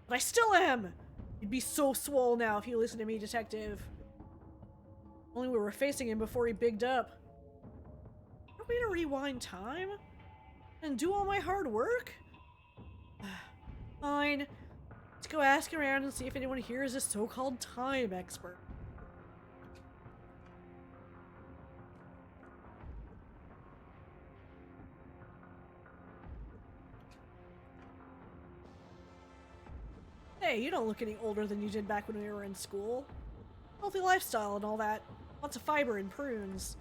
But I still am! You'd be so swole now if you listened to me, detective. Only we were facing him before he bigged up. Are we to rewind time? And do all my hard work? Fine. Let's go ask around and see if anyone here is a so-called time expert. Hey, you don't look any older than you did back when we were in school. Healthy lifestyle and all that. Lots of fiber and prunes.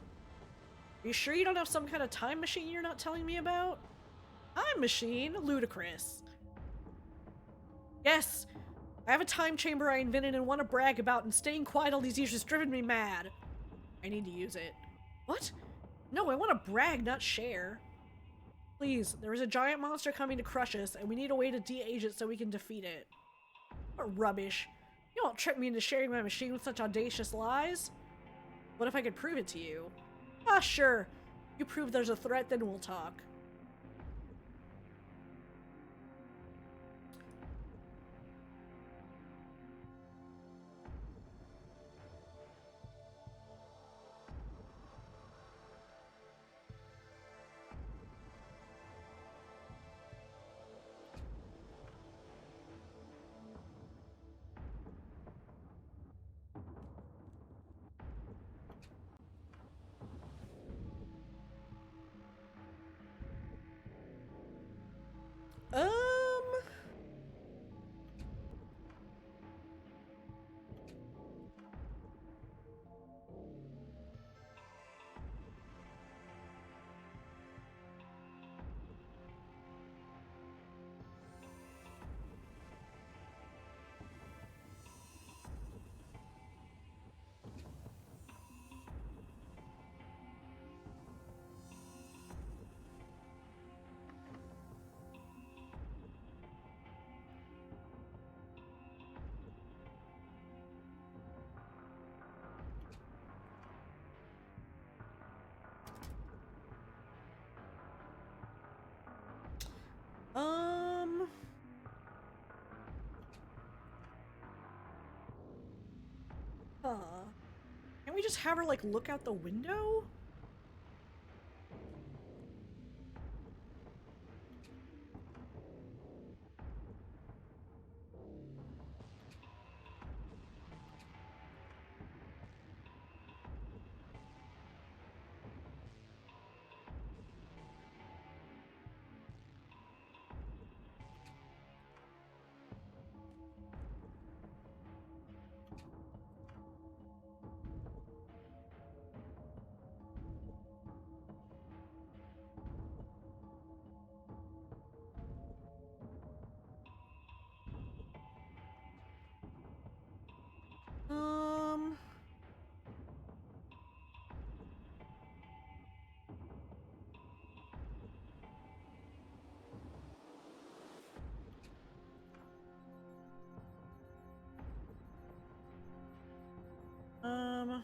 Are you sure you don't have some kind of time machine you're not telling me about? Time machine? Ludicrous. Yes, I have a time chamber I invented and want to brag about, and staying quiet all these years has driven me mad. I need to use it. What? No, I want to brag, not share. Please, there is a giant monster coming to crush us, and we need a way to de-age it so we can defeat it. What rubbish. You won't trick me into sharing my machine with such audacious lies. What if I could prove it to you? Ah, sure. You prove there's a threat, then we'll talk. Um. Um. Huh. Can't we just have her, like, look out the window? Um. Um.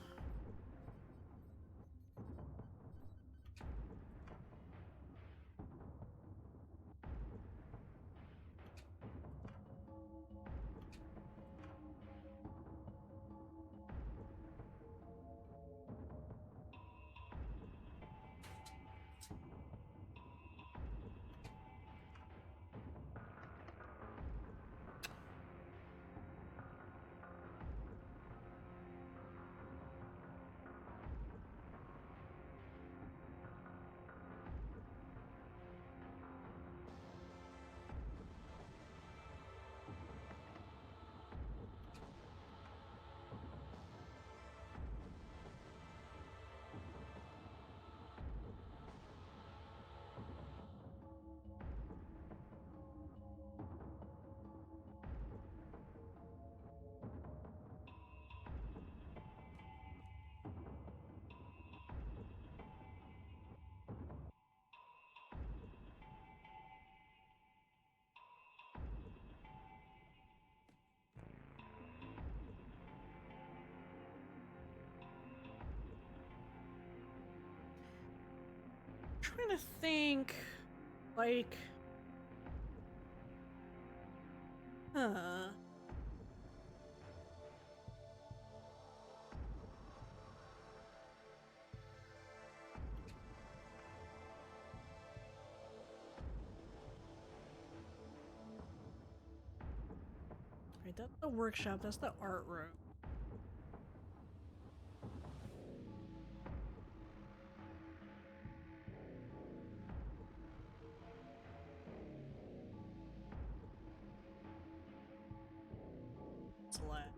Trying to think. Like. Huh. Right, that's the workshop, that's the art room. Select.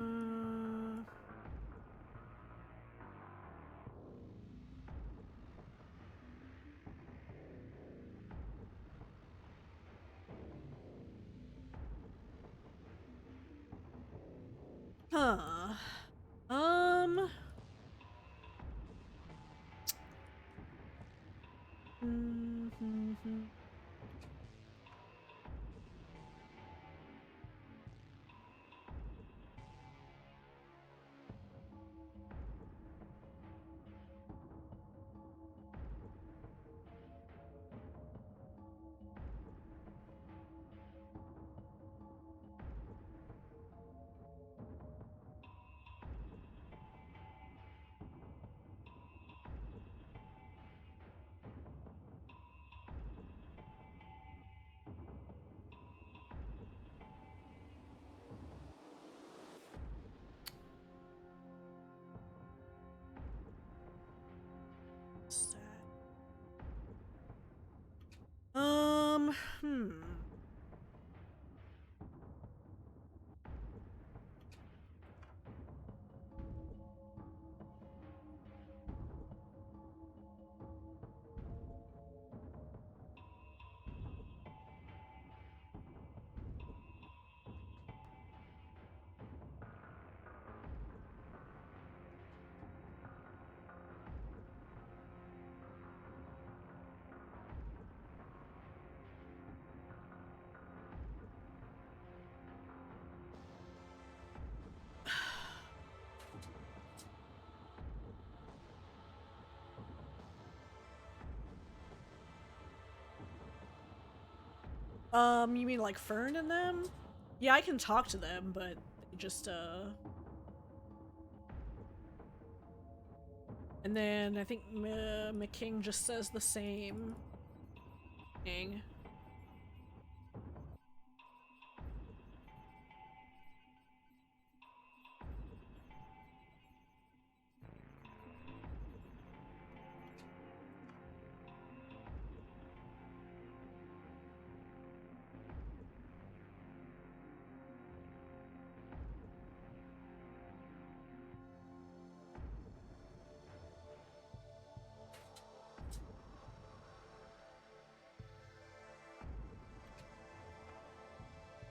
Uh, huh. Um. Mm-hmm. Hmm. You mean like Fern and them? Yeah, I can talk to them, but they just, And then I think McKing just says the same thing.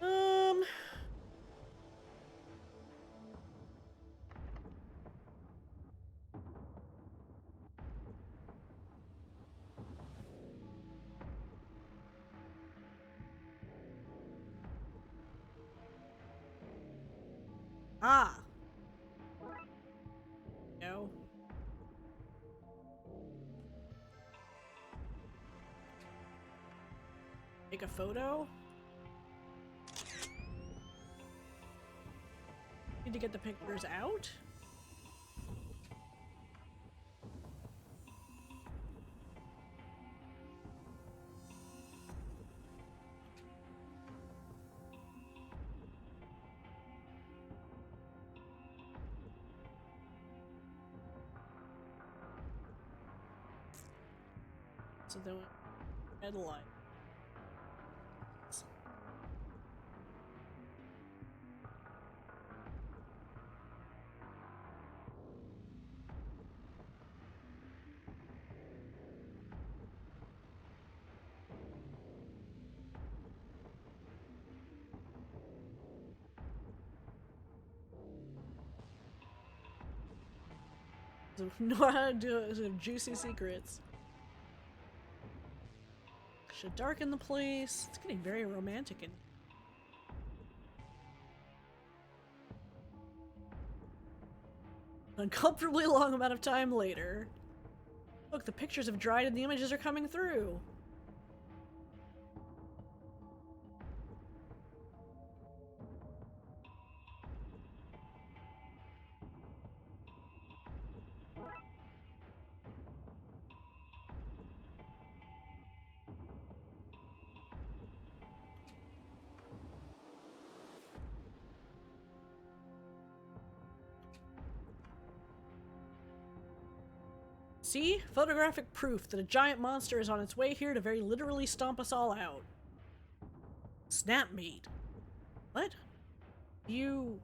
Um, ah, no. Take a photo? Need to get the pictures out? So the red light. So know how to do it. Some juicy secrets. Should darken the place. It's getting very romantic and uncomfortably long amount of time later. Look, the pictures have dried and the images are coming through. See? Photographic proof that a giant monster is on its way here to very literally stomp us all out. Snap meat. What? You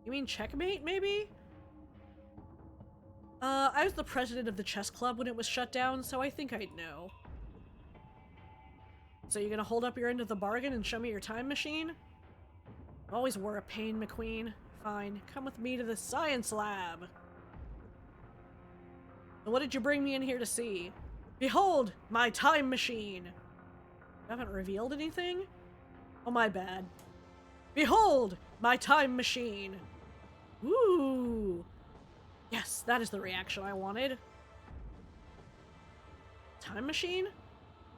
mean checkmate, maybe? I was the president of the chess club when it was shut down, so I think I'd know. So you gonna hold up your end of the bargain and show me your time machine? Always were a pain, McQueen. Fine, come with me to the science lab. And what did you bring me in here to see? Behold, my time machine! You haven't revealed anything? Oh, my bad. Behold, my time machine! Ooh! Yes, that is the reaction I wanted. Time machine?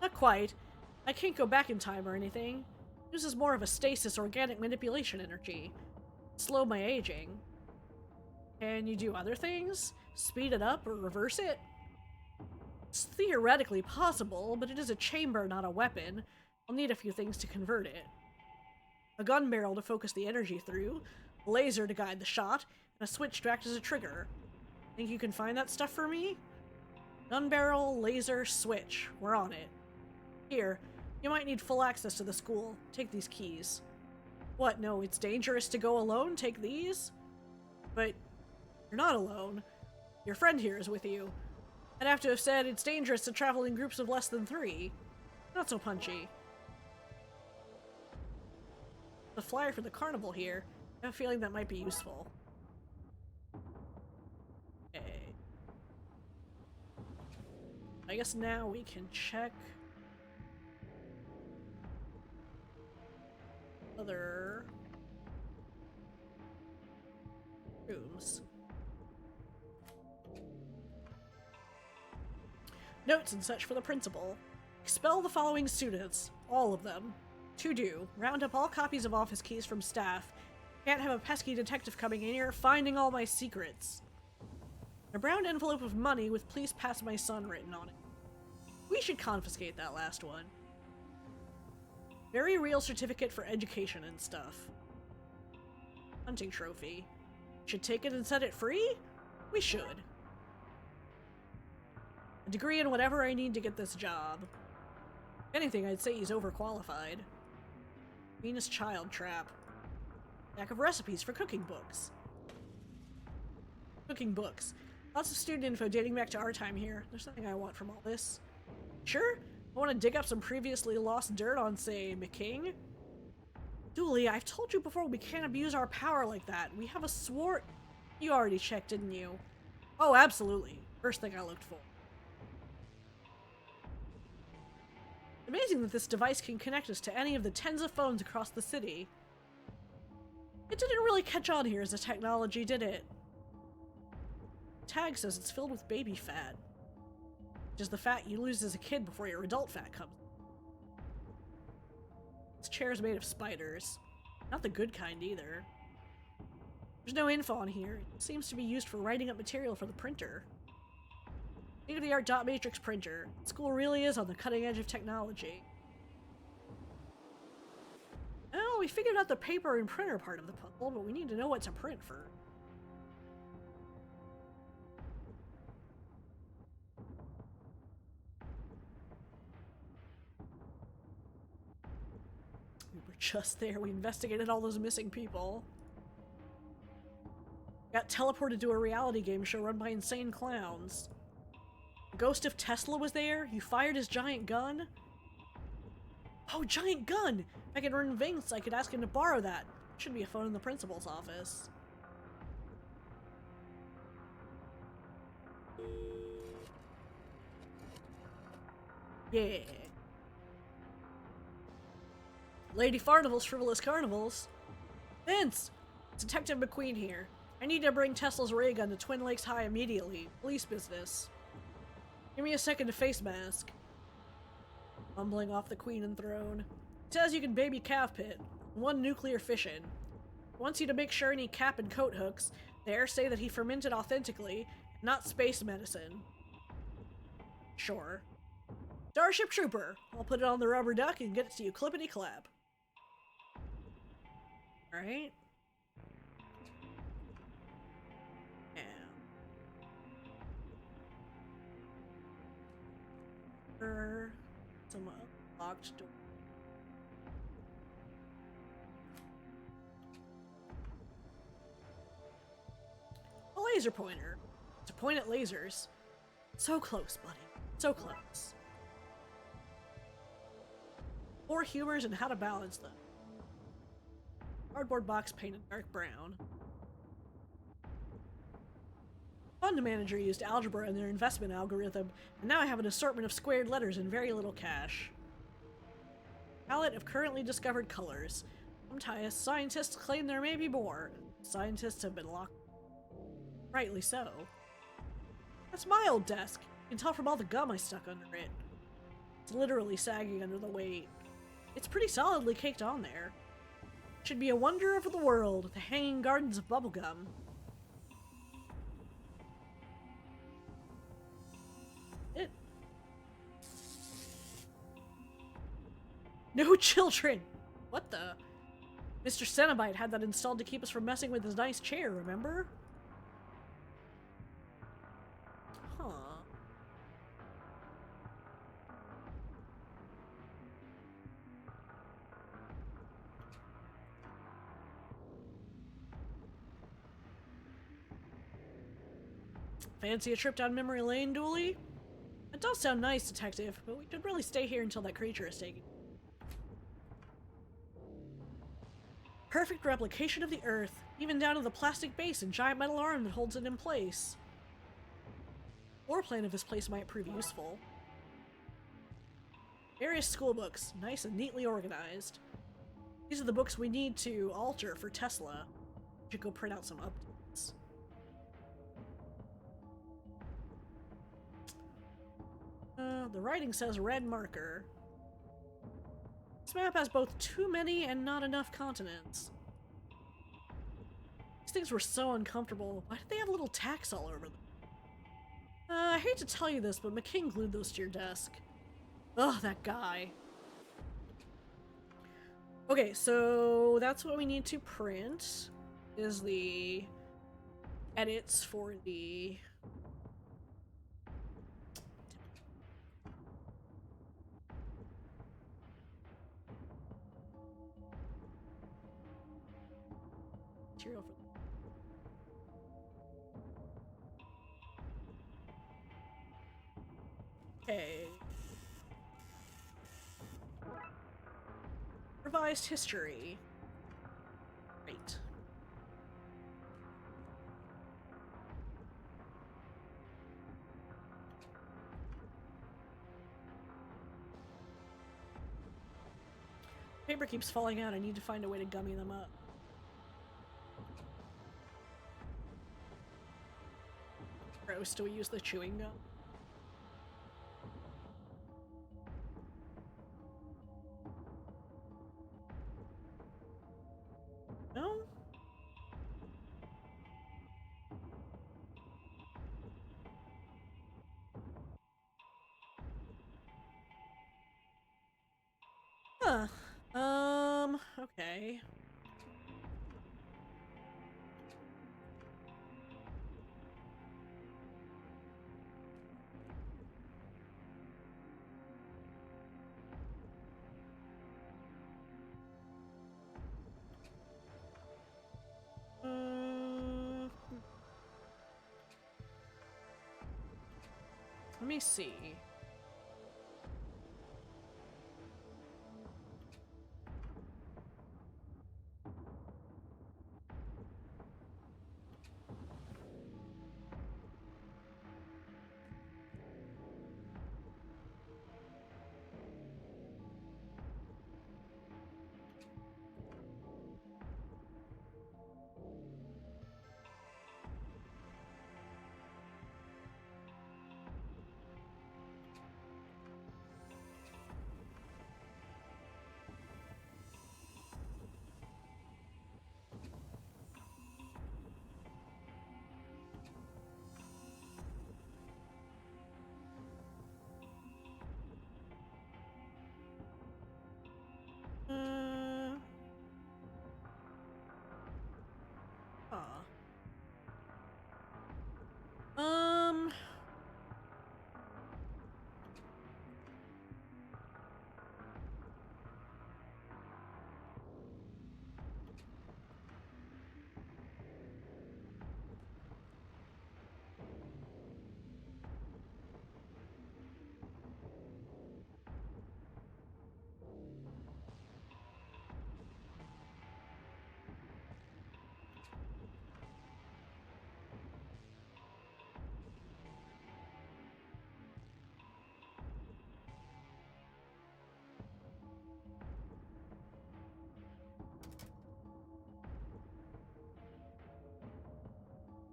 Not quite. I can't go back in time or anything. This is more of a stasis organic manipulation energy. Slow my aging. Can you do other things? Speed it up or reverse it? It's theoretically possible, but it is a chamber, not a weapon. I'll need a few things to convert it. A gun barrel to focus the energy through, a laser to guide the shot, and a switch to act as a trigger. Think you can find that stuff for me? Gun barrel, laser, switch. We're on it. Here, You might need full access to the school. Take these keys. What, no, it's dangerous to go alone? Take these? But you're not alone. Your friend here is with you. I'd have to have said it's dangerous to travel in groups of less than 3. Not so punchy. The flyer for the carnival here. I have a feeling that might be useful. Okay. I guess now we can check other rooms. Notes and such for the principal. Expel the following students. All of them. To do. Round up all copies of office keys from staff. Can't have a pesky detective coming in here finding all my secrets. A brown envelope of money with "Please pass my son" written on it. We should confiscate that last one. Very real certificate for education and stuff. Hunting trophy. Should take it and set it free? We should. A degree in whatever I need to get this job. If anything, I'd say he's overqualified. Venus child trap. Stack of recipes for cooking books. Cooking books. Lots of student info dating back to our time here. There's nothing I want from all this. Sure? I want to dig up some previously lost dirt on, say, McKing? Dooley, I've told you before we can't abuse our power like that. We have a sword. You already checked, didn't you? Oh, absolutely. First thing I looked for. Amazing that this device can connect us to any of the tens of phones across the city. It didn't really catch on here as a technology, did it? Tag says it's filled with baby fat. Which is the fat you lose as a kid before your adult fat comes. This chair's made of spiders. Not the good kind either. There's no info on here. It seems to be used for writing up material for the printer. State-of-the-art dot matrix printer. School really is on the cutting edge of technology. Oh, we figured out the paper and printer part of the puzzle, but we need to know what to print first. We were just there. We investigated all those missing people. Got teleported to a reality game show run by insane clowns. The ghost of Tesla was there? You fired his giant gun? Oh, giant gun! If I could earn Vince, I could ask him to borrow that. Should be a phone in the principal's office. Yeah. Lady Farnival's Frivolous Carnivals. Vince! Detective McQueen here. I need to bring Tesla's ray gun to Twin Lakes High immediately. Police business. Give me a second to face mask. Mumbling off the queen and throne. It says you can baby calf pit. 1 nuclear fission. Wants you to make sure any cap and coat hooks there say that he fermented authentically, not space medicine. Sure. Starship Trooper. I'll put it on the rubber duck and get it to you clippity-clap. Alright. Some locked door. A laser pointer. To point at lasers. So close, buddy. So close. 4 humors and how to balance them. Cardboard box painted dark brown. Fund manager used algebra in their investment algorithm, and now I have an assortment of squared letters and very little cash. Palette of currently discovered colors. Sometimes scientists claim there may be more. Scientists have been locked. Rightly so. That's my old desk. You can tell from all the gum I stuck under it. It's literally sagging under the weight. It's pretty solidly caked on there. Should be a wonder of the world, the hanging gardens of bubblegum. No children! What the? Mr. Cenobite had that installed to keep us from messing with his nice chair, remember? Huh. Fancy a trip down memory lane, Dooley? That does sound nice, Detective, but we should really stay here until that creature is taken. Perfect replication of the Earth, even down to the plastic base and giant metal arm that holds it in place. Floor plan of this place might prove useful. Various school books, nice and neatly organized. These are the books we need to alter for Tesla. We should go print out some updates. The writing says red marker. This map has both too many and not enough continents. These things were so uncomfortable. Why did they have little tacks all over them? I hate to tell you this, but McKing glued those to your desk. Ugh, that guy. Okay, so that's what we need to print, is the edits for the... material for... Okay. Revised history. Great. Paper keeps falling out. I need to find a way to gummy them up. Gross. Do we use the chewing gum? No? Huh. Okay. Let me see. Huh. Um...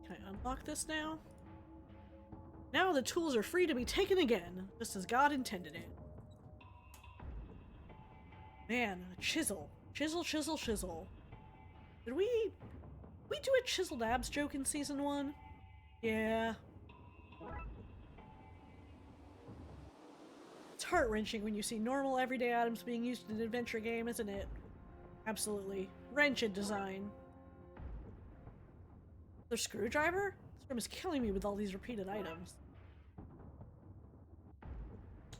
Can I unlock this now? Now the tools are free to be taken again, just as God intended it. Man, a chisel. Chisel, chisel, chisel. Did we do a chiseled abs joke in season 1? Yeah. It's heart-wrenching when you see normal everyday items being used in an adventure game, isn't it? Absolutely. Wretched design. The screwdriver? This room is killing me with all these repeated items.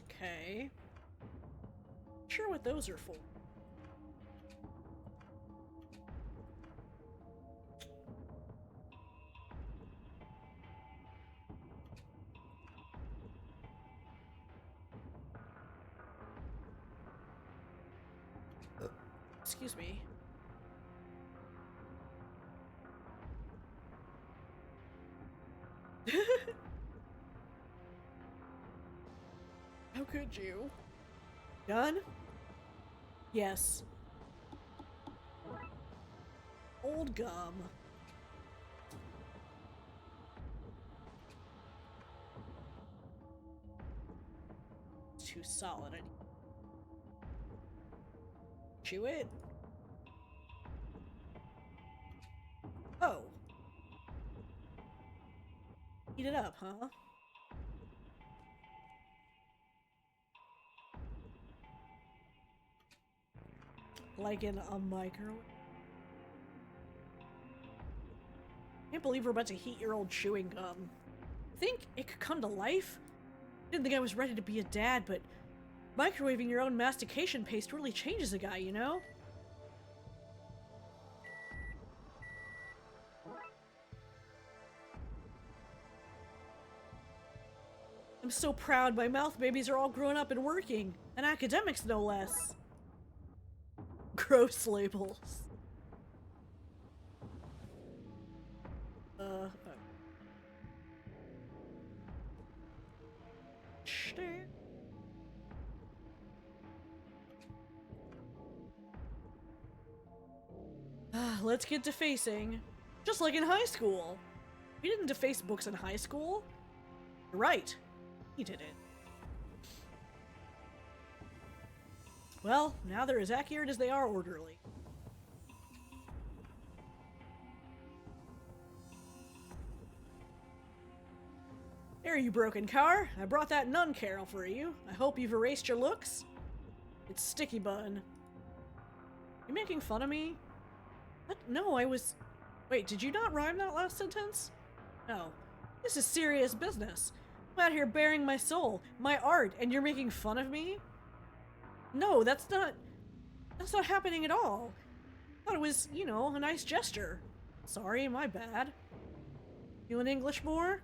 Okay. Not sure what those are for. Excuse me. How could you? Done? Yes. Old gum. It's too solid. I chew it. Oh. Heat it up, huh? Like in a microwave? Can't believe we're about to heat your old chewing gum. Think it could come to life? Didn't think I was ready to be a dad, but microwaving your own mastication paste really changes a guy, you know? I'm so proud my mouth babies are all grown up and working, and academics no less. Gross labels. Let's get defacing. Just like in high school. We didn't deface books in high school. You're right. He did it. Well, now they're as accurate as they are orderly. There, you broken car. I brought that nun carol for you. I hope you've erased your looks. It's Sticky Bun. You making fun of me? What? No, I was... Wait, did you not rhyme that last sentence? No. This is serious business. I'm out here bearing my soul, my art, and you're making fun of me? No, that's not happening at all. I thought it was, you know, a nice gesture. Sorry, my bad. Feeling English more?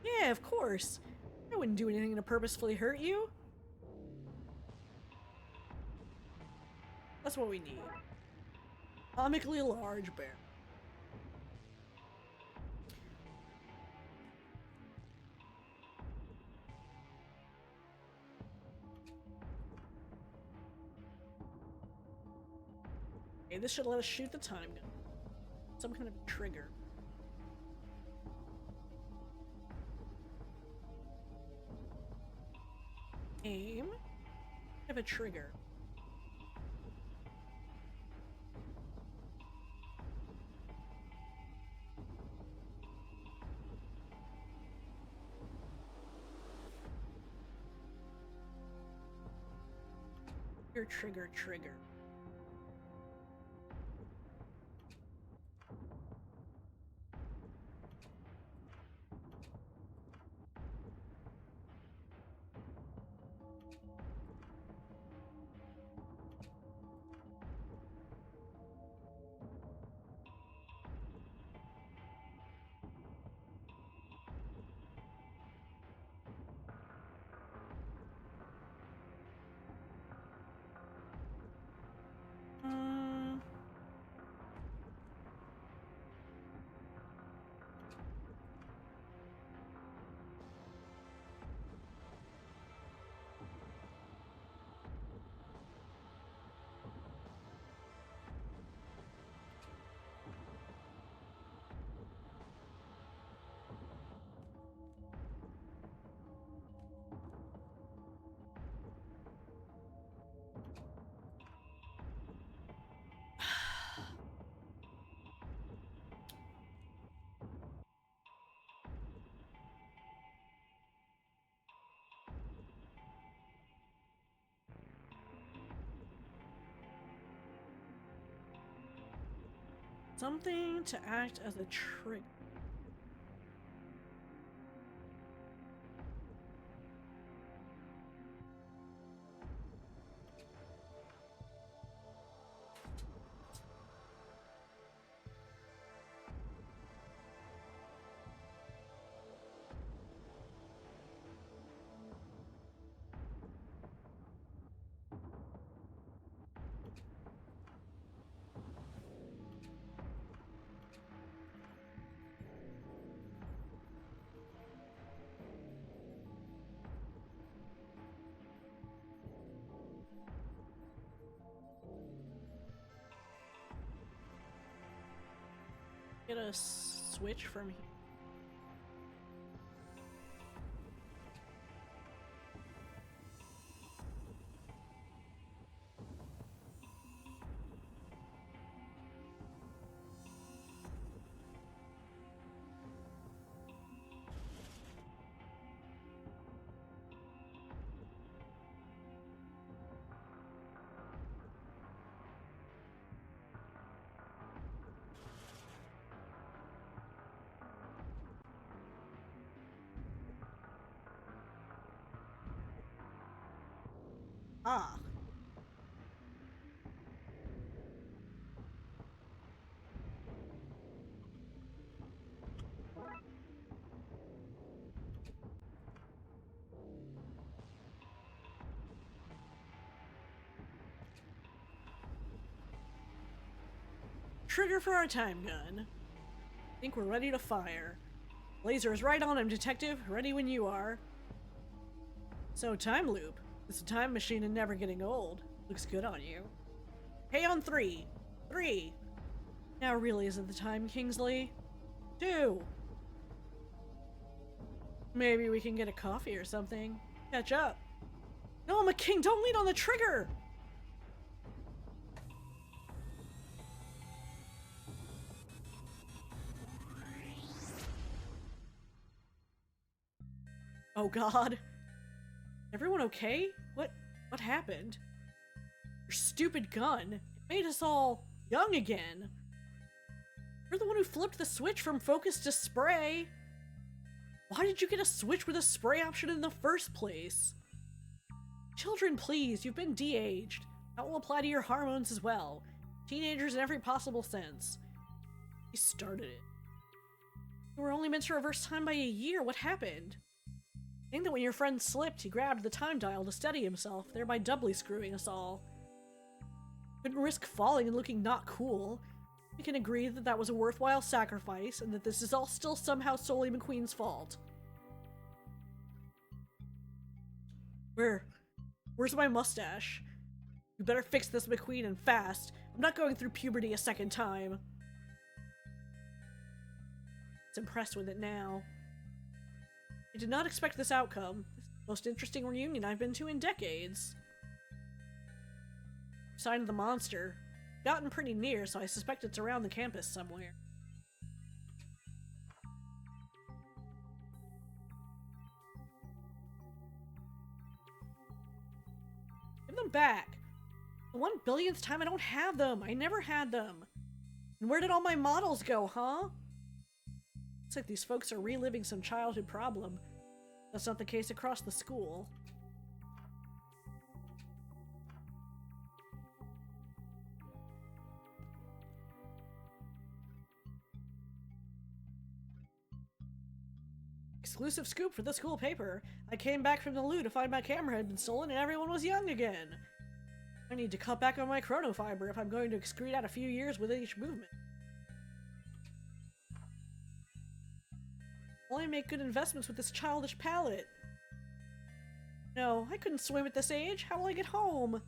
Yeah, of course. I wouldn't do anything to purposefully hurt you. That's what we need. Comically large bear. Okay, this should let us shoot the time gun. Some kind of trigger. Aim. Have a trigger. Your trigger. Something to act as a trigger. get a switch from here? Ah. Trigger for our time gun. Think we're ready to fire. Laser is right on him, detective. Ready when you are. So, time loop. It's a time machine and never getting old. Looks good on you. Hey, on 3. 3. Now really isn't the time, Kingsley. 2. Maybe we can get a coffee or something. Catch up. No, I'm a king. Don't lean on the trigger. Oh god. Everyone okay? What happened? Your stupid gun. It made us all young again. You're the one who flipped the switch from focus to spray. Why did you get a switch with a spray option in the first place? Children, please, you've been de-aged. That will apply to your hormones as well. Teenagers in every possible sense. You started it. You were only meant to reverse time by a year. What happened? I think that when your friend slipped, he grabbed the time dial to steady himself, thereby doubly screwing us all. Couldn't risk falling and looking not cool. We can agree that that was a worthwhile sacrifice, and that this is all still somehow solely McQueen's fault. Where's my mustache? You better fix this, McQueen, and fast. I'm not going through puberty a second time. It's impressed with it now. I did not expect this outcome. This is the most interesting reunion I've been to in decades. Sign of the monster. Gotten pretty near, so I suspect it's around the campus somewhere. Give them back. The 1 billionth time I don't have them. I never had them. And where did all my models go, huh? Looks like these folks are reliving some childhood problem. That's not the case across the school. Exclusive scoop for the school paper. I came back from the loo to find my camera had been stolen and everyone was young again. I need to cut back on my chronofiber if I'm going to excrete out a few years with each movement. Will I make good investments with this childish palette? No, I couldn't swim at this age. How will I get home?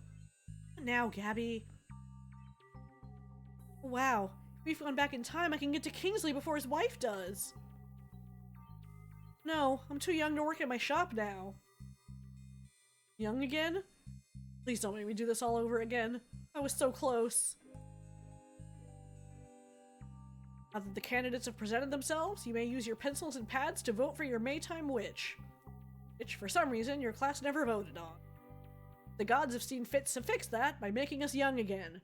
Not now, Gabby. Wow, if we've gone back in time, I can get to Kingsley before his wife does. No, I'm too young to work at my shop now. Young again? Please don't make me do this all over again. I was so close. Now that the candidates have presented themselves, you may use your pencils and pads to vote for your Maytime witch. Which, for some reason, your class never voted on. The gods have seen fit to fix that by making us young again.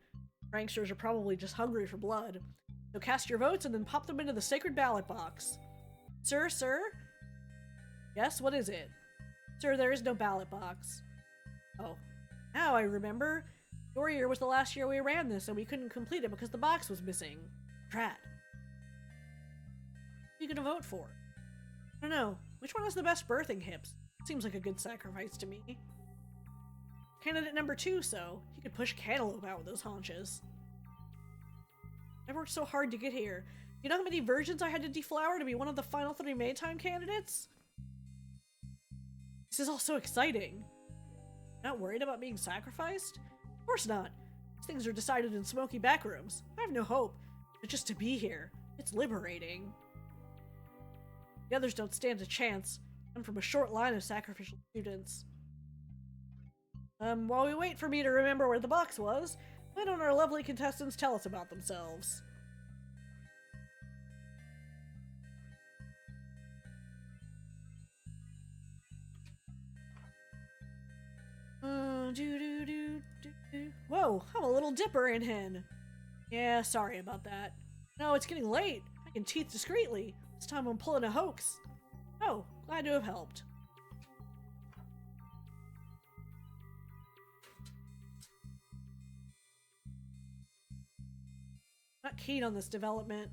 Pranksters are probably just hungry for blood. So cast your votes and then pop them into the sacred ballot box. Sir? Yes, what is it? Sir, there is no ballot box. Oh, now I remember. Your year was the last year we ran this, and we couldn't complete it because the box was missing. Drat. What are you gonna vote for? I don't know. Which one has the best birthing hips? Seems like a good sacrifice to me. Candidate number 2, so he could push Cantaloupe out with those haunches. I worked so hard to get here. You know how many virgins I had to deflower to be one of the final 3 Maytime candidates? This is all so exciting. Not worried about being sacrificed? Of course not. These things are decided in smoky backrooms. I have no hope. But just to be here, It's liberating. The others don't stand a chance. I'm from a short line of sacrificial students. While we wait for me to remember where the box was, why don't our lovely contestants tell us about themselves? Whoa, I'm a little dipper in hen. Yeah, sorry about that. No, it's getting late. I can teeth discreetly. This time I'm pulling a hoax. Oh, glad to have helped. Not keen on this development.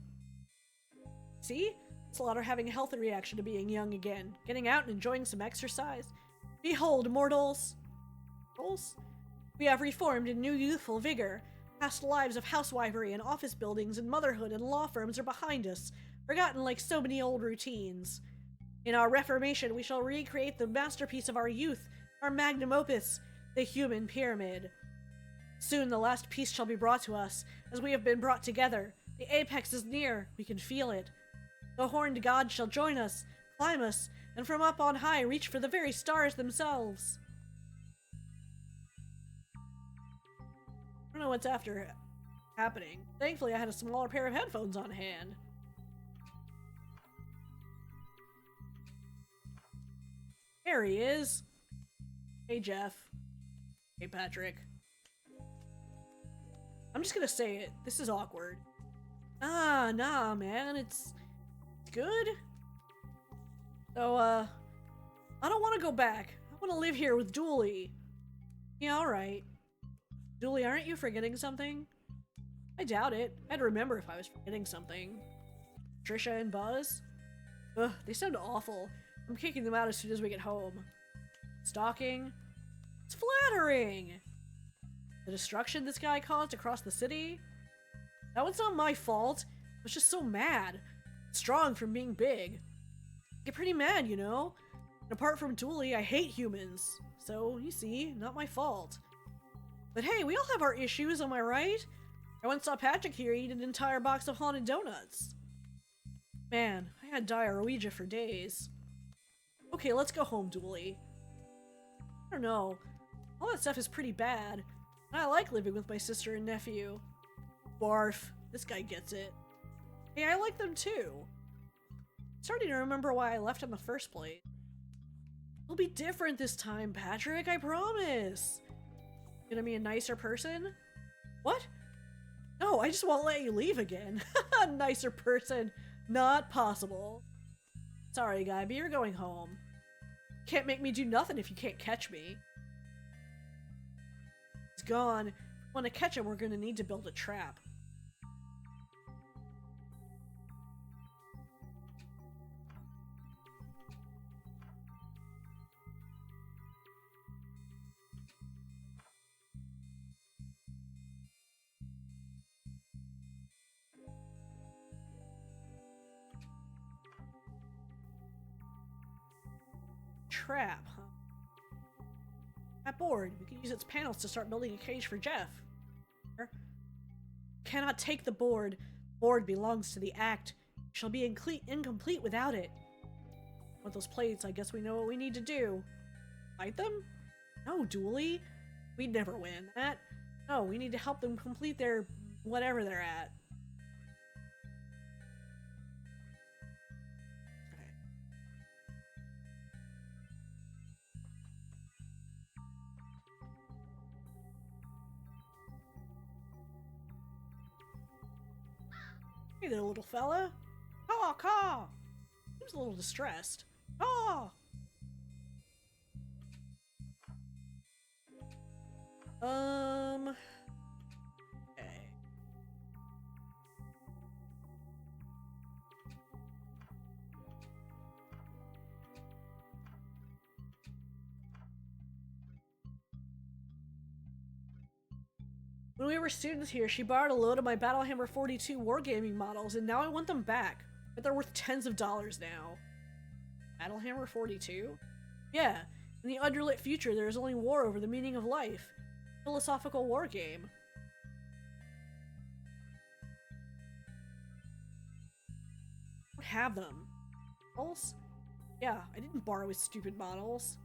See? Slaughter having a healthy reaction to being young again. Getting out and enjoying some exercise. Behold, mortals! We have reformed in new youthful vigor. Past lives of housewifery and office buildings and motherhood and law firms are behind us, forgotten like so many old routines. In our reformation, we shall recreate the masterpiece of our youth, our magnum opus, the human pyramid. Soon the last piece shall be brought to us, as we have been brought together. The apex is near, we can feel it. The horned god shall join us, climb us, and from up on high reach for the very stars themselves. I don't know what's happening. Thankfully, I had a smaller pair of headphones on hand. There he is. Hey, Jeff. Hey, Patrick. I'm just gonna say it. This is awkward. Nah, man. It's good. So, I don't want to go back. I want to live here with Dooley. Yeah, alright. Dooley, aren't you forgetting something? I doubt it. I'd remember if I was forgetting something. Trisha and Buzz? Ugh, they sound awful. I'm kicking them out as soon as we get home. Stalking? It's flattering! The destruction this guy caused across the city? That one's not my fault. I was just so mad. Strong from being big. I get pretty mad, you know? And apart from Dooley, I hate humans. So, you see, not my fault. But hey, we all have our issues, am I right? I once saw Patrick here eat an entire box of haunted donuts. Man, I had diarrhea for days. Okay, let's go home, Dooley. I don't know. All that stuff is pretty bad. And I like living with my sister and nephew. Barf. This guy gets it. Hey, I like them too. Starting to remember why I left in the first place. It'll be different this time, Patrick, I promise. Gonna be a nicer person? What? No, I just won't let you leave again. Nicer person. Not possible. Sorry, guy, but you're going home. Can't make me do nothing if you can't catch me. He's gone. If we want to catch him, we're gonna need to build a trap. Trap, huh? That board. We can use its panels to start building a cage for Jeff. Cannot take the board. Board belongs to the act. Shall be incomplete without it. With those plates, I guess we know what we need to do. Fight them? No, Dooley. We'd never win that. No, we need to help them complete their whatever they're at. Hey there, little fella. Caw! Seems a little distressed. Caw! Okay. When we were students here, she borrowed a load of my Battlehammer 42 wargaming models, and now I want them back. But they're worth tens of dollars now. Battlehammer 42? Yeah, in the underlit future, there is only war over the meaning of life. Philosophical wargame. don't have them. Models? Yeah, I didn't borrow his stupid models.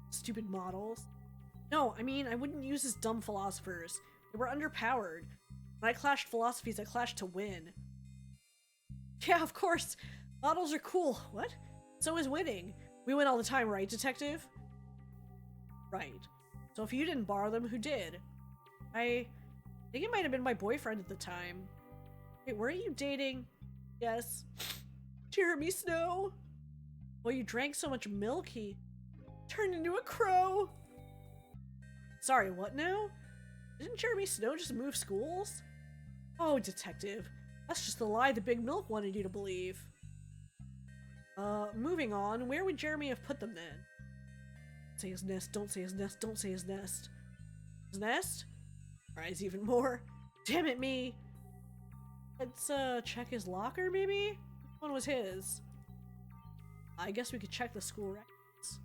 Stupid models. No, I mean, I wouldn't use his dumb philosophers. They were underpowered. When I clashed philosophies, I clashed to win. Yeah, of course. Models are cool. What? So is winning. We win all the time, right, detective? Right. So if you didn't borrow them, who did? I think it might have been my boyfriend at the time. Wait, weren't you dating? Yes. Jeremy Snow? Well, you drank so much milk, he turned into a crow. Sorry, what now? Didn't Jeremy Snow just move schools? Oh, detective. That's just the lie the Big Milk wanted you to believe. Moving on, where would Jeremy have put them then? Say his nest, don't say his nest, don't say his nest. His nest? Cries even more. Damn it, me! Let's, check his locker, maybe? Which one was his? I guess we could check the school records.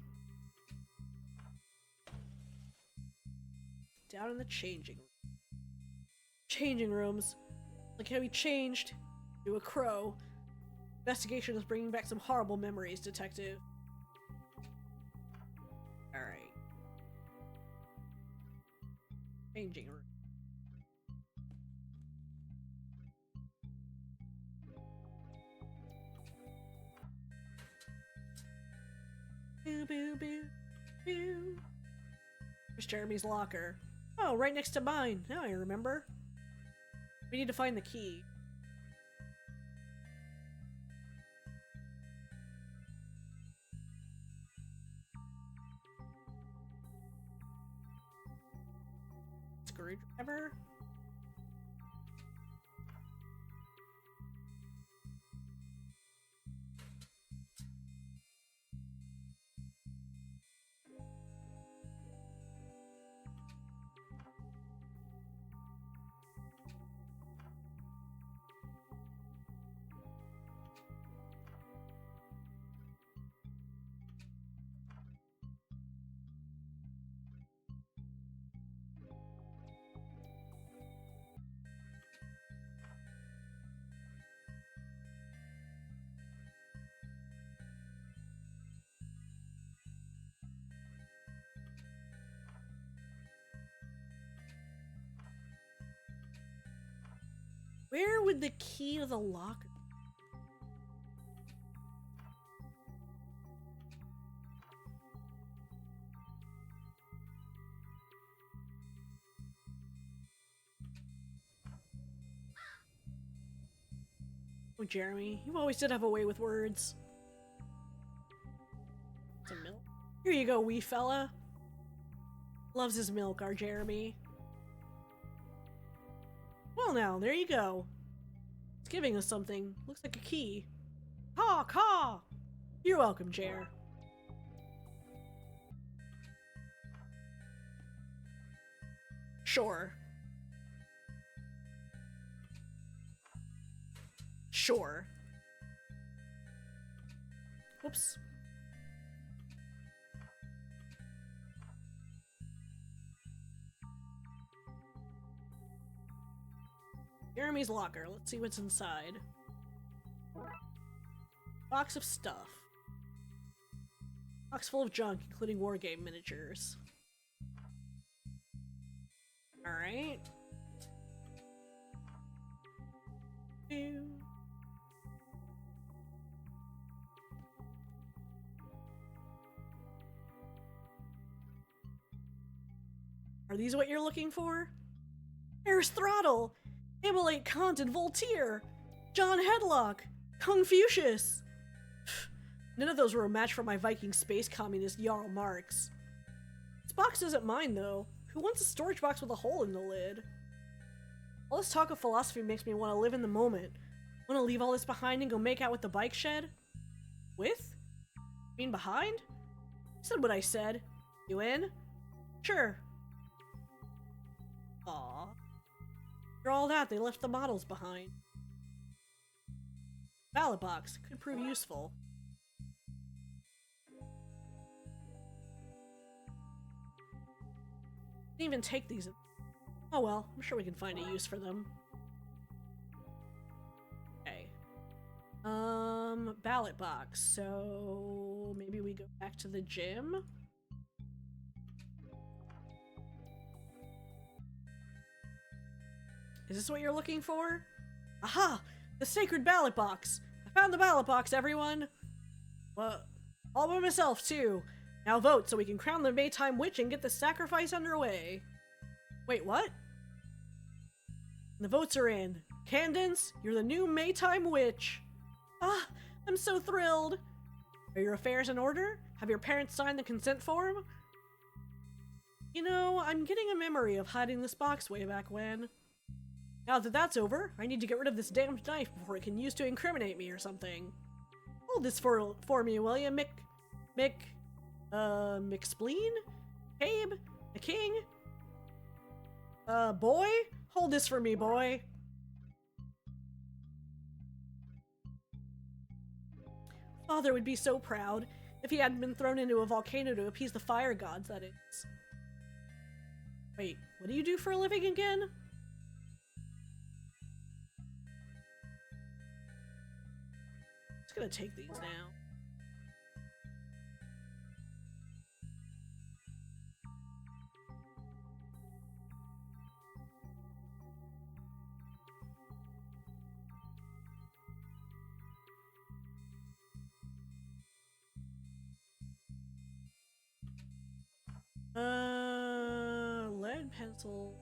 Down in the changing room. Changing rooms. Like how he changed to a crow. Investigation is bringing back some horrible memories, detective. Alright. Changing room. Boo boo boo boo. There's Jeremy's locker. Oh, right next to mine. Now I remember. We need to find the key. Screwdriver? Where would the key to the locker? Oh, Jeremy, you always did have a way with words. Some milk. Here you go, wee fella. Loves his milk, our Jeremy. Well now, there you go. It's giving us something. Looks like a key. Caw, caw! You're welcome, Jer. Sure. Sure. Whoops. Jeremy's locker. Let's see what's inside. Box of stuff. Box full of junk, including wargame miniatures. Alright. Are these what you're looking for? There's Throttle! Immolate Kant and Voltaire! John Headlock! Confucius! None of those were a match for my Viking space communist Jarl Marx. This box isn't mine, though. Who wants a storage box with a hole in the lid? All this talk of philosophy makes me want to live in the moment. Want to leave all this behind and go make out with the bike shed? With? You mean behind? I said what I said. You in? Sure. Aww. For all that, they left the models behind. Ballot box could prove useful. Didn't even take these. Oh well, I'm sure we can find a use for them. Okay. Ballot box. So maybe we go back to the gym. Is this what you're looking for? Aha! The sacred ballot box! I found the ballot box, everyone! Well, all by myself, too. Now vote so we can crown the Maytime Witch and get the sacrifice underway. Wait, what? The votes are in. Candence, you're the new Maytime Witch. Ah, I'm so thrilled. Are your affairs in order? Have your parents signed the consent form? You know, I'm getting a memory of hiding this box way back when. Now that that's over, I need to get rid of this damned knife before it can use to incriminate me or something. Hold this for me, will ya, McSpleen? Cabe? The King? Boy? Hold this for me, boy. Father would be so proud if he hadn't been thrown into a volcano to appease the fire gods, that is. Wait, what do you do for a living again? Just gonna take these now. Lead pencils.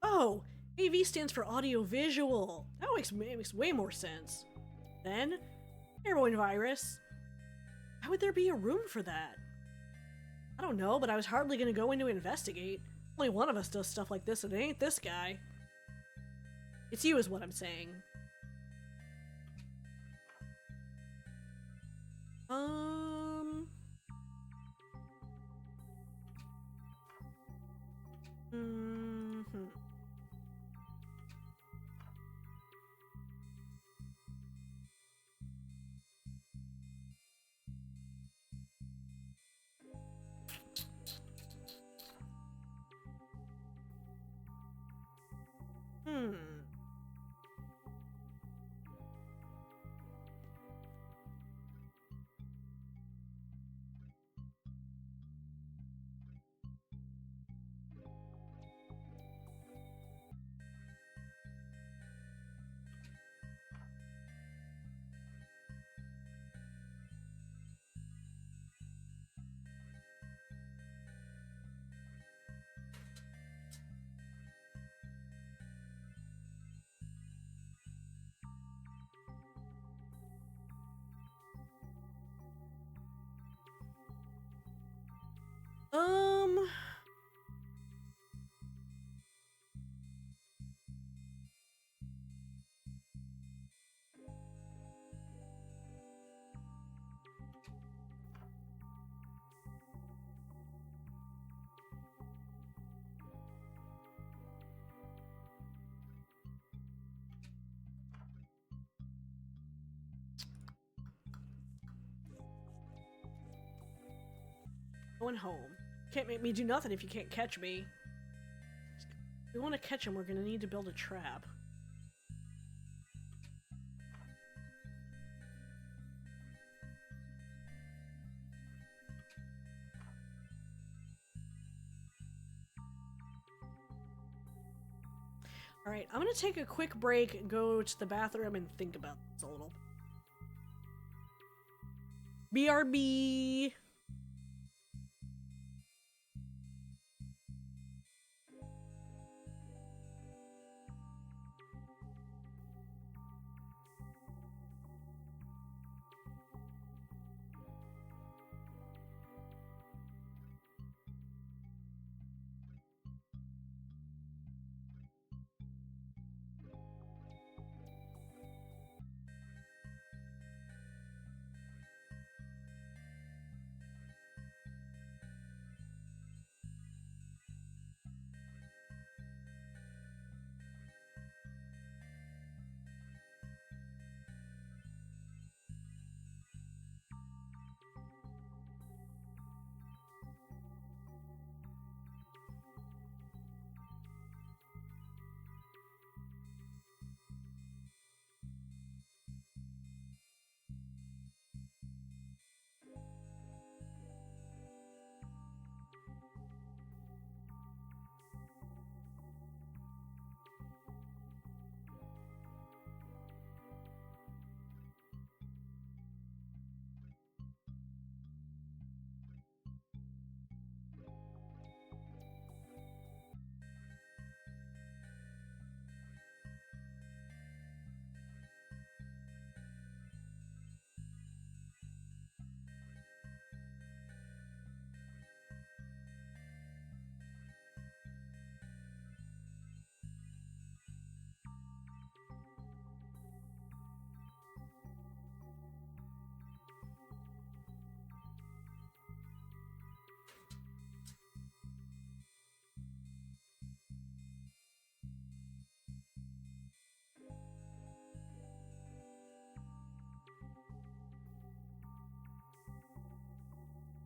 Oh, AV stands for audio visual. That makes way more sense. Then, airborne virus. Why would there be a room for that? I don't know, but I was hardly gonna go in to investigate. Only one of us does stuff like this, and it ain't this guy. It's you is what I'm saying. Um... Going home. Can't make me do nothing if you can't catch me. If we want to catch him, we're gonna need to build a trap. Alright, I'm gonna take a quick break and go to the bathroom and think about this a little. BRB!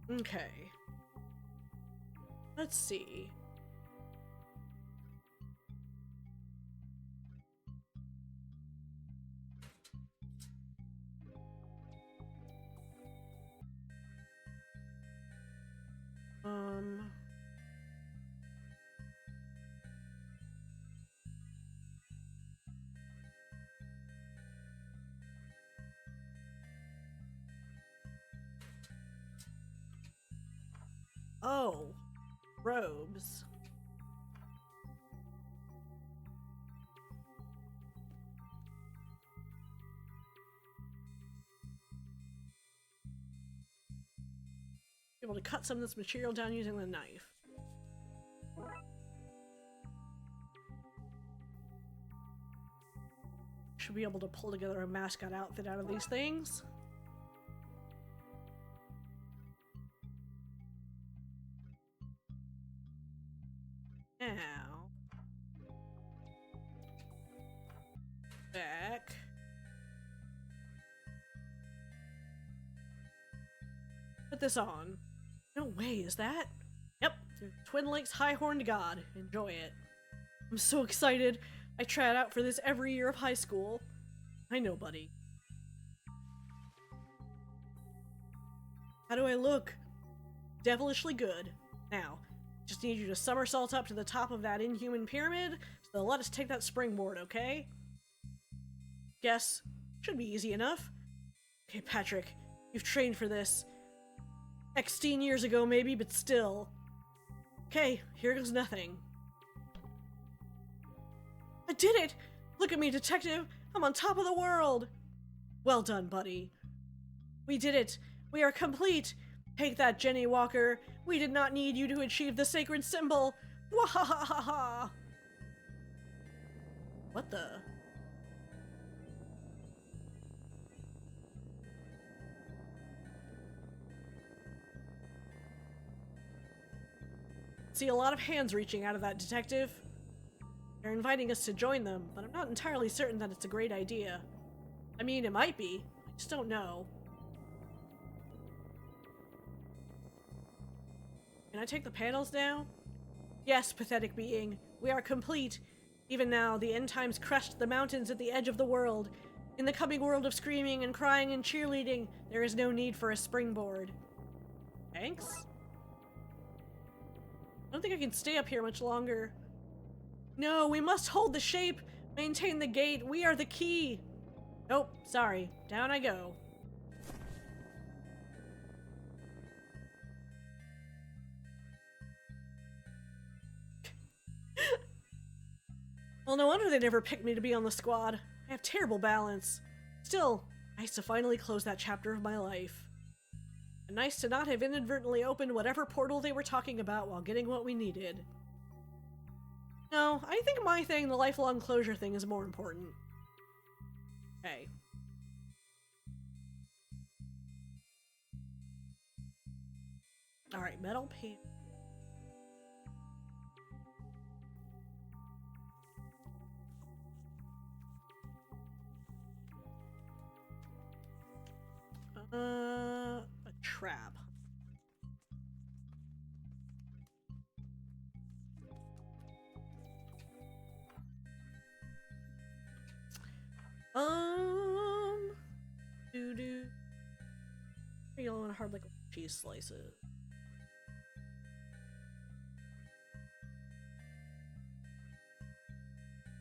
Okay. Let's see. Oh, robes. Able to cut some of this material down using the knife. Should be able to pull together a mascot outfit out of these things. Now, back. Put this on. No way, is that? Yep, Twin Lakes High-Horned God. Enjoy it. I'm so excited. I try out for this every year of high school. I know, buddy. How do I look? Devilishly good. Now, just need you to somersault up to the top of that inhuman pyramid, so let us take that springboard, okay? Guess. Should be easy enough. Okay, Patrick, you've trained for this. 16 years ago, maybe, but still. Okay, here goes nothing. I did it! Look at me, detective! I'm on top of the world! Well done, buddy. We did it! We are complete! Take that, Jenny Walker! We did not need you to achieve the sacred symbol! Wahahaha! What the? See a lot of hands reaching out of that, detective. They're inviting us to join them, but I'm not entirely certain that it's a great idea. I mean, it might be. I just don't know. Can I take the panels down? Yes, pathetic being. We are complete. Even now, the end times crushed the mountains at the edge of the world. In the coming world of screaming and crying and cheerleading, there is no need for a springboard. Thanks? I don't think I can stay up here much longer. No, we must hold the shape. Maintain the gate. We are the key. Nope, sorry. Down I go. Well, no wonder they never picked me to be on the squad. I have terrible balance. Still, nice to finally close that chapter of my life. And nice to not have inadvertently opened whatever portal they were talking about while getting what we needed. No, I think my thing, the lifelong closure thing, is more important. Okay. Alright, metal pan. A trap. Doo-doo. Yellow and hard like cheese slices.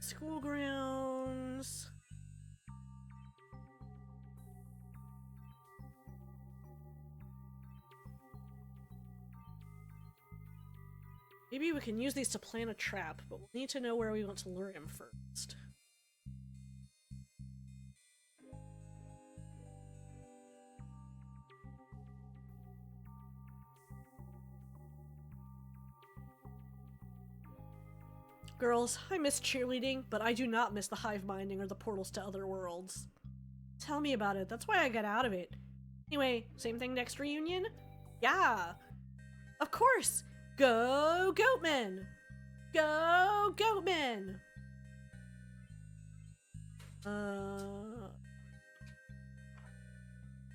School grounds. Maybe we can use these to plan a trap, but we'll need to know where we want to lure him first. Girls, I miss cheerleading, but I do not miss the hive minding or the portals to other worlds. Tell me about it, that's why I got out of it. Anyway, same thing next reunion? Yeah! Of course! Go Goatmen! Go Goatmen! Boom,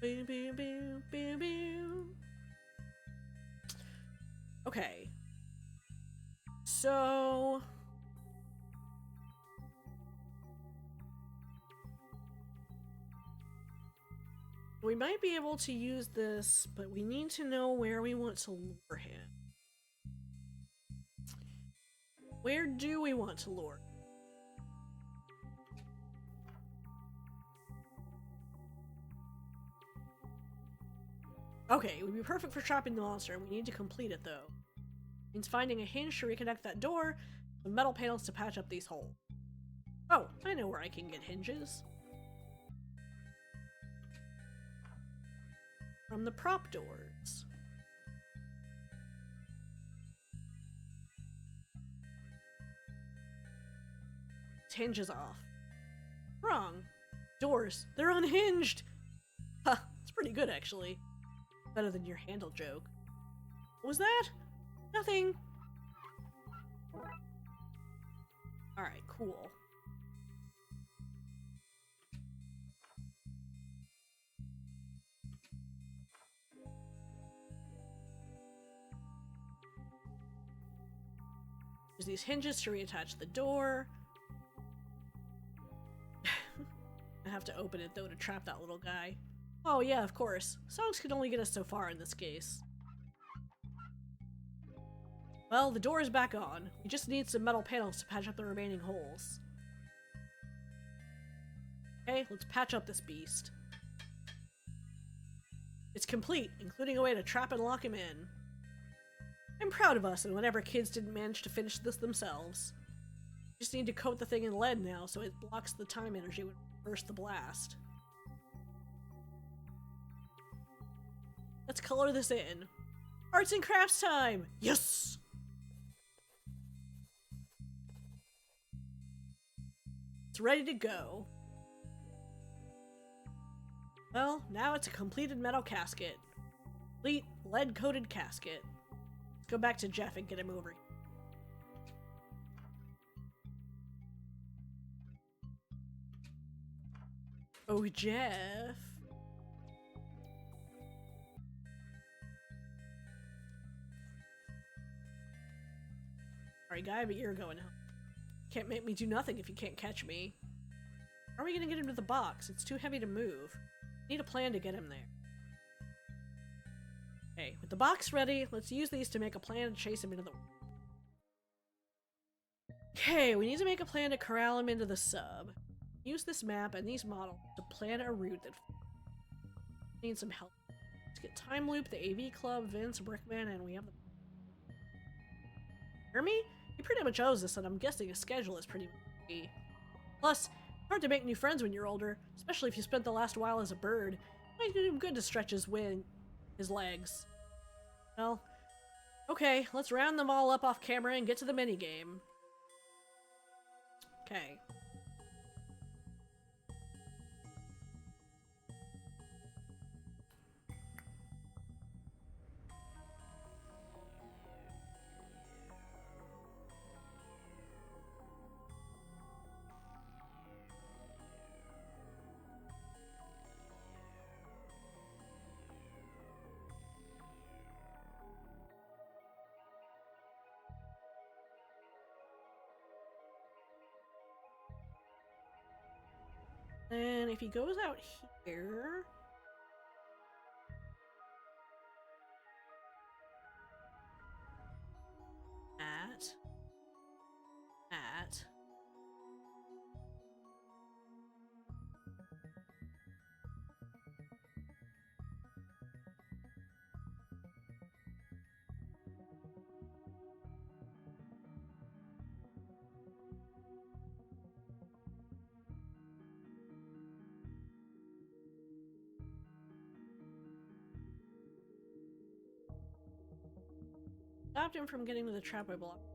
boom, boom, boom, boom. Okay. So... we might be able to use this, but we need to know where we want to lure him. Where do we want to lure? Okay, it would be perfect for trapping the monster, and we need to complete it though. It means finding a hinge to reconnect that door, with metal panels to patch up these holes. Oh, I know where I can get hinges. From the prop doors. Hinges off. Wrong. Doors. They're unhinged! Huh, it's pretty good actually. Better than your handle joke. What was that? Nothing. Alright, cool. Use these hinges to reattach the door. I have to open it though to trap that little guy. Oh yeah, of course. Songs can only get us so far in this case. Well, the door is back on. We just need some metal panels to patch up the remaining holes. Okay, let's patch up this beast. It's complete, including a way to trap and lock him in. I'm proud of us and whatever kids didn't manage to finish this themselves. Just need to coat the thing in lead now so it blocks the time energy when we burst the blast. Let's color this in. Arts and crafts time! Yes! It's ready to go. Well, now it's a completed metal casket. Complete lead-coated casket. Let's go back to Jeff and get him over. Oh, Jeff. Sorry, guy, but you're going home. Can't make me do nothing if you can't catch me. How are we gonna get him to the box? It's too heavy to move. Need a plan to get him there. Okay, with the box ready, let's use these to make a plan to chase him into the... Okay, we need to make a plan to corral him into the sub. Use this map and these models to plan a route that needs some help. Let's get Time Loop, the AV Club, Vince, Brickman, and we have the... Hear me? He pretty much owes this, and I'm guessing his schedule is pretty much free. Plus, hard to make new friends when you're older, especially if you spent the last while as a bird. It might do him good to stretch his his legs. Well, okay, let's round them all up off camera and get to the minigame. Okay. And if he goes out here... At... Stopped him from getting to the trap I blocked.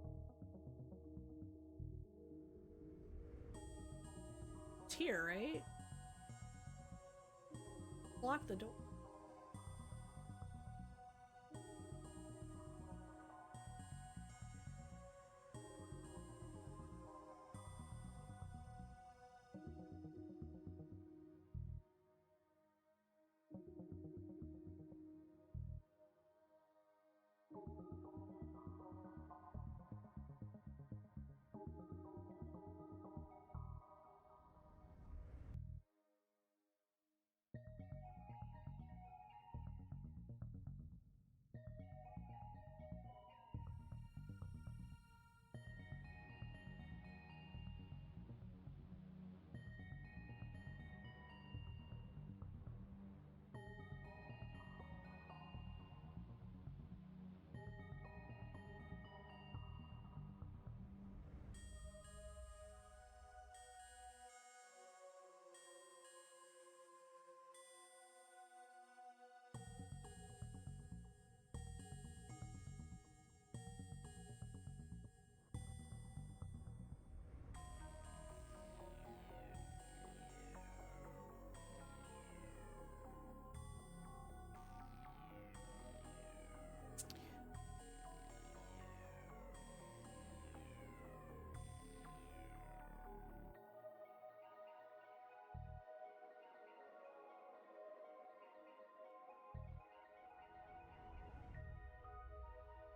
It's here, right? Block the door.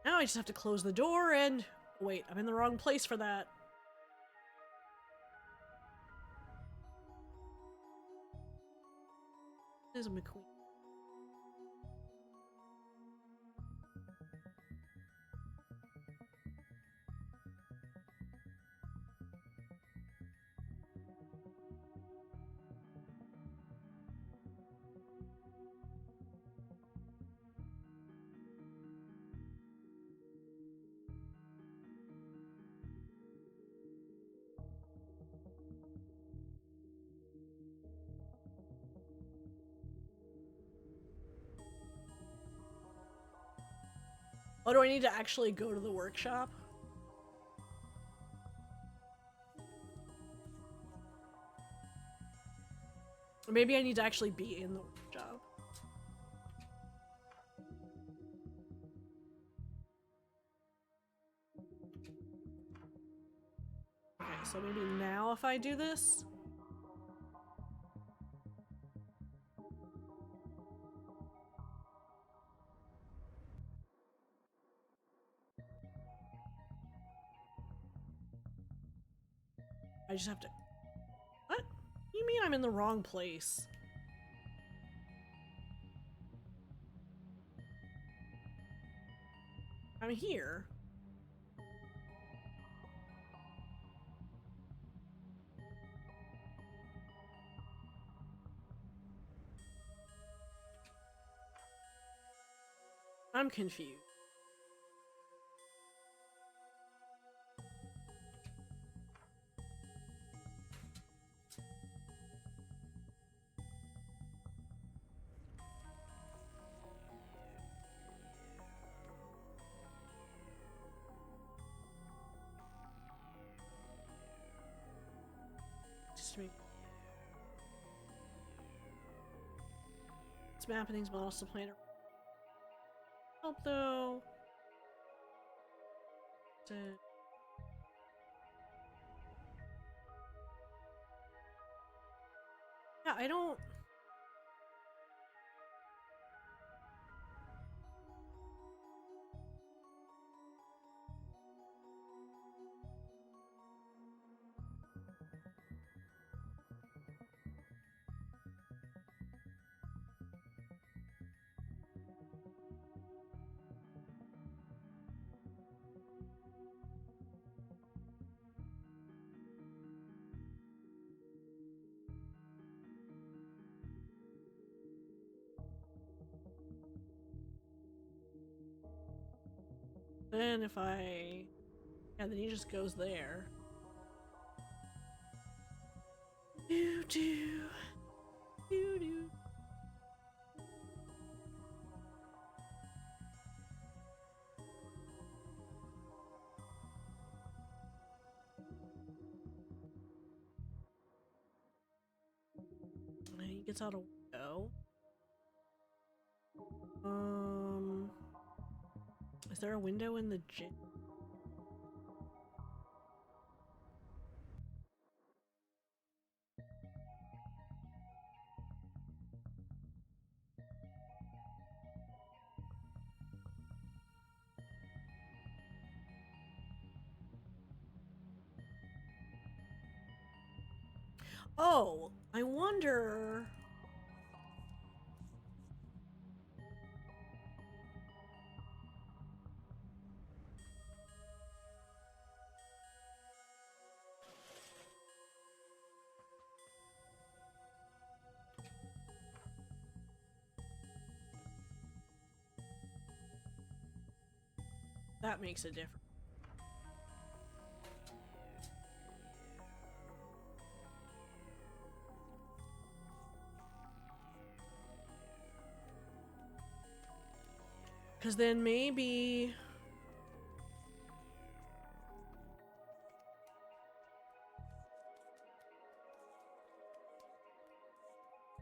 Now I just have to close the door and... Wait, I'm in the wrong place for that. There's a McQueen. Oh, do I need to actually go to the workshop? Or maybe I need to actually be in the workshop. Okay, so maybe now if I do this? I just have to... What? You mean I'm in the wrong place? I'm here. I'm confused. Just make it's mapping these models to planet. Help though. Yeah, I don't. Then if I... Yeah, then he just goes there. Do do. Do do. And he gets out a window. Is there a window in the gym? Oh, I wonder... That makes a difference. Because then maybe...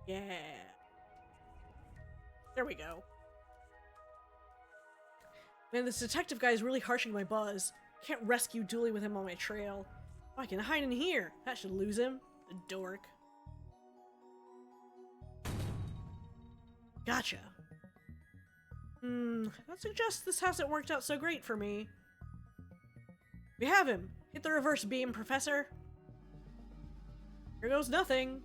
Yeah. There we go. Man, this detective guy is really harshing my buzz. Can't rescue Dooley with him on my trail. Oh, I can hide in here. That should lose him. The dork. Gotcha. That suggests this hasn't worked out so great for me. We have him. Hit the reverse beam, Professor. Here goes nothing.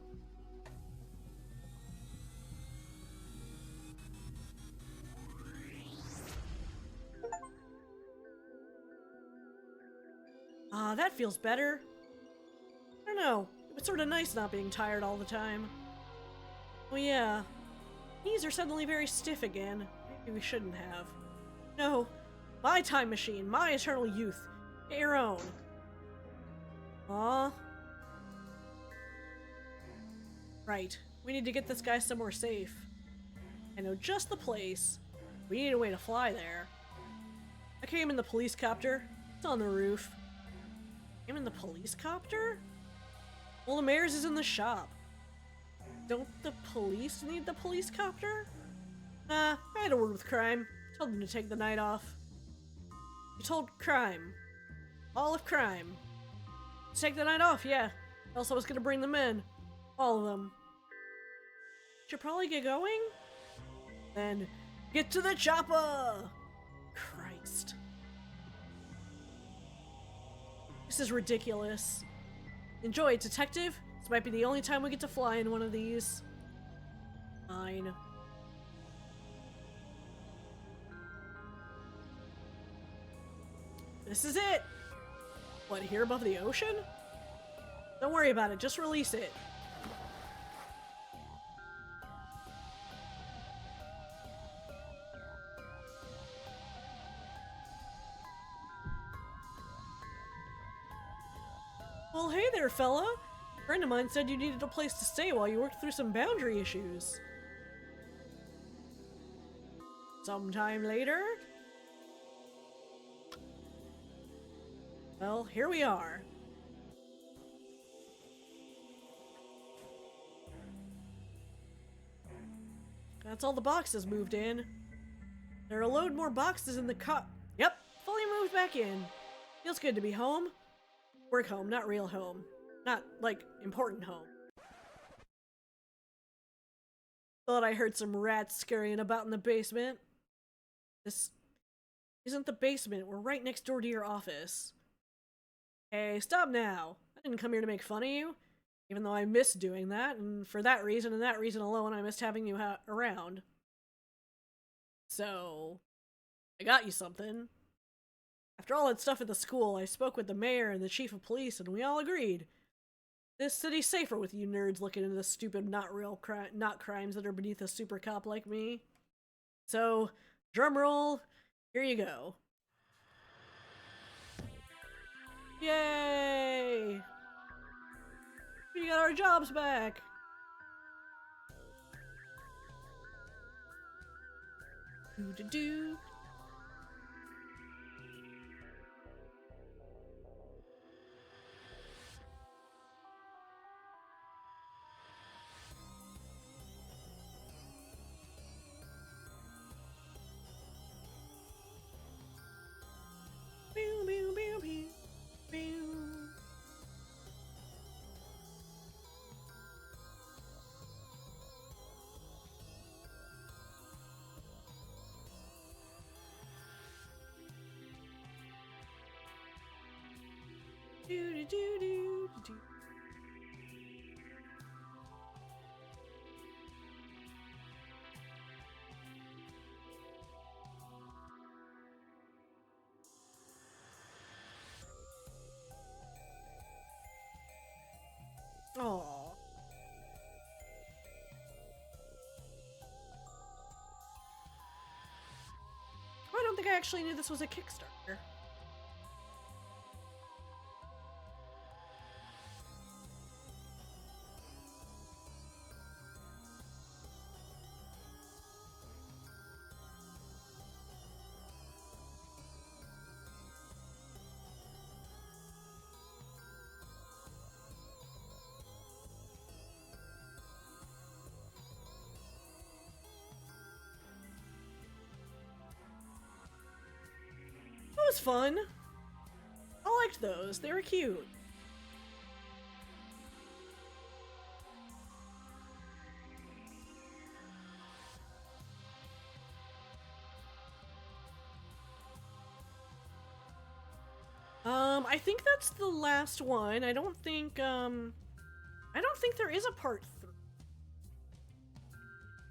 Ah, that feels better. I don't know. It was sort of nice not being tired all the time. Oh yeah. Knees are suddenly very stiff again. Maybe we shouldn't have. No. My time machine. My eternal youth. Get your own. Aw. Right. We need to get this guy somewhere safe. I know just the place. We need a way to fly there. I came in the police copter. It's on the roof. Came in the police copter? Well, the mayor's is in the shop. Don't the police need the police copter? Nah, I had a word with Crime. Told him to take the night off. You told Crime. All of Crime. To take the night off, yeah. Else I was gonna bring them in. All of them. Should probably get going? Then, get to the chopper! Christ. This is ridiculous. Enjoy, detective. This might be the only time we get to fly in one of these. Fine. This is it! What, here above the ocean? Don't worry about it, just release it. Well, hey there, fella. A friend of mine said you needed a place to stay while you worked through some boundary issues. Sometime later? Well, here we are. That's all the boxes moved in. There are a load more boxes in the cup. Yep, fully moved back in. Feels good to be home. Work home, not real home. Not, like, important home. Thought I heard some rats scurrying about in the basement. This isn't the basement. We're right next door to your office. Hey, stop now. I didn't come here to make fun of you. Even though I miss doing that, and for that reason and that reason alone, I missed having you around. So, I got you something. After all that stuff at the school, I spoke with the mayor and the chief of police, and we all agreed. This city's safer with you nerds looking into the stupid, not crimes that are beneath a super cop like me. So, drumroll, here you go. Yay! We got our jobs back! Do-do-do. Pew, pew, pew, pew, pew. Do-do-do-do-do-do. Aww. I don't think I actually knew this was a Kickstarter. That was fun. I liked those. They were cute. I think that's the last one. I don't think there is a part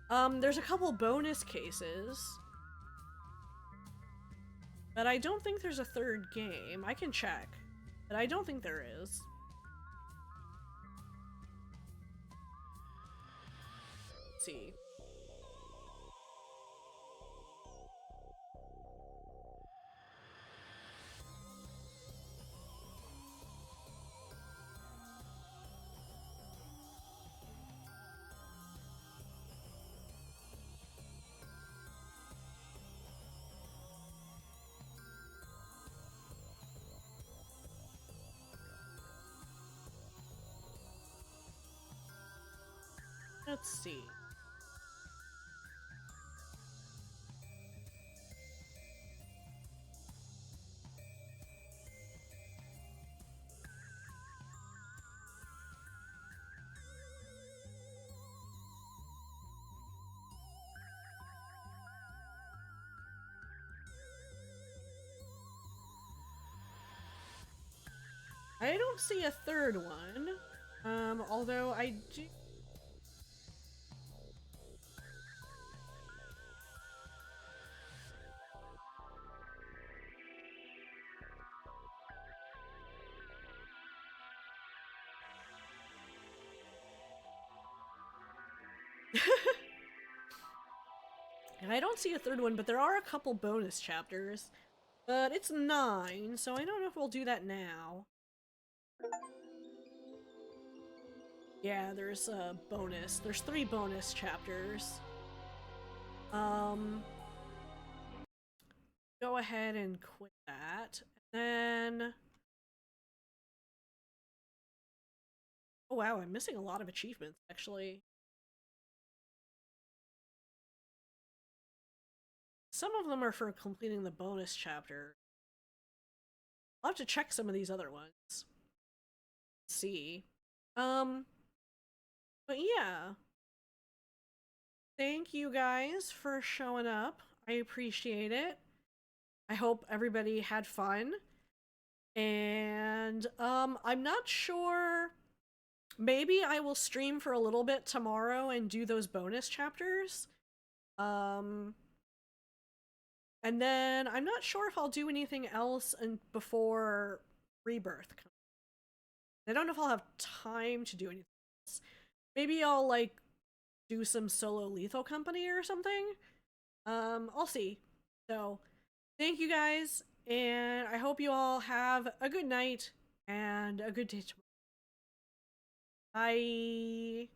3. There's a couple bonus cases. But I don't think there's a 3rd game. I can check. But I don't think there is. Let's see. Let's see. I don't see a 3rd one. Although I do. And I don't see a 3rd one, but there are a couple bonus chapters. But it's 9, so I don't know if we'll do that now. Yeah, there's a bonus. There's 3 bonus chapters. Go ahead and quit that. And then... Oh wow, I'm missing a lot of achievements, actually. Some of them are for completing the bonus chapter. I'll have to check some of these other ones. See. But yeah. Thank you guys for showing up. I appreciate it. I hope everybody had fun. And I'm not sure, maybe I will stream for a little bit tomorrow and do those bonus chapters. And then I'm not sure if I'll do anything else before Rebirth. I don't know if I'll have time to do anything else. Maybe I'll like do some solo Lethal Company or something. I'll see. So, thank you guys, and I hope you all have a good night and a good day tomorrow. Bye.